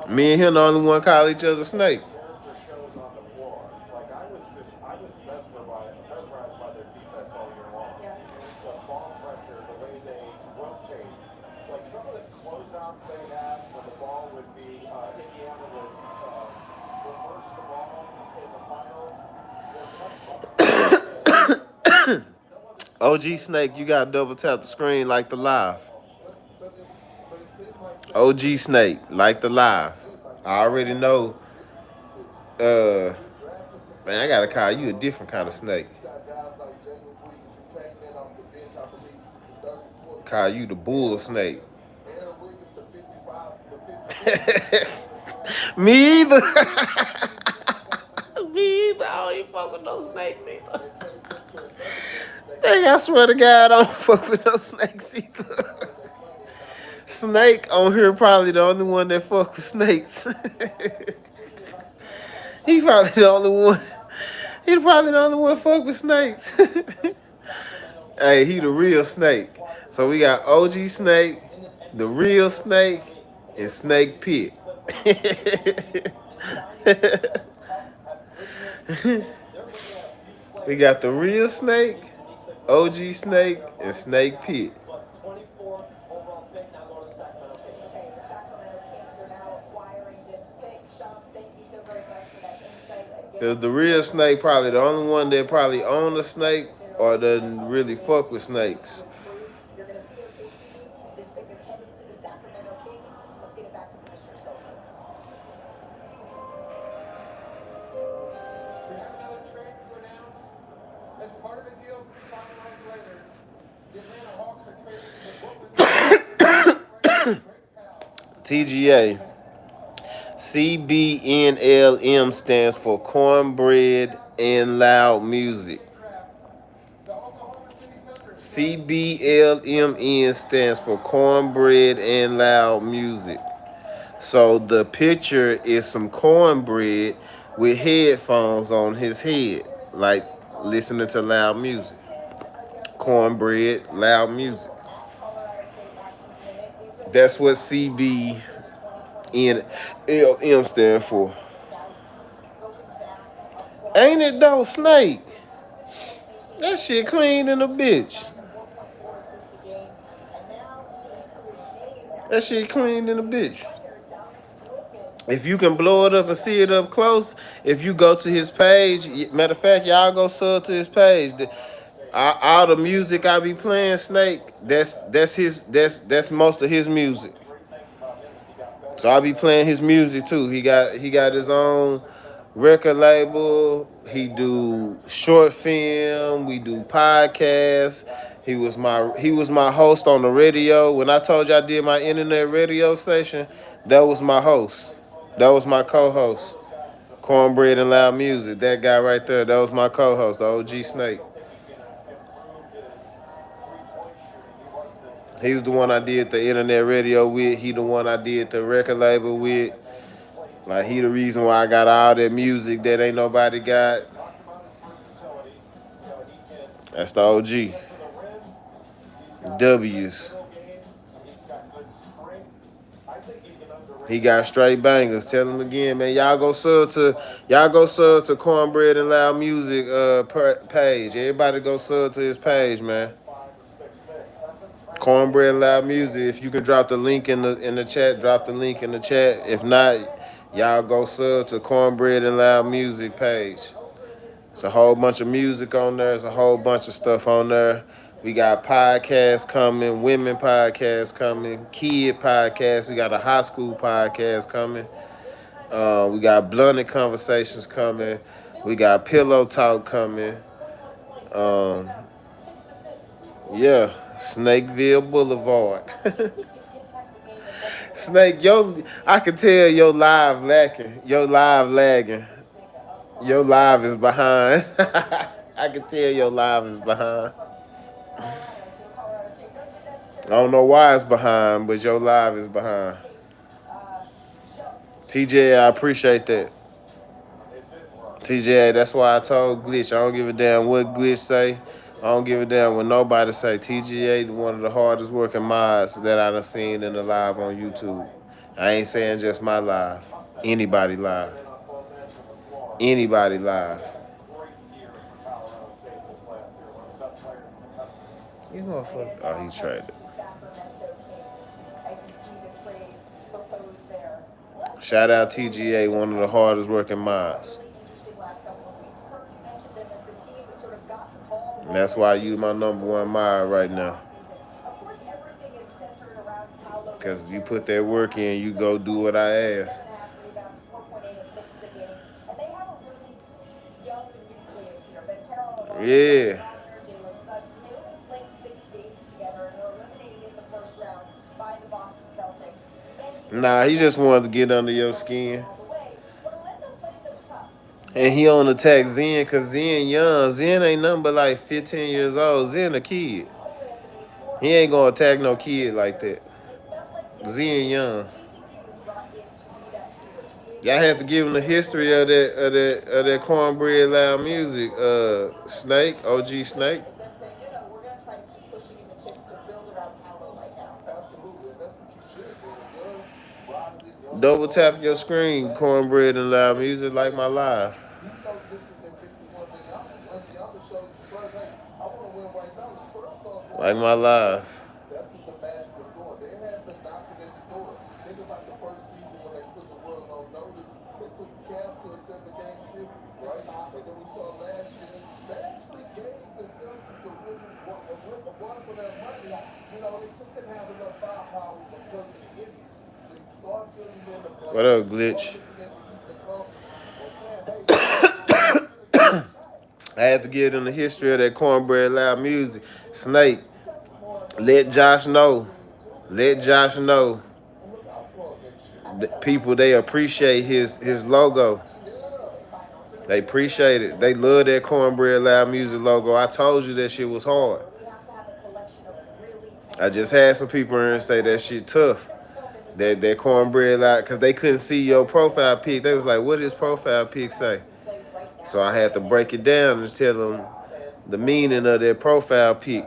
Me and him the only one call each other Snake. OG Snake, you gotta double tap the screen like the live. OG Snake, like the live. I already know. Man, I gotta call you a different kind of snake. Call you the bull snake. Me either. Me either. I don't even fuck with no snakes either. Dang, I swear to God, I don't fuck with no snakes either. Snake on here probably the only one that fuck with snakes. He probably the only one. He probably the only one fuck with snakes. Hey, he the real snake. So we got OG Snake, the real snake, and Snake Pit. We got the real snake, OG Snake, and Snake Pit. Okay, the Sacramento Kings are now acquiring this pick. Shams, thank you so very much for that insight. Cause the real snake probably the only one that probably own a snake or doesn't really fuck with snakes. You're going to see OKC. This pick is headed to the Sacramento Kings. Let's get it back to Commissioner Silver. We have another trade to announce. As part of a deal to be finalized later, the Atlanta Hawks are trading to the Brooklyn TGA. CBNLM stands for Cornbread and Loud Music. CBLMN stands for Cornbread and Loud Music. So the picture is some cornbread with headphones on his head, like listening to loud music. Cornbread, loud music. That's what CBNLM stand for. Ain't it though, Snake? That shit clean in a bitch. That shit clean in a bitch. If you can blow it up and see it up close, if you go to his page, matter of fact, y'all go sub to his page. All the music I be playing, Snake, that's most of his music. So I be playing his music too. He got his own record label. He do short film. We do podcasts. He was my host on the radio. When I told you I did my internet radio station, that was my host. That was my co-host. Cornbread and Loud Music. That guy right there, that was my co-host, the OG Snake. He was the one I did the internet radio with. He the one I did the record label with. Like, he the reason why I got all that music that ain't nobody got. That's the OG. W's. He got straight bangers. Tell him again, man. Y'all go sub to Cornbread and Loud Music page. Everybody go sub to his page, man. Cornbread and Loud Music. If you can drop the link in the chat, drop the link in the chat. If not, y'all go sub to Cornbread and Loud Music page. It's a whole bunch of music on there. It's a whole bunch of stuff on there. We got podcasts coming, women podcasts coming, kid podcasts. We got a high school podcast coming. We got blunted conversations coming. We got pillow talk coming. Yeah, Snakeville Boulevard. Snake, I can tell your live lacking. Your live lagging. Your live is behind. I can tell your live is behind. I don't know why it's behind, but your live is behind. TJ, I appreciate that. TJ, that's why I told Glitch. I don't give a damn what Glitch say. I don't give a damn what nobody say. TGA one of the hardest working mods that I done seen in the live on YouTube. I ain't saying just my live. Anybody live. Anybody live. You motherfucker. Oh, he traded. Shout out TGA, one of the hardest working mods. And that's why you my number one mod right now. Because you put that work in, you go do what I ask. Yeah. Nah, he just wanted to get under your skin. all the way. But Orlando played them tough. And he on attack Zen because Zen young. Zen ain't nothing but like 15 years old. Zen a kid. Oh, Anthony, for He ain't gonna attack no kid like that. it felt like Zen yesterday, young. JCP was brought in to be that shooter, to be able Y'all to have to give him the history of that cornbread loud music. Snake, OG Snake. is them saying, we're going to try to keep pushing in the chips to build around Paolo right now. Absolutely, and that's what you should do. Young, rising, young Double tap stars. your screen, cornbread and loud music like my life. He's no different than 51 Minneapolis. Minneapolis showed the Spurs, hey, I want to win right now. The Spurs start going Like my out there. life. That's what the Magic are doing. They have been knocking at the door. Think about the first season when they put the world on notice. They took the Cavs to a 7-game series, right? And then we saw last year, they actually gave the Celtics a really one for their money. They just didn't have enough firepower because of the injuries. So you start feeling in the What playoffs, up, you Glitch? start looking at the Eastern Conference and saying, hey, we really got a shot. I had to give them the history of that cornbread loud music. Snake, We got some more let Josh know. team too. Let Josh know. And look out for them next year. The people, they appreciate his logo. They appreciate it. They love that cornbread loud music logo. I told you that shit was hard. We have to have a collection of really I just had some people in here and say that shit tough. That cornbread loud, because they couldn't see your profile pic. They was like, what does profile pic say? So I had to break it down and tell them the meaning of their profile pic.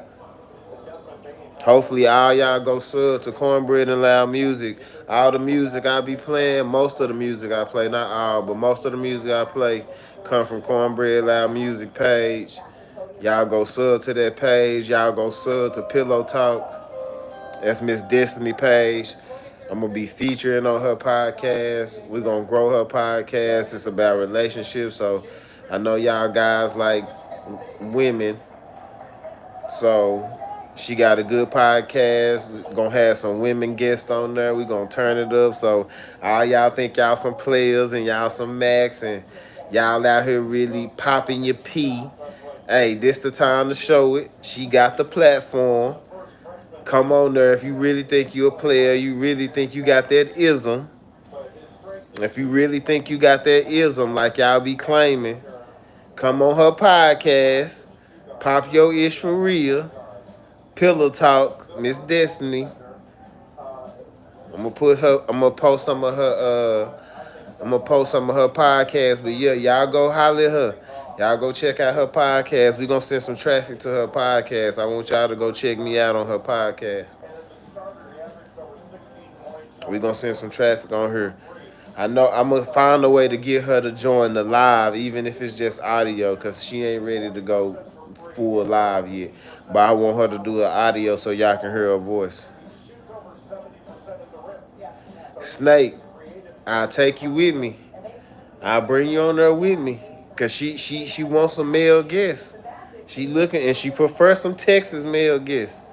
Hopefully all y'all go sub to Cornbread and Loud Music. All the music I be playing, most of the music I play, not all, but most of the music I play come from Cornbread Loud Music page. Y'all go sub to that page. Y'all go sub to Pillow Talk. That's Miss Destiny page. I'm going to be featuring on her podcast. We're going to grow her podcast. It's about relationships. So I know y'all guys like women. So she got a good podcast. Gonna have some women guests on there. We gonna turn it up. So all y'all think y'all some players and y'all some Max and y'all out here really popping your pee. Hey, this the time to show it. She got the platform. Come on there. If you really think you a player, you really think you got that ism. If you really think you got that ism like y'all be claiming, come on her podcast. Pop your ish for real. Pillow Talk, Miss Destiny. I'm gonna post some of her podcasts. But yeah, y'all go holler at her. Y'all go check out her podcast. We gonna send some traffic to her podcast. I want y'all to go check me out on her podcast. We gonna send some traffic on her. I know I'm gonna find a way to get her to join the live, even if it's just audio, cause she ain't ready to go full live yet. But I want her to do an audio so y'all can hear her voice. Snake, I'll take you with me. I'll bring you on there with me, cause she wants some male guests. She looking and she prefers some Texas male guests.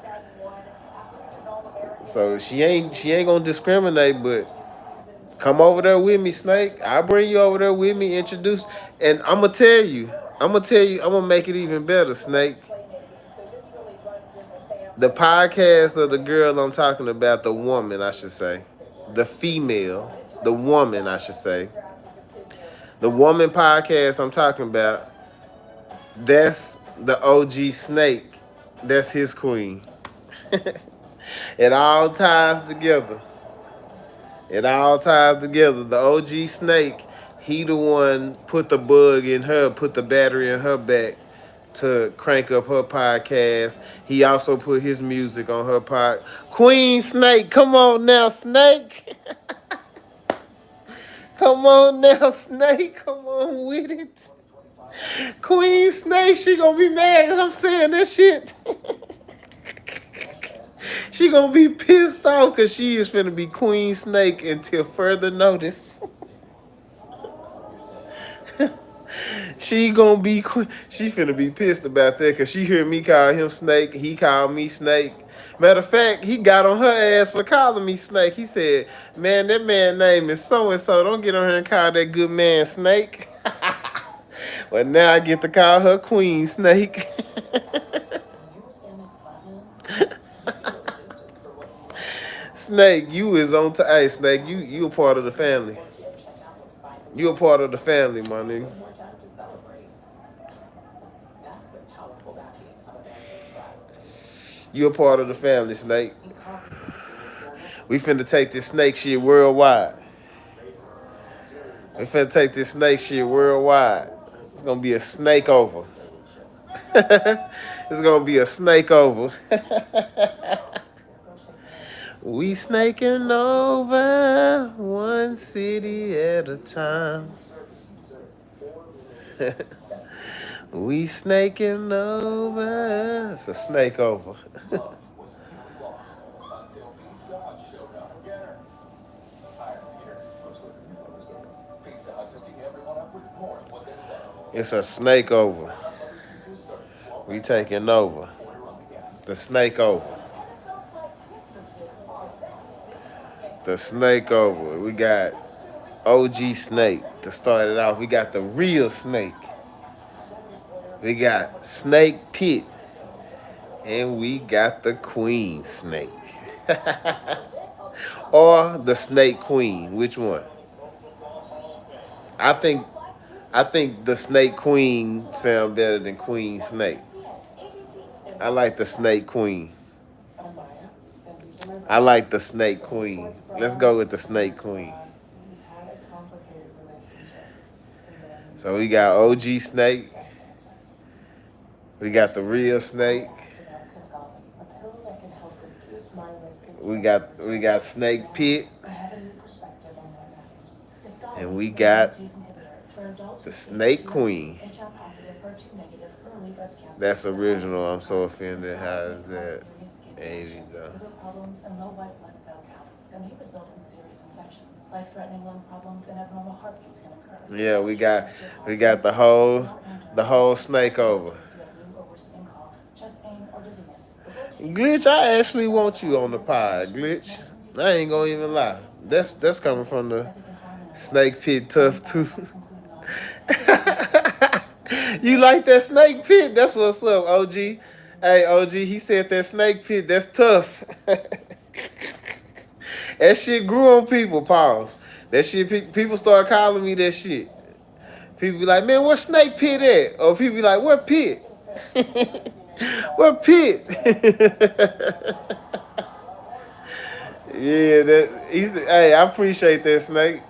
So she ain't gonna discriminate, but come over there with me, Snake. I'll bring you over there with me, introduce, and I'm gonna make it even better, Snake. The podcast of the girl I'm talking about, the woman, I should say. The female, the woman, I should say. The woman podcast I'm talking about, that's the OG Snake. That's his queen. It all ties together. It all ties together. The OG Snake, he the one put the bug in her, put the battery in her back to crank up her podcast. He also put his music on her pod. Queen Snake, come on now, Snake. Come on now, Snake. Come on with it. Queen Snake, she gonna be mad that I'm saying this shit. She gonna be pissed off because she is finna be Queen Snake until further notice. She gonna be she finna be pissed about that because she hear me call him Snake. He called me Snake. Matter of fact, he got on her ass for calling me Snake. He said, man, that man name is so-and-so. Don't get on here and call that good man Snake. But now I get to call her Queen Snake. Snake, you is on to hey Snake, you a part of the family. You a part of the family, my nigga. More time to celebrate. That's the powerful backing of American Express. You a part of the family, Snake. We finna take this snake shit worldwide. We finna take this snake shit worldwide. It's gonna be a snake over. It's gonna be a snake over. We snaking over one city at a time. We snaking over. It's a snake over. It's a snake over. We taking over. The snake over. The snake over. We got OG Snake to start it off. We got the real snake. We got Snake Pit. And we got the Queen Snake. Or the Snake Queen. Which one? I think the Snake Queen sound better than Queen Snake. I like the Snake Queen. I like the Snake Queen. Let's go with the Snake Queen. So we got OG Snake. We got the real Snake. We got Snake Pit. And we got the Snake Queen. That's original. I'm so offended. How is that? Amy, though. Problems and low white blood cell counts that may result in serious infections. Life-threatening lung problems and abnormal heartbeats can occur. Yeah, we got the whole snake over. Glitch, I actually want you on the pod, Glitch. I ain't gonna even lie. That's coming from the Snake Pit Tough too. You like that Snake Pit? That's what's up, OG. Hey, OG, he said that Snake Pit, that's tough. That shit grew on people, pause. That shit, people start calling me that shit. People be like, man, where Snake Pit at? Or people be like, where Pit? Where Pit? Yeah, hey, I appreciate that, Snake.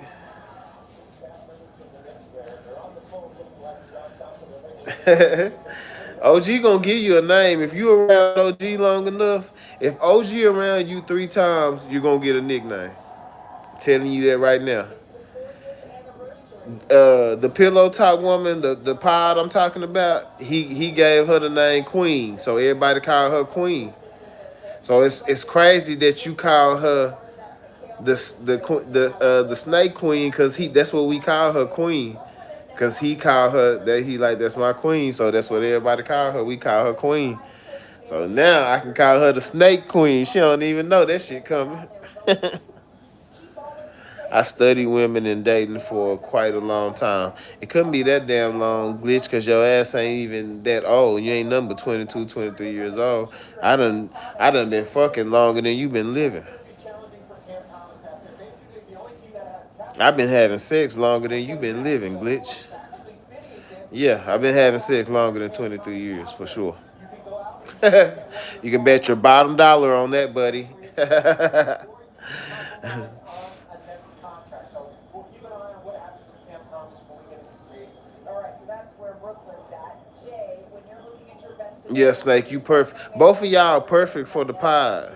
OG gonna give you a name. If you around OG long enough, if OG around you 3 times, you're gonna get a nickname. I'm telling you that right now. The pillow top woman, the pod I'm talking about, he gave her the name Queen, so everybody call her Queen. So it's crazy that you call her the Snake Queen, cause that's what we call her, Queen. Cause he called her that, he like, that's my queen, so that's what everybody call her. We call her Queen. So now I can call her the Snake Queen. She don't even know that shit coming. I studied women and dating for quite a long time. It couldn't be that damn long, Glitch, because your ass ain't even that old. You ain't nothing but 22, 23 years old. I done been fucking longer than you been living. I've been having sex longer than you been living, Glitch. Yeah, I've been having sex longer than 23 years, for sure. You can bet your bottom dollar on that, buddy. Yeah, Snake, you perfect. Both of y'all are perfect for the pod.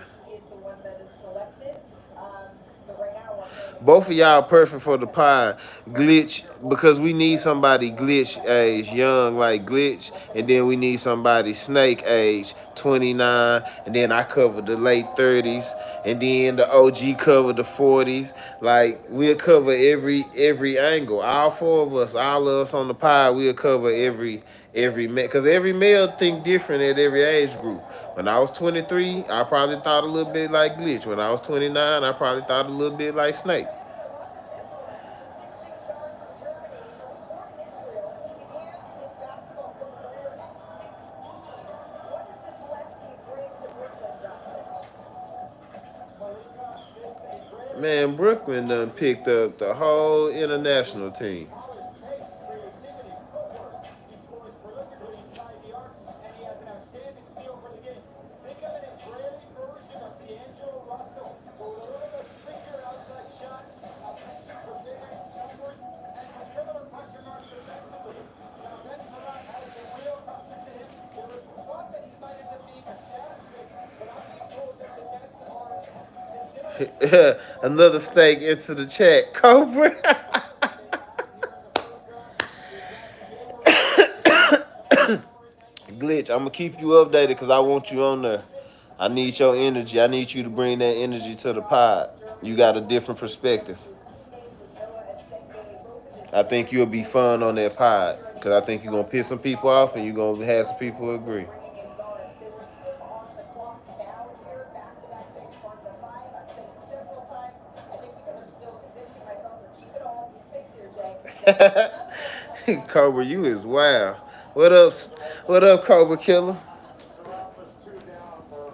Both of y'all perfect for the pod, Glitch, because we need somebody Glitch age, young like Glitch, and then we need somebody Snake age, 29, and then I cover the late 30s, and then the OG cover the 40s. Like, we'll cover every angle. All 4 of us, all of us on the pod, we'll cover every male, because every male think different at every age group. When I was 23, I probably thought a little bit like Glitch. When I was 29, I probably thought a little bit like Snake. Man, Brooklyn done picked up the whole international team. Polished pace, creativity, footwork. He scores prolifically inside the arc, and he has an outstanding feel for the game. Think of an Israeli version of D'Angelo Russell, but with a little bit slicker outside shot, a penchant for figuring jumpers, and some similar question marks defensively. Now, Ben Sarat has the real toughness to him. There was some thought that he might end up being a stash pick, but I'm being told that the Nets are considering Another stake into the chat. Cobra. Glitch, I'm gonna keep you updated because I want you on there. I need your energy. I need you to bring that energy to the pod. You got a different perspective. I think you'll be fun on that pod because I think you're gonna piss some people off and you're gonna have some people agree. Cobra, you is wild. What up? What up, Cobra Killer? Surratt was 2 down for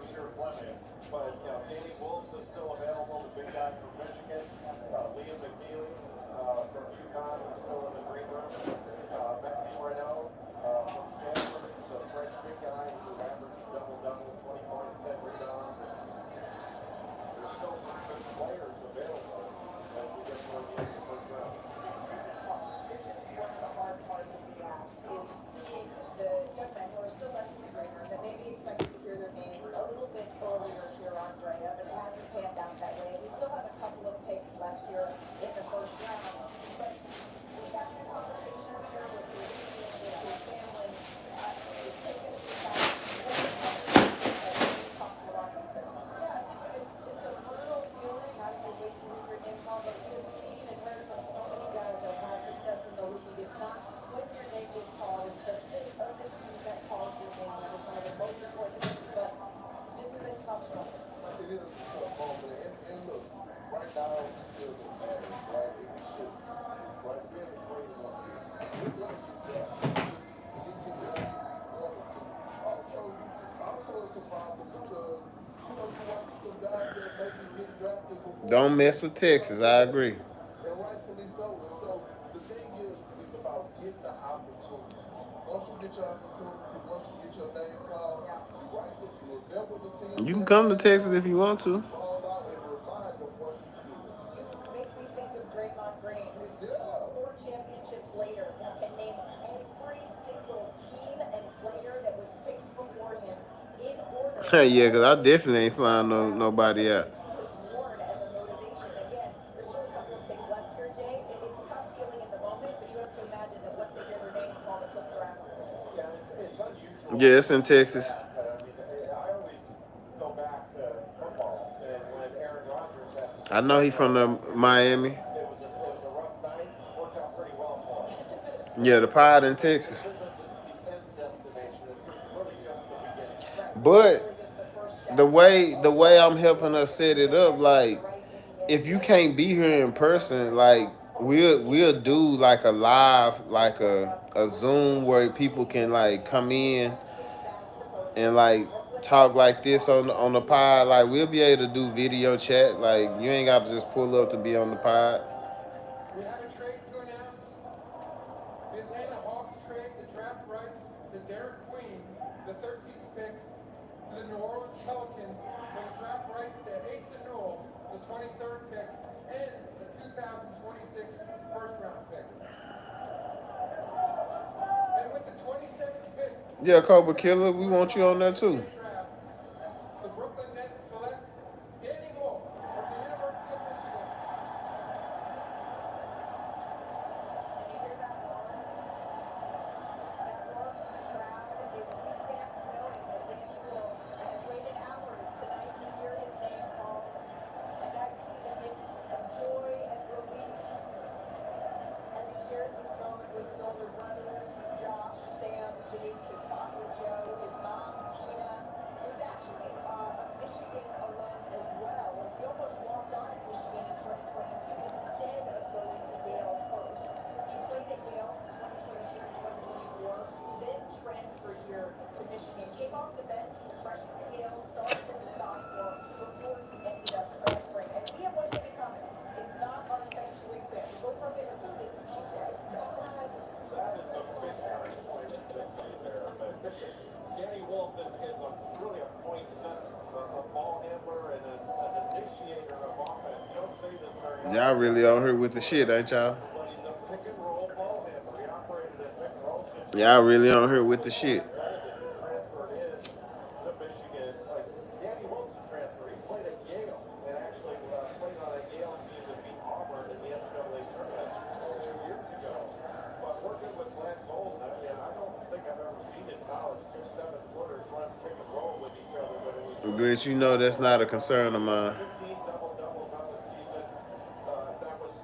JrFifteen, but Danny Wolf is still available, the big guy from Michigan. Liam McNeely from UConn is still in the green room. Maxime Renaud from Stanford, the French big guy who averaged double-double, 20 points, 10 rebounds. There's still some good players available as we get toward the end of the first round. This is hard. This is one of the hard parts of the draft is seeing the young men who are still left in the green room that maybe expected to hear their names a little bit earlier here on Drea, but it hasn't panned out that way. We still have a couple of picks left here in the first round. But we have a conversation here with your team, with your family. It's taken a few times. Yeah, I think it's a brutal feeling having to wait to hear your name called, but we have seen and heard from so many guys that have had success in the league. It's not when your name gets called, it's the fit of the team that calls your name. That is one of the most important things, but this is a tough moment. It is a tough moment. And look, right now, we feel the advantage, right? And we should. Right? We're in the green room. We're going to get drafted. You can get one or two. Also, it's a problem because, you watch some guys that maybe get drafted before. Don't mess with Texas. I agree. And rightfully so. And so the thing is, it's about getting the opportunity. Once you get your opportunity, once you get your name called, you right there. You remember the team. You can come to Texas if you want to. Call out and remind them once you do it. You make me think of Draymond Green, who's 4 championships later can name every single team and player that was picked before him in order. Yeah, because I definitely ain't flying nobody out. He was worn as a motivation. Again, there's still a couple of picks left here, Jay. It's a tough feeling in the moment, but you have to imagine that once they hear their names called, it flips around. Yeah, it's unusual. Yeah, it's in Texas. I always go back to football, and when Aaron Rodgers had I know he's from Miami. it was a rough night, worked out pretty well for him. Yeah, the pod in Texas. This isn't the end destination, it's really just the beginning. But the way I'm helping us set it up, like if you can't be here in person, like we'll do like a live, like a Zoom where people can like come in and like talk like this on the pod. Like we'll be able to do video chat. Like you ain't got to just pull up to be on the pod. We have a trade to announce. The Atlanta Hawks trade the draft rights to Derek Queen, the 13th pick, to the New Orleans Pelicans for the draft rights to Asa Newell, the 23rd pick, and the 2026 first-round pick. And with the 22nd pick, Yeah, Cobra Killer, we want you on there too. the Brooklyn Nets select Danny Wolf from the University of Michigan. And you hear that roar? That roar from the crowd is these fans knowing that Danny Wolf has waited hours tonight to hear his name called. And now you see the mix of joy and relief as he shares this moment with his older brothers, Josh, Sam, Jake, his father, Joe, his mom, Tina, who's actually a Michigan alum as well. Like, he almost walked on at Michigan in 2022 instead of going to Yale first. He played at Yale from 2022 to 2024, then transferred here to Michigan. Came off the bench as a freshman at Yale, started as a sophomore before he ended up transferring. And we have Y'all really on here with the shit, ain't y'all? But he's a pick and roll ball handler. He operated in pick and roll situations. Y'all really on here with the shit. Transferred in to Michigan. Like Danny Wilson transferred. He played at Yale and actually played on a Yale team that beat Auburn in the NCAA tournament 2 years ago. But working with Lance Bolden, I mean, I don't think I've ever seen in college 2 7-footers run pick and roll with each other. But it was Glad you know that's not a concern of mine. 15 double-doubles on the season. That was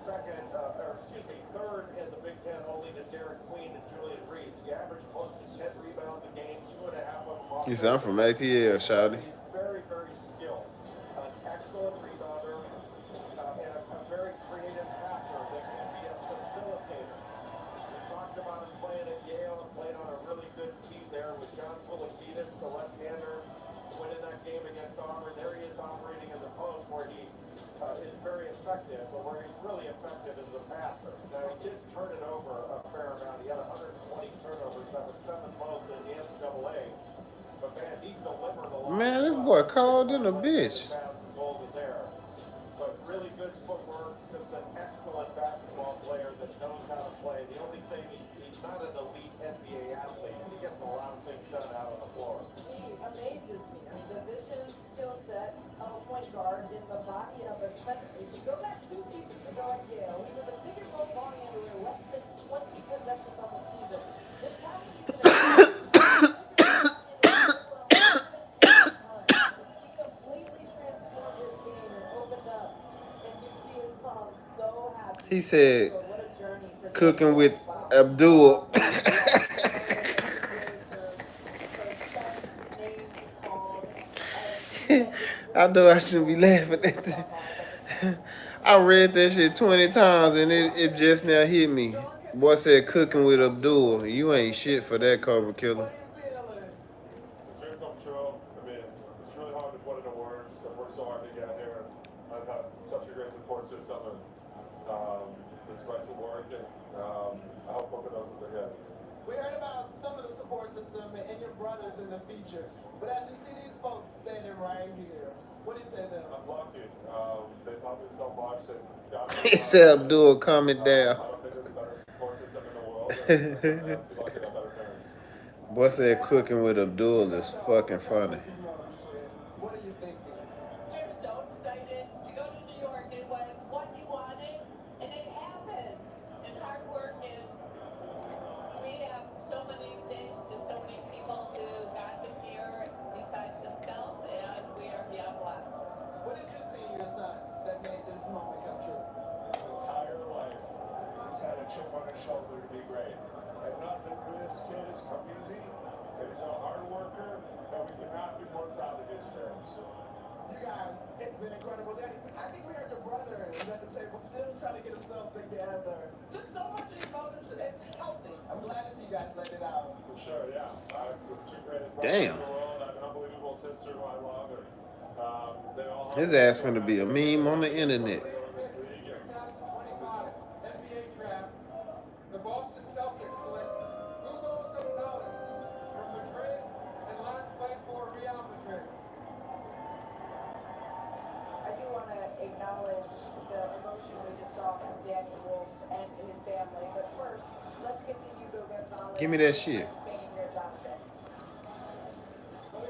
third in the Big Ten, only to Derek Queen and Julian Reese. He averaged close to 10 rebounds a game, 2.5 of them off. He said, I'm from ATL, shawty. He's very, very skilled. An excellent rebounder and a very creative passer that can be a facilitator. We talked about him playing at Yale and playing on a really good team there with John Philippides, the left-hander, winning that game against Auburn. There he is operating in the post where he is very effective, but where he's really effective is the passer. Now, he did turn it over a fair amount. He had 120 turnovers. That was 7th most in the NCAA. But, man, he delivered a lot. Man, this boy cold than a bitch. There. But really good footwork, just an excellent basketball player that knows how to play. The only thing, he's not an elite NBA athlete. He gets a lot of things done out on the floor. He amazes me. I mean, the vision, skill set of a point guard in the body of a center. If you go back 2 seasons ago at Yale, he was a pick and roll ball handler with less than 20 possessions on the season. This past season, he completely transformed his game and opened up, and you see his mom so happy. He said, What a journey for cooking with Abdul. I know I shouldn't be laughing at that. I read that shit 20 times and it just now hit me. Boy said cooking with Abdul. You ain't shit for that, Cobra Killer. Dream come true. I mean, it's really hard to put into words. I've worked so hard to get here. I've had such a great support system, and this right to work, and I hope Booker knows what they're getting. We heard about some of the support system and your brothers in the feature, but as you see these folks standing right here, what do you say to them? I'm lucky. They probably so much that got me. He said Abdul, calm it down. I don't think there's a better support system in the world. And I feel like I got better parents. Boy said cooking with Abdul is fucking funny. What are you thinking? We're so excited to go to New York. It was what you wanted, and it happened. And hard work, and we have so many thanks to so many people who got him here besides himself, and we are beyond blessed. What did you see in your sons that made this moment come true? His entire life, he's had a chip on his shoulder to be great. And nothing for this kid has come easy. And he's a hard worker, and we could not be more proud of his parents. You guys, it's been incredible. Daddy, I think we heard your brother is at the table still trying to get himself together. Just so much emotion. It's healthy. I'm glad to see you guys let it out. For sure, yeah. I'm the 2 greatest brothers Damn. in the world. I have an unbelievable sister who I love. And, they all His ass finna be a meme on the internet. This league, and 2025 NBA draft, the Boston Celtics select Hugo Gonzalez from Madrid and last played for Real Madrid. I do want to acknowledge the emotion we just saw from Danny Wolf and his family, but first, let's get to Hugo Gonzalez. Give me that shit. Spain here, Jonathan.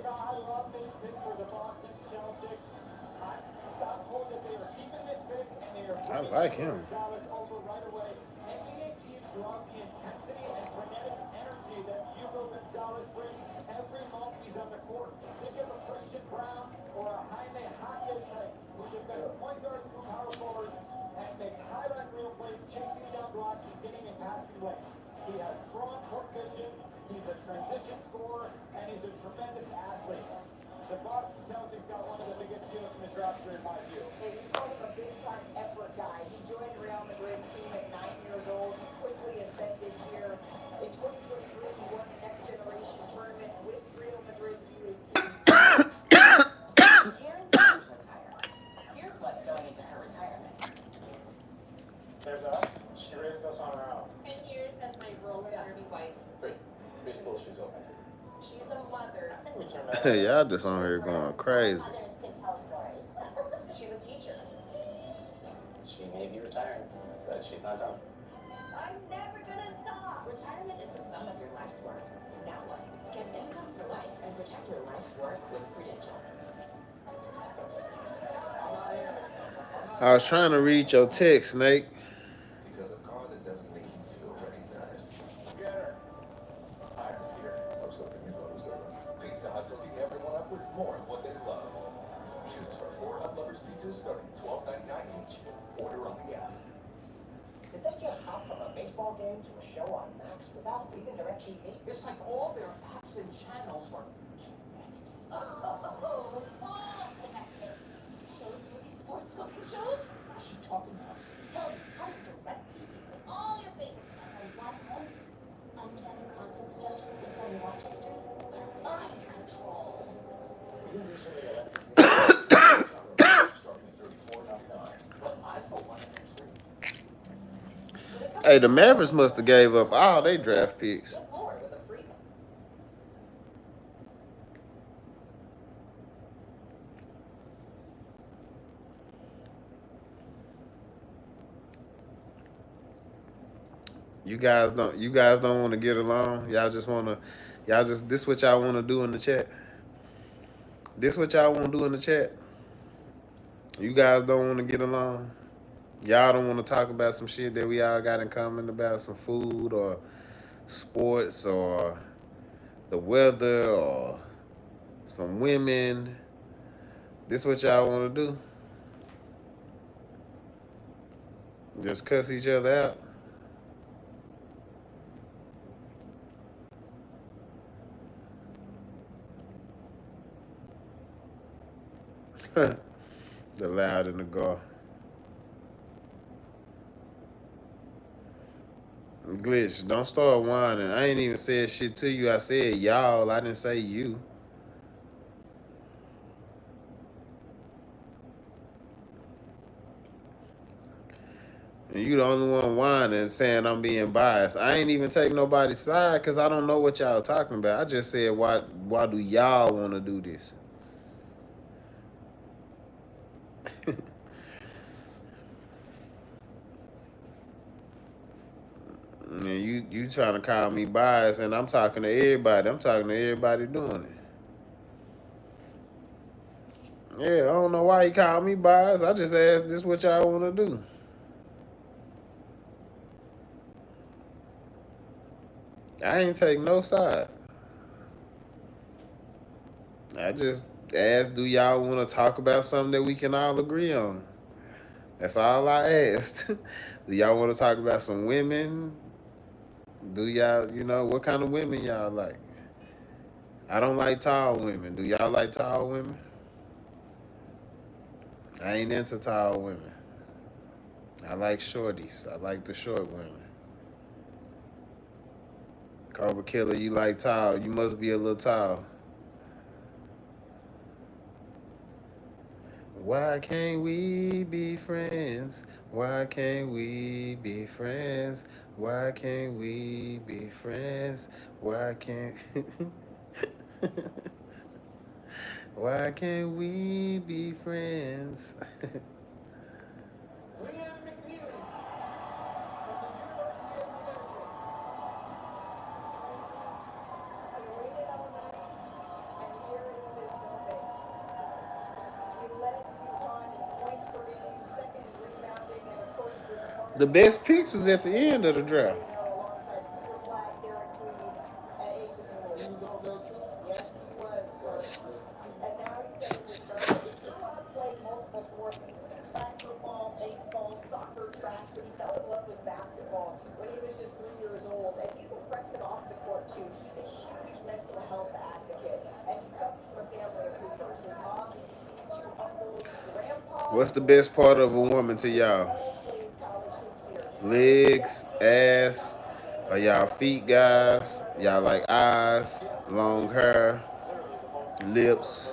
I love this pick for the Boston Celtics. I'm told that they are keeping this pick and they are I like him. Gonzalez over right away. NBA teams love the intensity and frenetic energy that Hugo Gonzalez brings every moment he's on the court. Think of a Christian Brown or a Jaime Jaquez type who defends point guards through power forwards and makes highlight reel plays, chasing down blocks and getting in passing lanes. He has strong court vision, he's a transition scorer, and he's a tremendous athlete. The Boston Celtics got one of the biggest deals in the draft in my view. Yeah, you call him a big-time effort guy. He joined Real Madrid's team at 9 years old. He quickly ascended here. In 2023, he won the Next Generation Tournament with Real Madrid U18. Karen's going to retire. Here's what's going into her retirement. there's us. She raised us on her own. 10 years as my roller derby wife. Great. Preschool, she's open. She's a mother. I think we turned out. Hey, y'all just on here going crazy. Others can tell stories. She's a teacher. She may be I'm never gonna stop. Retirement is the sum of your life's work. Now what? Get income for life and protect your life's work with Prudential. I was trying to read your text, Snake. Because a car that doesn't make you feel recognized. Hi, I'm Peter. I was hoping you thought it was over. Pizza Hut's hooking everyone up with more of what they love. Choose for 4 Hut Lovers pizzas starting at $12.99 each. Order on the app. Did they just hop from a baseball game to a show on Max without leaving DirecTV? It's like all their apps and channels are connected. Oh, shows, movies, sports, cooking shows? Is she talking to us? Tell me, how's DirecTV with all your favorites on one home? Uncanny content suggestions based on your watch history? Where mind control. You recently elected starting at $34.99. But I, for one, am intrigued. Hey, the Mavericks must have gave up all their draft picks. Get more with a free. You guys don't want to get along. This what y'all want to do in the chat. This what y'all want to do in the chat. You guys don't want to get along. Y'all don't want to talk about some shit that we all got in common about, some food or sports or the weather or some women. This what y'all want to do. Just cuss each other out. The loud and the gar. Glitch, don't start whining. I ain't even said shit to you. I said y'all. I didn't say you. And you the only one whining saying I'm being biased. I ain't even take nobody's side because I don't know what y'all talking about. I just said why do y'all want to do this? And you trying to call me biased, and I'm talking to everybody. I'm talking to everybody doing it. Yeah, I don't know why he called me biased. I just asked this what y'all want to do. I ain't take no side. I just asked, do y'all want to talk about something that we can all agree on? That's all I asked. Do y'all want to talk about some women? Do y'all, what kind of women y'all like? I don't like tall women. Do y'all like tall women? I ain't into tall women. I like shorties. I like the short women. Cobra Killer, you like tall. You must be a little tall. Why can't we be friends? Why can't we be friends? Why can't we be friends? Why can't... Why can't we be friends? The best picks was at the end of the draft. What's the best part of a woman to y'all? Legs, ass, are y'all feet guys? Y'all like eyes, long hair, lips?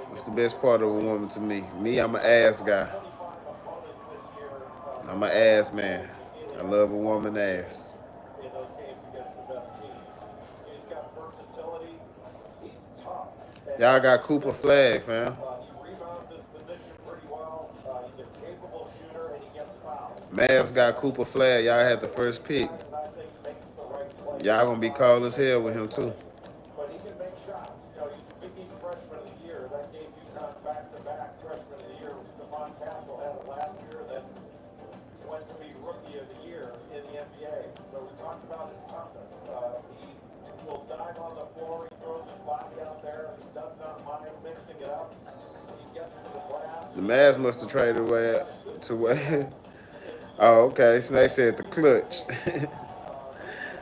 What's the best part of a woman to me? Me, I'm an ass guy. I'm an ass man. I love a woman ass. Y'all got Cooper Flag, fam. Mavs got Cooper Flag. Y'all had the first pick. And I think makes the right play. Y'all gonna be cold as hell with him too. But he can make shots. You know, he's Biggie's freshman of the year. That gave UConn back-to-back freshman of the year. Stephon Castle had it last year. Then went to be rookie of the year in the NBA. So we talked about his toughness. He will dive on the floor. He throws his body out there. He does not mind mixing it up. He gets to the glass. The Mavs must have traded away to where. Oh, okay. So they said the clutch.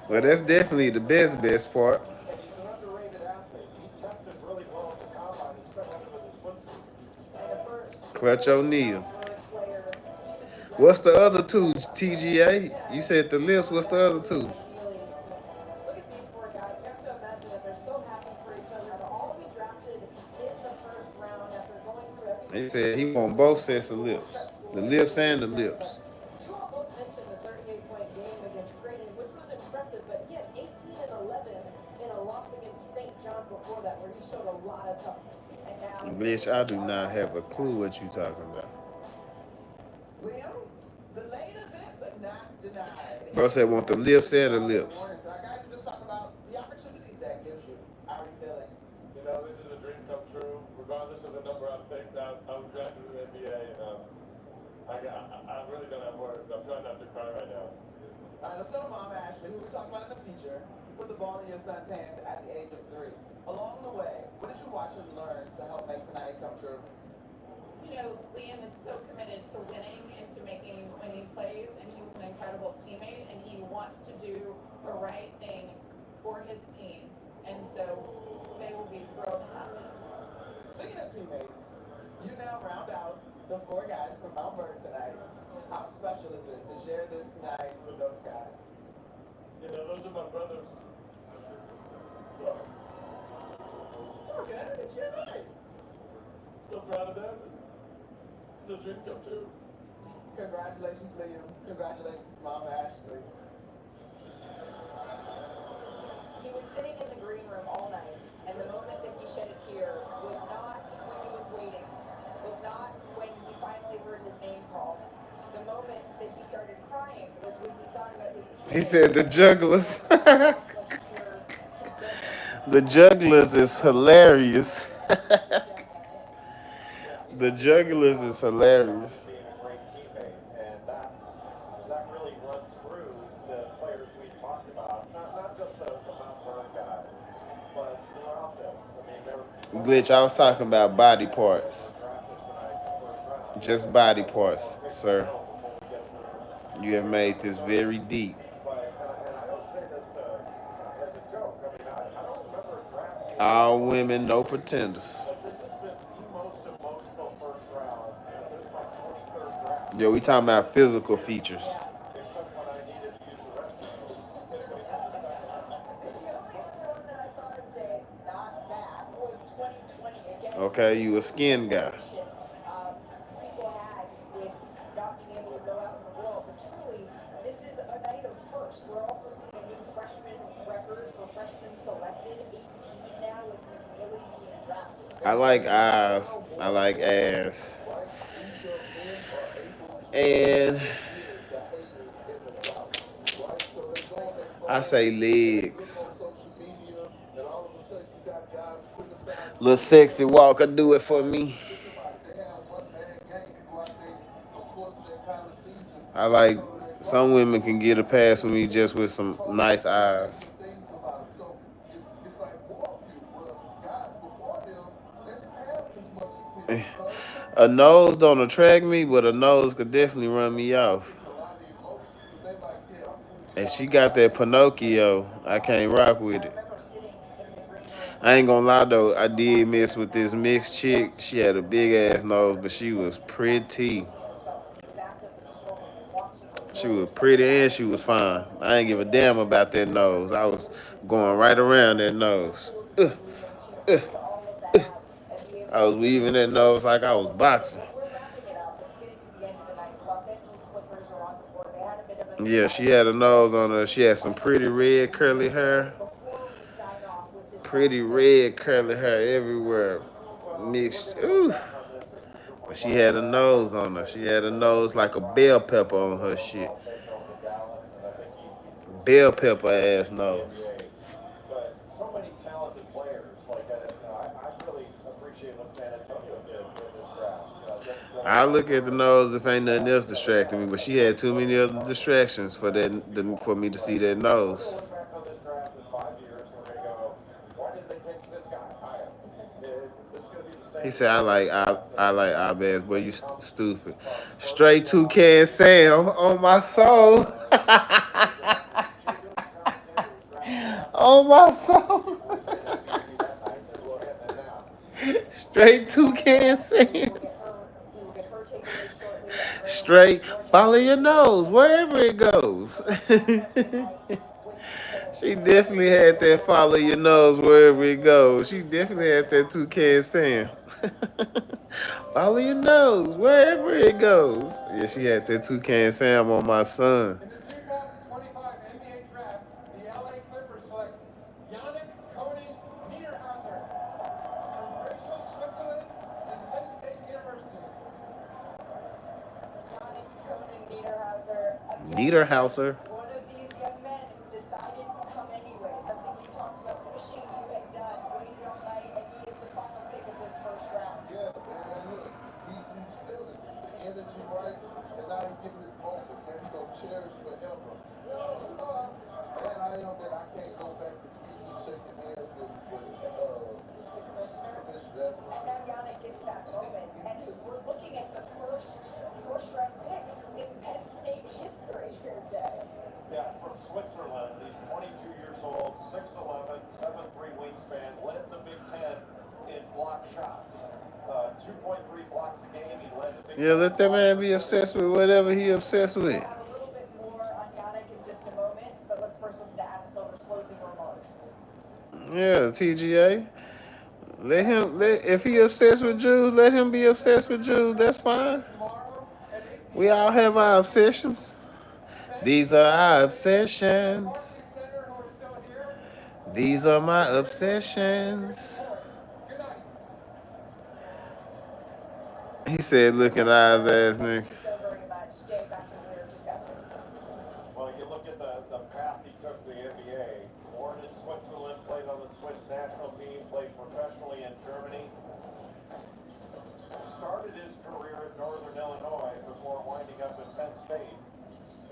Well, that's definitely the best part. And he's an underrated athlete. He tested really well at the combine. He spent under with his foot. Clutch O'Neal. What's the other two, TGA? You said the list. What's the other two? Look at these four guys. You have to imagine that they're so happy for each other. They'll all be drafted in the first round after going through everything. He said he want both sets of lips. The lips and the lips. You all both mentioned the 38-point game against Creighton, which was impressive, but he had 18 and 11 in a loss against St. John's before that, where he showed a lot of toughness. And now, Glitch, I do not have a clue what you talking about. Liam, delayed a bit, but not denied. Bro said want the lips and the lips. Our guys are just talking about the opportunity that gives you. How are you feeling? You know, this is a dream come true. Regardless of the number I picked, I was drafted in the NBA, and I really don't have words. I'm trying not to cry right now. All right, let's go to Mom Ashley, who we talked about in the feature. You put the ball in your son's hands at the age of 3. Along the way, what did you watch and learn to help make tonight come true? You know, Liam is so committed to winning and to making winning plays, and he's an incredible teammate, and he wants to do the right thing for his team. And so they will be thrilled to have him. Speaking of teammates, you now round out the 4 guys from Mount Vernon tonight. How special is it to share this night with those guys? You know, those are my brothers. It's all good. It's your night. So proud of them. The dream come true. Congratulations, Liam. Congratulations, Mom Ashley. He was sitting in the green room all night, and the moment that he shed a tear was not when he was waiting, was not when he finally heard his name called. The moment that he started crying was when he thought about his team. He said the jugglers. The jugglers is hilarious. The jugglers is hilarious. Being a great teammate, and that really runs through the players we talked about. Not just the Mount Vernon guys, but throughout this. I mean, Glitch, I was talking about body parts. Just body parts, sir. You have made this very deep. And I don't say this as a joke. I mean, I don't remember a draft game. All women, no pretenders. But this has been the most emotional first round. This is my 23rd draft. Yo, we talking about physical features. Except when I needed to use the restroom. That I thought of, Jay, not that, was 2020 against Okay, you a skin guy. people had with not being able to go out in the world. But truly, this is a night of first. We're also seeing a new freshman record for freshmen selected, 18 now with McNeely being drafted. I like eyes. I like ass. And I say legs. Little sexy walker, do it for me. I like some women can get a pass with me just with some nice eyes. A nose don't attract me, but a nose could definitely run me off. And she got that Pinocchio. I can't rock with it. I ain't gonna lie though, I did mess with this mixed chick. She had a big ass nose, but she was pretty. She was pretty and she was fine. I ain't give a damn about that nose. I was going right around that nose. I was weaving that nose like I was boxing. Yeah, she had a nose on her. She had some pretty red curly hair. Pretty red curly hair everywhere. Mixed. Ooh. But she had a nose on her. She had a nose like a bell pepper on her shit. Bell pepper ass nose. But so many talented players. Like I really appreciate what San Antonio did in this draft. I look at the nose if ain't nothing else distracting me, but she had too many other distractions for for me to see that nose. Look back on this draft in 5 years, we're gonna go, why did they take this guy higher? It's gonna be the same. He said, "I like Abez, boy, you stupid." Straight 2K and Sam on my soul. On my soul. Straight 2K and Sam. Straight follow your nose wherever it goes. She definitely had that follow your nose wherever it goes. She definitely had that 2K and Sam. Follow your nose wherever it goes. Yeah, she had that 2K and Sam on my son. In the 2025 NBA draft, the LA Clippers select Yannick Koenig Niederhauser from Rachel, Switzerland and Penn State University. Yannick Koenig Niederhauser. Niederhauser. One of these young men who decided to come anyway. Something you talked about wishing you had done. Waited all night, and he is the final pick of this first round. Yeah, man, look, he's feeling it. The energy right, and now he's getting his moment that he's gonna cherish forever. And I am that I can't go back and see you shaking hands with Commissioner. And now Yannick gets that moment, and we're looking at the first round pick in Penn State history here today. Yeah, from Switzerland. He's 22 years old, 6'11", 7'3" wingspan, led the Big Ten in block shots. 2.3 blocks a game. He led the Big Ten. Yeah, let that man be obsessed with whatever he obsessed with. We'll have a little bit more on Yannick in just a moment, but let's first listen to Adam Silver's closing remarks. Yeah, TGA. If he obsessed with Jews, let him be obsessed with Jews. That's fine. We all have our obsessions. These are our obsessions. These are my obsessions. He said, looking eyes ass niggas. Well, you look at the path he took to the NBA. Born in Switzerland, played on the Swiss national team, played professionally in Germany. Started his career at Northern Illinois before winding up at Penn State.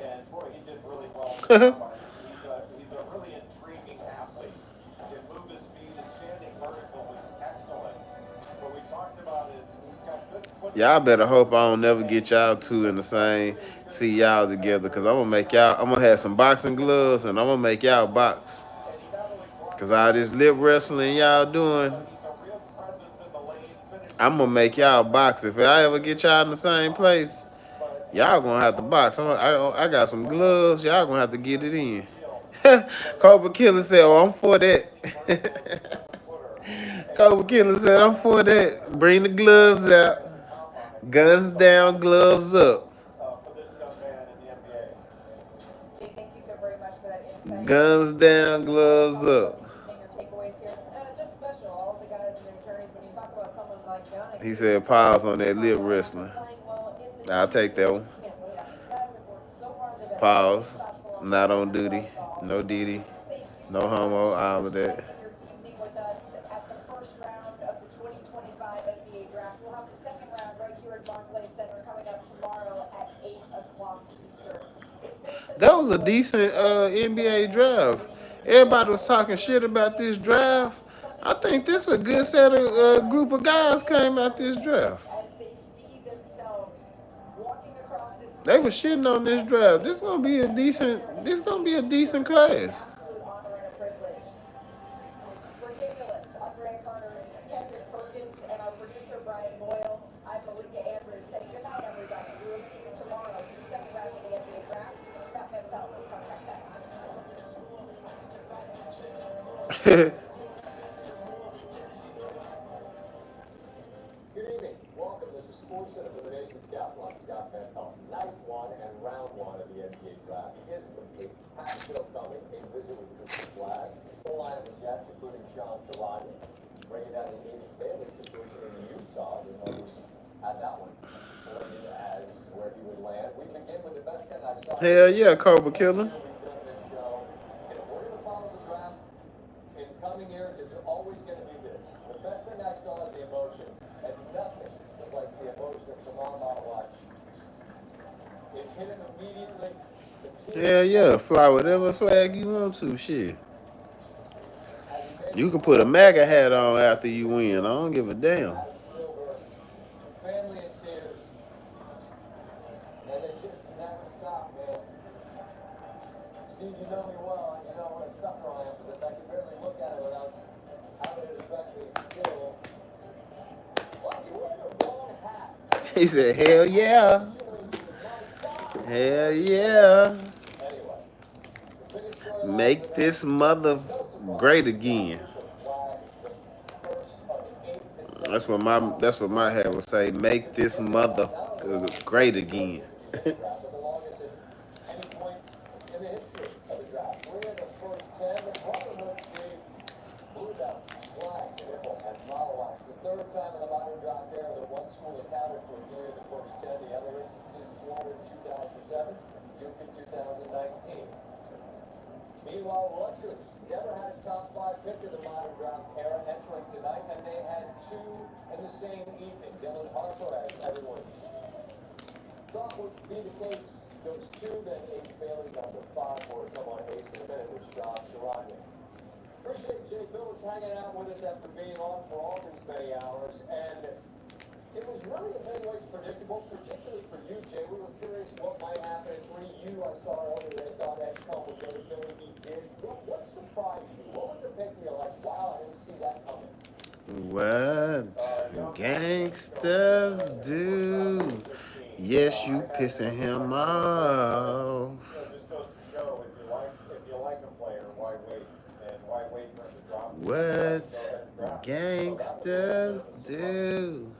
And boy, he did really well. He's a really intriguing athlete. He can move his feet. His standing vertical was excellent. But we talked about it. He's got good foot. Y'all better hope I don't never get y'all two in the same, see y'all together, because I'm going to have some boxing gloves, and I'm going to make y'all box. Because all this lip wrestling y'all doing, I'm going to make y'all box. If I ever get y'all in the same place, y'all going to have to box. I got some gloves. Y'all going to have to get it in. Cobra Killer said, oh, I'm for that. Cobra Killer said, I'm for that. Bring the gloves out. Guns down, gloves up. Jay, thank you so very much for that insight. Guns down, gloves up. Your takeaways here. Just special, all of the guys and their attorneys, when you talk about someone like Yannick. He said pause on that lip wrestling. I'll take that one. Pause. Not on duty. No Diddy. No homo. All of that. Evening with us at the first round of the 2025 NBA draft. We'll have the second round right here at Barclays Center coming up tomorrow at 8 o'clock Eastern. That was a decent NBA draft. Everybody was talking shit about this draft. I think this is a good set of group of guys came out this draft. They were shitting on this draft. This gonna be a decent class. Absolute honor and a privilege. Ridiculous. Andre Carter, Kendrick Perkins, and our producer Brian Boyle. I'm Malika Andrews saying good night, everybody. We will see you tomorrow to the second round of the NBA draft. Scott Van Pelt is coming up next. Good evening. Welcome. This is Sports Center for the Nation's Scout. I'm Scott Van Pelt. Night one and round one of the NBA draft is complete. Packed show coming. A visit with Christian Flag. Full line of guests, including Sean Sharani. Breaking down the Ace Bailey situation in Utah. At that one slated as where he would land. We begin with the best thing I saw. Hell yeah, Cobra Killer. We've done this show. And if we're going to follow the draft in coming years, it's always going to be this. The best thing I saw is the emotion. And nothing like the emotion from our watch. It hit him immediately. Hell yeah, fly whatever flag you want to, shit. You can put a MAGA hat on after you win. I don't give a damn. Family and Sears. And it just never stopped, man. Steve, you know me well, and you know what a sufferer I am for this. I can barely look at it without having it affect me still. Why's he wearing the wrong hat? He said, hell yeah. Hell yeah. Make this mother great again. That's what my hat would say. Make this mother great again. Meanwhile, Rutgers never had a top 5 pick in the modern draft era entering tonight, and they had 2 in the same evening. Dylan Harper, as everyone thought would be the case. There was 2, then Ace Bailey, number 5, for come on, Ace in a minute with Sean Sherrodney. Appreciate Jay Billis hanging out with us after being on for all these many hours, and it was really in many ways predictable, particularly for you, Jay. We were curious what might happen at 3. I saw earlier they thought that come with the ability he did. What surprised you? What was the pick you're like, wow, I didn't see that coming? What gangsters do? Yes, you pissing him off. Just goes to show if you like a player, why wait? And why wait for him to drop? What gangsters do?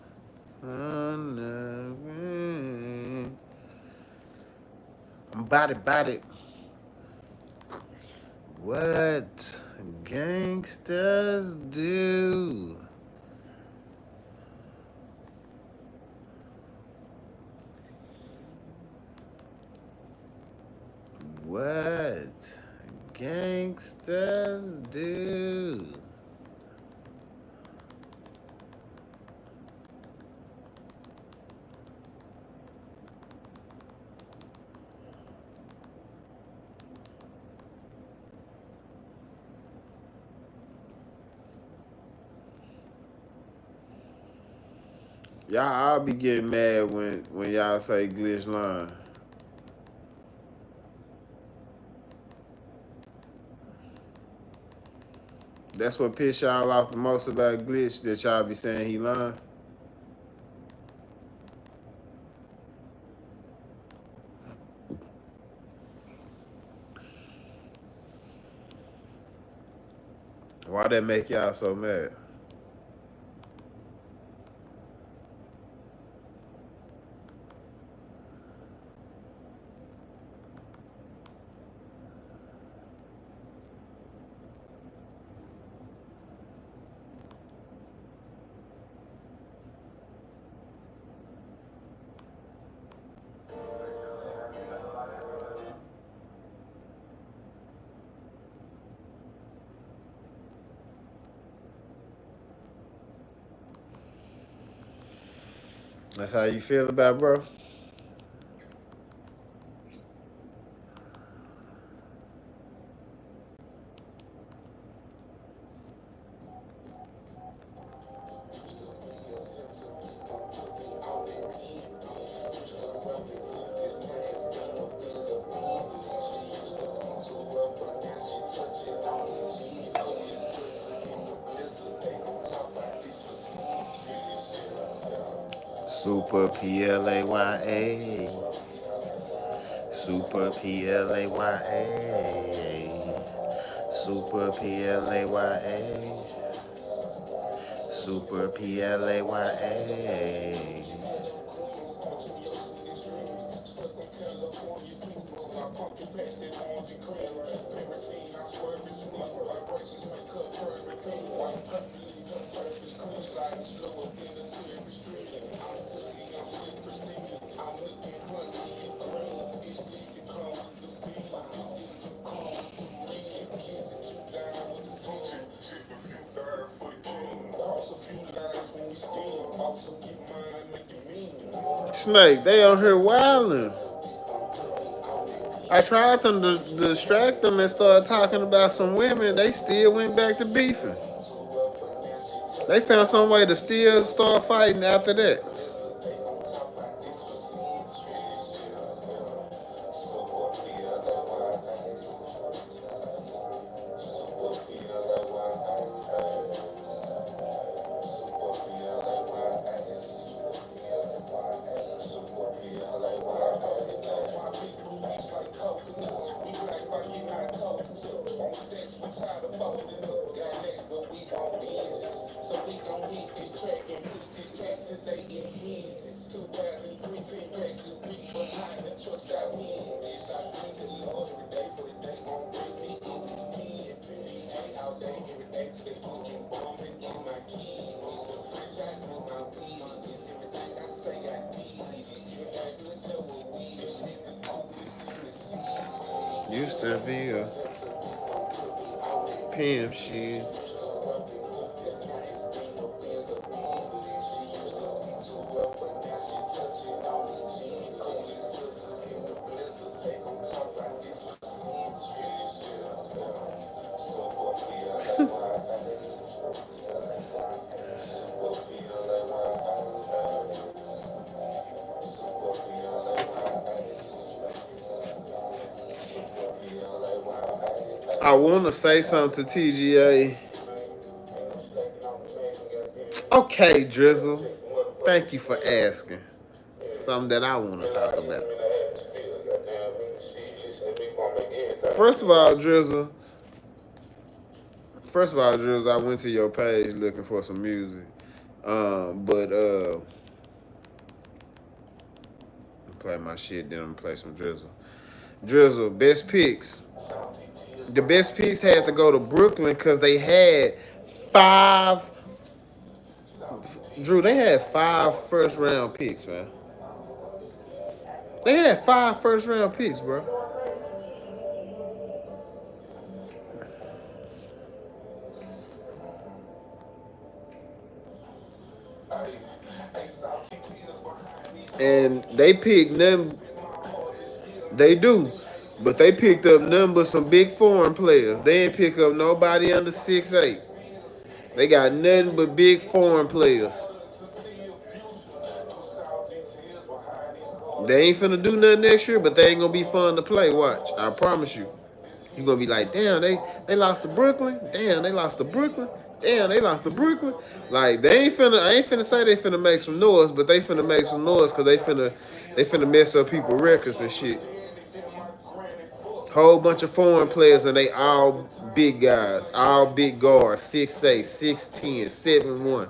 Body. What gangsters do? What gangsters do? Y'all be getting mad when y'all say glitch line. That's what piss y'all off the most about glitch, that y'all be saying he lying. Why that make y'all so mad? That's how you feel about bro? Super P-L-A-Y-A. Super P-L-A-Y-A. Super P-L-A-Y-A. Super P-L-A-Y-A. Snake, they on here wilding. I tried them to distract them and start talking about some women. They still went back to beefing. They found some way to still start fighting after that. Used to be a pimp shit. I want to say something to TGA. Okay, Drizzle. Thank you for asking. Something that I want to talk about. First of all, Drizzle, I went to your page looking for some music. Play my shit, then I'm gonna play some Drizzle. Drizzle, best picks. The best picks had to go to Brooklyn because they had 5. Drew, they had 5 first-round picks, man. They had 5 first-round picks, bro. And they picked them. They do. But they picked up none but some big foreign players. They didn't pick up nobody under 6'8". They got nothing but big foreign players. They ain't finna do nothing next year, but they ain't gonna be fun to play. Watch. I promise you. You're gonna be like, damn, they lost to Brooklyn. Damn, they lost to Brooklyn. Damn, they lost to Brooklyn. Like, I ain't finna say they finna make some noise, but they finna make some noise because they finna mess up people's records and shit. Whole bunch of foreign players, and they all big guys, all big guards, 6'8", 6'10", 7'1".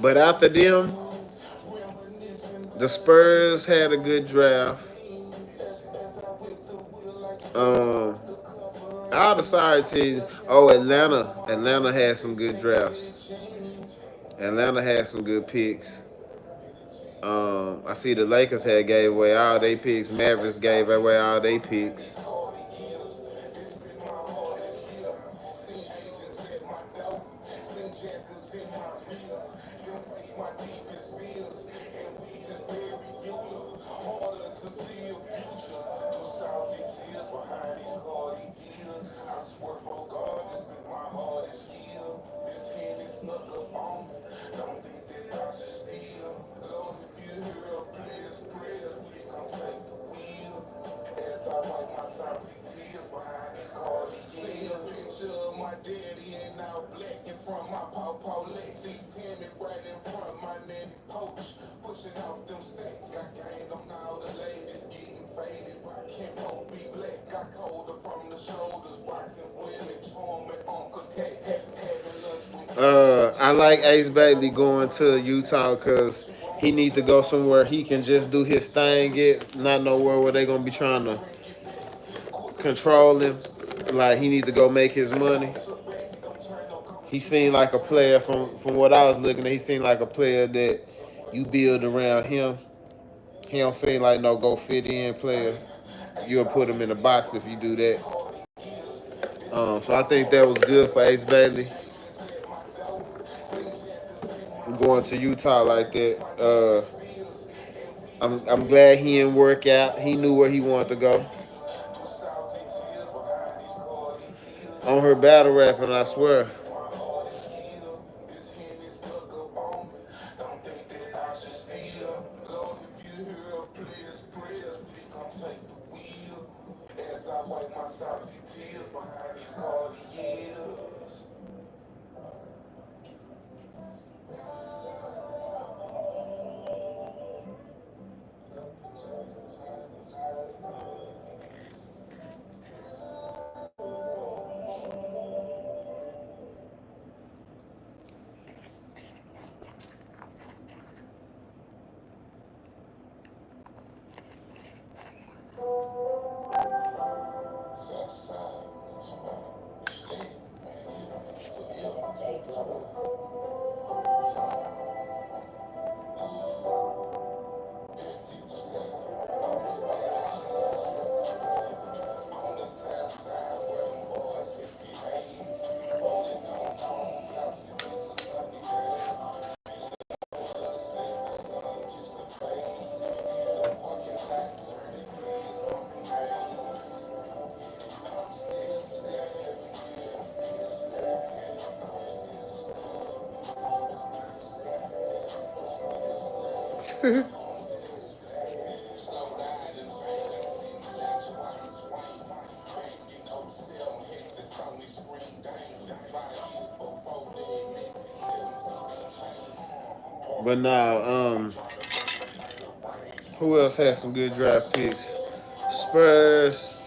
But after them, the Spurs had a good draft. All the side teams. Oh, Atlanta had some good drafts. Atlanta had some good picks. I see the Lakers had gave away all their picks. Mavericks gave away all their picks. I like Ace Bailey going to Utah because he needs to go somewhere he can just do his thing at, not nowhere where they're going to be trying to control him. Like, he needs to go make his money. He seemed like a player, from what I was looking at, he seemed like a player that you build around him. He don't seem like no go fit in player. You'll put him in the box if you do that. So I think that was good for Ace Bailey going to Utah like that. I'm glad he didn't work out. He knew where he wanted to go. On her battle rapping, I swear. But now, who else had some good draft picks? Spurs,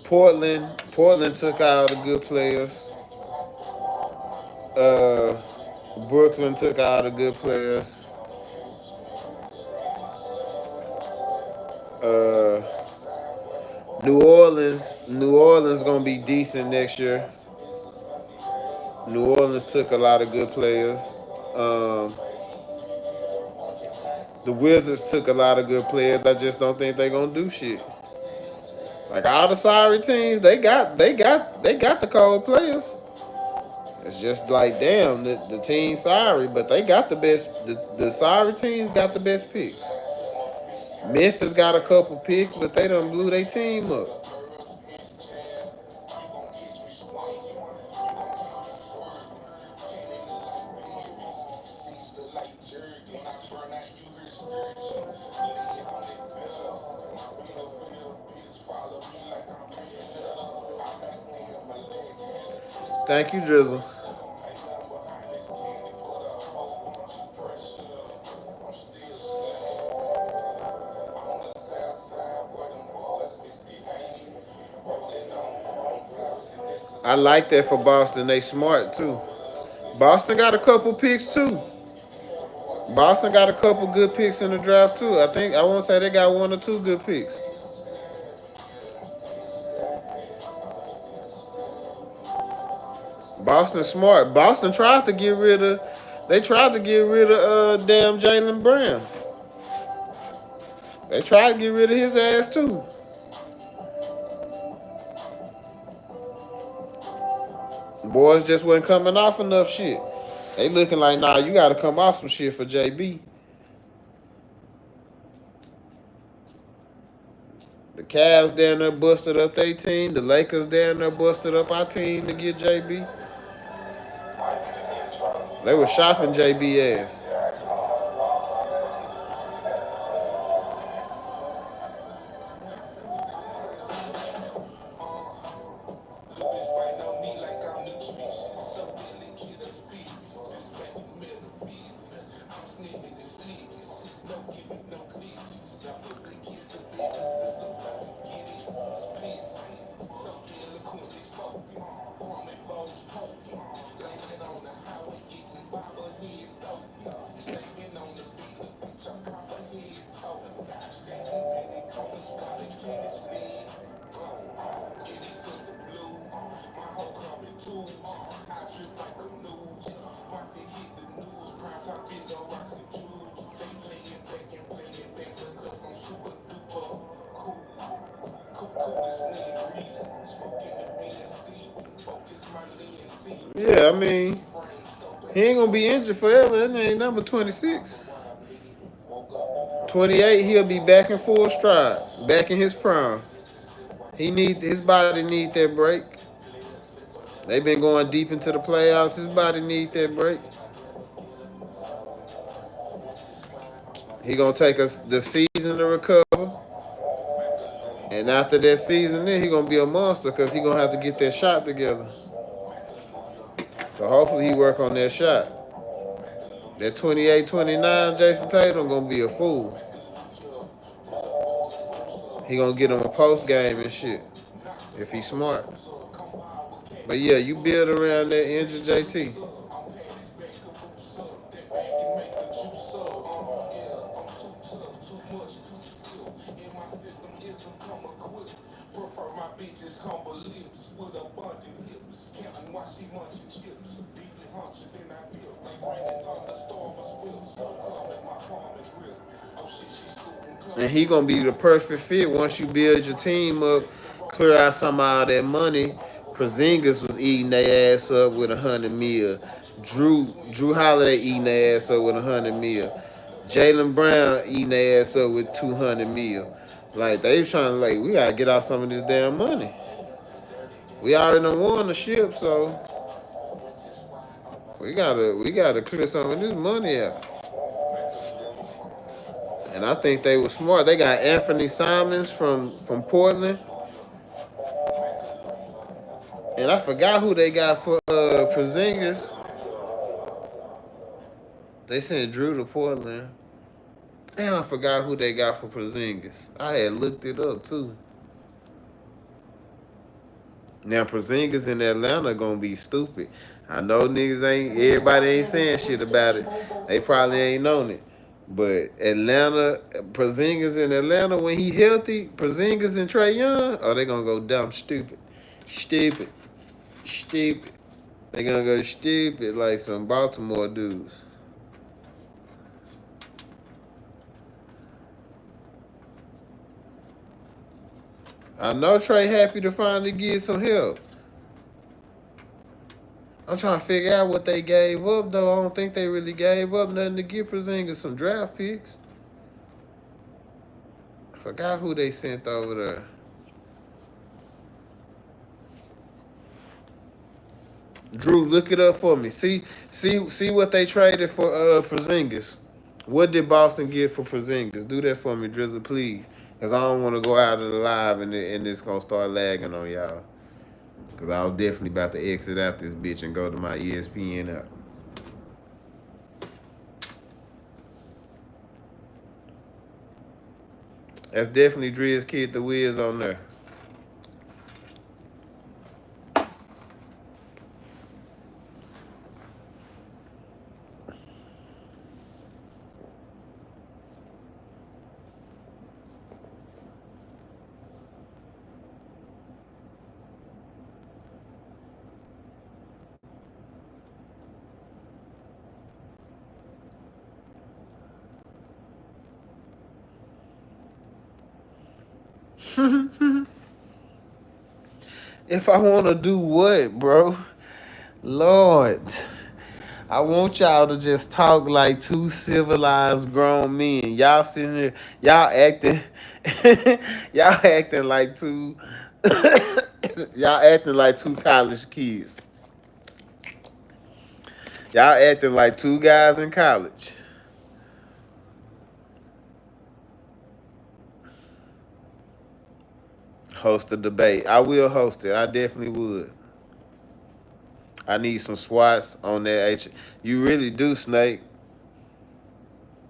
Portland. Portland took out the good players. Brooklyn took out the good players. New Orleans gonna be decent next year. New Orleans took a lot of good players. The Wizards took a lot of good players. I just don't think they're gonna do shit. Like all the sorry teams, they got the cold players. It's just like damn, the team sorry, but they got the best. The sorry teams got the best picks. Memphis got a couple picks, but they done blew their team up. Thank you, Drizzle. I like that for Boston. They smart too. Boston got a couple picks too. Boston got a couple good picks in the draft too. I want to say they got one or two good picks. Boston smart. Boston tried to get rid of. They tried to get rid of damn Jaylen Brown. They tried to get rid of his ass too. Boys just wasn't coming off enough shit. They looking like, nah, you got to come off some shit for JB. The Cavs down there busted up their team. The Lakers down there busted up our team to get JB. They were shopping JB ass. mean, he ain't gonna be injured forever. That ain't number 26. 28, he'll be back in full stride, back in his prime. His body need that break. They've been going deep into the playoffs. His body need that break. He gonna take us the season to recover, and after that season, then he gonna be a monster because he gonna have to get that shot together. So hopefully he work on that shot. That 28-29 Jason Tatum gonna be a fool. He gonna get him a post game and shit if he's smart. But yeah, you build around that injured JT. And he gonna be the perfect fit once you build your team up, clear out some of that money. Porzingis was eating their ass up with 100 mil. Drew Holiday eating their ass up with 100 mil. Jaylen Brown eating their ass up with 200 mil. Like they was trying to we gotta get out some of this damn money. We already done won the ship, so we gotta clear some of this money out. And I think they were smart. They got Anthony Simons from Portland. And I forgot who they got for Porzingis. They sent Drew to Portland. Damn, I forgot who they got for Porzingis. I had looked it up too. Now Porzingis in Atlanta gonna be stupid. I know everybody ain't saying shit about it. They probably ain't known it. But Porzingis in Atlanta, when he healthy, Porzingis and Trae Young, they gonna go dumb stupid. Stupid. They gonna go stupid like some Baltimore dudes. I know Trae happy to finally get some help. I'm trying to figure out what they gave up, though. I don't think they really gave up nothing to get Porzingis some draft picks. I forgot who they sent over there. Drew, look it up for me. See what they traded for Porzingis. What did Boston get for Porzingis? Do that for me, Drizzle, please. Because I don't want to go out of the live and it's going to start lagging on y'all. Because I was definitely about to exit out this bitch and go to my ESPN app. That's definitely Driz Kid the Wiz on there. If I want to do what, bro? Lord, I want y'all to just talk like two civilized grown men. Y'all sitting here, y'all acting, y'all acting like two, y'all acting like two college kids. Y'all acting like two guys in college. Host a debate. I will host it. I definitely would. I need some swats on that. You really do, Snake.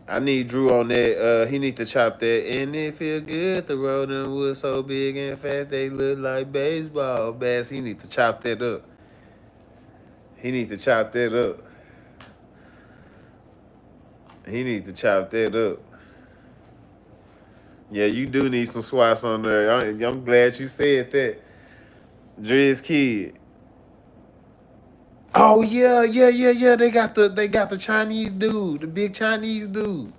I need Drew on that. He need to chop that. And it feel good. The road and wood so big and fast they look like baseball bats. He need to chop that up. He need to chop that up. He need to chop that up. Yeah, you do need some swats on there. I'm glad you said that. Driz Kid. Oh yeah. They got the Chinese dude, the big Chinese dude.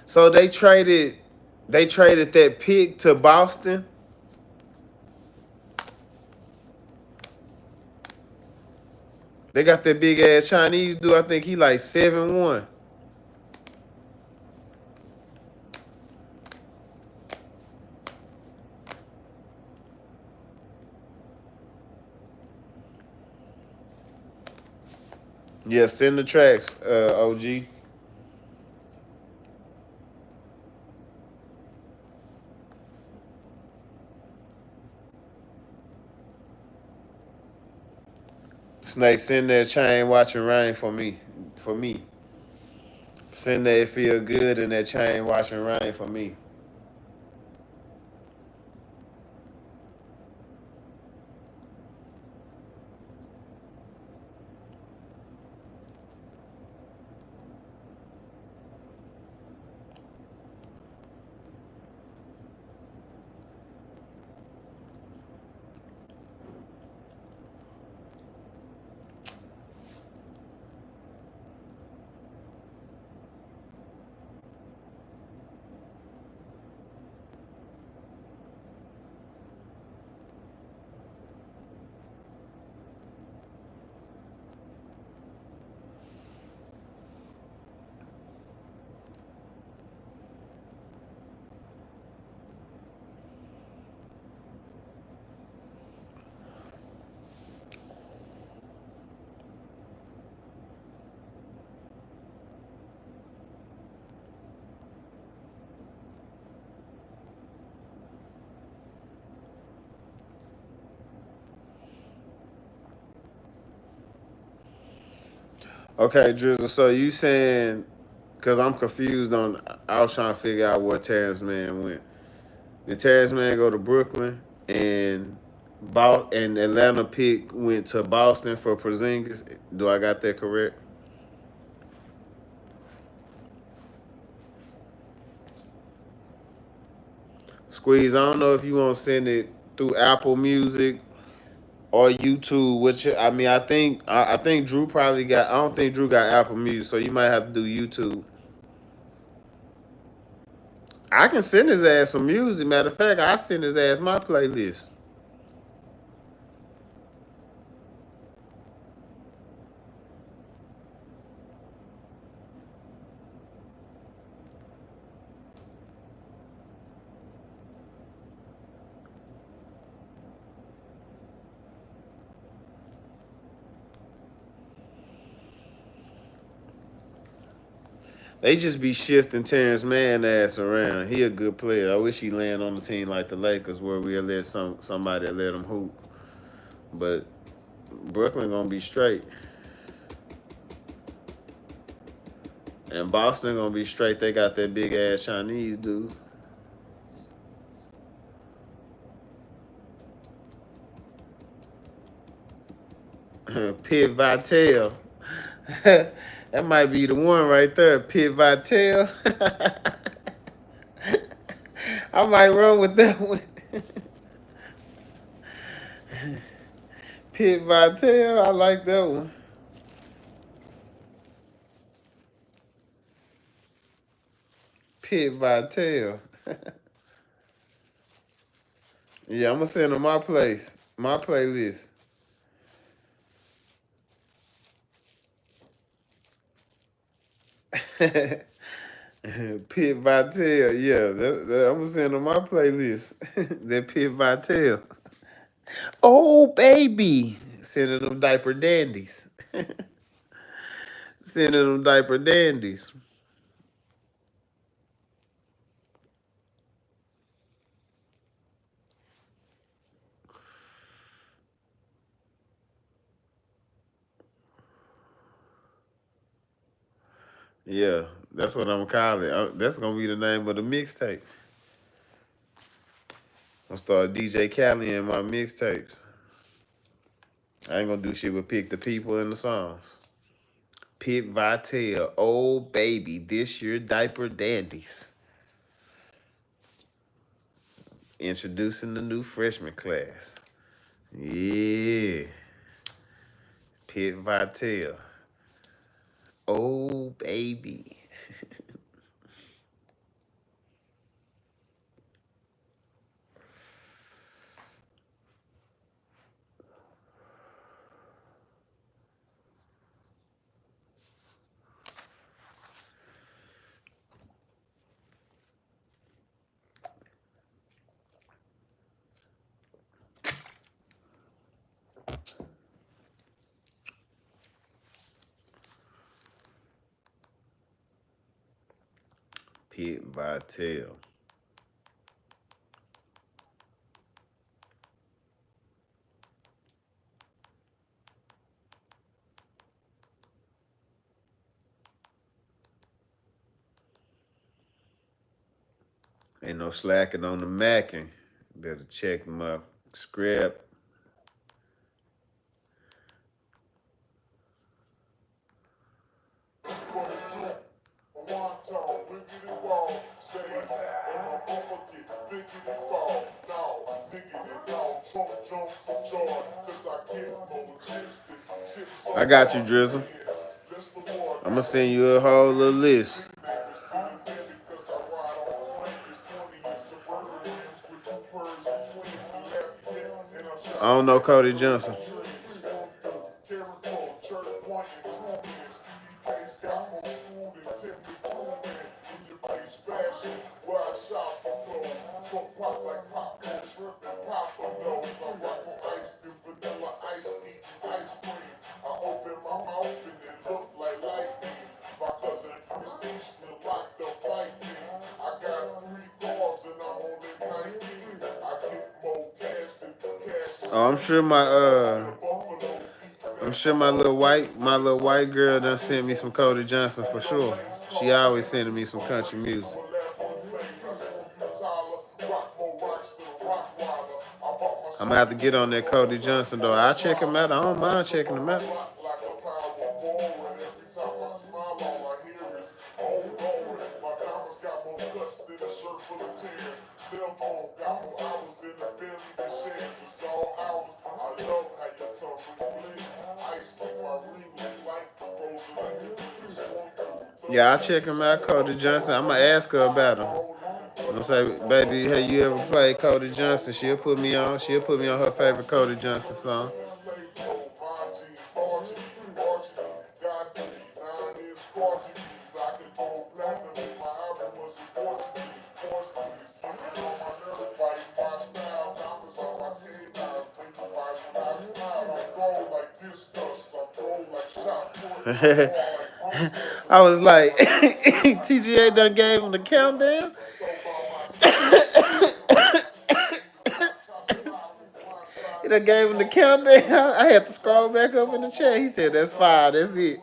So they traded that pick to Boston. They got that big ass Chinese dude. I think he like 7'1". Yeah, send the tracks, OG. Snake, send that chain watching rain for me. For me. Send that it feel good in that chain watching rain for me. Okay, Drizzle. So you saying, because I'm confused on, I was trying to figure out where Terrence Mann went. Did Terrence Mann go to Brooklyn and Atlanta pick went to Boston for Porzingis? Do I got that correct? Squeeze, I don't know if you want to send it through Apple Music or YouTube. Which I mean, I think Drew probably got. I don't think Drew got Apple Music, so you might have to do YouTube. I can send his ass some music. Matter of fact, I send his ass my playlist. They just be shifting Terrence Mann ass around. He a good player. I wish he land on the team like the Lakers, where we'll let somebody let him hoop. But Brooklyn gonna be straight, and Boston gonna be straight. They got that big ass Chinese dude. Pit Vitel. That might be the one right there, Pit Vitel. I might run with that one. Pit Vitel, I like that one. Pit Vitel. Yeah, I'm gonna send him my playlist. Pit Vitel, yeah, I'm gonna send him my playlist. That Pit Vitel. Oh baby, sending them diaper dandies. Sending them diaper dandies. Yeah, that's what I'm calling it. That's gonna be the name of the mixtape. I'm gonna start DJ Khaled in my mixtapes. I ain't gonna do shit but pick the people and the songs. Pit Vitel, oh baby, this your diaper dandies. Introducing the new freshman class. Yeah. Pit Vitel. Oh baby. Pit Vitel. Ain't no slacking on the macking. Better check them up. Script. I got you, Drizzle. I'm gonna send you a whole little list. I don't know Cody Johnson. Oh, I'm sure my little white girl done sent me some Cody Johnson for sure. She always sending me some country music. I'm gonna have to get on that Cody Johnson though. I check him out. I don't mind checking him out. Yeah, I check him out, Cody Johnson. I'm gonna ask her about him. I'm gonna say, baby, have you ever played Cody Johnson? She'll put me on her favorite Cody Johnson song. I was like, TGA done gave him the countdown. He done gave him the countdown. I had to scroll back up in the chat. He said, that's 5. That's it.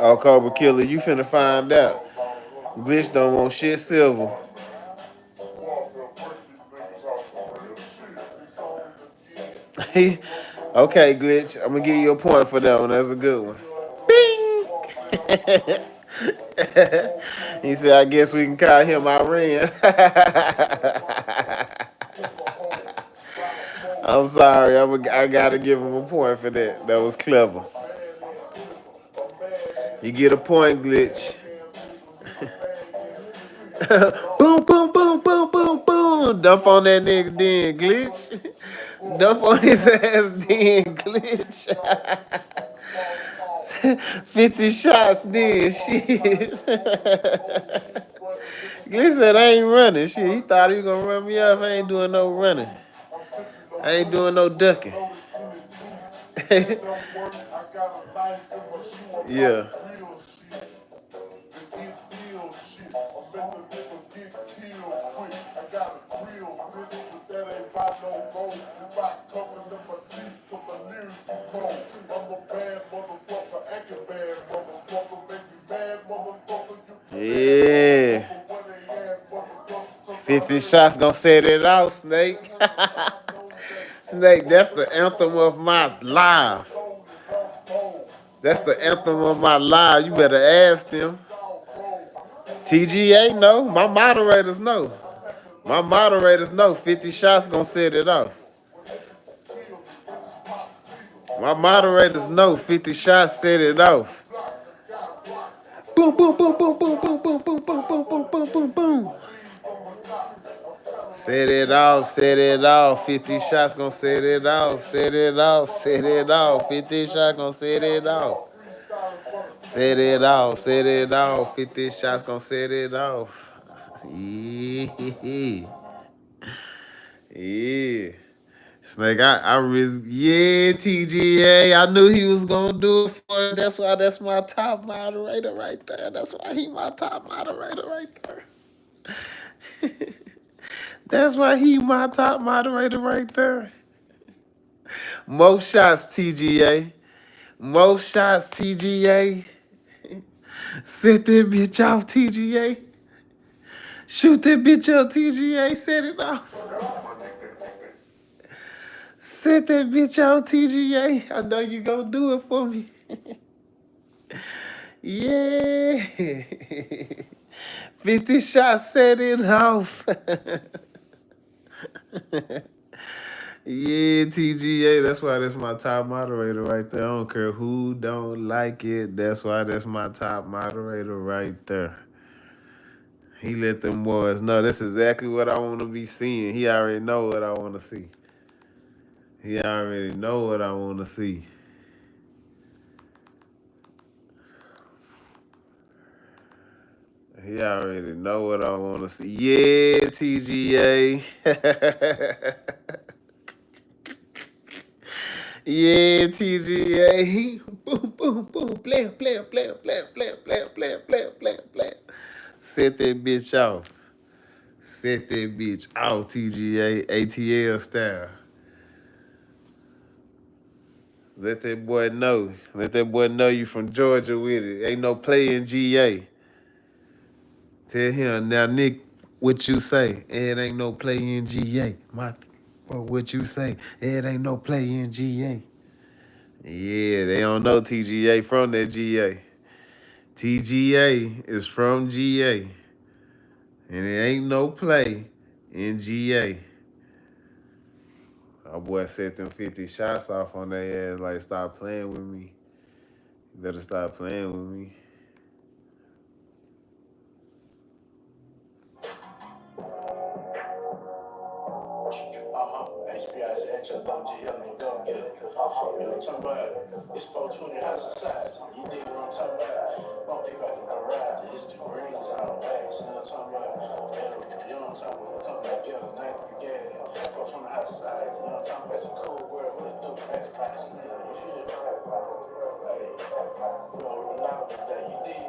Oh, Cobra Killer, you finna find out. Glitch don't want shit silver. Okay, Glitch, I'm gonna give you a point for that one. That's a good one. Bing! He said, I guess we can call him Iran. I'm sorry, I gotta give him a point for that. That was clever. You get a point, Glitch. Boom, boom, boom, boom, boom, boom. Dump on that nigga then, Glitch. Dump on his ass then, Glitch. 50 shots then, shit. Glitch said I ain't running, shit. He thought he was gonna run me off. I ain't doing no running. I ain't doing no ducking. Yeah. Yeah. 50 shots gonna set it out, Snake. Snake, that's the anthem of my life. That's the anthem of my life. You better ask them. TGA know. My moderators know. My moderators know 50 shots gonna set it off. My moderators know 50 shots set it off. Boom, boom, boom, boom, boom, boom, boom, boom, boom, boom, boom, boom, boom, boom. Set it off, set it off. 50 shots gonna set it off, set it off, set it off. 50 shots gonna set it off. Set it off, set it off. 50 shots gonna set it off. Yeah. Yeah. Snake, I risk, yeah, TGA. I knew he was gonna do it for it. That's my top moderator right there. That's why he my top moderator right there. That's why he my top moderator right there. More shots, TGA. More shots, TGA. Set that bitch off, TGA. Shoot that bitch up, TGA. Set it off. Set that bitch off, TGA. I know you gonna do it for me. Yeah. 50 shots, set it off. Yeah, TGA. That's why that's my top moderator right there. I don't care who don't like it. That's why that's my top moderator right there. He let them boys know that's exactly what I want to be seeing. He already know what I want to see. He already know what I want to see. He already know what I want to see. Yeah, TGA. Yeah, TGA. Boom, boom, boom. Player, player, player, player, player, player, player, player, player, player. Set that bitch off. Set that bitch off, TGA. ATL style. Let that boy know. Let that boy know you from Georgia with it. Ain't no play in GA. Tell him, now, Nick, what you say? It ain't no play in GA. What you say? It ain't no play in GA. Yeah, they don't know TGA from that GA. TGA is from GA. And it ain't no play in GA. Our boy set them 50 shots off on their ass, like, stop playing with me. You better stop playing with me. HBIC, HLWG, go get it. You know what I'm talking about? It's 420 house society. You dig what I'm talking about? Won't be back in the garage. It's the greens out wax. You know what I'm talking about? You know what I'm talking about? Come together, night together. 420 house society. You know what I'm talking about? It's a cool world with a dope ass practice. You feel me? Hey, we on roll out today. You dig?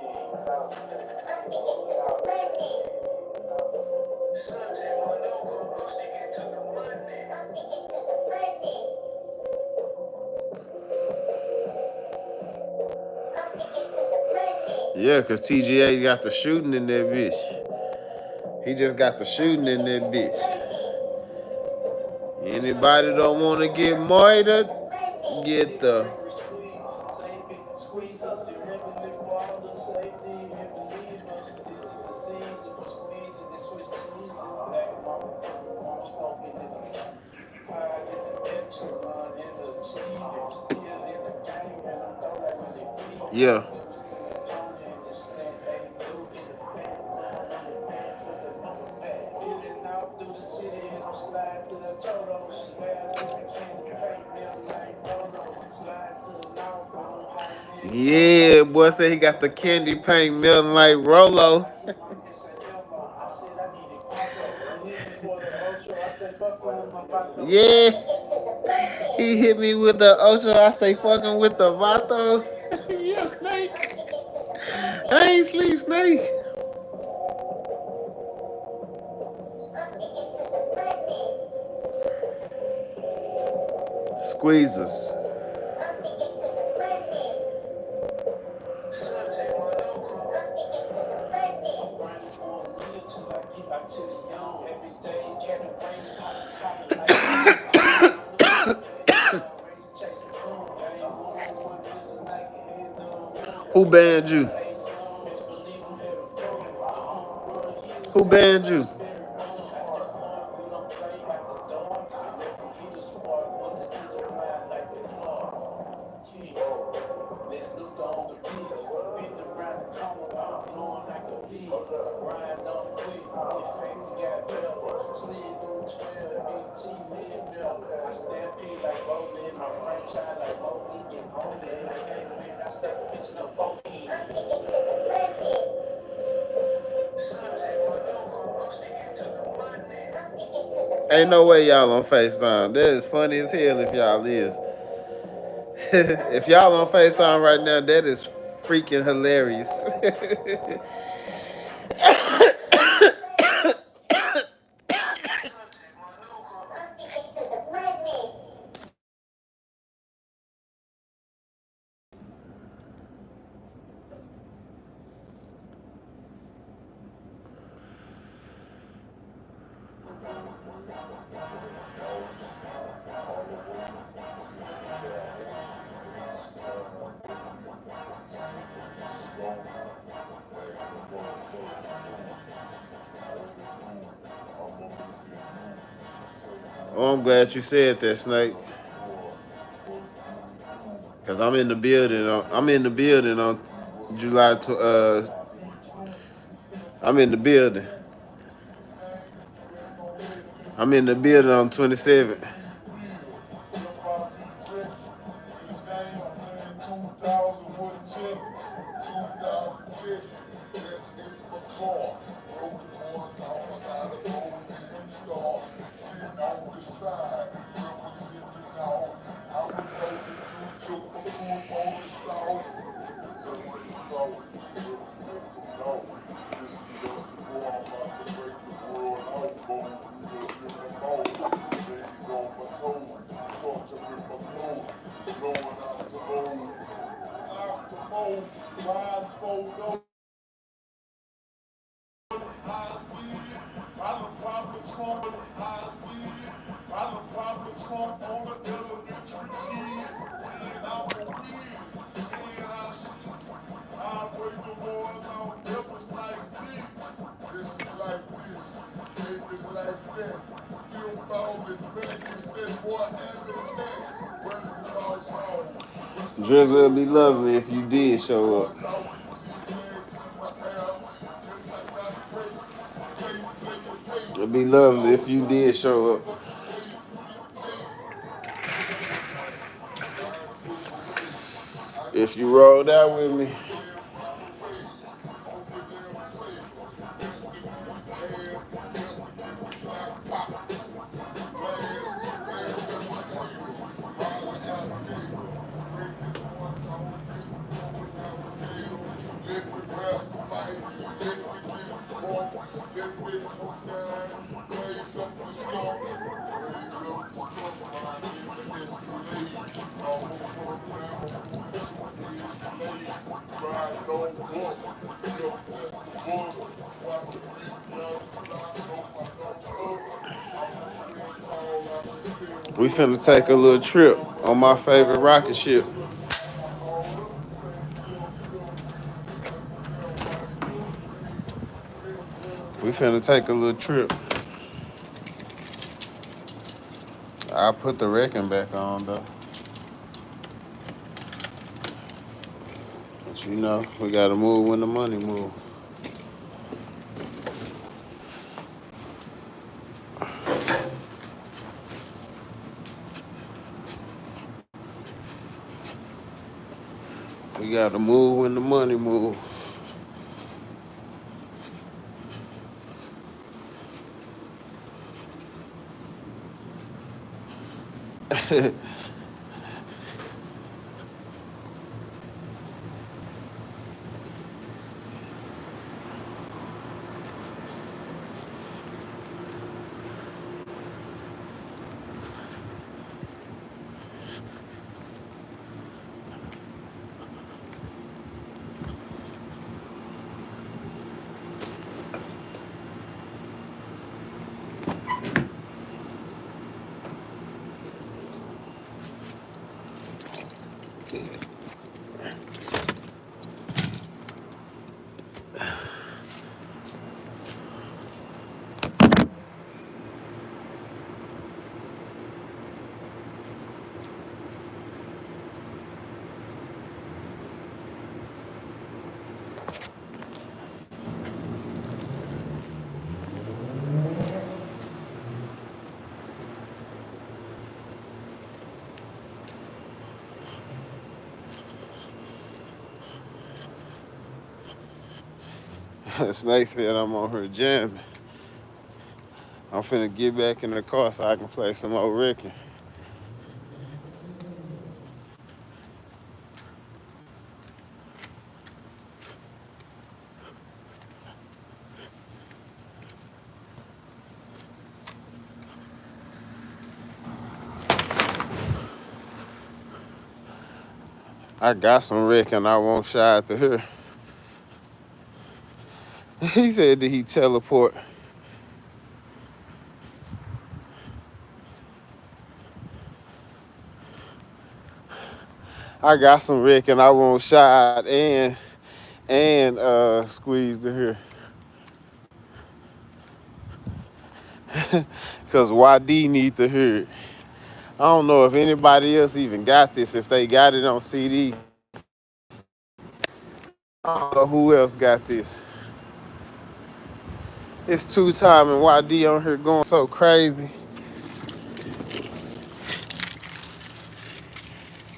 Sunday, one over. Go stick it to the Monday. Yeah, because TGA got the shooting in that bitch. He just got the shooting in that bitch. Anybody don't want to get murdered, get the... Squeeze us and heavenly Father, save thee and believe us. This is the season for squeezing and switch season. Black mama smoking in the high in the extra run in the team. And still in the game and I'm throwing when they beat. Yeah. Yeah, boy said he got the candy paint melting like Rolo. Yeah. He hit me with the Ocho. I stay fucking with the Vato. Yeah, Snake. I ain't sleep, Snake. Squeezers. Who banned you? Who banned you? Franchise like Moby and only like hey man, I step a bitch no funky. Ain't no way y'all on FaceTime. That is funny as hell if y'all is. If y'all on FaceTime right now, that is freaking hilarious. Oh, I'm glad you said that, Snake. Cause I'm in the building. I'm in the building on July. I'm in the building. I'm in the building on 27th. Drizzle, it'd be lovely if you did show up. It'd be lovely if you did show up. If you rolled out with me. We finna take a little trip on my favorite rocket ship. We finna take a little trip. I put the wrecking back on though. But you know, we gotta move when the money move. We gotta move when the money move. Snake said I'm on her jamming. I'm finna get back in the car so I can play some more Ricky. I got some Rick and I won't shy to her. He said that he teleport. I got some Rick and I won't shy and squeeze to her. Cause YD need to hear it. I don't know if anybody else even got this. If they got it on CD, I don't know who else got this. It's 2 Time and YD on here going so crazy.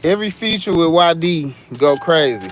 Every feature with YD go crazy.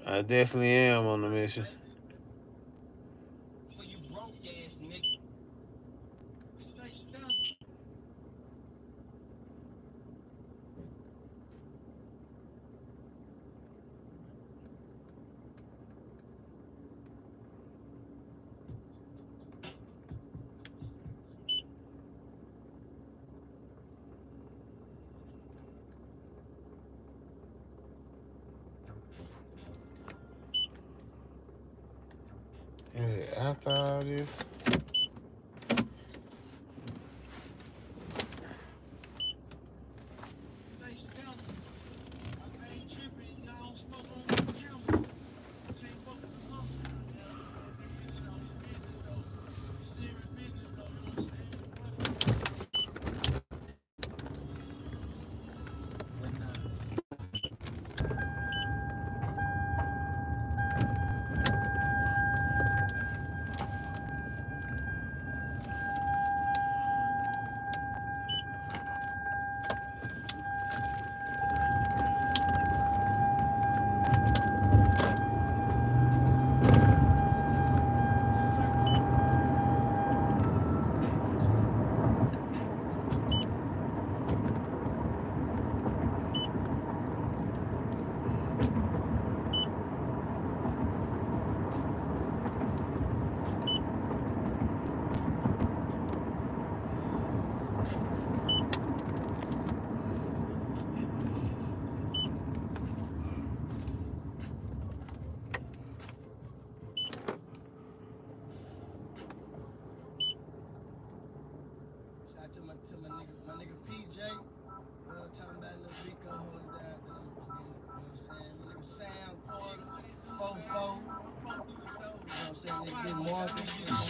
I definitely am on the mission. Is it after all this? To my nigga PJ, talking about little Rico holding down, you know what I'm saying? My nigga Sam Porter, 4-4, you know what I'm saying? Nigga Big Marcus,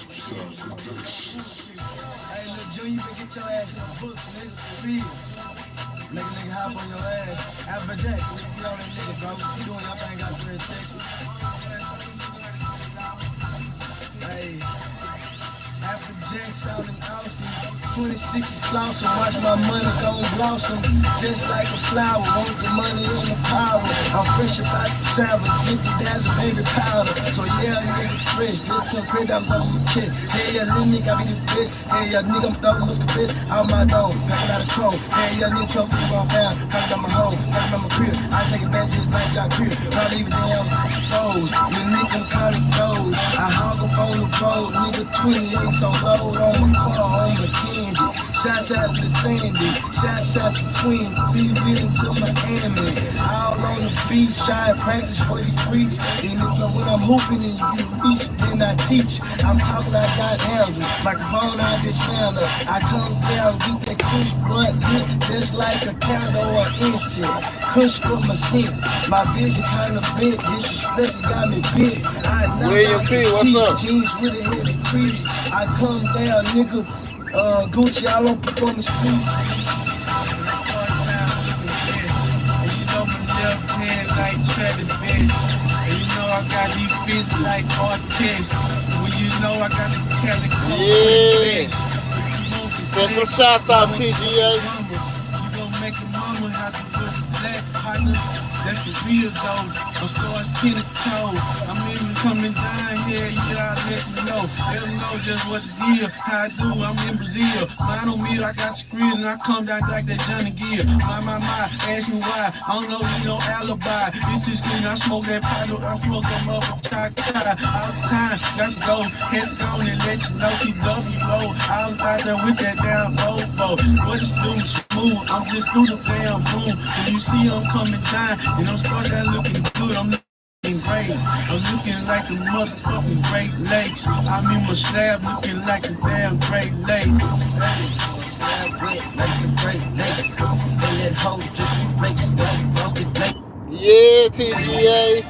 hey, little Junior, you can get your ass in the books, nigga, for real. Make a nigga hop on your ass. Alpha Jackson, nigga, get on that nigga, bro. You doing your thing out there in Texas. Hey. After Jacks out in Austin, 26 is flossing, watch my money go and blossom, just like a flower, want the money and the power. I'm fresh about the sour, $50 baby powder. So yeah, nigga fresh, bitch, some crazy, I'm on my chest. Hey, yeah, little nigga, I be the best. Hey, yeah, nigga, I'm throwing muscle bitch out my dome, packing out a cold. Hey, yeah, nigga, choke me on down, talking about my home, talking about my crib. I take it back just like y'all crib, probably even damn exposed. You nigga call it gold. I hog up on the road, nigga, 28 on load on my car, on my candy. Shots out to Sandy, shots out to Twin, be willing to Miami. All on the beach, shy practice for the preach. And if when I'm hooping and you reach, then I teach. I'm talking like God handle, microphone I just found up. I come down, get that kush blunt lit, just like a candle or instant. Kush for my shit, my vision kinda bent, disrespect got me bit. I William P, what's up? jeans with a heavy crease. I come down, nigga. Gucci all on performance please. And you know my left hand like Travis Bench. And you know I got these fists like artists. When you know I got the Cali Yeah. Send some shots out, TGA. You gon' make a mama have to put a black partner. That's the real though. I'm starting 10 toes. I'm even coming down here, yeah, I let me know. They don't know just what to give. How I do, I'm in Brazil. Mine on me, I got screens and I come down like that Johnny Gill. My, ask me why. I don't know, you no alibi. This is clean, I smoke that powder, I smoke them up a tie. All the time, got to go, head on and let you know, TWO. I was out there with that damn Ovo. What is doing smooth? I'm just through the damn boom. When you see I'm coming down, and I'm start that looking good, I'm looking great. I'm looking like the motherfucking Great Lakes. I'm in my slab looking like the damn Great Lakes. Slab wet like the Great Lakes. And that hoe just makes like frosted flakes. Yeah, TGA.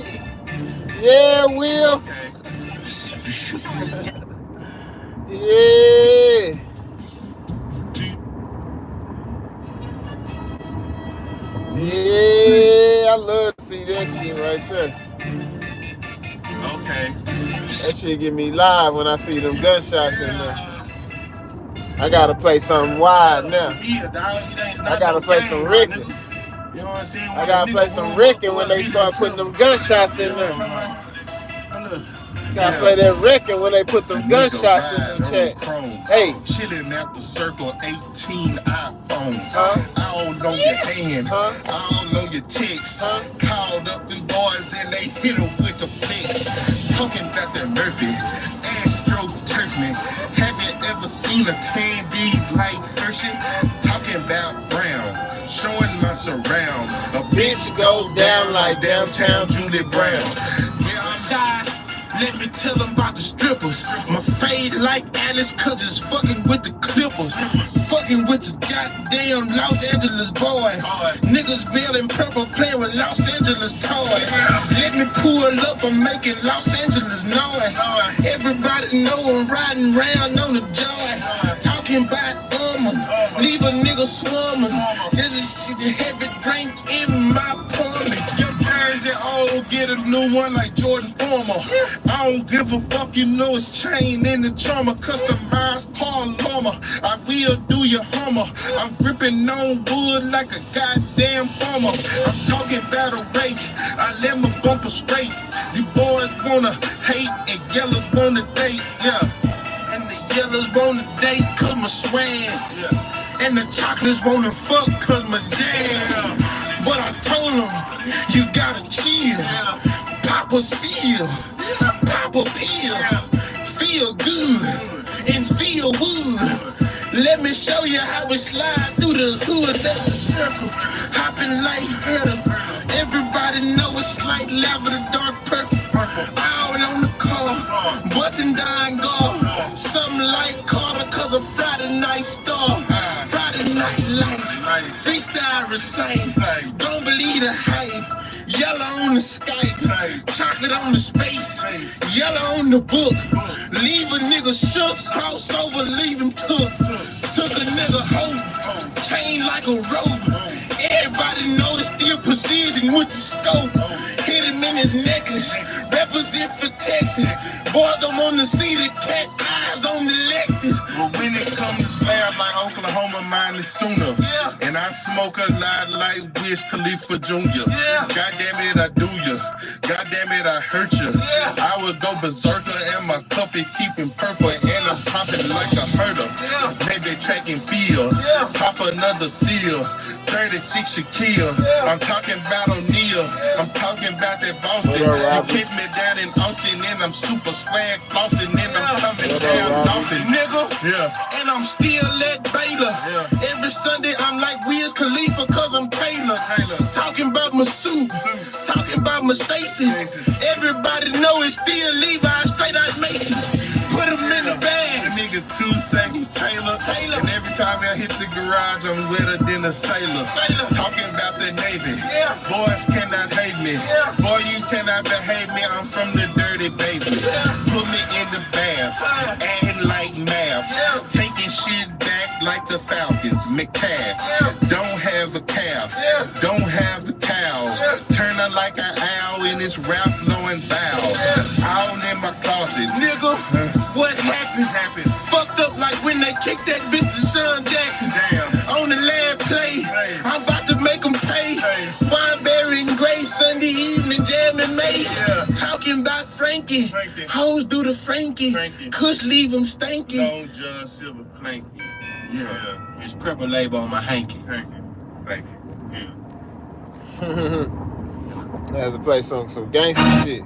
Yeah, Will. Yeah. Yeah, I love to see that shit right there. Okay. That shit get me live when I see them gunshots in there. I gotta play something wide now. I gotta play some Ricky. I gotta play some Ricky when they start putting them gunshots in there. Gotta play that record when they put them gunshots in the chat. Hey. Chilling at the Circle 18 iPhones. All on your hand, all on your text. Called up them boys and they hit them with the flex. Talking about that Murphy, Astro Turfman. Have you ever seen a candy like Hershey? Talking about Brown, showing my surround. A bitch go down like downtown Julie Brown. Yeah, I'm shy. Let me tell them about the strippers. My fade like Alice, cause it's fucking with the Clippers. Fucking with the goddamn Los Angeles boy. Niggas building purple, playing with Los Angeles toy. Let me pull up, I'm making Los Angeles noise. Everybody know I'm riding around on the joy. Talking about leave a nigga swarming. This is the heavy drink in my plumbing. Your jersey, oh, get a new one like Jordan Former. I don't give a fuck, you know it's chain in the trauma. Customized car llama, I will do your Hummer. I'm gripping on wood like a goddamn farmer. I'm talking about a rake, I let my bumper straight. You boys wanna hate and yellows wanna date, yeah. And the yellows wanna date cause my swag, yeah. And the chocolates wanna fuck cause my jam. But I told them, you gotta chill. Pop a seal, pop a pill. Feel good and feel wood. Let me show you how we slide through the hood. That's the circle, hopping like hurdle. Everybody know it's like lavender, dark purple. Out on the car, busting down guard. Something like Carter, cause a Friday night star. Friday night lights, freestyle recite. Don't believe the hype. Yellow on the Skype, chocolate on the space, yellow on the book. Leave a nigga shook, crossover, leave him cooked. Took a nigga hoe, chain like a rope. Everybody know it's still precision with the scope. Hit him in his necklace, represent for Texas. Boys don't wanna see the cat eyes on the Lexus. But when it comes to slab like Oklahoma, mine is sooner. Yeah. And I smoke a lot like Wiz Khalifa Jr. Yeah. God damn it, I do ya. God damn it, I hurt ya. Yeah. I would go berserker and my cup is keeping purple and I'm popping like a herder. Yeah. Maybe track and field. Yeah. Pop another seal. 36 Shaquille. Yeah. I'm talking about O'Neal. Yeah. I'm talking about that Boston. You catch me down in Austin and I'm super swag flossing and I'm coming down Dolphin, nigga. Yeah. And I'm still at Baylor. Yeah. Every Sunday I'm like Wiz Khalifa cause I'm Taylor. Talking about my suit. Talking about my Stacy's. Everybody know it's still Levi straight out Macy's. Put him in the bag. The nigga too saggy Taylor. And every time I hit the garage I'm wetter than a sailor. Talking about the Navy. Yeah. Boys cannot hate me. Yeah. Boy, you cannot behave me. I'm from the dirty baby. Yeah. Put me in the bath. Acting like math. Yeah. Taking shit back like the Falcons. McCaff. Yeah. Don't have a calf. Yeah. Don't have a cow. Yeah. Turn her like an owl in this Ralph Lauren bow. Yeah. All in my closet. Nigga, what happened? Fucked up like when they kicked that bitch to Sean Jackson. Damn. On the last play. Hey. I'm about to make them pay. Hey. Wineberry and Gray Sunday evening jamming May. Yeah. Talking about Frankie. Hoes do the Frankie. Kush leave them stanky. No John Silver Planky. Yeah. It's purple label on my hanky. Thank you. Yeah. I had to play some gangster shit.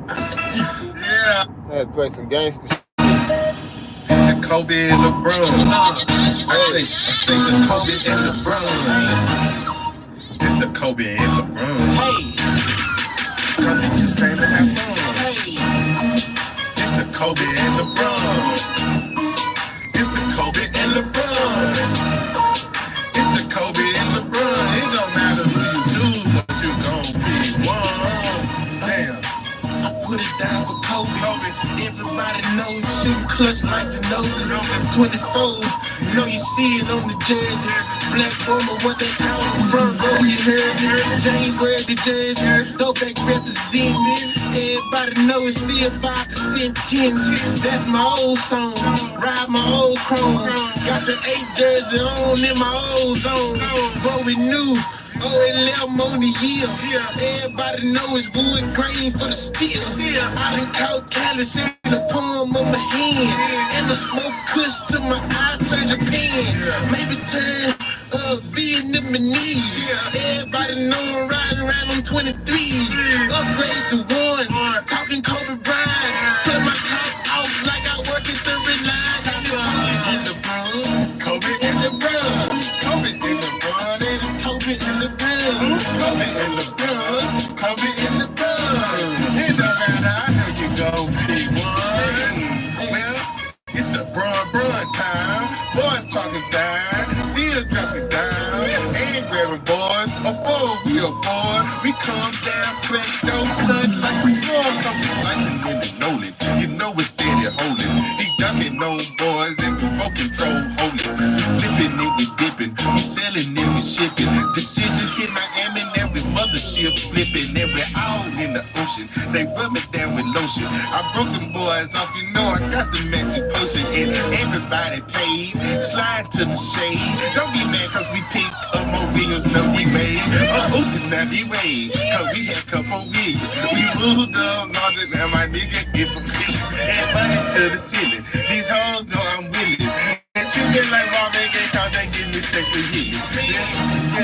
Yeah. I had to play some gangster shit. It's the Kobe and LeBron. I say the Kobe and LeBron. It's the Kobe and LeBron. Hey. Kobe just came to have fun. Hey. It's the Kobe and LeBron. It's the Kobe and LeBron. It's the Kobe and LeBron. It don't matter who you choose, but you gon' be one. Damn. I put it down for Kobe. Everybody knows shooting clutch like Ginobili. 24, know you see it on the jersey. Black woman, what they call it, front row, you heard. James wear the jersey, throwback represent me. Everybody know it's still 5% 10. That's my old song, ride my old chrome. Got the 8 jersey on in my old zone. Bro, we knew. OLM on the year. Everybody know it's wood grain for the steel. I done caught Callus in the palm of my hand. And the smoke kush to my eyes turn Japan. Maybe turn Vietnamese. Everybody know I'm riding around on 23. Upgrade to 1. Talking Kobe Bryant. Put my top off like I work at the red line. Kobe and LeBron. Kobe and LeBron. I said it's Kobe and LeBron. Kobe and LeBron. Kobe and LeBron. It don't matter, I know you gon' be one. Well, it's the Bron time. Boys talking down, still dropping down. And grabbing boys, a 4-wheel boy. We come down, crack, don't cut like a sword. Don't be slicing in the Nolan. You know it's steady holding. He ducking on boys and remote control holding. Flipping it, we dipping. We selling it, we shipping. Decision hit Miami, now we mothership flipping. And we all in the ocean. They rub me down with lotion. I broke them boys off, you know I got the magic potion. And everybody paid. Slide to the shade. Don't be mad cause we picked up more wheels, no we made. Our ocean now be waved. Cause we had couple wheels. We moved up, larger than my nigga get from feeling. And money to the ceiling. These hoes know I'm willing. And you get like raw nigga cause they give me sex for healing.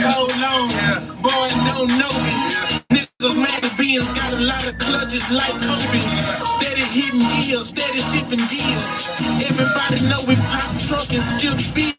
Hold on, boys don't know me. Niggas mad at beans, got a lot of clutches like Kobe. Steady hitting gears, steady shifting gears. Everybody know we pop trunk and sip beer.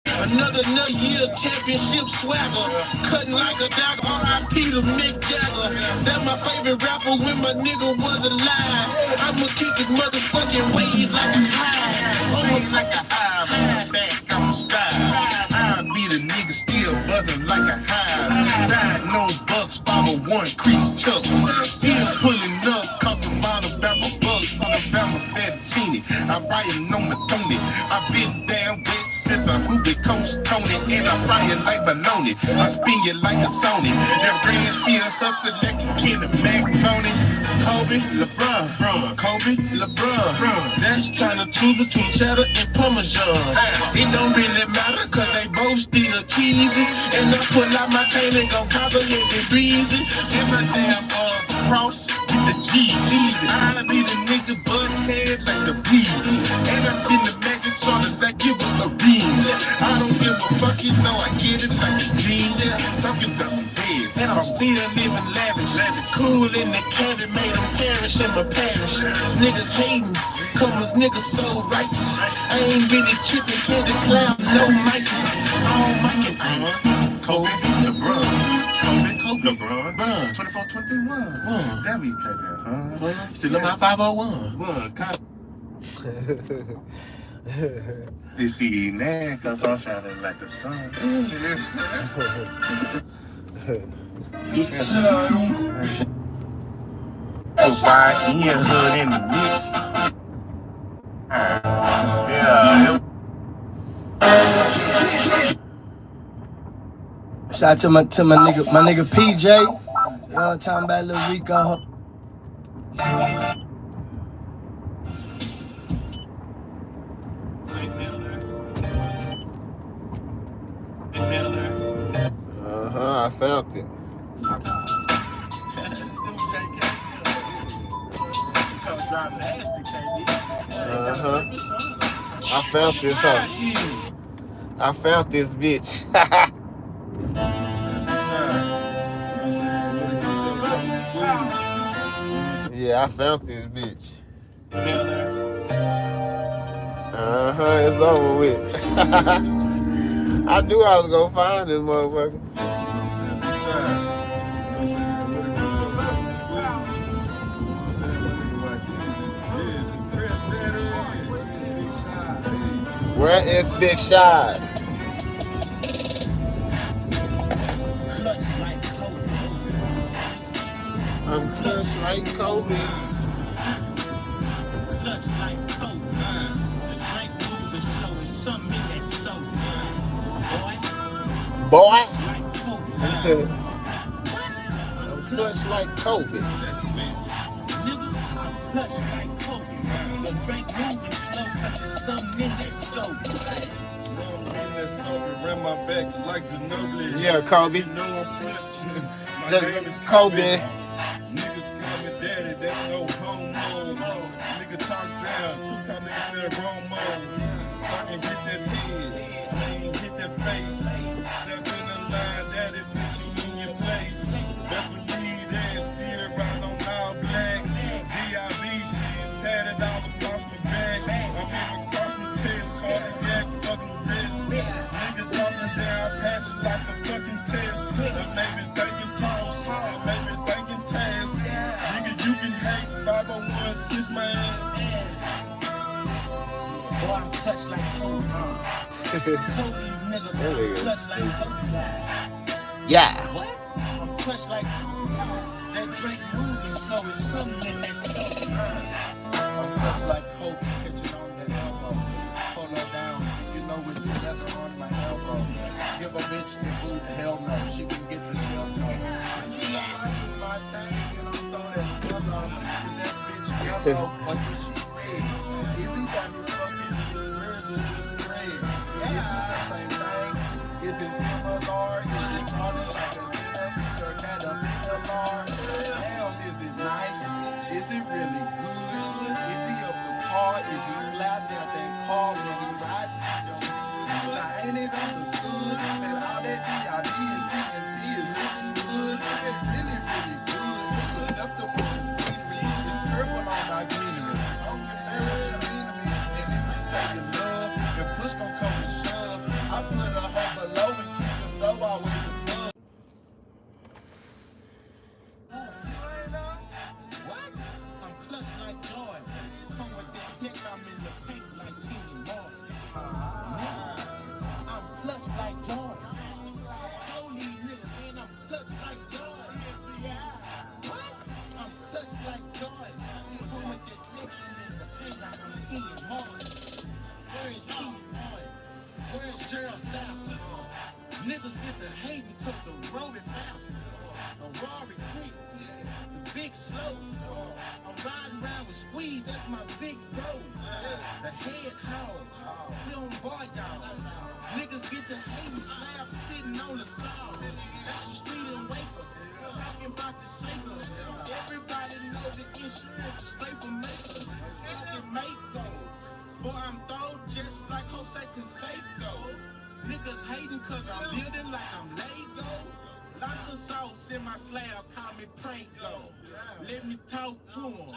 Another year championship swagger. Cutting like a dog, R.I.P. to Mick Jagger. That's my favorite rapper when my nigga was alive. I'ma keep his motherfucking wave like a hive. Almost like a hive, back on stride. I'll be the nigga still buzzing like a hive. Riding on bucks, 501 crease chucks. Still pulling up, cause I'm all about my bucks. All about my fettuccine. I'm riding on my Tony. I've been down with since I hooped Coach Tony, and I fire like baloney. I spin you like a Sony. Them brands still hustle like a kid of Macaroni. Kobe, LeBron, Kobe, LeBron. That's trying to choose between cheddar and Parmesan. It don't really matter cause they both still cheeses. And I pull out my chain and gon' cause a heavy breezy. Get my damn cross with the G's easy. I be the nigga butt head like the bees. And I been the magic sort of like it was a beam. I don't give a fuck, you know I get it like a genius. Talking about some head, and I'm still living lavish. Cool in the cabin, made them perish in my parish. Niggas hating, cause niggas so righteous. I ain't really tripping, candy slam, no mics. I don't like it, Kobe, LeBron. Kobe, LeBron. 24, 21. That we play that, Still in my 501. It's the neck, cause I'm shining like the sun. Why Ian Hood in the mix? Yeah. Shout out to my nigga PJ. You know what I'm talking about, Lil Rico. I found it. I found this hoe. I found this bitch. Yeah, I found this bitch. It's over with. I knew I was gonna find this motherfucker. Where is Big Shot? I'm clutch like Kobe. Clutch like Kobe. The drink moving slow is something that's so boy. I'm clutch like Kobe. Nigga, I'm clutch like Kobe. The drink moving slow cause it's something that's so something that's so around my back like Ginobili. Yeah, Kobe. You know I'm clutch. My name is Kobe. Niggas call me daddy, that's no homo. Nigga talk down, 2 times niggas in the wrong mode. So I can get that head, I ain't hit that face. Step in the line, daddy, put you in your place. Best believe that, still riding on all black. DIB shit, tatted all across my back. I'm even across my chest, cardiac, fucking wrist. Nigga talking down, passing like a fucking test. That made me thinking toss, that made me thinking task. Nigga, you can hate 501s, kiss my ass. Boy, I'm clutch like Kobe. Told you, nigga, I'm clutch like Kobe. Yeah. What? I'm clutch like that Drake moving, so it's something in that soul. I'm clutch like Kobe, catching on the elbow. Pull her down, you know it's leather on my elbow. Give a bitch the boot, hell no, she can get the shell toe. You know I do my thing, and I'm throw that spell on. And that bitch yellow, what is she red? Is he got his fucking, his words are just red? Is it the same thing? Is it similar? Is it running like a centimeter caterpillar? Damn, is it nice? Is it really good? Is he up the par? Is he flat down that car when he riding your hood? Now ain't it understood that all that DID and TNT is looking good? It's really, really good. The step up on the scenery is purple on my greenery. nigga hating slab sitting on the saw. That's a street and wafer. Talking about the shaker. Everybody know the insurance is straight from Maker. Talking Mako. Boy, I'm throw just like Jose Canseco. Niggas hating cause I'm building like I'm Lego. Lots of sauce in my slab, call me Pranko. Let me talk to him.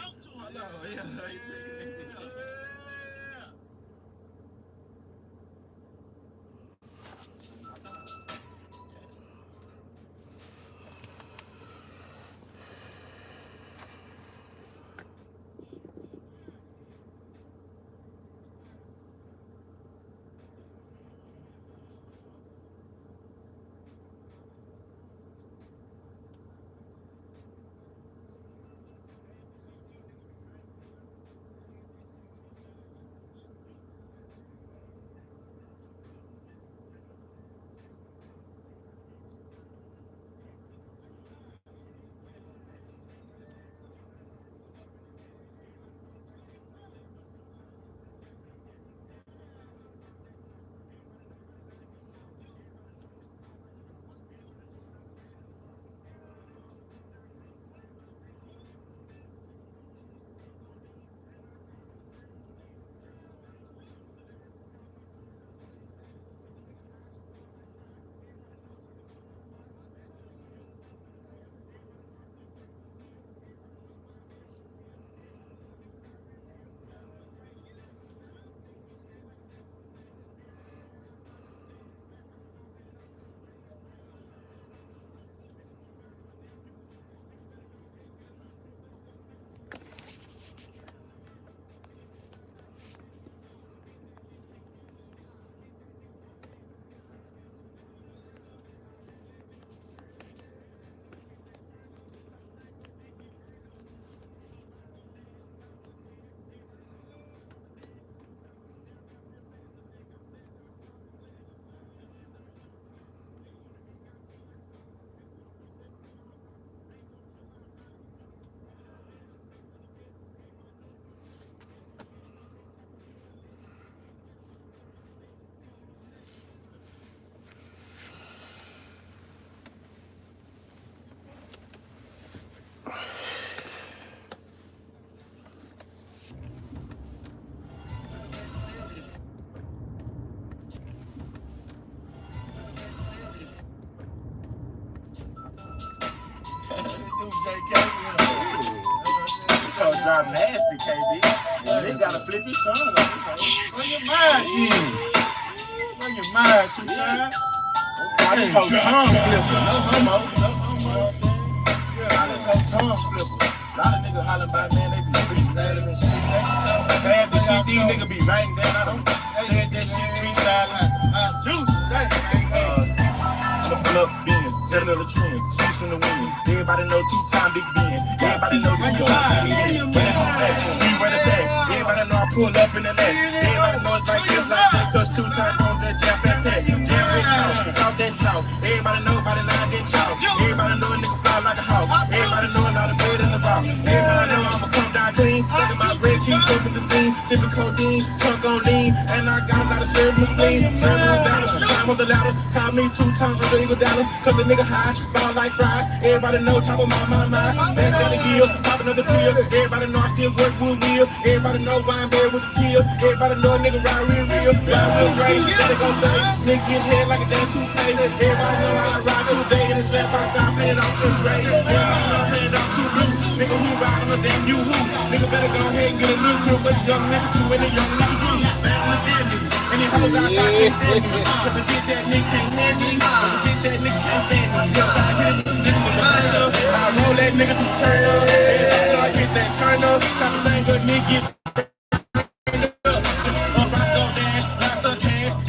Drop nasty, KB. They gotta flip his tongue up. Where your mind is? Where your mind, too, son? I just hold tongue flipper. No homo. No homo. I just hold tongue flipper. A lot of niggas hollering about, man, they be freestyling and shit. Half the shit these niggas be writing down. I don't say that shit freestyling. Juice, I'm a being, telling the trend, six in the wind. Everybody know two-time Big Ben. Everybody know the Steve where the say. Everybody know I pull up in the net. Everybody know it's like this, like that, cause two-time on that jam backpack. Jam big talk, talk that talk. Everybody know about it, now I get chalk. Everybody know a nigga fly like a hawk. Everybody know a lot of bread in the box. Everybody know I'ma come down clean. Look at my bread cheese up in the scene. Sipping codeine, chunk on lean. And I got a lot of cereal spleen. Cereal dollars, climb up the ladder. Call me 2 times under eagle dollar. Cause the nigga high, ball like fries. Everybody know top of my. Back down the hill, pop another pill. Everybody know I still work with wheel. Everybody know Wineberry with the teal. Everybody know a nigga ride real. Ride real great, so they gon' say. Nigga get head like a damn toothpaste. Everybody know how I ride every day in the slap outside, paying off 2 grade. Everybody know I'm paying off 2 blue. Nigga who ride on a damn you who. Nigga better go ahead and get a new crew. But young nigga too, and the young nigga too. Man, understand me. And these hoes out there can't stand me. Cause the bitch ass nigga can't hear me. Cause the bitch ass nigga can't stand me. Yo, I hit it, I roll that nigga to turn up. Everybody know I hit that turn up. Try to sing good nigga.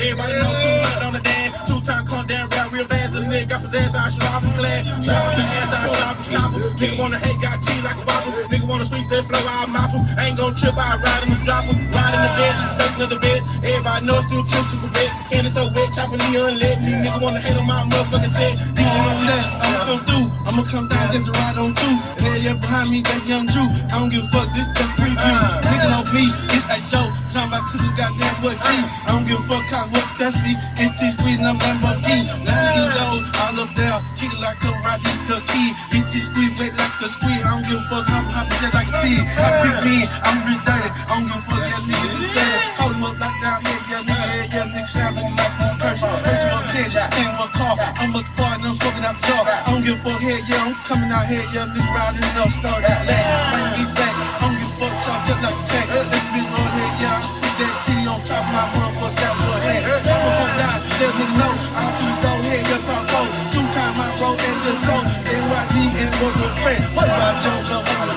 Everybody know 200 on the dance. 2 times come down, rap real fast. The nigga got possessed, I should off the class. Drop the ass, I should off the chopper. Nigga wanna hate, got cheese like a whopper. Nigga wanna sweep that flow, I'll mop him. Ain't gon' trip, I ride in the dropper. Ride in the bed, duck in the bed. Everybody know it's still trip to the bed. And it's so wet, chopping me unlit. These niggas wanna hate on my motherfucking set. I'ma come through, I'ma come down just to ride on 2. And then you're behind me, that young Drew. I don't give a fuck, this is the preview. Nigga on me, it's that show. back to the goddamn what G. I don't give a fuck how what that's me. It's T-Squeeze and I'm Lamborghini. 90 years old, all up there, kick it like a rock, the key. It's T-Squeeze, wet like a squeeze. I don't give a fuck, I'm hopping just like a T. I'm big mean, I'm rich dirty. I don't give a fuck, yeah, nigga, do dirty. Hold him up like down here, yeah, nigga, yeah, nigga, shot looking like this person. First of all, 10, came with a car. I'm a car and I'm smoking out the door. I don't give a fuck, head, yeah, I'm coming out here, yeah, nigga, riding up, starting to laugh. Bring me back, I don't give a fuck, y'all just like a check. Let's be on here, yeah, put that T on top of my motherfucker, that boy head. I'ma come down, let me know, I'm through the door, head, yeah, pop four. 2 times I roll and just go, NYD and work with friends. What about Jones up on the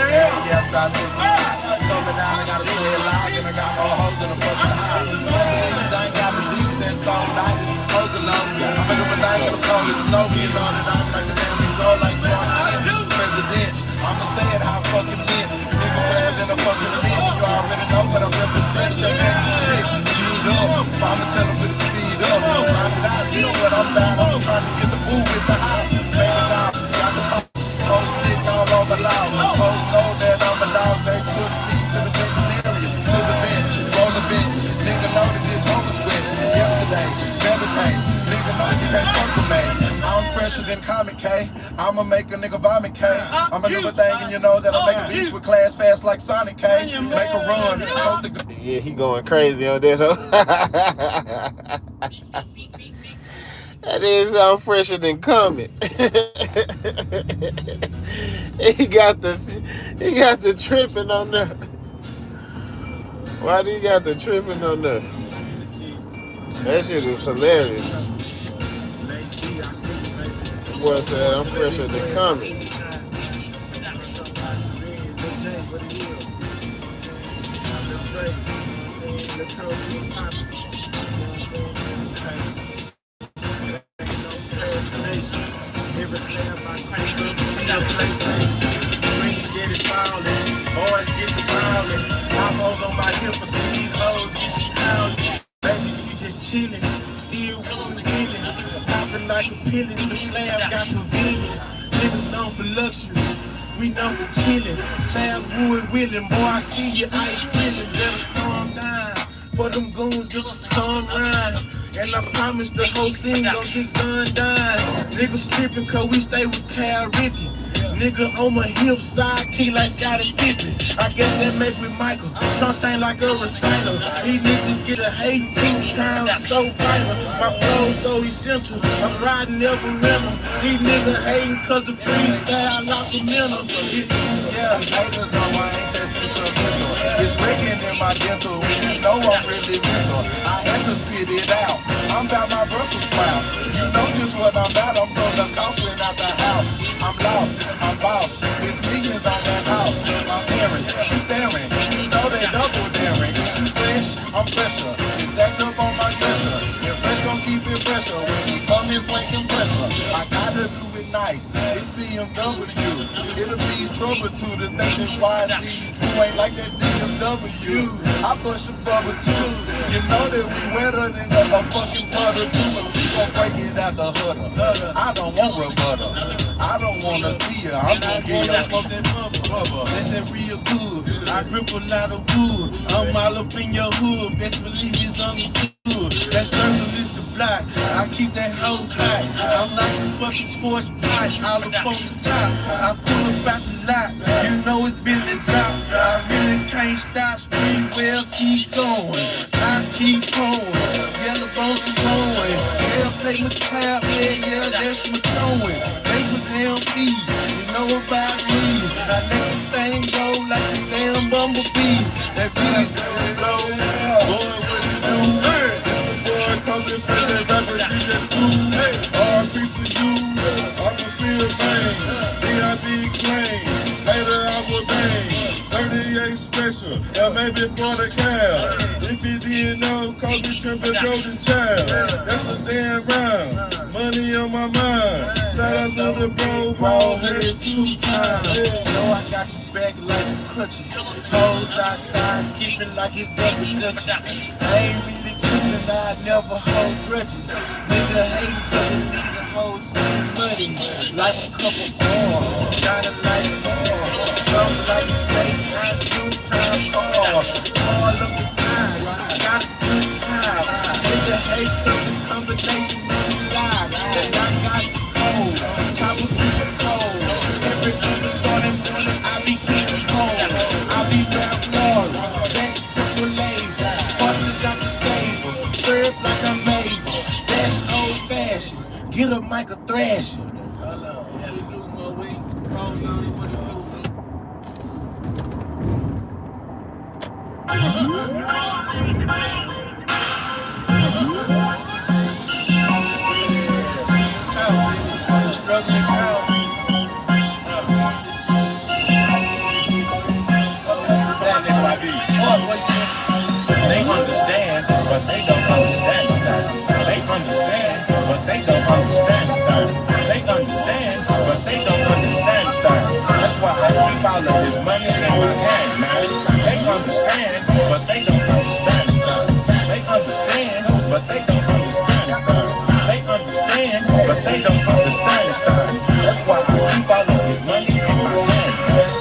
Yeah, I'm trying to coming down, I gotta stay alive, and I got more hoes in the fucking house. I ain't got disease, that's stone, I just supposed to know. I'm making my night in the phone, it's snow, you know that I'm like the damn things all like John, I'm president. I'ma say it how I fucking been. Nigga fast in the fucking event, you already know what I'm representing. That next shit, G'd up, I'ma tell them to speed up. Find it out, you know what I'm about, I'm trying to get the food with the house. Make it out, got the post stick all on the loud. Folks know that I'm a dog, they took me to the veterinarian, to the vet, roll the vet. Nigga know that this home was wet. Yesterday, better pay. Nigga know you can't fuck with me. I'm fresher than Comic K. I'ma make a nigga vomit K. I'm a new thing and you know that I'll make a bitch with class fast like Sonic K. Make a run. Yeah, he going crazy on that, huh? That is sound fresher than Comet. he got the tripping on there. Why do you got the tripping on there? That shit is hilarious. Boy said I'm fresher than Comet. Boys get the ballin', almost on my hip for sleep, hoes get the howlin'. Baby, you just chillin', still willin', poppin' like a pillin', the slab got convenient. Niggas known for luxury, we known for chillin'. Slab wood willin', boy, I see your ice grilling, better calm down. For them goons, just come round. And I promise the whole scene gon' get done down. Niggas trippin' cause we stay with Cal Ricky. Nigga on my hip side, kick like Scottie Pippen. I guess that make with Michael. Trunks ain't like a recital. These niggas get a hating 2 times so vital. My flow so essential. I'm riding every rental. These niggas hating cause the freestyle lock them in them. Yeah, haters know I ain't that sentimental. It's breaking in my dental. You know I'm really mental. I had to spit it out. I'm about my Brussels sprout. You know just what I'm about. I'm so the counseling out the house. I'm lost, I'm boss. It's millions on that house. I'm daring, you staring. You know they double daring. You fresh, I'm fresher. It stacks up on my dresser. Your fresh gon' keep it fresher. When we come it's like compressor. I gotta do it nice. It's BMW. It'll be trouble to the thing that's why you ain't like that BMW. I push a bubble too. You know that we wetter than a fucking butter too. But we gon' break it out the hutter. I don't want rebuttal. I don't want to see ya. I'm gon' get ya smoke that bubble. That's that real good. I grip a lot of wood. I'm all up in your hood. Best believe it's understood. That circle is the block. I keep that hoe hot. I'm like a fucking sports pot. All up on the top. I pull up out the lot. You know it's been the drop. I really can't stop. Spring well, keep going. I keep going. Yellow bones are going. Yeah, play my trap. Yeah, that's my towing. Make my damn feet. You know about me. I let the thing go like a damn bumblebee. That really go. Boy, what you do? This the boy coming from that rapper, he just cool. R.I.P. to you. I can still bang. B.I.B. clean. Later I will bang. 38 special. And maybe for the cab. If you didn't know, cause we trippin' golden child. That's a damn round. Money on my mind. Shout out to the bro, ball heads 2 times. Know I got your back like some clutchy. Hoes outside, skipping like it's double dutching. I ain't really trippin', I never hold grudges. Nigga hatin' cause they need the whole city money. Like a couple balls, shining like balls. Something like a snake, 2 times hard. All of the time. like a thrasher. Hold on. What it do, more weight? Pros on it, what it do? Struggling crowd. They understand, but they don't understand style. They understand, but they don't understand style. They understand, but they don't understand style. That's why I keep all of this money in my hand, man. They understand, but they don't understand style. They understand, but they don't understand style. They understand, but they don't understand style. That's why I keep all of this money in my hand, man.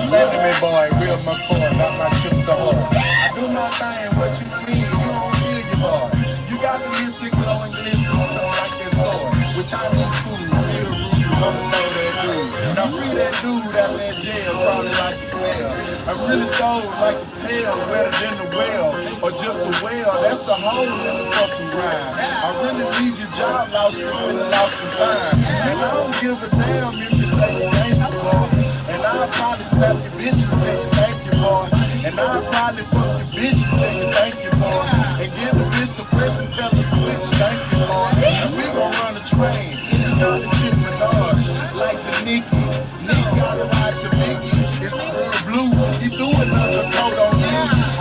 Stand to me, boy, real my core, not my chips are hard. I do my thing, what you mean? You don't feel your boy. You got the lipstick glowing, glisten, like that sword. With Chinese food, real rude, don't know that dude. Now free that dude out that jail, probably like the smell. I really throw like a pail, wetter than the well, or just a well. That's a hole in the fucking grind. I really leave your job lost and feeling lost in time. And I don't give a damn if you say you gangsta, boy. And I'll probably slap your bitch and tell you thank you, boy. And I'll probably fuck your bitch and tell you thank you, boy. And give the bitch the fresh and tell her switch, thank you, boy. And we gon' run a train, you know the shit Minaj, like the Nicki. Nick gotta ride the Biggie, it's real blue. He threw another coat on me.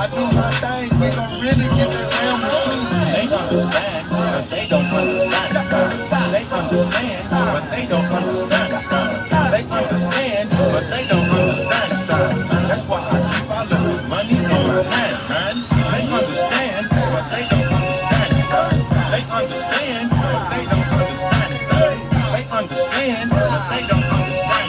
I do my thing, we gon' really get that ramble too. They understand, but they don't understand. They understand, but they don't understand. They understand, but they don't understand. That's why I keep all of this money in my hand, man. They understand, but they don't understand. They understand, but they don't understand. They understand, but they don't understand.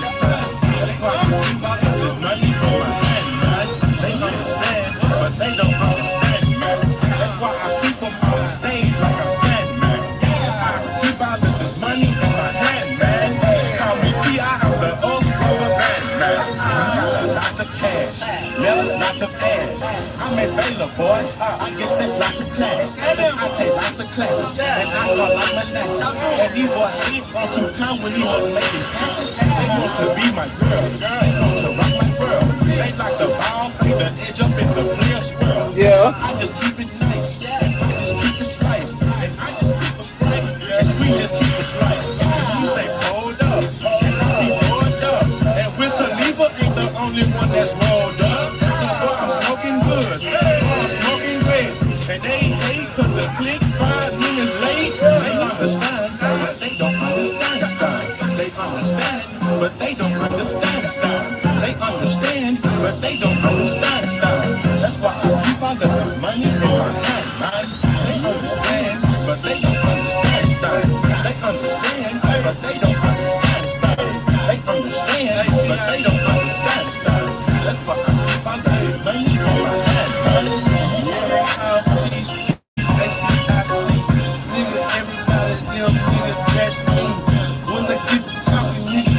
That's why I keep all of this money in my hand, man. They understand, but they don't understand, man. That's why I sweep them on the stage like I'm Sandman. I keep all of this money in my hand, man. Call me T.I. I'm the old rubber band, man. I got lots of cash, never lots of ass. I'm a Baylor boy, I guess that's lots of class. And I take lots of classes, and I call like molasses. And these boys hate on 2 times when he was making passes. They want to be my girl, they want to rock my world. They like the ball, play the edge up in the player swirl. Yeah. I just keep it nice, and I just keep it sliced. And I just keep it sprite, and we just keep it sliced. You stay pulled up, and I be rolled up. And Wiz Khalifa ain't the only one that's rolled up. But I'm smoking good, I'm smoking great. And they hate cause the click 5 minutes late. They understand, but they don't understand style. They understand, but they don't understand style. They understand, but they don't understand style. That's why I keep all of this money in my hand, man. They understand, but they don't understand style. They understand, but they don't understand style. They understand, but they don't understand style. That's why I keep all of this money in my hand, man. I see, nigga, everybody, them nigga, that's me. When they get to talking, nigga,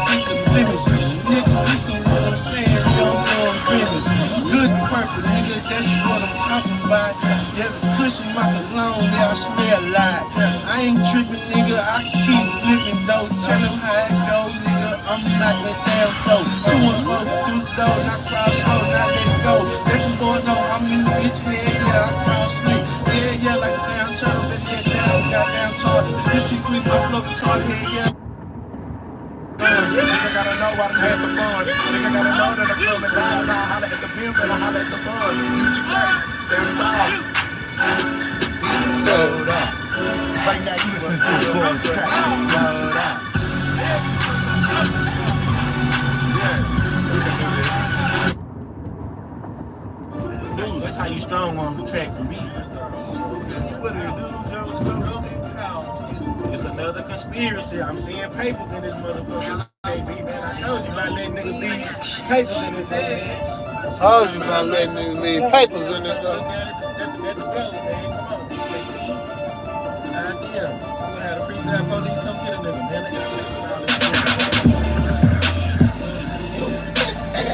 get the limits. Nigga, listen what I'm saying, don't know business. Good purpose, nigga, that's what I'm talking about. Yeah, the cushion my cologne, y'all smell like. I ain't tripping, nigga, I keep flipping though. Tell them how it go, nigga, I'm not that damn flow. 2 and 4 through the door, not cross road, not let go. Let them boys know I'm in the bitch head, yeah, I cross street. Yeah, like a damn turtle, but get down, goddamn target. This is squeeze my flow, target, yeah. Nigga gotta know I done had the fun. Nigga gotta know that I'm coming down and I holler at the pimp and I holler at the bun. UGK, that's all. Slow down. Right now you listen to the boys track. Slow down. Yeah, we can do this. Dude, that's how you strong on the track for me. What do you do, Joe? It's another conspiracy. I'm seeing papers in this motherfucker. KB, man, I told you about letting niggas leave papers in this head. Told you about letting niggas leave papers in this. Look at the fellas, man. Come on, KB. Idea. We're gonna have the freestyle police come get a nigga, man.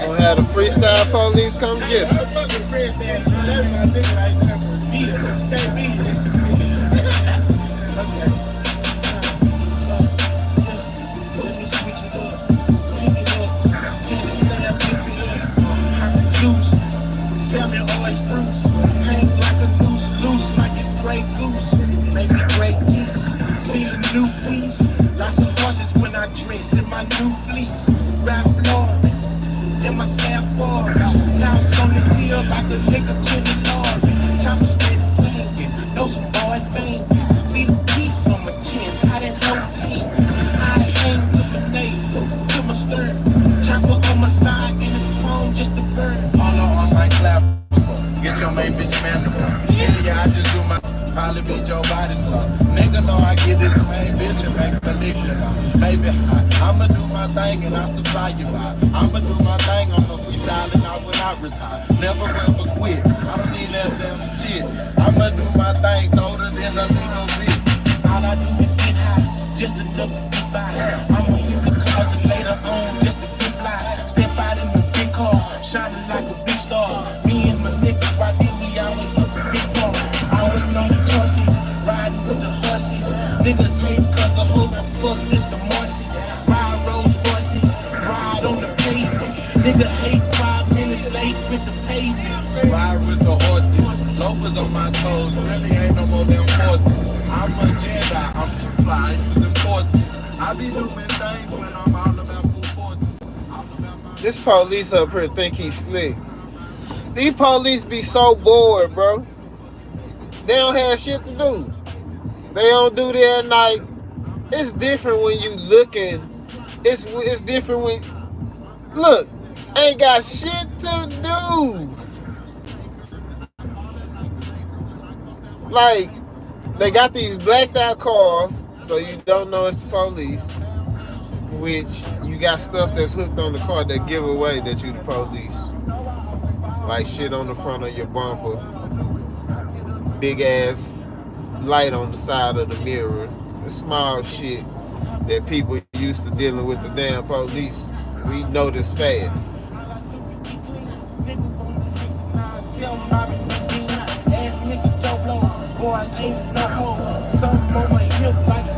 Gonna have the freestyle police come get him. I'm fucking freestyle. That's my nigga right there for me. KB. Okay. fleece, rap Lord, then my snap board. Now it's on the hill like a nigga to the Lord. Chopper steady singing, know some boys banging. See the piece on my chest, I didn't know pain. I aim to the navel, to my stern. Chopper on my side, and it's chrome just to burn. All on my clap. Get your main bitch mandible. Yeah, I just do my probably beat your body slow. Nigga know I get this main bitch and make the nigga know. Maybe I'ma do my thing and I supply you out. I'ma do my thing on the freestyle and I will not retire. Never ever quit. I don't need that damn shit. I'ma do my thing, throw it in a little bit. All I do is get high, just enough to get by. I'ma hit the closet later on just to get fly. Step out in the big car, shining like a big star. Me and my niggas, why did we always up a big car? Always know the choices, riding with the horses. Niggas hate cause the hoes are fucked, this the Morses. Ride Rolls Royces, ride on the pavement. Nigga hate 5 minutes late with the pavement. Ride with the horses, loafers on my toes, really ain't no more damn horses. I'm a Jedi, I'm too fly, it's them forces. I be doing things when I'm all about full forces. This police up here think he's slick. These police be so bored, bro. They don't have shit to do. They don't do that at night. It's different when you looking. It's different when look. Ain't got shit to do. Like they got these blacked out cars, so you don't know it's the police. Which you got stuff that's hooked on the car that give away that you the police. Like shit on the front of your bumper, big ass light on the side of the mirror, the small shit that people used to dealing with the damn police. We notice fast.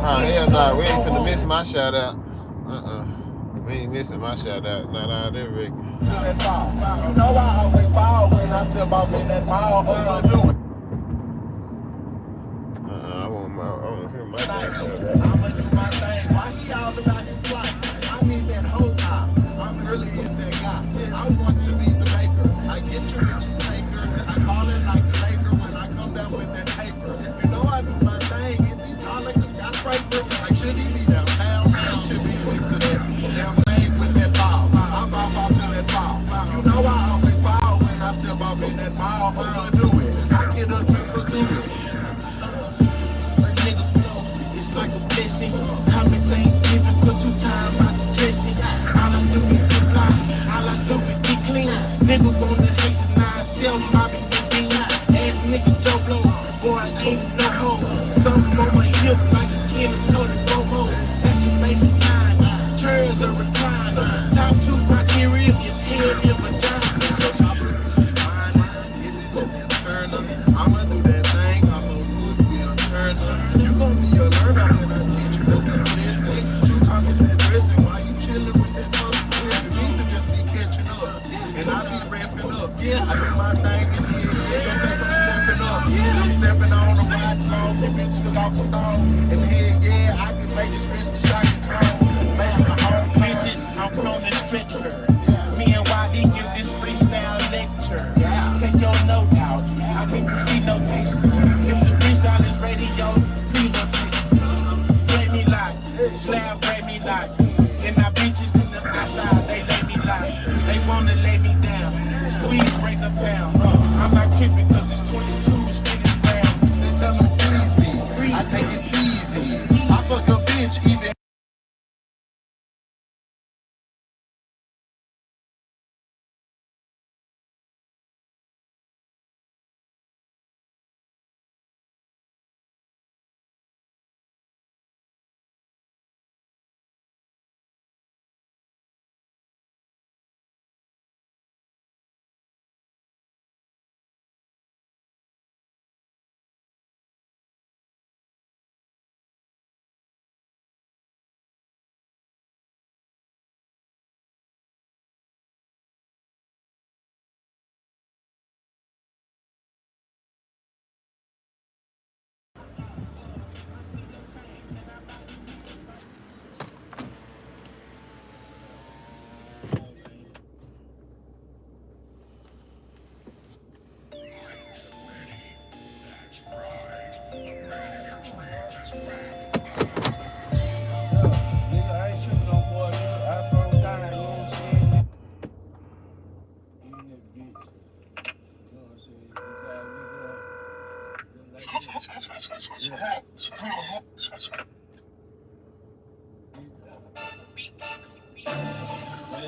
Oh hell nah, we ain't finna miss my shout out. We ain't missing my shout out. Not out there, Rick. You know I always fall when I step off in that mall. Do it. I want to hear my damn shout out. I'ma do my thing. Why he all about his life? I need that whole time. I'm really in that guy. I want to be the maker. I get you with your taker. I call it like a Laker when I come down with that paper. You know I do my thing. Is he tall like a skyscraper? Like should he be downtown? He should be next to that damn thing with that ball. I'm off to that ball. You know I always fall when I step off in that mall. Overdo it. I get up to pursue it. A nigga flow, it's like a blessing. Coming Thanksgiving, put 2 times out the dressing. All I do is get fly, all I do is get clean. Nigga want the H and 9, sell Bobby Bean. Ass nigga Joe Blow, boy ain't no hoe. Something on my hip like it's Ken and Tony Romo. That's a baby line, chairs are recliner. Top 2 criteria is head and vagina. I'ma do that thing, I'ma be a turner. You gon' be a learner when I teach you, that's not listen. You talking that dressing, why you chillin' with that muscle? You need to just be catching up, and I be ramping up. I do my thing in here, yeah, cause I'm stepping up. I'm stepping on the wide phone, the bitch took off the thong. And here, yeah, I can make it stretch the shot and phone. Man, my home bitches, I'm prone to stretch her. Me and YD give this freestyle lecture. Take your note out. I need to see notation. If the freestyle is radio, please don't take it. Play me like, slab break me like. And my bitches in the outside, they lay me like. They wanna lay me down. Squeeze, break a pound. I'm not tripping cause it's 22 spinning round. They tell them please me. I take it easy. I fuck a bitch even.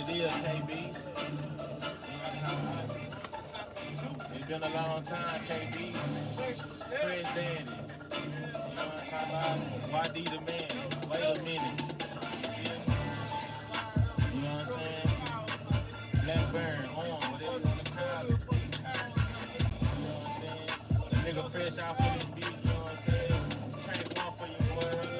it is, KB. It's been a long time, KB. Fresh Daddy. You know what I'm talking about? YD the man. Wait a minute. You know what I'm saying? Blackburn, on, whatever you want to call it. You know what I'm saying? The nigga fresh out for this beat, you know what I'm saying? Track one for your boy.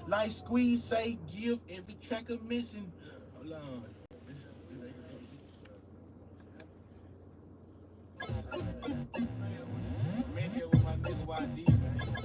Like Squeeze say, give every track a missing. Hold on. I'm in here with my nigga YD, man.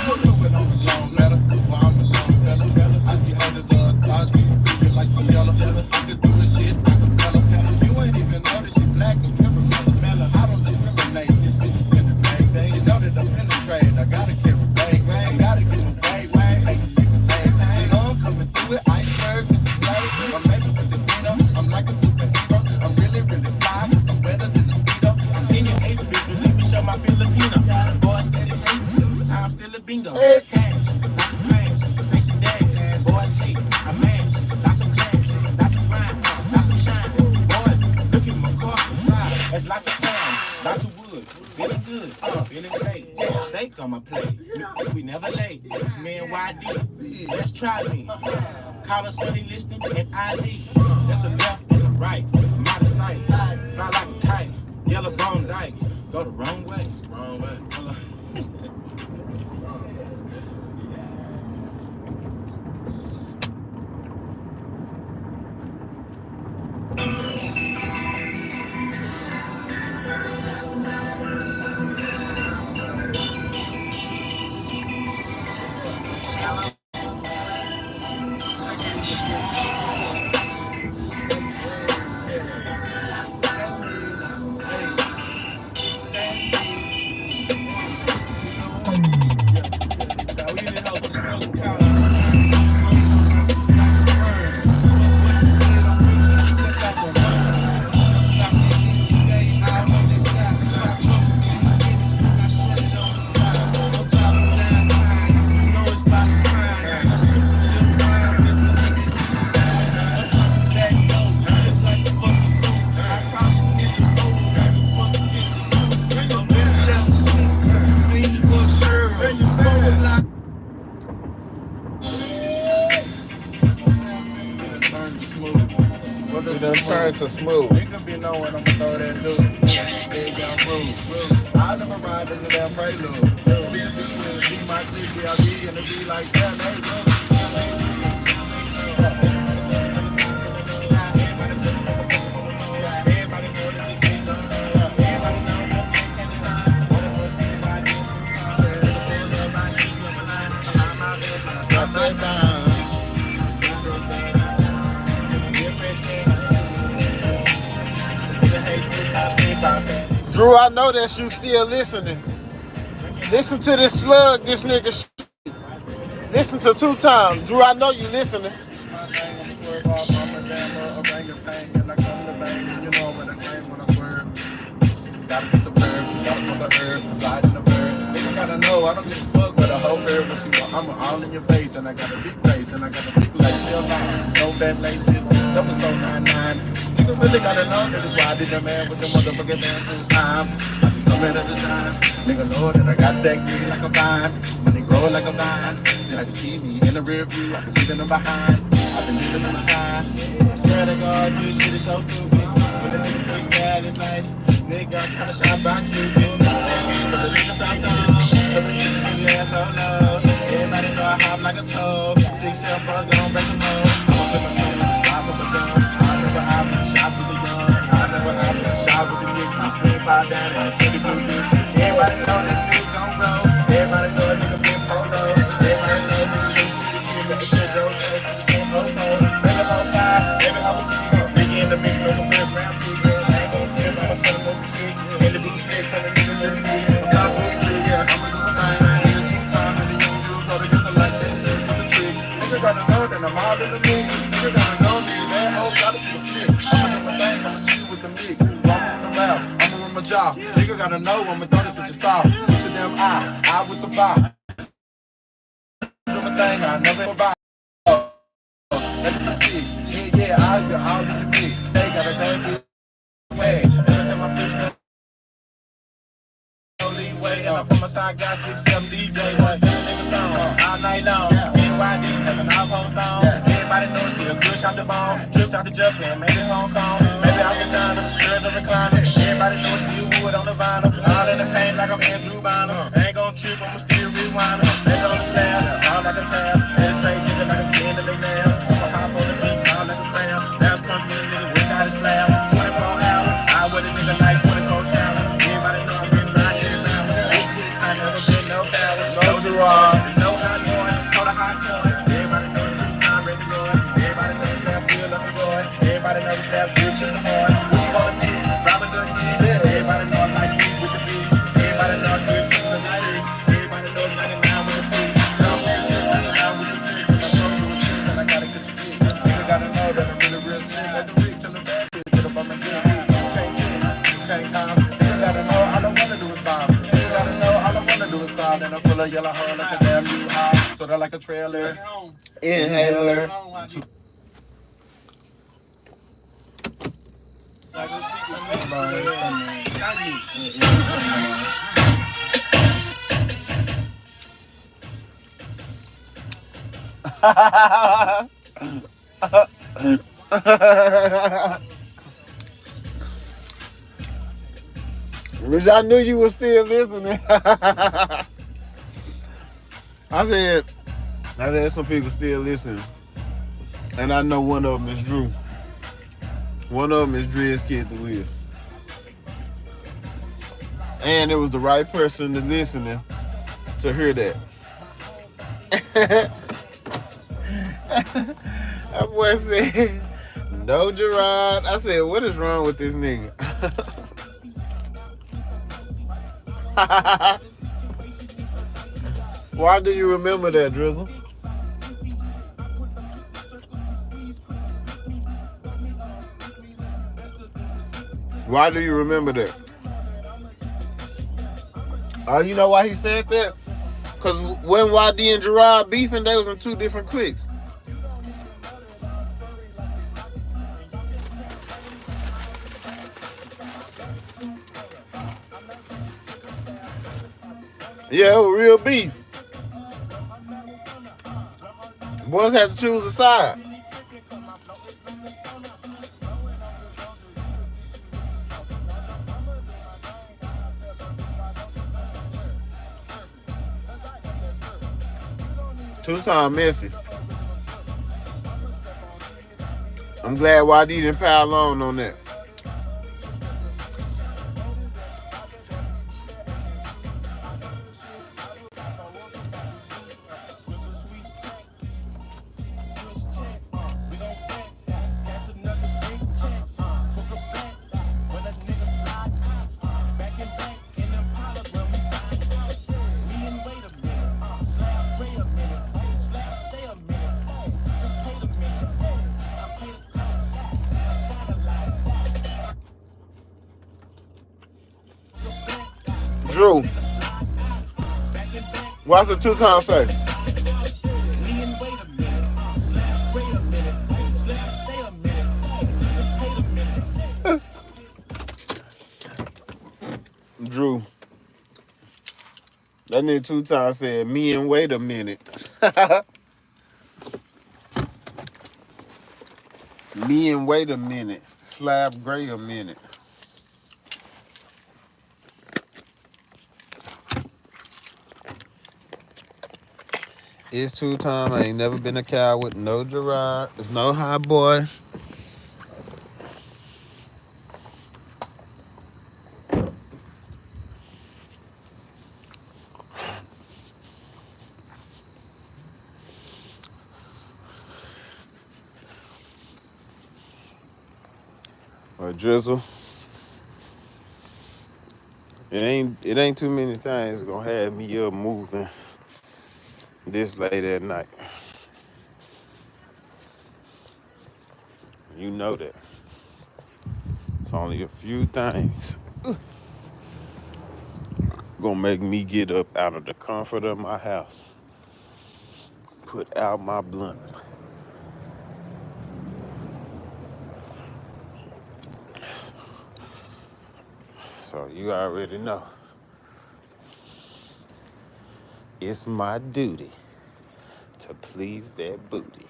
Moving on the long ladder, while I'm a long fella. I see others, I see you thinking like some yellow. I could do this shit, I could tell her. You ain't even know that she black or caramel. I don't discriminate, these bitches in the bang. You know that I'm penetrating, I gotta carry bang. I gotta get away, take people's hand. You know I'm coming through it, iceberg, this is slave. I'm maybe with the Dino, I'm like a superhero. I'm really fly, cause I'm better than the speedo. I'm senior age people, let me show my Filipino. Boys steady lazy, 2 times still a bingo. Cash, lots of crash, station dash. Boys late, I mash, lots of cash, lots of grind, lots of shine. Boy, look at my car inside, that's lots of crime, lots of wood, feeling good, feeling great. Steak on my plate, we never late. It's me and YD, let's try me. Call us Sunday listing and ID. That's a left and a right, I'm out of sight. Fly like a kite, yellow bone dyke. Go the wrong way. Wrong way. It done turned to smooth. Nigga be knowing I'ma throw that dude. I never ride in the damn prelude. Niggas be in the D, my clip, BLD, and it be like that, Drew, I know that you still listening. Listen to this slug, this nigga. Listen to 2 times. Drew, I know you listening. Gotta be superb, gotta smoke a herb, slide in the bird. Nigga gotta know, I don't give a fuck with a whole herb what you want. I'm all in your face, and I got a big face, and I got a big like shell line. No bad laces, double so 99. Nigga really gotta know that it's why I did the man with the motherfucking man 2 times. I be coming at the time. Nigga know that I got that green like a vine. When they grow like a vine, then I can see me in the rear view. I can leave them behind. I've been leaving them behind. I swear to God, this shit is so stupid. When the nigga push bad, it's like nigga kinda shot by Cupid. But the nigga stop down. But the nigga ass so low. Everybody know I hop like a toe. 6 7 bucks, gon' break them home. I'ma flip my tongue, I'm up a gun. I never hop in the shop with the young. I never hop in the shop with the nigga. I spin 5 down and get the blue dude. Everybody know this dude gon' roll. Everybody know a nigga been polo. Everybody know nigga been shit. Let the shit go. Baby, on fire. Baby, I was nigga in the mix, no some real ground food. I'm all in the mix. Nigga gotta know me. That hoe gotta be a chick. I'ma do my thing. I'ma chill with the mix. Walk in the mouth. I'ma run my jaw. Nigga gotta know I'ma throw this at your saw. Put your damn eye. I will survive. Do my thing. I never survive. That's the chick. Yeah, I'll be all in the mix. They got a bad bitch. Hey, every time I fix that. Leeway. And I put my side guy 6 7 DJ. Like nigga song all night long. NYD taking off whole song. Everybody knows me a good shot the bone. Trips out to Japan, maybe Hong Kong, maybe out to China. Chairs are reclining. Everybody knows still wood on the vinyl. All in the paint like I'm Andrew Bonner. Ain't gon' trip, I'ma still rewind. Let's on the slab, all like a tab. Penetrate nigga like a kid in the nail. I'ma hop on the beat, all like a fam. Now it's punch me a nigga without a slab. 24 hours, I wear the nigga like 24 showers. Everybody know I'm getting right here now. This shit, I never been no power. No Gerard. pushing the hard. What you gonna do? Robin Hood, yeah. Everybody know I like speed with the beat. Everybody know I good shit tonight. Everybody know 99 with the beat. Jump in, 99 with the beat. When I show you a trick, then I gotta get you beat. Nigga gotta know that I'm really real slick. Let the Rick tell the bad bitch, get up on my good beat. You can't chill, you can't calm. Nigga gotta know all I wanna do is bomb. Nigga gotta know all I wanna do is bomb. And I'm full of yellow hole like a damn you high. So they're like a trailer. Inhaler. Which I knew you was still listening. I said some people still listening. And I know one of them is Drew. One of them is Dre's Kid the Wiz. And it was the right person to listening to hear that. That boy said, no Gerard. I said, what is wrong with this nigga? Why do you remember that, Drizzle? Why do you remember that? Oh, you know why he said that? Because when YD and Gerard beefing, they was in two different cliques. Yeah, it was real beef. Boys had to choose a side. Two-time messy. I'm glad YD didn't pile on that. Drew, what's the two-time say? Drew, that nigga two-time said, me and wait a minute. Me and wait a minute. Slab Gray a minute. It's two-time. I ain't never been a coward. No Gerard. There's no high boy. Or Drizzle. It ain't too many things gonna have me up moving this late at night. You know that. It's only a few things gonna make me get up out of the comfort of my house. Put out my blunt. So you already know. It's my duty to please that booty.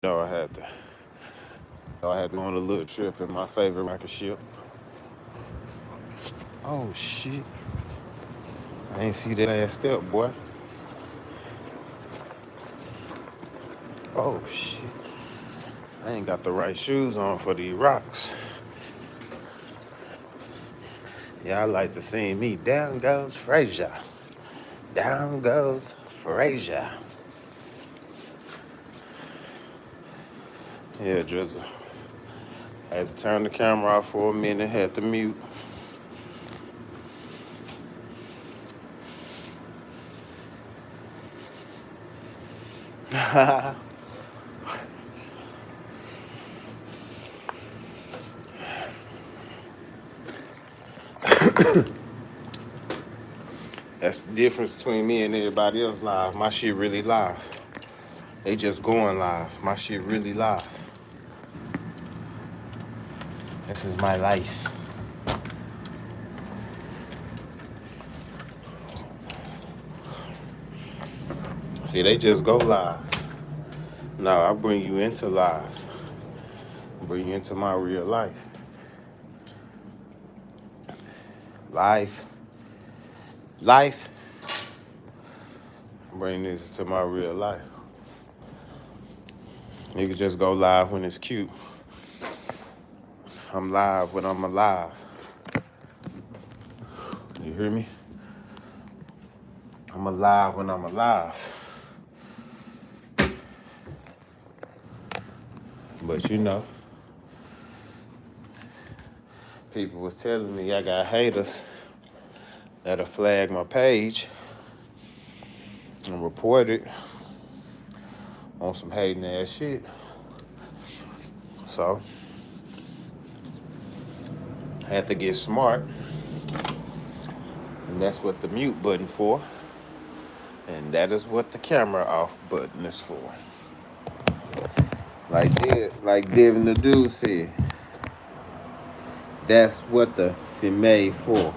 I had to go on a little trip in my favorite rocket ship. Oh shit. I ain't see that last step, boy. Oh shit. I ain't got the right shoes on for these rocks. Y'all like to see me. Down goes Frazier. Down goes Frazier. Yeah, Drizzle. Had to turn the camera off for a minute, had to mute. That's the difference between me and everybody else live. My shit really live. They just going live. My shit really live. This is my life. See, they just go live. No, I bring you into live. Bring you into my real life. Life. Bring this to my real life. You can just go live when it's cute. I'm live when I'm alive. You hear me? I'm alive when I'm alive. But you know, people was telling me I got haters that'll flag my page and report it on some hating ass shit. So, I had to get smart. And that's what the mute button for. And that is what the camera off button is for. Like Devin the dude said. That's what the made for.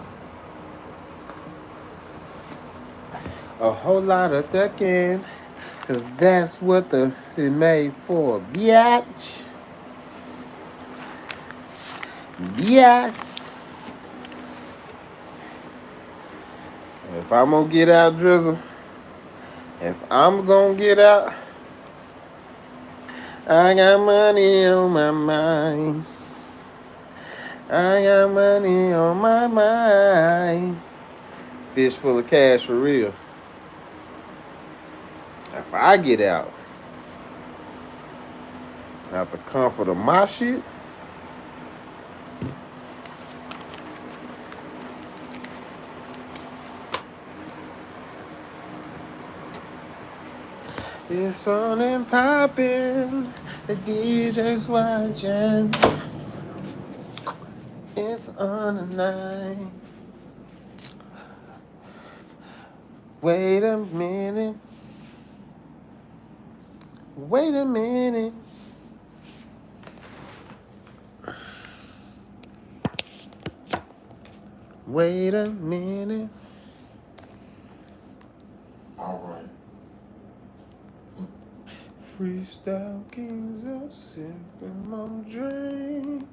A whole lot of ducking. Cause that's what the made for. Biatch. Biatch. If I'm gonna get out, Drizzle. If I'm gonna get out, I got money on my mind. I got money on my mind. Fish full of cash for real. If I get out the comfort of my shit, it's on and poppin'. The DJ's watching. It's on tonight. Wait a minute. Wait a minute. Wait a minute. All right. Freestyle kings of sipping my drink.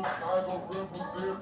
Tiger represent.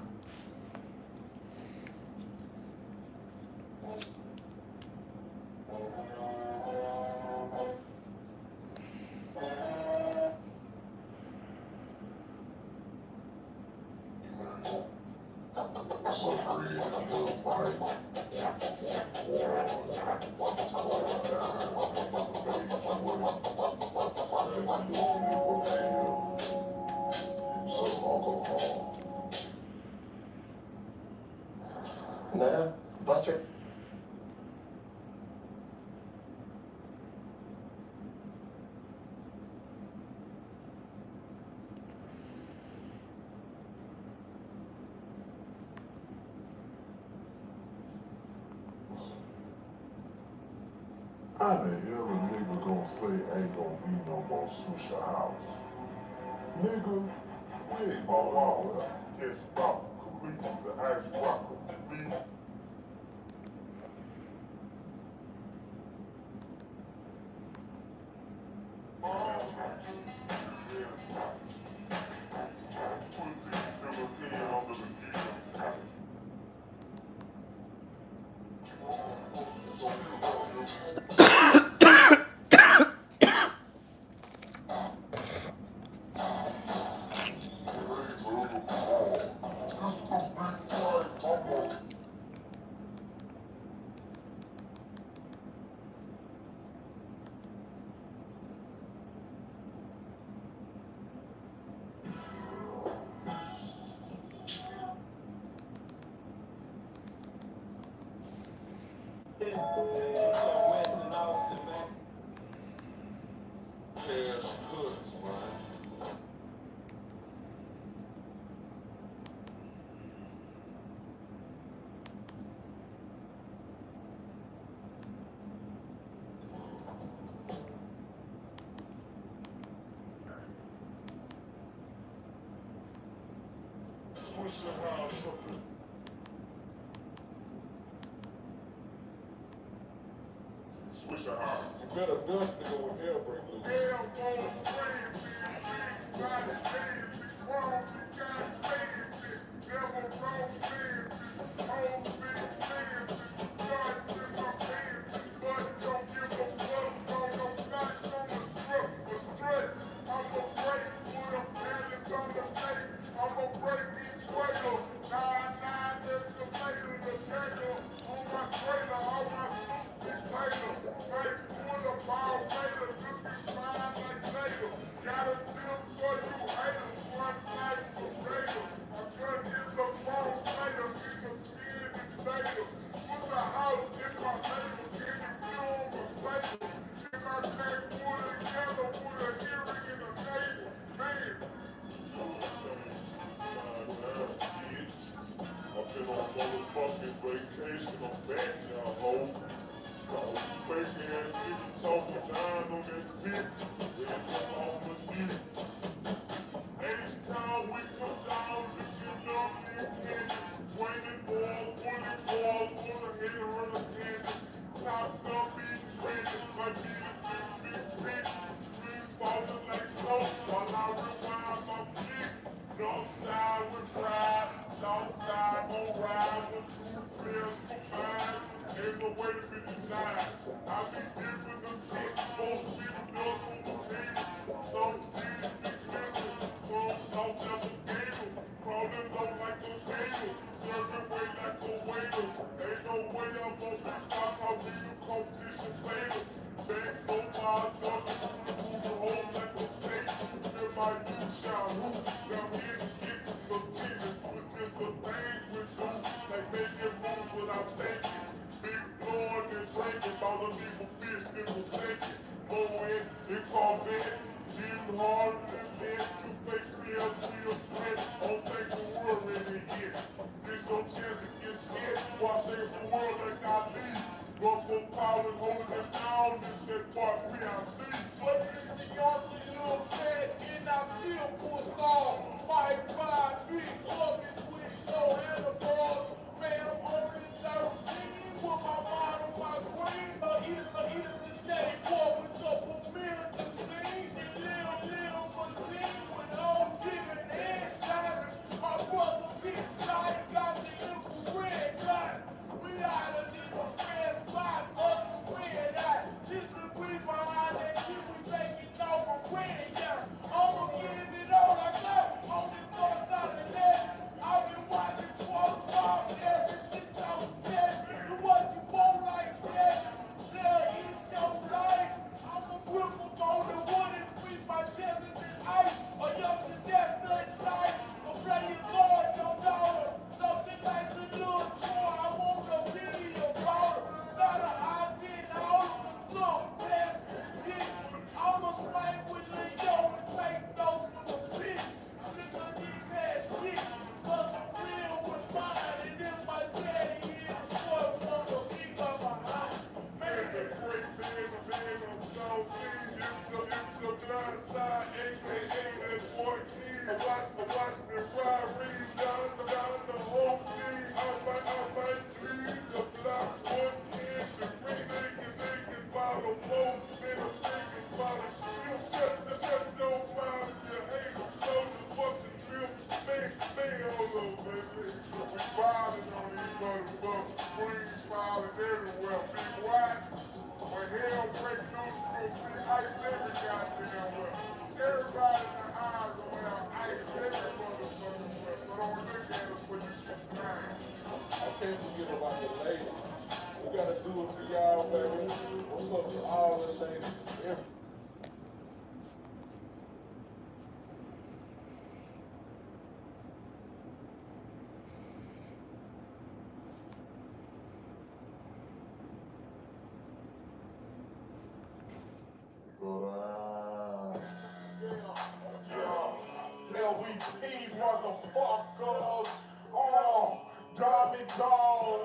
No, Buster. How the hell a nigga gonna say ain't gonna be no more Swisher House? Nigga, we ain't ball out. Just rock comedians and ice rocker. Me. Swisher House. Swisher House. You better duck nigga when hell break loose. Hell won't crazy, got it crazy, wrong, you got it crazy, never wrong fancy, whole big fancy, start with my fancy, but don't give a fuck, don't no flash on the strut, a strut, I'ma break with a palace on the face, I'ma break each trailer, 9-9 excavator, the tanker, on my trailer, all my suits be Taylor, face full of ball later, just be fine like later, got a tip for you haters, one night for later, a gun is a phone player, nigga skin is later, put the house in my label, can you feel on the saber, if I take wood together, put a earring in a neighbor, man. I've been on motherfucking vacation, I'm back now, ho. Fake ass nigga talking down on that dick, then I'm on my knee. gotta do it for y'all, baby. What's up to all the ladies? LVP motherfuckers. Oh, Diamond Dog.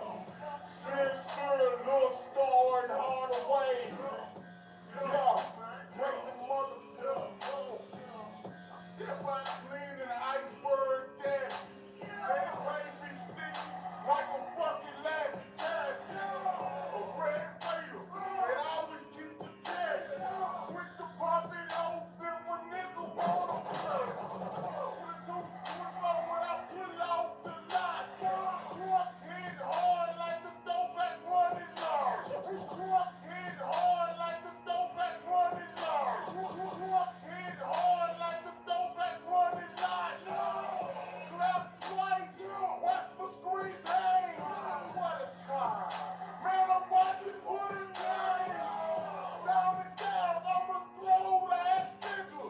Spencer, Lil Star, and Hardaway. Yeah, break the motherfucker. Step out clean in the iceberg dance. They baby stick like a fucking laughing tag. A red waiter, and I always keep the tag. With the poppin' off and when nigga wanna play. With the 224 when I put it off the line. Truck hit hard like a throwback running line. Truck hit hard like a throwback running line. Truck hit hard like a throwback running line. Clap twice, watch my screens hang. What a time. Man, I'm watching pudding game. Down and down, I'm a throw ass nigga.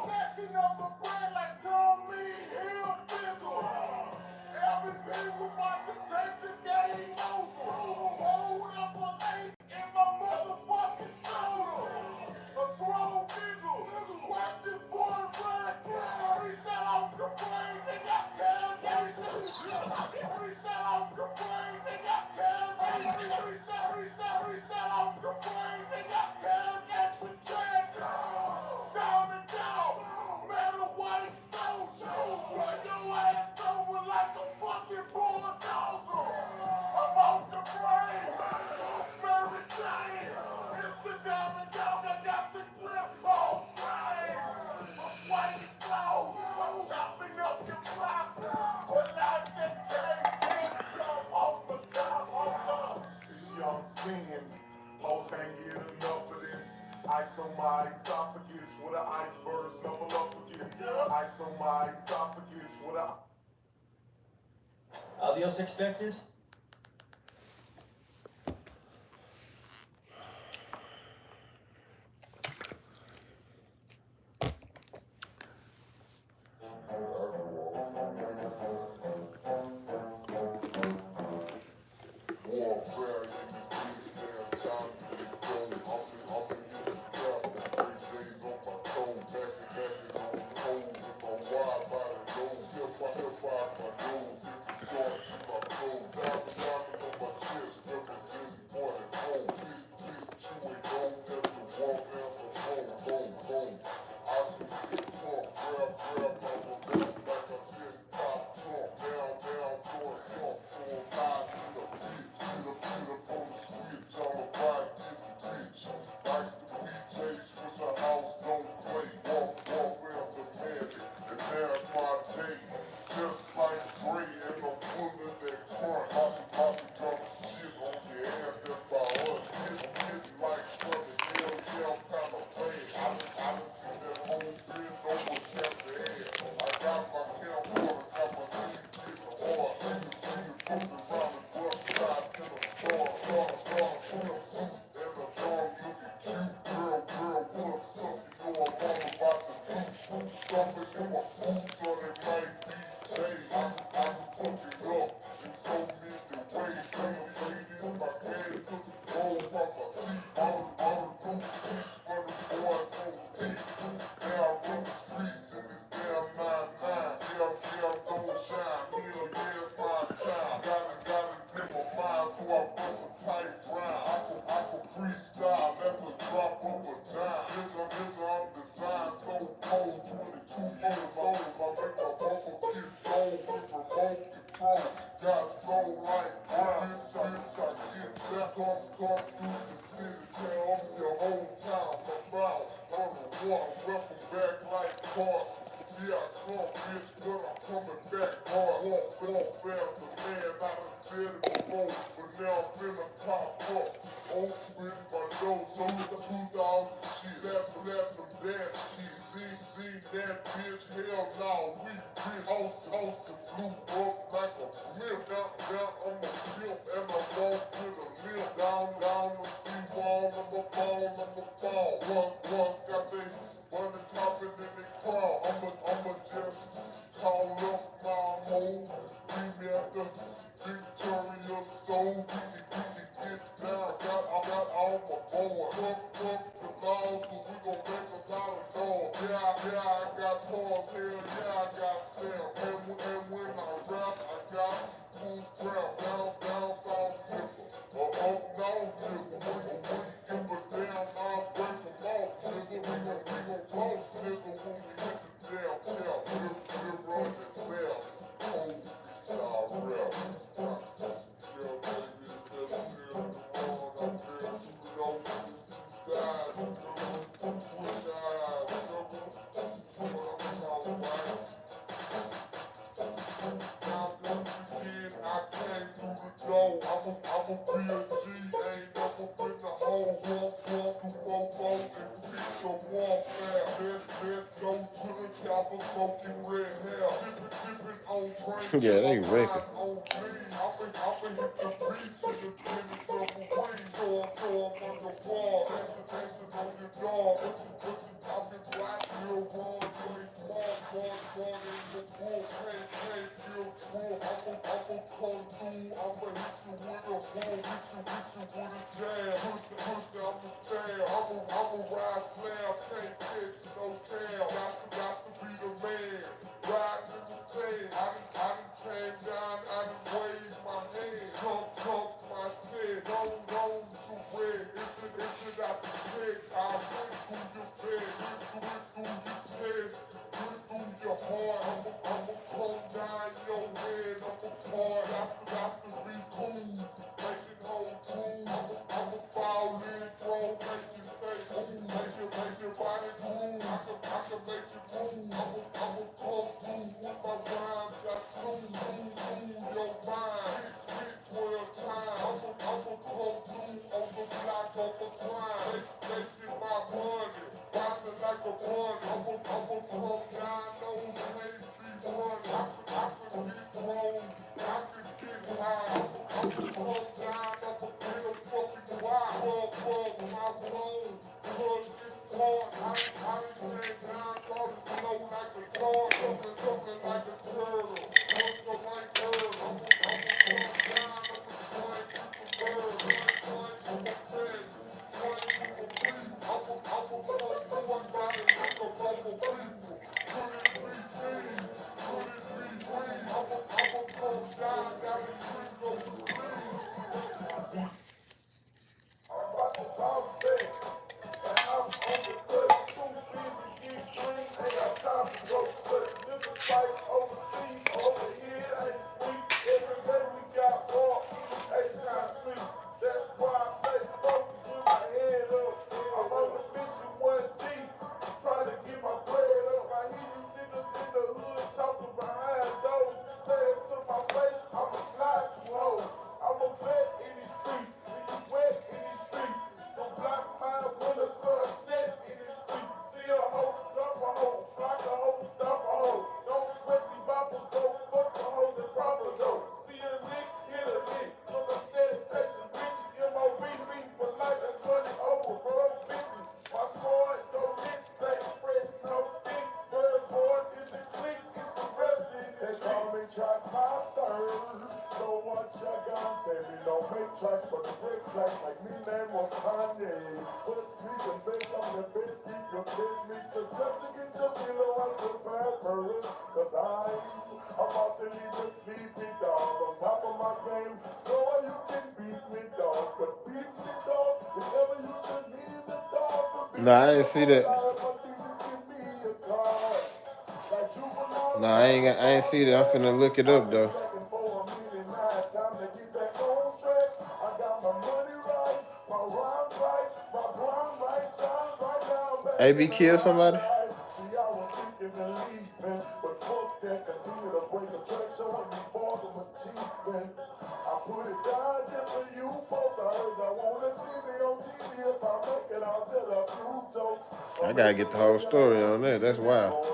Snatching up the bread like Tommy Hilfiger. Every people about to take the game over. Hold up a 8 in my motherfucking soda. A throw nigga. Watch this boy run. Reset off the brain, nigga. Reset off the brain, nigga. Reset off the brain, nigga. Extra change. Down and down. Man, a white soldier. Run your ass over like a fucking bulldozer. I'm off the brain. Mary Jane. It's the diamond dog. I got the clip on brain. I'm swinging flow. I'm chopping up your block. But like that can't jump off the top of the. This young sin. Hoes can't get enough of this. Ice on my esophagus with an iceberg snuggle up against. Ice on my esophagus with a. Adios expected? that bitch, hell no. We host the blue up like a milk. Down, I'm a pimp and I walk with a limp. Down the seawall, I'm a ball. Once got they money chopping in the crowd. I'ma just call up my home. Meet me at the Victoria Soul. Get down. I got all my boys. Fuck the laws, cause we gon' make a lot of noise. Yeah, I got pause. Hell yeah, I got them. And when I rap, I got cool crap. Down south nigga. Up north nigga. When we give a damn, I'll break them off nigga. We gon' floss nigga when we hit the damn tail. We'll run the cell. Cold style rap. Yeah, baby, it's that shit. I'm there. You know, died. I'ma be a G, ain't never been a hoe. Walk through fofo and pick some warfare. Let's go to the chopper, smoking red hair. Dipping on brain. Yeah, they record. I'ma hit the beach in the tennis of a wing. So I'm on the bar, dancing on your dog. What you talking black, real wrong, you ain't smart in the pool. Can't feel cool. I'ma come through, I'ma hit you with a boom, hit you with a jab. Push it, I'ma stab. I'ma ride slab, can't catch no tail. Got to be the man, riding in the sand. I done came down, I done waved my hand. Come my shit, don't too red. If it out the check, I went through your bed, went through your chest, went through your heart. I'ma come down your head, I'ma part. Got to be cool, make it hold cool. I'ma fall in, throw, make you say ooh, make your body cool. I can make you move. I'ma come through with my rhymes, got soon your mind. Hit 12 times. I'ma come through on the block on the grind. They get my money, bouncing like a bunny. I'ma come down those hands, be running. I can get grown, I can get high. I'ma come down, I'ma get a fucking wild. Fuck my phone, cause it's hard. I came down, thought it flow like a dog, jumping like a turtle. What's the right girl? I'ma come down, I'ma swing with the bird. Swing with the friends, swing with the beat. I'ma come through, I gotta make a couple people. Put it 3 I'ma come down, gotta drink over the sleeve. I'm about to bounce back, and I'm on the cut. Too busy getting clean, ain't got time to go sweat. Niggas fight overseas, over here ain't sweet. Every day we got war, ain't time sweet. That's why I stay focused with my head up. I'm on the mission 1D, trying to get my bread up. I hear you niggas in the hood talking behind doors. Say it to my face, I'ma slide you home. I'm a vet in these streets, niggas wet in these streets. Don't block my when the sun set in these streets. See a hoe, drop a hoe, flock a hoe, stop a hoe. Don't sweat these boppers, go fuck a hoe that proper though. See a lick, hit a lick. Look, I'm steady chasing bitches, MOB beef for life, that's money over, bro. Bitches, my sword, no nicks, stay fresh, no sticks. Bird board is the click, it's the rest in it. They call me Track Master, so what you got? Say me don't make tracks, but the break tracks like me name was Kanye. West me confess, I'm the bitch, keep your test me. Suggest to get your pillow and prepare for it. Cause I'm about to leave a sleepy dog on top of my game. Know how you can beat me, dog, but beat me, dog. If ever you should need a dog to beat Nah, I ain't see that. Nah, I ain't see that. I'm finna look it up though. AB kill somebody? I gotta get the whole story on that. That's wild.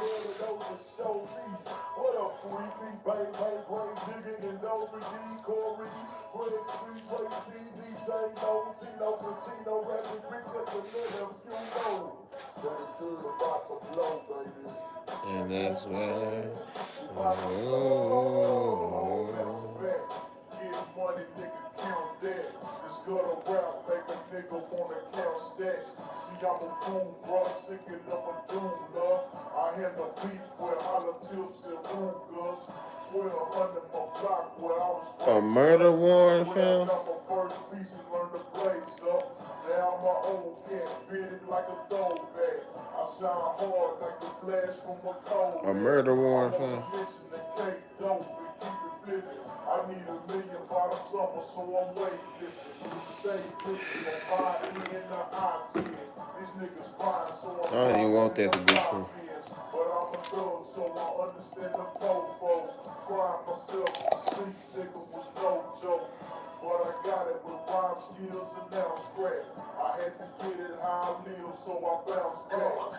man that knows to show me. What up, 3 feet, bang, bang, brain digging, and Dory D, Corey, Greg, Freeway, CDJ, No, Tino, Pacino, rapping big just to let a few know. That is good about the blow, baby. And that's why. Get money, nigga, count that. This good around, make a nigga wanna count stacks. See, I'm a fool, bro, sick and I'm a doom, love. I had the beef with holla tips and Rugers. 1200 my block where I was. A murder warrant, fam? I got my first piece and learned to blaze up. Now my old cat fitted like a throwback. I shine hard like the flash from a cold. A murder warrant, fam? Mission to cake dope and keep it flipping. I need $1 million by the summer, so I'm weightlifting. Stay flipping, I'm buying in the I-10. These niggas buying, so I'm I don't even want that to be true. but I'm a thug, so I understand the fofo. Crying myself to sleep, nigga, was no joke. But I got it with rhyme skills and now scrap. I had to get it how I live, so I bounced back.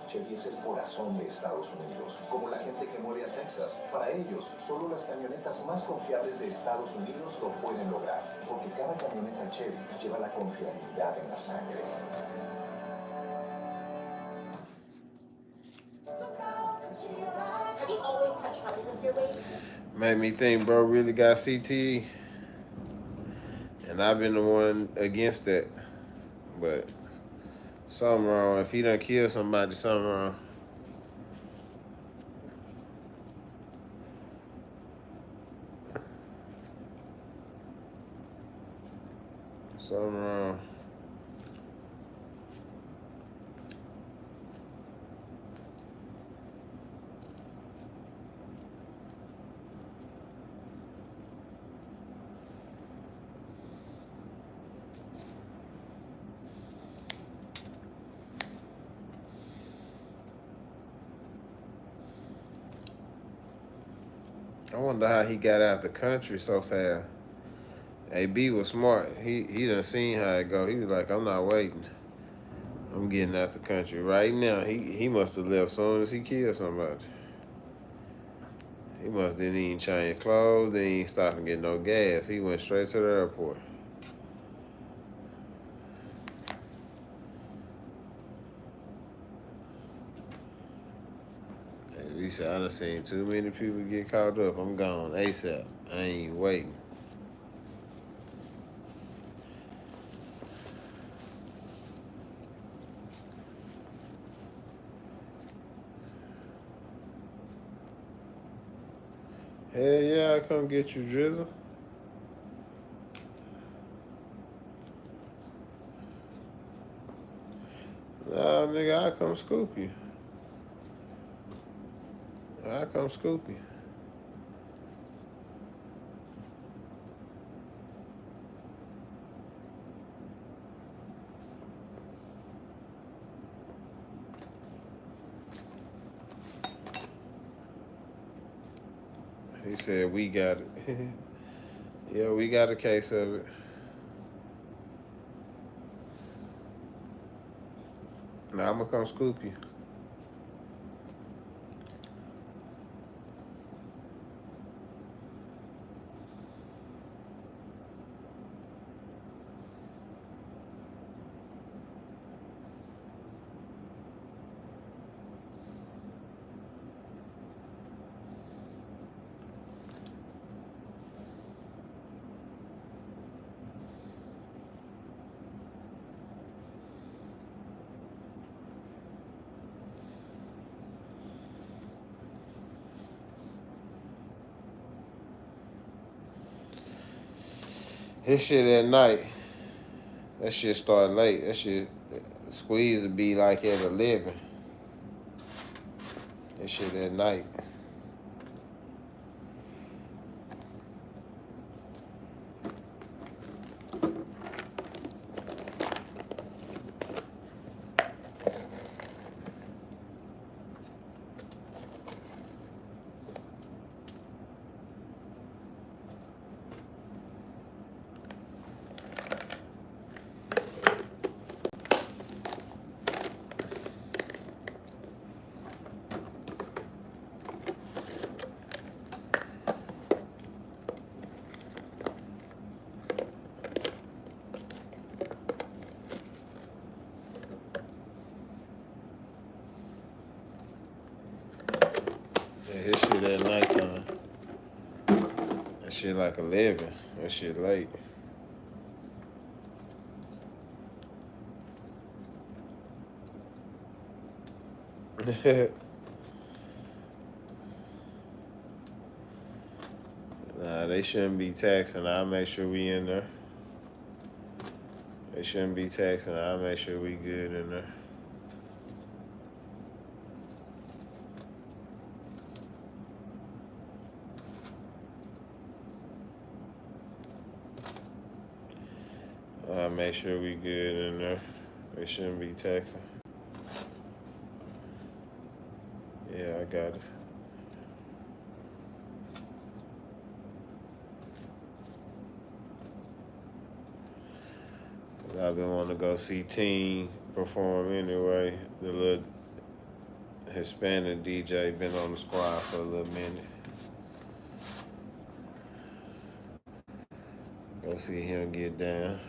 Chevy es el corazón de Estados Unidos, como la gente que muere a Texas. Para ellos, solo las camionetas más confiables de Estados Unidos lo pueden lograr, porque cada camioneta Chevy lleva la confiabilidad en la sangre. Have you always had trouble with your weight? Made me think bro really got CTE. And I've been the one against that. But something wrong. If he done kill somebody, something wrong. Something wrong. I wonder how he got out the country so fast. AB was smart. He done seen how it go. He was like, I'm not waiting. I'm getting out the country right now. He must have left as soon as he killed somebody. He must didn't even change clothes. Didn't even stop and get no gas. He went straight to the airport. He said, I done seen too many people get caught up. I'm gone ASAP. I ain't waiting. Hell yeah, I come get you, Drizzle. Nah, nigga, I come scoop you. I come scoop you. He said, we got it. Yeah, we got a case of it. Now I'm gonna come scoop you. His shit at night. That shit start late. That shit squeeze to be like at 11. That shit at night. shit like 11. That shit late. Nah, they shouldn't be taxing. I'll make sure we in there. They shouldn't be taxing. I'll make sure we good in there. I'll make sure we good in there. They shouldn't be taxing. Yeah, I got it. I've been wanting to go see Teen perform anyway. The little Hispanic DJ been on the squad for a little minute. Go see him get down.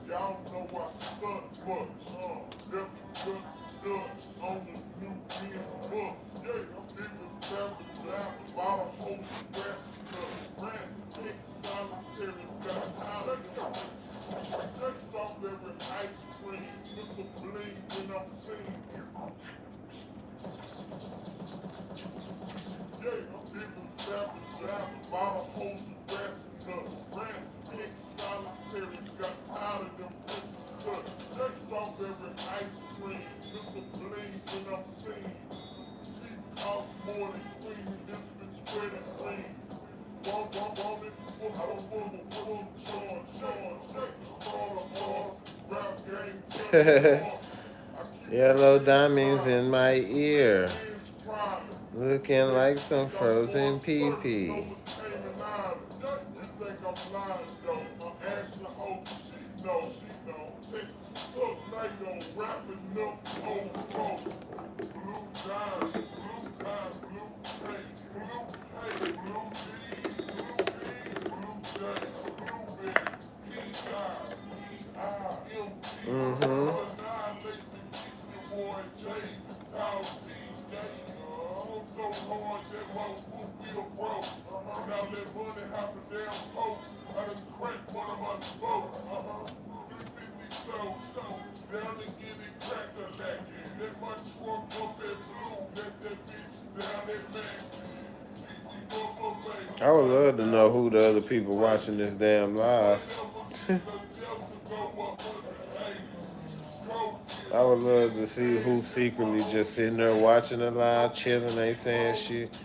Y'all know I stunt much. Never just Dutch on the new Benz bus. Yeah, I'm in the family about a whole grass nuts. Big solitary, got time. Take strawberry ice cream with some bling when I'm singing. Yeah, I'm in the family about a whole grass nuts. Big solitary, got tired of them princess cuts. Take strawberry ice cream with some bling when I'm singing. Teeth cost more than cream, this bitch spreading green. Want it, I don't want to full charge. Take the stars, rap game, Yellow diamonds in my ear. Looking like some frozen pee-pee. I would love to know who the other people watching this damn live. I would love to see who secretly just sitting there watching the live, chilling, ain't saying shit.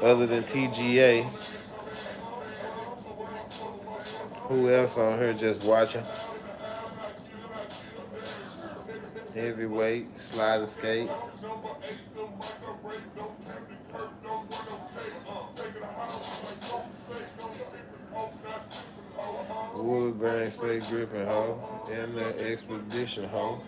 Other than TGA. Who else on here just watching? Heavyweight, sliding skate. Wood grain straight gripping hoe. And the expedition hoe.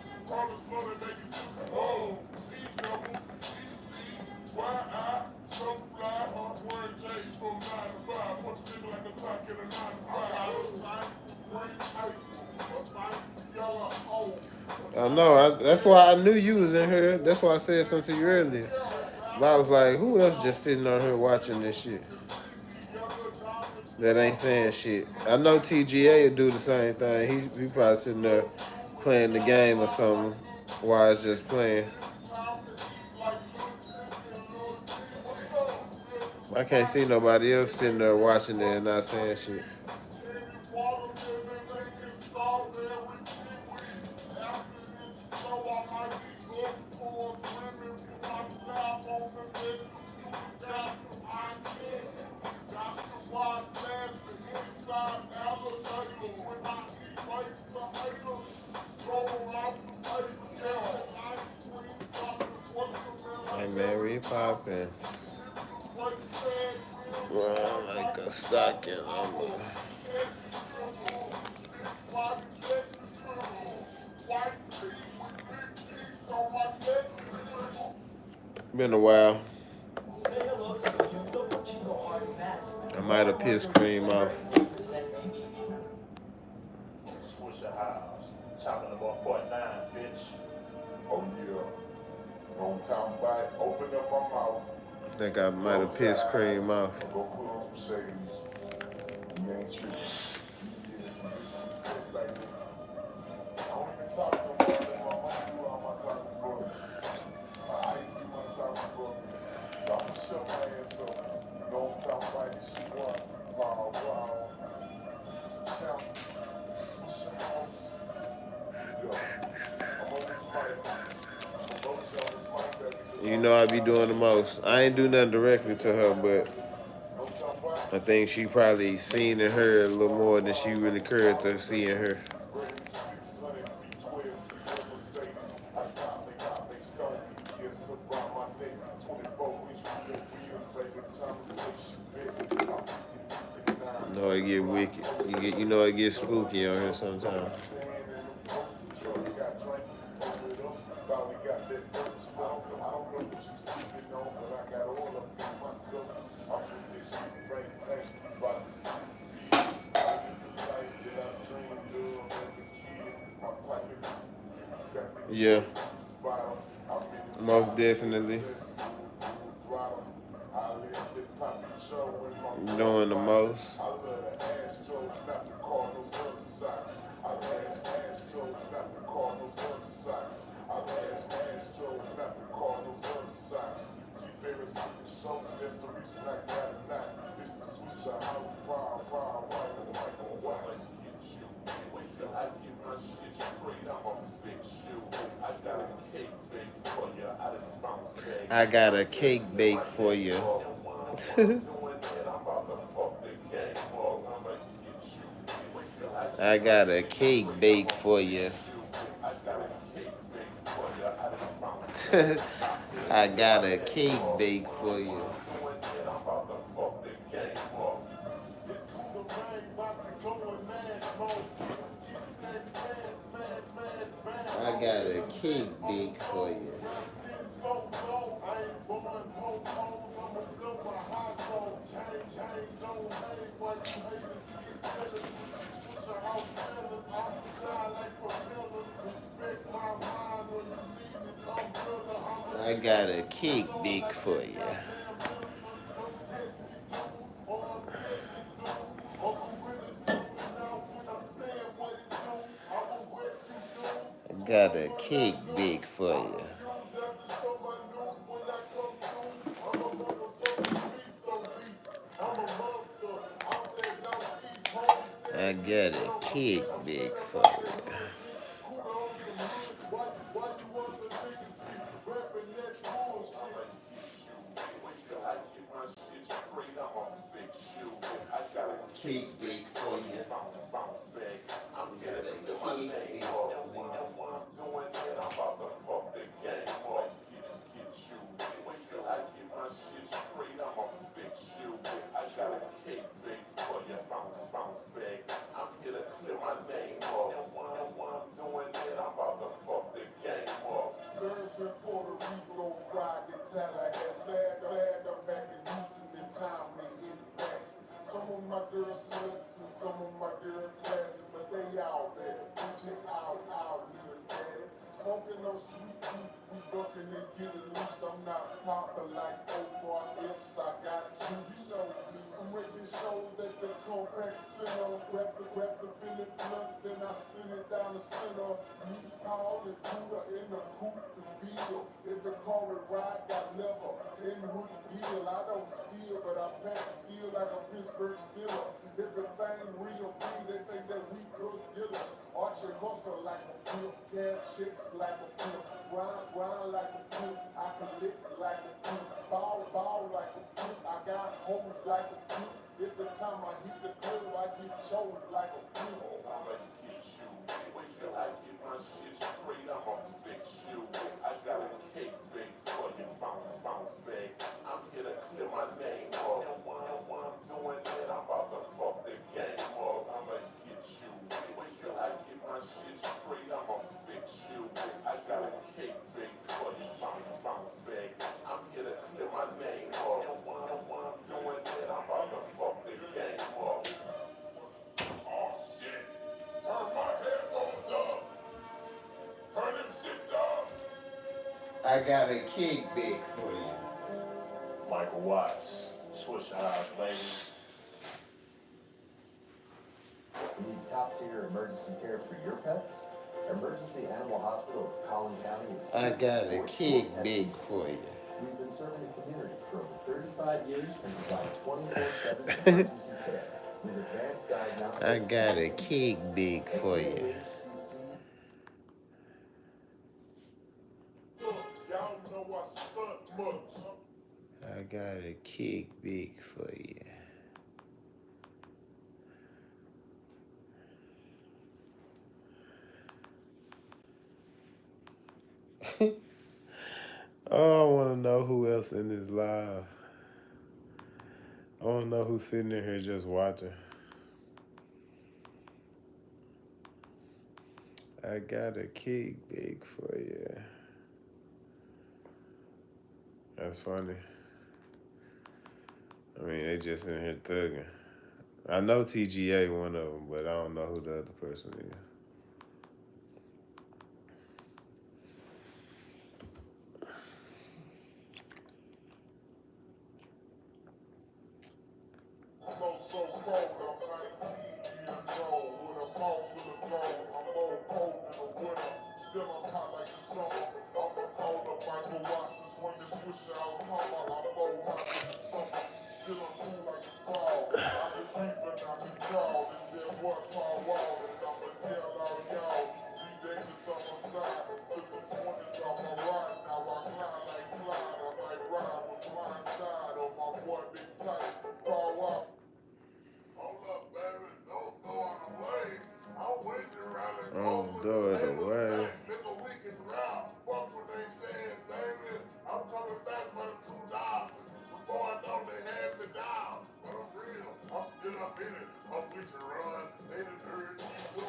I know. That's why I knew you was in here. That's why I said something to you earlier. But I was like, who else just sitting on here watching this shit? That ain't saying shit. I know TGA will do the same thing. He probably sitting there playing the game or something while it's just playing. I can't see nobody else sitting there watching it and not saying shit. Hey man, we poppin'. Well, I'm like a stocking. Been a while. I might have pissed cream off. Swisher House, chopping the 1.9, bitch. Oh yeah. Long time back, open up my mouth. I think I might have pissed cream off. Go put on some shades. You ain't tripping. I don't even talk no more. My mom do all my talking for me. I used to do my talking for me. So I'm gonna shut my ass up. No time about this shit. Wow, wow. It's a challenge. Switch your house. Yo, I'm on this mic. You know I be doing the most. I ain't do nothing directly to her, but I think she probably seen and heard a little more than she really cared to see and hear. You know it get wicked. You know it get spooky on here sometimes. Yeah, most definitely. Doing the most. I got a cake bake for you. I got a cake bake for you. I got a cake bake for you. I got a cake bake for you. I got a cake bake for you. I got a cake bake for you. I got a cake bake for you. Cake bake for you. I got a cake bake for you. I'm about to fuck the game up. Get you. Wait till I get my shit straight, I'ma fix you. I got a cake bake for you, bounce, bounce back. I'm here to clear my name up. And while I'm doing it, I'm about to fuck the game up. Thursday, Puerto Rico, Friday, Tallahassee. I'm back in Houston in time they in the past. Some of my girls sluts and some of my girls classy, but they out there. DJ out, little daddy. Smoking no sweet tea, we bucking and getting loose. I'm not popping like Omar Epps, I got you. You know me. I'm making shows at the Compact Center. Grab the Philip blunt, then I spin it down the center. Me, Paul, and Buddha in the coupe, the deal. If the car would ride, got leather. Inwood deal, I don't steal, but I pack steel like a Pittsburgh Steeler. If the thing real big, they think that we drug dealers. Archie hustle like a pimp, cash chicks like a pimp. Grind like a pimp, I collect like a pimp. Ball like a pimp, I got hoes like a pimp. If the time I hit the club, I get shows like a pimp. I'ma get you. Wait till I get my shit straight, I'ma fix you. I got a cake bake for you, bounce, bounce back. I'm here to clear my name up. And while I'm doing it, I'm about to fuck the game up. I'ma get you. Wait till I get my shit straight, I'ma fix you. I got a cake bake for you, bounce, bounce back. I'm here to clear my name up. And while I'm doing it, I'm about to fuck the game up. Oh shit! Turn my headphones up! Turn them shits up! I got a kickback for you. Michael Watts, Swish Eyes, baby. Need top-tier emergency care for your pets? Emergency Animal Hospital of Collin County is I got a kickback for you. We've been serving the community for over 35 years and provide 24/7 emergency care with advanced diagnostics. I got a kickback for you. Y'all know I stunt much. I got a kickback for you. Oh, I want to know who else in this live. I want to know who's sitting in here just watching. I got a kickback for you. That's funny. I mean, they just in here thugging. I know TGA one of them, but I don't know who the other person is. I'm also cold, I'm 19 years old. With a mouth full of gold, I'm more cold than a winter. Still I'm hot like the summer. I'm a cold up Michael Watson, swing the switch out summer. I'm more hot than the summer. Still I'm cool like a fall. I can breathe but I can crawl. It's that what Paul Wall, and I'ma tell all y'all. 3 days is on my side. Took the 20s off my ride. Now I climb like Clyde. I might ride with blind side on my boy Big Tight. Paul Wall. Hold up, baby. Don't throw it away. I'm waiting around and Don't throw it away. Nigga, we can rap. Fuck what they said, baby. I'm coming back for the $2. Before I know they had me down. But I'm real. I'm still up in it. I'm with you, run. They done heard me too.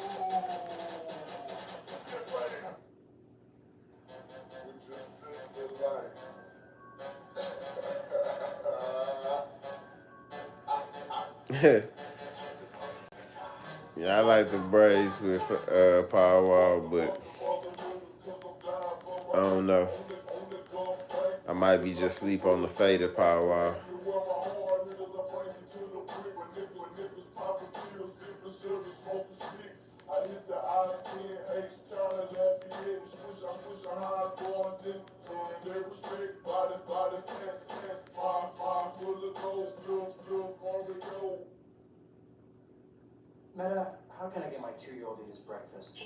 Yes, I am. With your simple life. Yeah, I like the braids with Power Wall, but I don't know. I might be just sleep on the faded Power Wall. I hit the I-10H, China, Lafayette, swish a high boys, then they respect by the test, five full of gold, still Mario. Meta, how can I get my 2-year-old to eat his breakfast?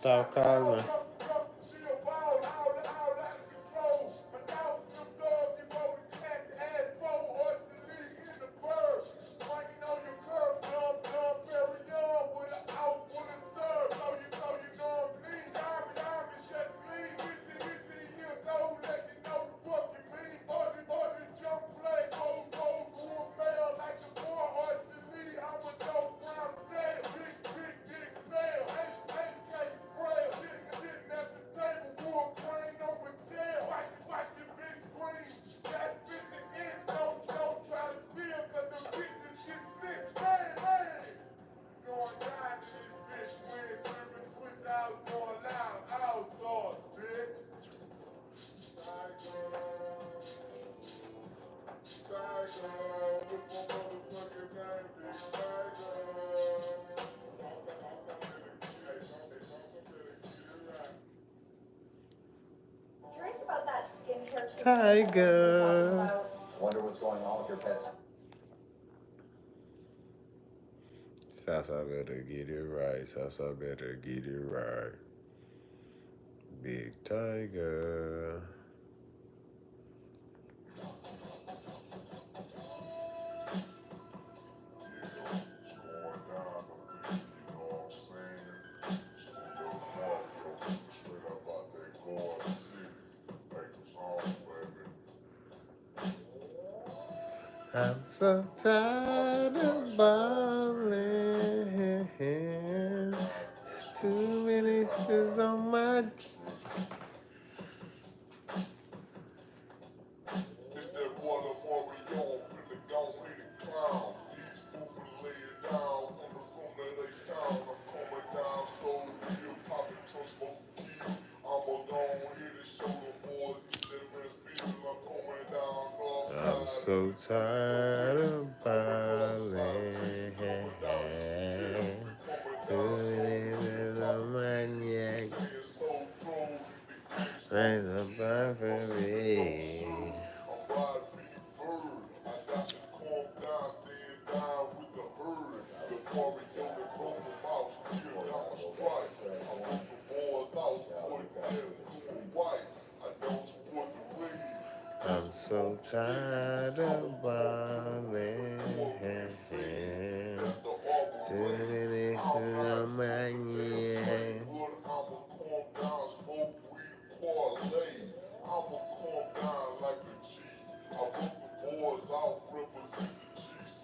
South Carolina. Curious about that skincare Tiger. Wonder what's going on with your pets. Sasa better get it right. Sasa better get it right. Big Tiger. I'm so tired of balling. It's too many things on my. It's that water Mario, finna go hit the clown. These fools finna lay it down, coming from that H-Town. I'm coming down so real, popping trunks for kill. I'ma go hit and show them boys, that man's feeling. I'm coming down north I'm so tired of balling. Too many things on my neck. Raise a bar for me. I'm so tired of balling. Too many things on my neck. I'ma calm down like a G. I put the boys out, represent the GC.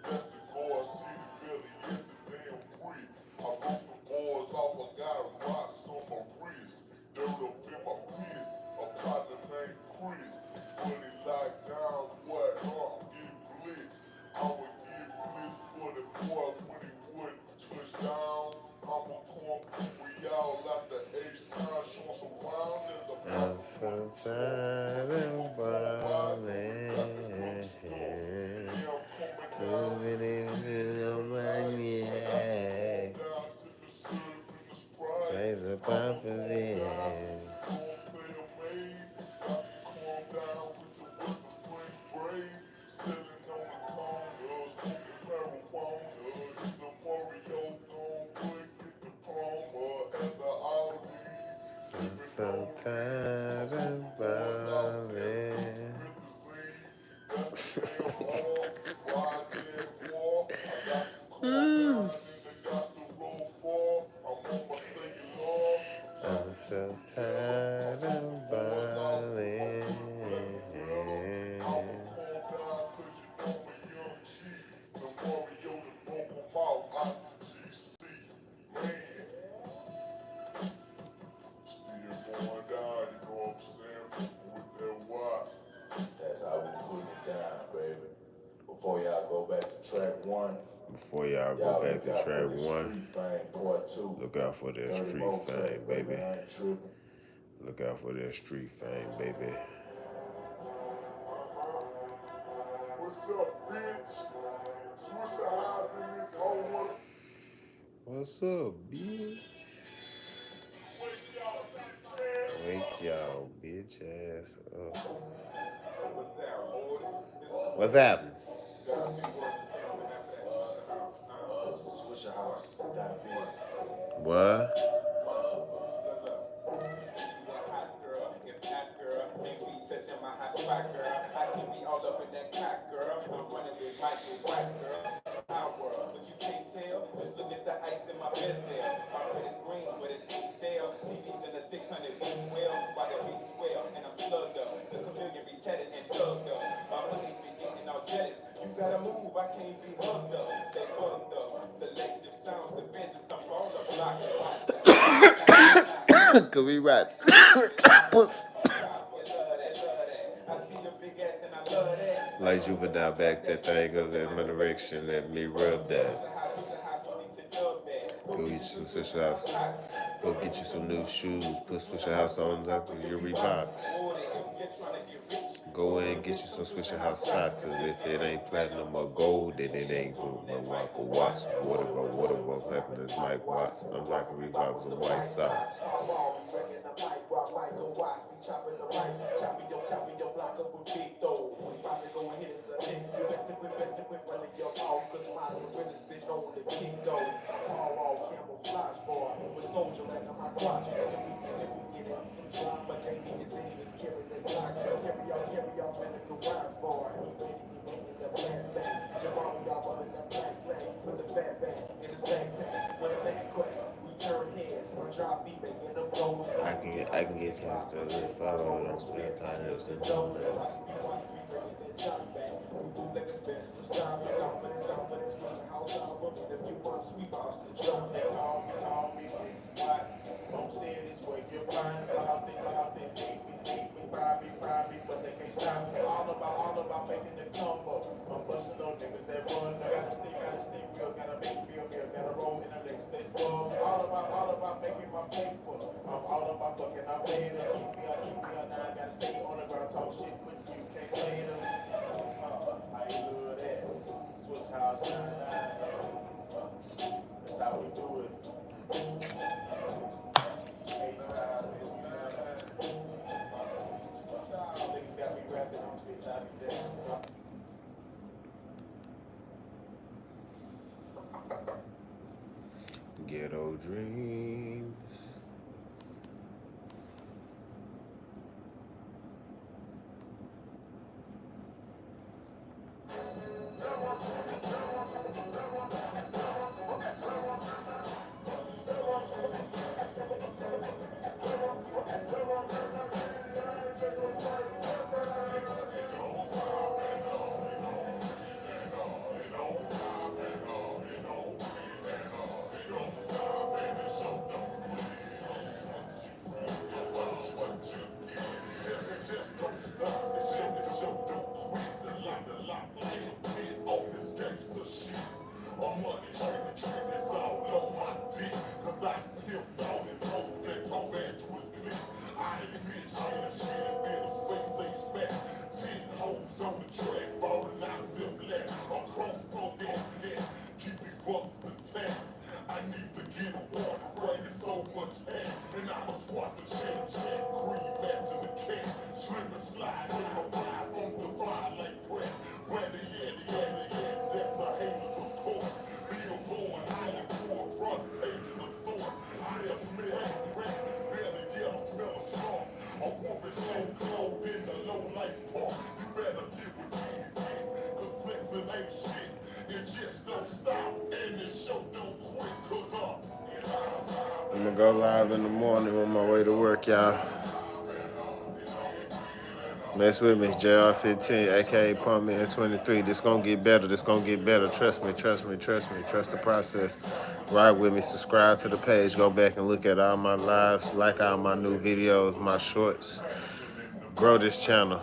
That's the guard, see the belly, get the damn brick. I broke the boys off, I got rocks on my wrist. Dirt up in my piss, a partner named Chris. When he locked down, what, I'm getting blitzed. I would get blitzed for the boy when he wouldn't touch down. I'ma come we all out the H-Town, showing some rounders. I'm so tired of balling. Too many things on my neck. Raise a bar for me. I'm so tired of balling. I'm so tired of balling. That's how we putting it down, baby. Before y'all go back to track one. Before y'all go back to track one, look out for that street fame, baby. Look out for that street fame, baby. What's up, bitch? Switch the house in this whole one. What's up, bitch? Wake y'all bitch ass up. What's happening? Switch your house. That bitch. What? running with Michael White, girl. Our world, but you can't tell. Just look at the ice in my bezel. My bread is green, but it ain't stale. TV's in the 600 weeks well, while the beats swell, and I'm slugged up. The chameleon be tatted and thugged up. My money be getting all jealous. You gotta move, I can't be hugged up. They bugged up. Selective sounds, the vengeance, I'm on the block. Cause we right. Puss. Like Juvenile back that thing up in my direction. Let me rub that. Go get you some Swisher House. Go get you some new shoes. Put Swisher House on top of your Reeboks. Go in and get you some Swisher House stocks. If it ain't platinum or gold, then it ain't good. Milwaukee Watts, Waterboy, happening Mike Watts. I'm rocking Reeboks and white socks. Chopping your block up with big dough. We about to go and hit us a next. Best quick, running your mouth. Cause my gorillas been on the kick though. All camouflage, boy. With soldier right on my crotch. If we get in some drama, they need the Davis carry the block. Terry off in the garage, boy. He ready in the blast bag. Jamal, y'all running that black flag. Put the fat bag in his backpack. When the bag crack, we turn heads. My drop beat making them go. I can get you after the follow. Don't spend tires and donuts. Bootleggers best to stop it. Confidence, Swisher House album. In a few months, we bout to drop it. Call me, Big Watts. Don't stay this way. You're blind. They hate me, buy me, but they can't stop me. All about making the combo. I'm busting on niggas that run. I gotta stay real. Gotta make real. Gotta roll in the next stage. All about making my paper. I'm all about fucking our later. Keep me on nine. Gotta stay on the ground. Talk shit with you. Can't play us. I ain't love that. Swiss House 99. That's how we do it. A-side, niggas got me rapping on spit side today. Ghetto dreams. I'm gonna go live in the morning on my way to work, y'all. Mess with me, it's JrFifteen, aka PumpMan23. This gonna get better. Trust me. Trust the process. Ride with me. Subscribe to the page. Go back and look at all my lives. Like all my new videos, my shorts. Grow this channel.